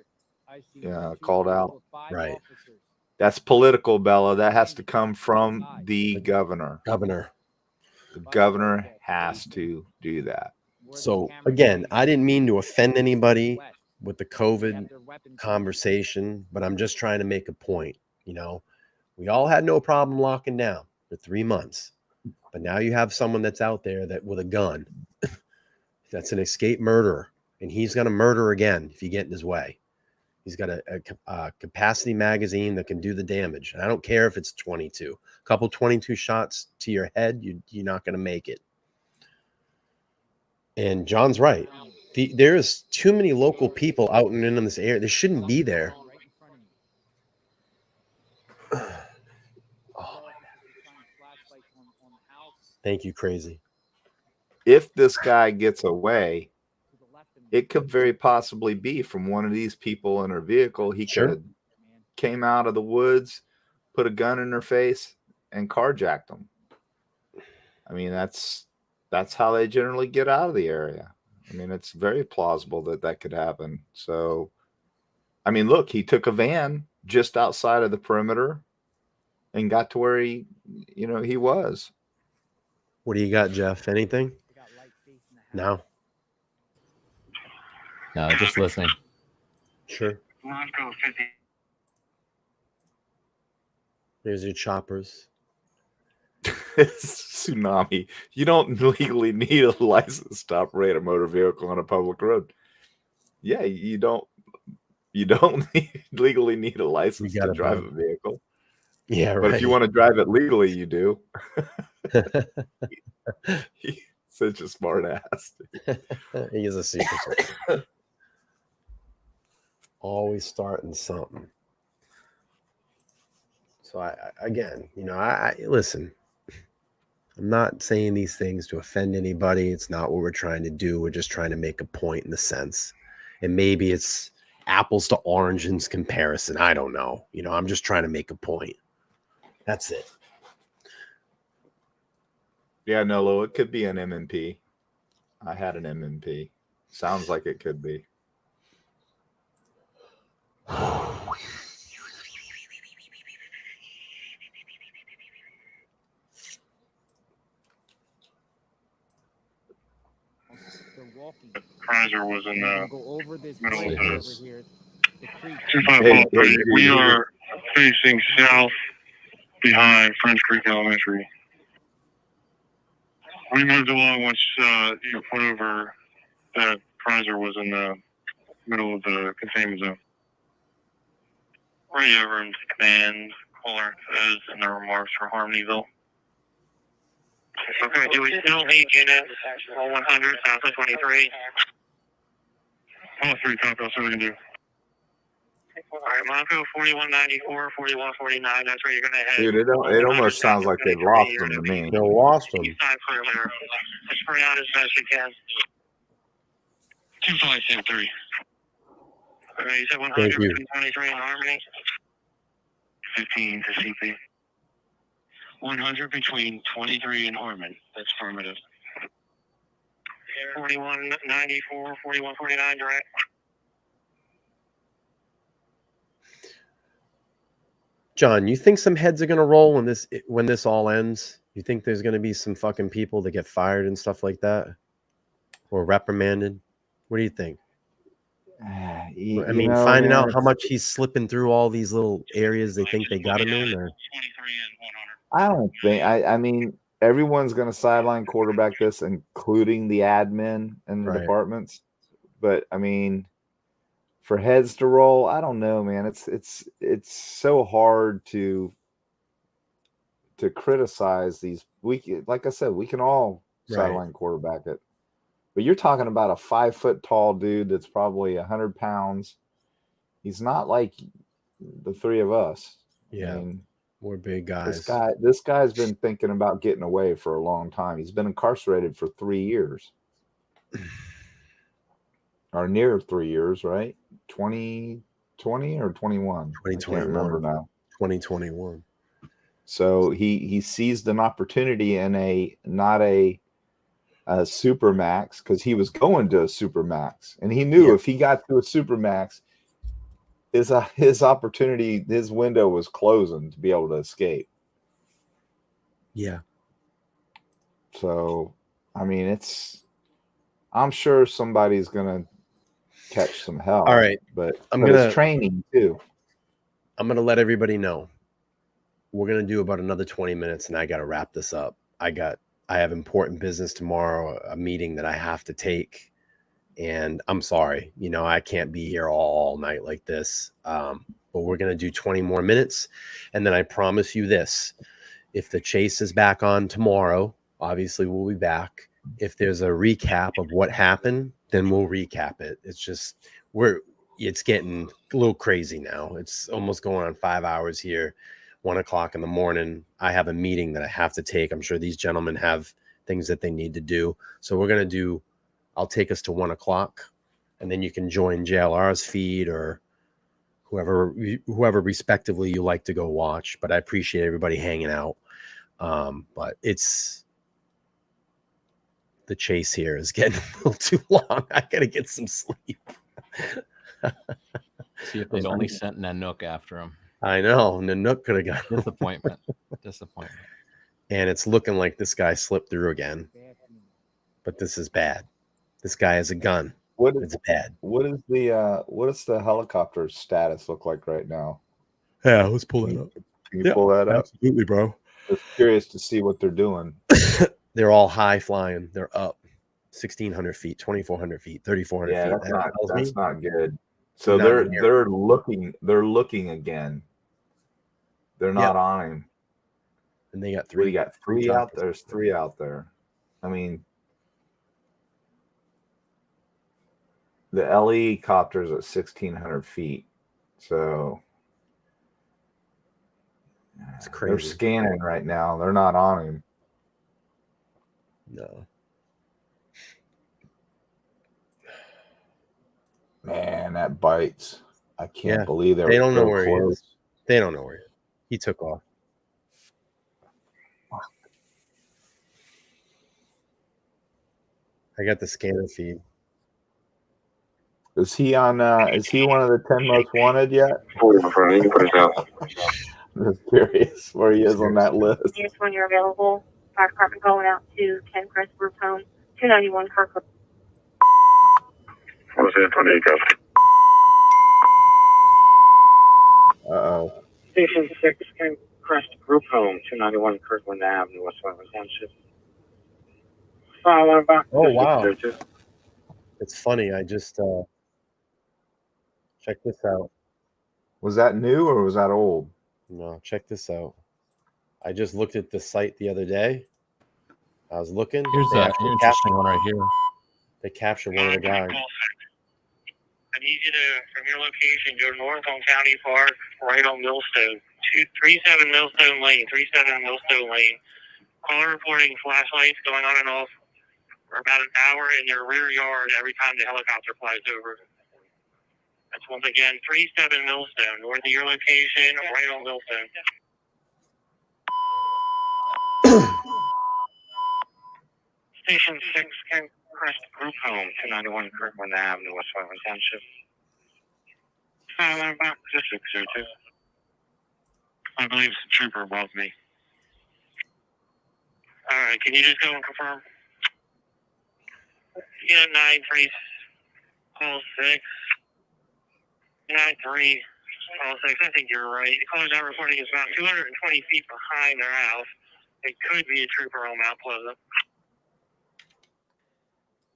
called out? Right. That's political, Bella. That has to come from the governor. The governor has to do that. So again, I didn't mean to offend anybody with the COVID conversation, but I'm just trying to make a point. You know, we all had no problem locking down for 3 months, but now you have someone that's out there that with a gun, that's an escaped murderer, and he's going to murder again if you get in his way. He's got a capacity magazine that can do the damage. And I don't care if it's 22. A couple 22 shots to your head, you're not going to make it. And John's right. There's too many local people out and in this area. They shouldn't be there. Thank you, Crazy. If this guy gets away, it could very possibly be from one of these people in her vehicle. He could have came out of the woods, put a gun in her face, and carjacked them. I mean, that's how they generally get out of the area. I mean, it's very plausible that could happen. So, I mean, look, he took a van just outside of the perimeter and got to where he was. What do you got, Jeff? Anything? No. No, just listening. Sure. There's your choppers. Tsunami. You don't legally need a license to operate a motor vehicle on a public road. Yeah, you don't legally need a license to drive a vehicle. Yeah, but if you want to drive it legally, you do. He's such a smart ass. He is a super smart. Always starting something. So I again, I listen. I'm not saying these things to offend anybody. It's not what we're trying to do. We're just trying to make a point in the sense. And maybe it's apples to oranges comparison. I don't know. I'm just trying to make a point. That's it. Yeah, Nolo, it could be an MMP. I had an MMP. Sounds like it could be. Chrysler was in the middle of the Hey, we are facing south behind French Creek Elementary. We moved along once you put over that Chrysler was in the middle of the containment zone. Radio room to command, caller is in the remarks for Harmonyville. Okay, do we still need units on 100, south of 23? All three copy, that's what we can do. All right, Monaco 4194, 4149, that's where you're going to head. Dude, it almost sounds like they've lost them to me. They lost them. East side clear there. Let's spray out as best you can. 2573. All right, you said 100 between 23 and Harmony? 15 to CP. 100 between 23 and Harmon. That's affirmative. 4194, 4149 direct. John, you think some heads are gonna roll when this all ends? You think there's gonna be some fucking people that get fired and stuff like that, or reprimanded? What do you think? I mean, finding out how much he's slipping through all these little areas they think they got him in, or I don't think. I mean, everyone's going to sideline quarterback this, including the admin and the departments. But I mean, for heads to roll, I don't know, man. It's so hard to criticize these. Like I said, we can all sideline quarterback it. But you're talking about a 5 foot tall dude that's probably 100 pounds. He's not like the three of us. Yeah, I mean, we're big guys. This guy's been thinking about getting away for a long time. He's been incarcerated for 3 years. Or near 3 years, right? 2020 or 21? 2021. I can't remember now. 2021. So he seized an opportunity in not a supermax, because he was going to a supermax, and he knew if he got to a supermax, his opportunity, his window was closing to be able to escape. Yeah. So, I mean, I'm sure somebody's gonna catch some hell. All right, but it's training too. I'm gonna let everybody know. We're gonna do about another 20 minutes, and I gotta wrap this up. I have important business tomorrow, a meeting that I have to take, and I'm sorry, I can't be here all night like this. But we're gonna do 20 more minutes, and then I promise you this: if the chase is back on tomorrow, obviously we'll be back. If there's a recap of what happened, then we'll recap it. It's just it's getting a little crazy now. It's almost going on 5 hours here. 1 o'clock in the morning. I have a meeting that I have to take. I'm sure these gentlemen have things that they need to do. So I'll take us to 1 o'clock, and then you can join JLR's feed or whoever respectively you like to go watch. But I appreciate everybody hanging out. But the chase here is getting a little too long. I got to get some sleep. See if they'd only sent Nanook after him. I know. Nanook could have got disappointment. And it's looking like this guy slipped through again. But this is bad. This guy has a gun. It's bad. What does the helicopter status look like right now? Yeah, let's pull that up. Can you pull that up? Absolutely, bro. I was curious to see what they're doing. They're all high flying. They're up 1,600 feet, 2,400 feet, 3,400 feet. Yeah, that's not good. So they're looking again. They're not on him. And they got three. We got three out there. There's three out there. I mean, the LE copter's at 1,600 feet. So it's crazy. They're scanning right now. They're not on him. No. Man, that bites. I can't believe they don't know where he is. They don't know where he is. He took off. I got the scanner feed. Is he on? Is he one of the 10 most wanted yet? I'm just curious where he is on that list. Units when you're available. Fire department going out to 10 Crest Group Home, 291 Kirkwood. What's that? 28 copy. Uh-oh. Station 6, 10 Crest Group Home, 291 Kirkland Avenue, West Wyoming Township. Follow back. Oh, wow. It's funny. I just check this out. Was that new or was that old? No, check this out. I just looked at the site the other day. I was looking. Here's an interesting one right here. They captured one of the guys. I need you to, from your location, go north on County Park, right on Millstone. 37 Millstone Lane, 37 Millstone Lane. Caller reporting flashlights going on and off for about an hour in their rear yard every time the helicopter flies over. That's once again 37 Millstone, north of your location, right on Millstone. Station 6, Ken Crest Group Home, 291 Kirkland Avenue, West Wyoming Township. Back to 602. I believe it's a trooper above me. All right, can you just go and confirm? Yeah, 9-3, call 6. 9-3, call 6. I think you're right. The caller's out reporting is about 220 feet behind their house. It could be a trooper on Mount Pleasant.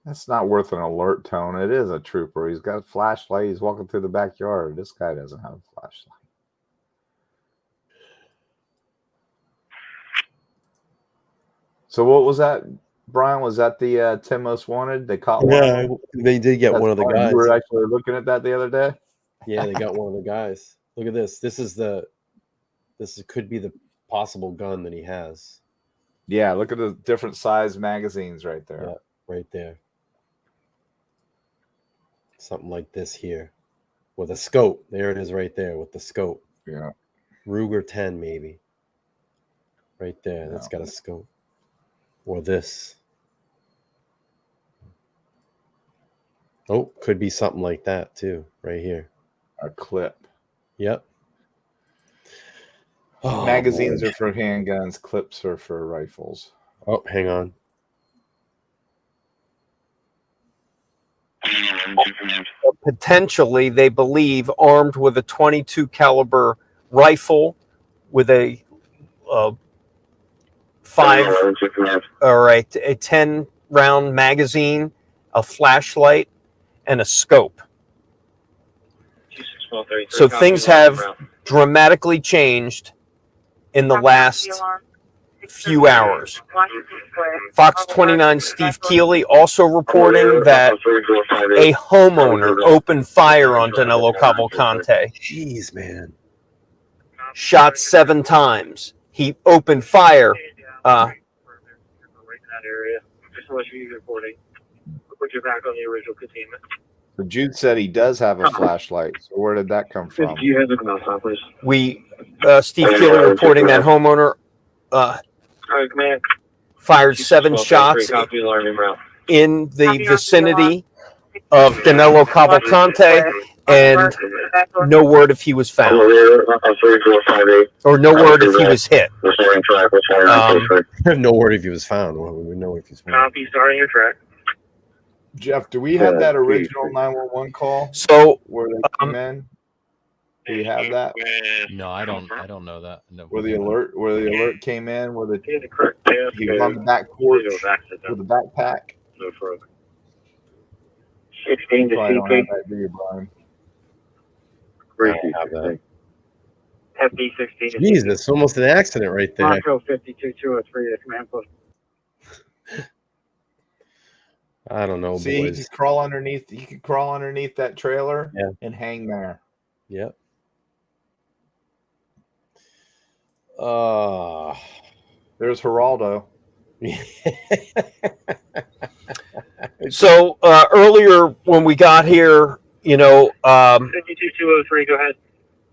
That's not worth an alert tone. It is a trooper. He's got a flashlight. He's walking through the backyard. This guy doesn't have a flashlight. So what was that, Brian? Was that the 10 most wanted? They caught one. Yeah, they did get one of the guys. You were actually looking at that the other day. Yeah, they got one of the guys. Look at this. This could be the possible gun that he has. Yeah, look at the different size magazines right there. Yeah, right there. Something like this here with a scope. There it is right there with the scope. Yeah. Ruger 10 maybe. Right there. That's got a scope. Or this. Oh, could be something like that too, right here. A clip. Yep. Oh, magazines are for handguns, clips are for rifles. Oh, hang on. Potentially, they believe, armed with a 22 caliber rifle with a 10 round magazine, a flashlight, and a scope. So things have dramatically changed in the last few hours. Fox 29 Steve Keeley also reporting that a homeowner opened fire on Danelo Cavalcante. Jeez, man. Shot 7 times. He opened fire. Right in that area. Just to let you reporting. Put you back on the original containment. So Jude said he does have a flashlight. So where did that come from? Do you have the mouth on, please? Steve Keeley reporting that homeowner fired 7 shots in the vicinity of Danelo Cavalcante, and no word if he was found, or no word if he was hit. No word if he was found. Well, we would know if he's found. Copy, starting your track. Jeff, do we have that original 911 call? So where they came in? Do you have that? No, I don't know that. No. Where the alert came in, he was on the back porch with a backpack. No further. 16 to I don't have CP. that, do you, Brian? FD 16 to Jesus, almost an accident right there. Moscow 52203 to command post. I don't know, See, boys. he could crawl underneath that trailer and hang there. Yep. There's Geraldo. So earlier when we got here, 52203, go ahead.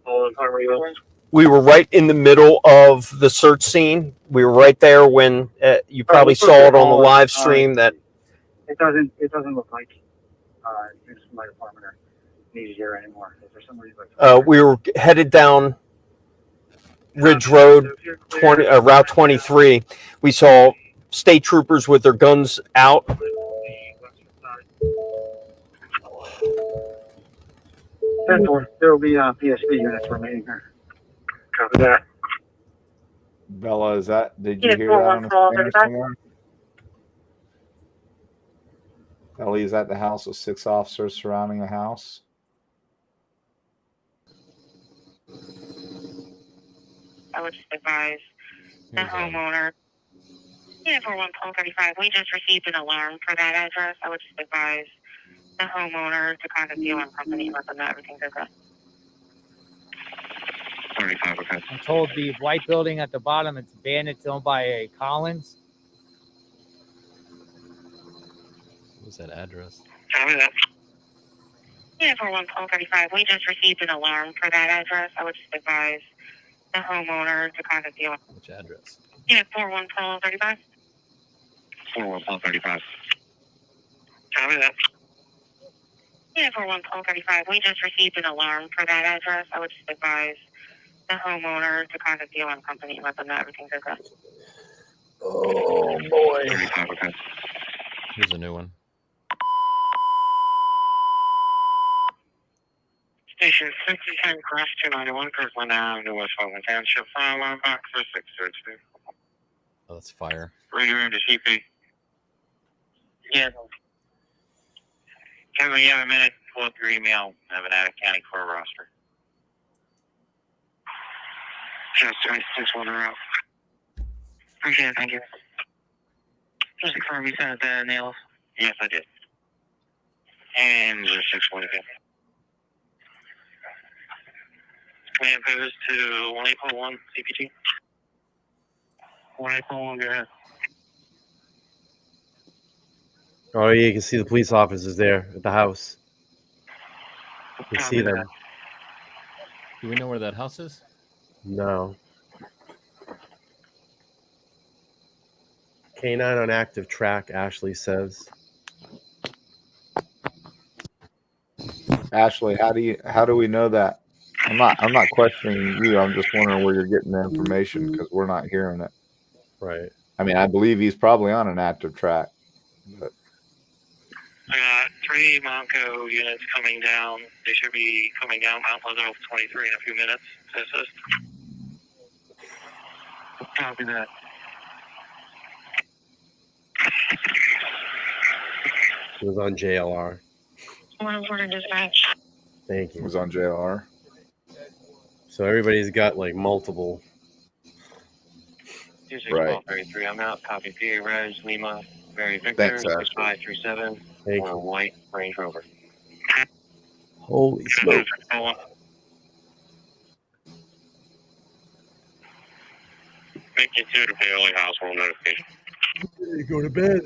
All in where you are. we were right in the middle of the search scene. We were right there when you probably saw it on the live stream that It doesn't look like this is my department or needs here anymore. Is there somebody like we were headed down Ridge Road, Route 23. We saw state troopers with their guns out. There will be PSP units remaining here. Copy that. Bella, did you hear that on the scanner somewhere? Ellie is at the house with 6 officers surrounding the house. I would just advise the homeowner. Yeah, for 135, we just received an alarm for that address. I would just advise the homeowner to contact the alarm company and let them know everything's okay. 35, okay. I'm told the white building at the bottom, it's Bandits owned by a Collins. What's that address? Copy that. Yeah, for 135, we just received an alarm for that address. I would just advise the homeowner to contact the alarm. Which address? Yeah, 4135. 4135. Copy that. Yeah, for 135, we just received an alarm for that address. I would just advise the homeowner to contact the alarm company and let them know everything's okay. Oh boy. Here's a new one. Station 6010 Cross 291, Kirkland Avenue, West Fulton Township, fire alarm box for 632. Oh, that's fire. Radio room to CP. Yeah. Kevin, you have a minute. Pull up your email. I have an Attic County Core roster. Just 26 one around. Appreciate it. Thank you. Just confirm you sent it to Nails. Yes, I did. And 6 1 again. Command goes to 18.1 CPT. 18.1, go ahead. Oh, yeah, you can see the police officers there at the house. You can see them. Do we know where that house is? No. Canine on active track, Ashley says. Ashley, how do we know that? I'm not questioning you. I'm just wondering where you're getting the information because we're not hearing it. Right. I mean, I believe he's probably on an active track. But I got 3 Monco units coming down. They should be coming down Mount Pleasant 23 in a few minutes to assist. Copy that. It was on JLR. Thank you. It was on JLR. So everybody's got like multiple. 26-33, I'm out. Copy P. Reg, Lima, Mary Victor, Thanks, Ash. 6537. Thank or you. white Range Rover. Holy smoke. Make it to the Bailey household notification. You go to bed.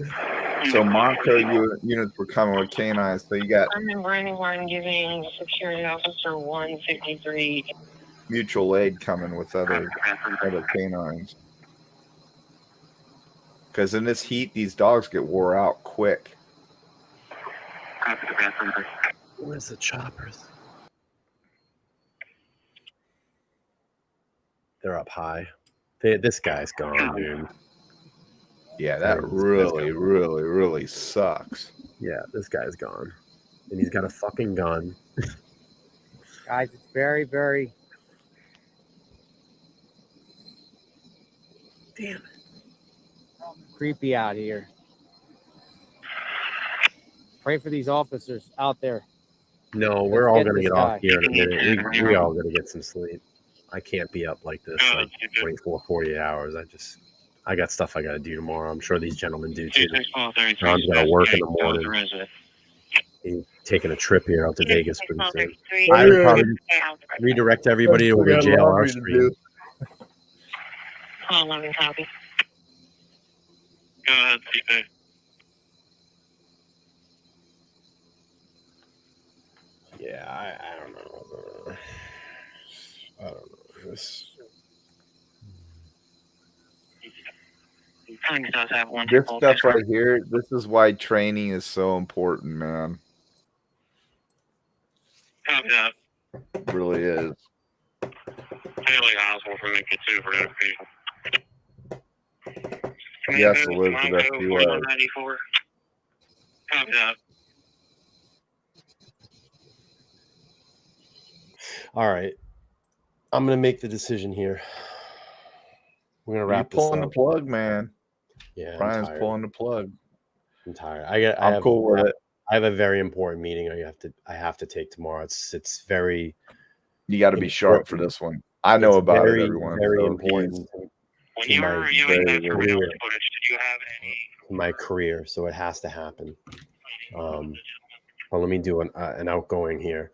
So Monco units were coming with canines. So you got I'm running one giving security officer 153. mutual aid coming with other canines. Because in this heat, these dogs get wore out quick. Where's the choppers? They're up high. This guy's gone, dude. Yeah, that really sucks. Yeah, this guy's gone. And he's got a fucking gun. Guys, it's very, very... Damn it. Creepy out here. Pray for these officers out there. No, we're all Let's going to this get off guy. here in a minute. We all got to get some sleep. I can't be up like this like 24, 48 hours. I got stuff I got to do tomorrow. I'm sure these gentlemen do too. Ron's got to work in the morning. He's taking a trip here out to Vegas pretty soon. I would probably redirect everybody to where JLR Street. Call 11 copy. Go ahead, CP. Yeah, I don't know. I don't know. This does have one. This stuff right here, this is why training is so important, man. Copy that. It really is. Bailey household for Mickey 2 for notification. Yes, Elizabeth, you are. 194. Copy that. All right. I'm going to make the decision here. We're going to wrap this up. You're pulling the plug, man. Yeah, Brian's pulling the plug. I'm tired. I'm cool with it. I have a very important meeting I have to take tomorrow. It's very. You got to be sharp for this one. I know about it, everyone. Very so important When you were reviewing that surveillance footage, did you have any? my career, so it has to happen. Well, let me do an outgoing here.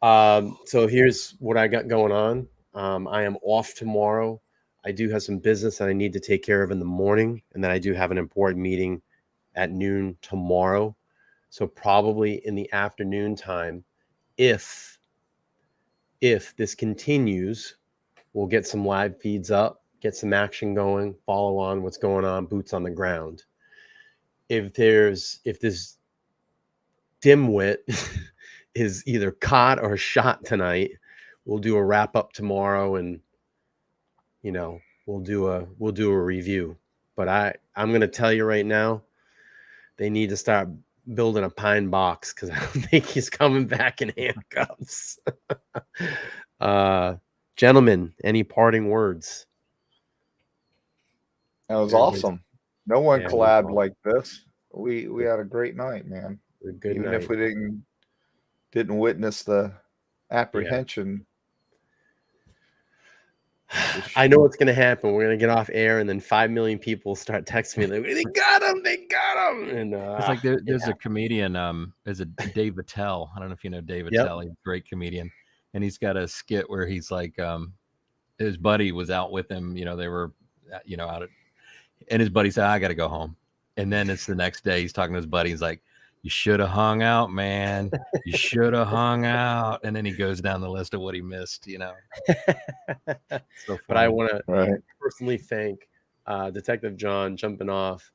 So here's what I got going on. I am off tomorrow. I do have some business that I need to take care of in the morning, and then I do have an important meeting at noon tomorrow. So probably in the afternoon time, if this continues, we'll get some live feeds up, get some action going, follow on what's going on, boots on the ground. If this dimwit is either caught or shot tonight, we'll do a wrap up tomorrow, and we'll do a review. But I'm gonna tell you right now, they need to start building a pine box, because I don't think he's coming back in handcuffs. Gentlemen, any parting words? That was Everybody's- awesome. No one Yeah, collabed well, like this. We had a great night, man. a good Even night. if we didn't witness the apprehension. I know what's gonna happen. We're gonna get off air, and then 5 million people start texting me like, "They got him! They got him!" And It's like there's a comedian, there's a Dave Attell. I don't know if you know Dave Yep. Attell. He's a great comedian, and he's got a skit where he's like, his buddy was out with him. They were, out at, and his buddy said, "I got to go home." And then it's the next day. He's talking to his buddy. He's like, "You should have hung out, man. You should have hung out." And then he goes down the list of what he missed. So But I funny. want to Right. personally thank Detective John jumping off,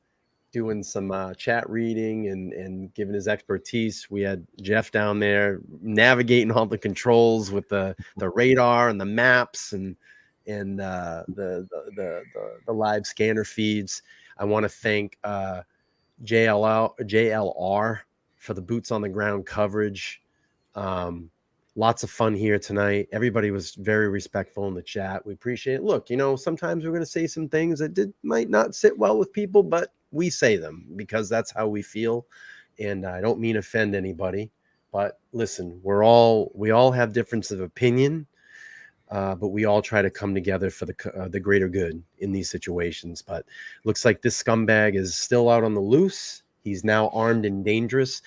doing some chat reading and giving his expertise. We had Jeff down there navigating all the controls with the radar and the maps and the live scanner feeds. I want to thank JLR for the boots on the ground coverage. Lots of fun here tonight. Everybody was very respectful in the chat. We appreciate it. Look, sometimes we're going to say some things that might not sit well with people, but we say them because that's how we feel. And I don't mean offend anybody, but listen, we all have differences of opinion, but we all try to come together for the greater good in these situations. But looks like this scumbag is still out on the loose. He's now armed and dangerous.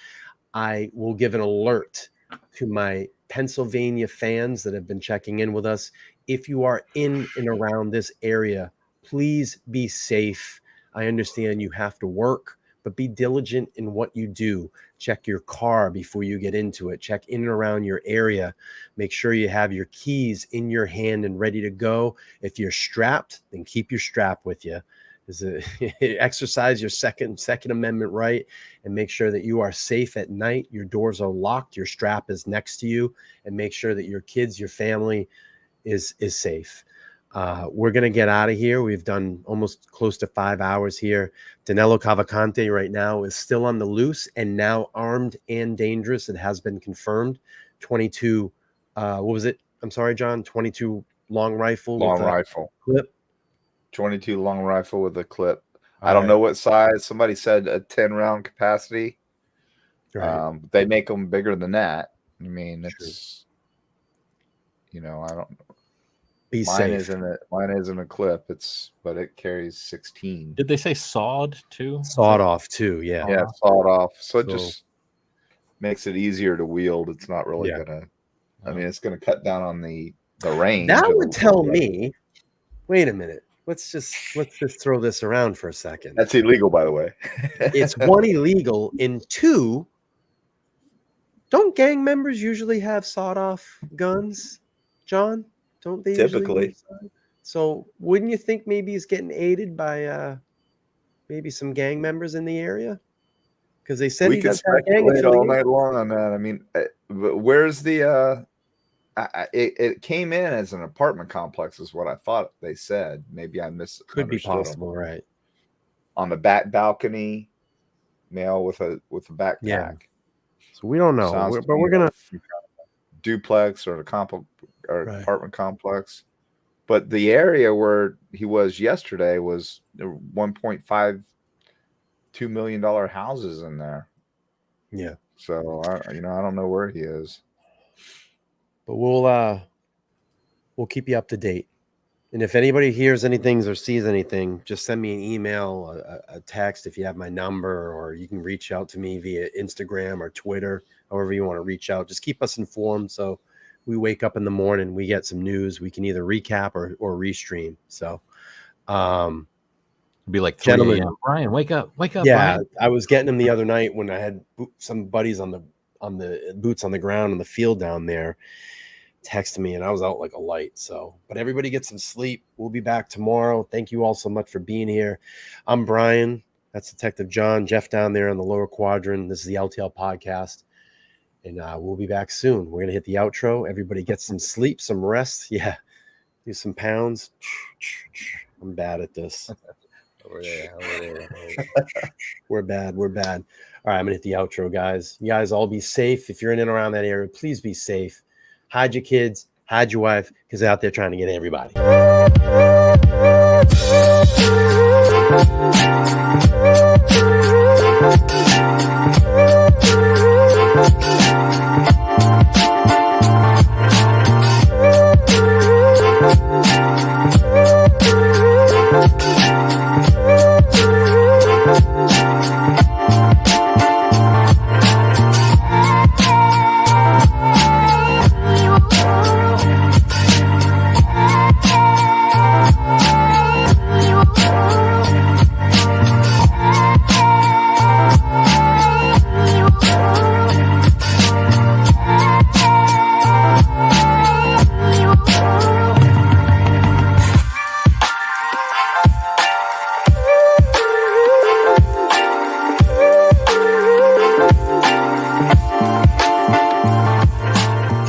I will give an alert to my Pennsylvania fans that have been checking in with us. If you are in and around this area, please be safe. I understand you have to work, but be diligent in what you do. Check your car before you get into it. Check in and around your area. Make sure you have your keys in your hand and ready to go. If you're strapped, then keep your strap with you. Exercise your second amendment right, and make sure that you are safe at night. Your doors are locked, your strap is next to you, and make sure that your kids, your family is safe. We're going to get out of here. We've done almost close to 5 hours here. Danelo Cavalcante right now is still on the loose and now armed and dangerous. It has been confirmed. 22 what was it? I'm sorry, John. 22 long rifle clip. 22 long rifle with a clip. I don't know what size. Somebody said a 10-round capacity. Right. They make them bigger than that. I mean, it's I don't know. Be mine safe. Mine isn't a clip. But it carries 16. Did they say sawed too? Sawed off too. Yeah. Yeah, sawed off. So it just makes it easier to wield. It's not really gonna. I mean, it's gonna cut down on the range. That would tell me. Wait a minute. Let's just throw this around for a second. That's illegal, by the way. It's one, illegal, and two, don't gang members usually have sawed-off guns, John? Don't they Typically? Usually? So wouldn't you think maybe he's getting aided by maybe some gang members in the area? Because they said we he could does have gang speculate all affiliation. night long on that. I mean, where's the? It came in as an apartment complex, is what I thought they said. Maybe I missed. Could be possible, right? On the back balcony, male with a backpack. Yeah. So we don't know, but we're gonna duplex or apartment complex. But the area where he was yesterday was $1.52 million houses in there. Yeah. So I don't know where he is. But we'll keep you up to date. And if anybody hears anything or sees anything, just send me an email, a text if you have my number, or you can reach out to me via Instagram or Twitter, however you want to reach out. Just keep us informed. So we wake up in the morning, we get some news. We can either recap or restream. So it'd be like 3 gentlemen, a.m. Brian, wake up. Yeah, Brian. I was getting them the other night when I had some buddies on the boots on the ground in the field down there texting me, and I was out like a light. So, but everybody get some sleep. We'll be back tomorrow. Thank you all so much for being here. I'm Brian. That's Detective John. Jeff down there in the lower quadrant. This is the LTL podcast. And we'll be back soon. We're going to hit the outro. Everybody get some sleep, some rest. Yeah. Do some pounds. I'm bad at this. Over there. We're bad. All right, I'm going to hit the outro, guys. You guys all be safe. If you're in and around that area, please be safe. Hide your kids. Hide your wife, because they're out there trying to get everybody.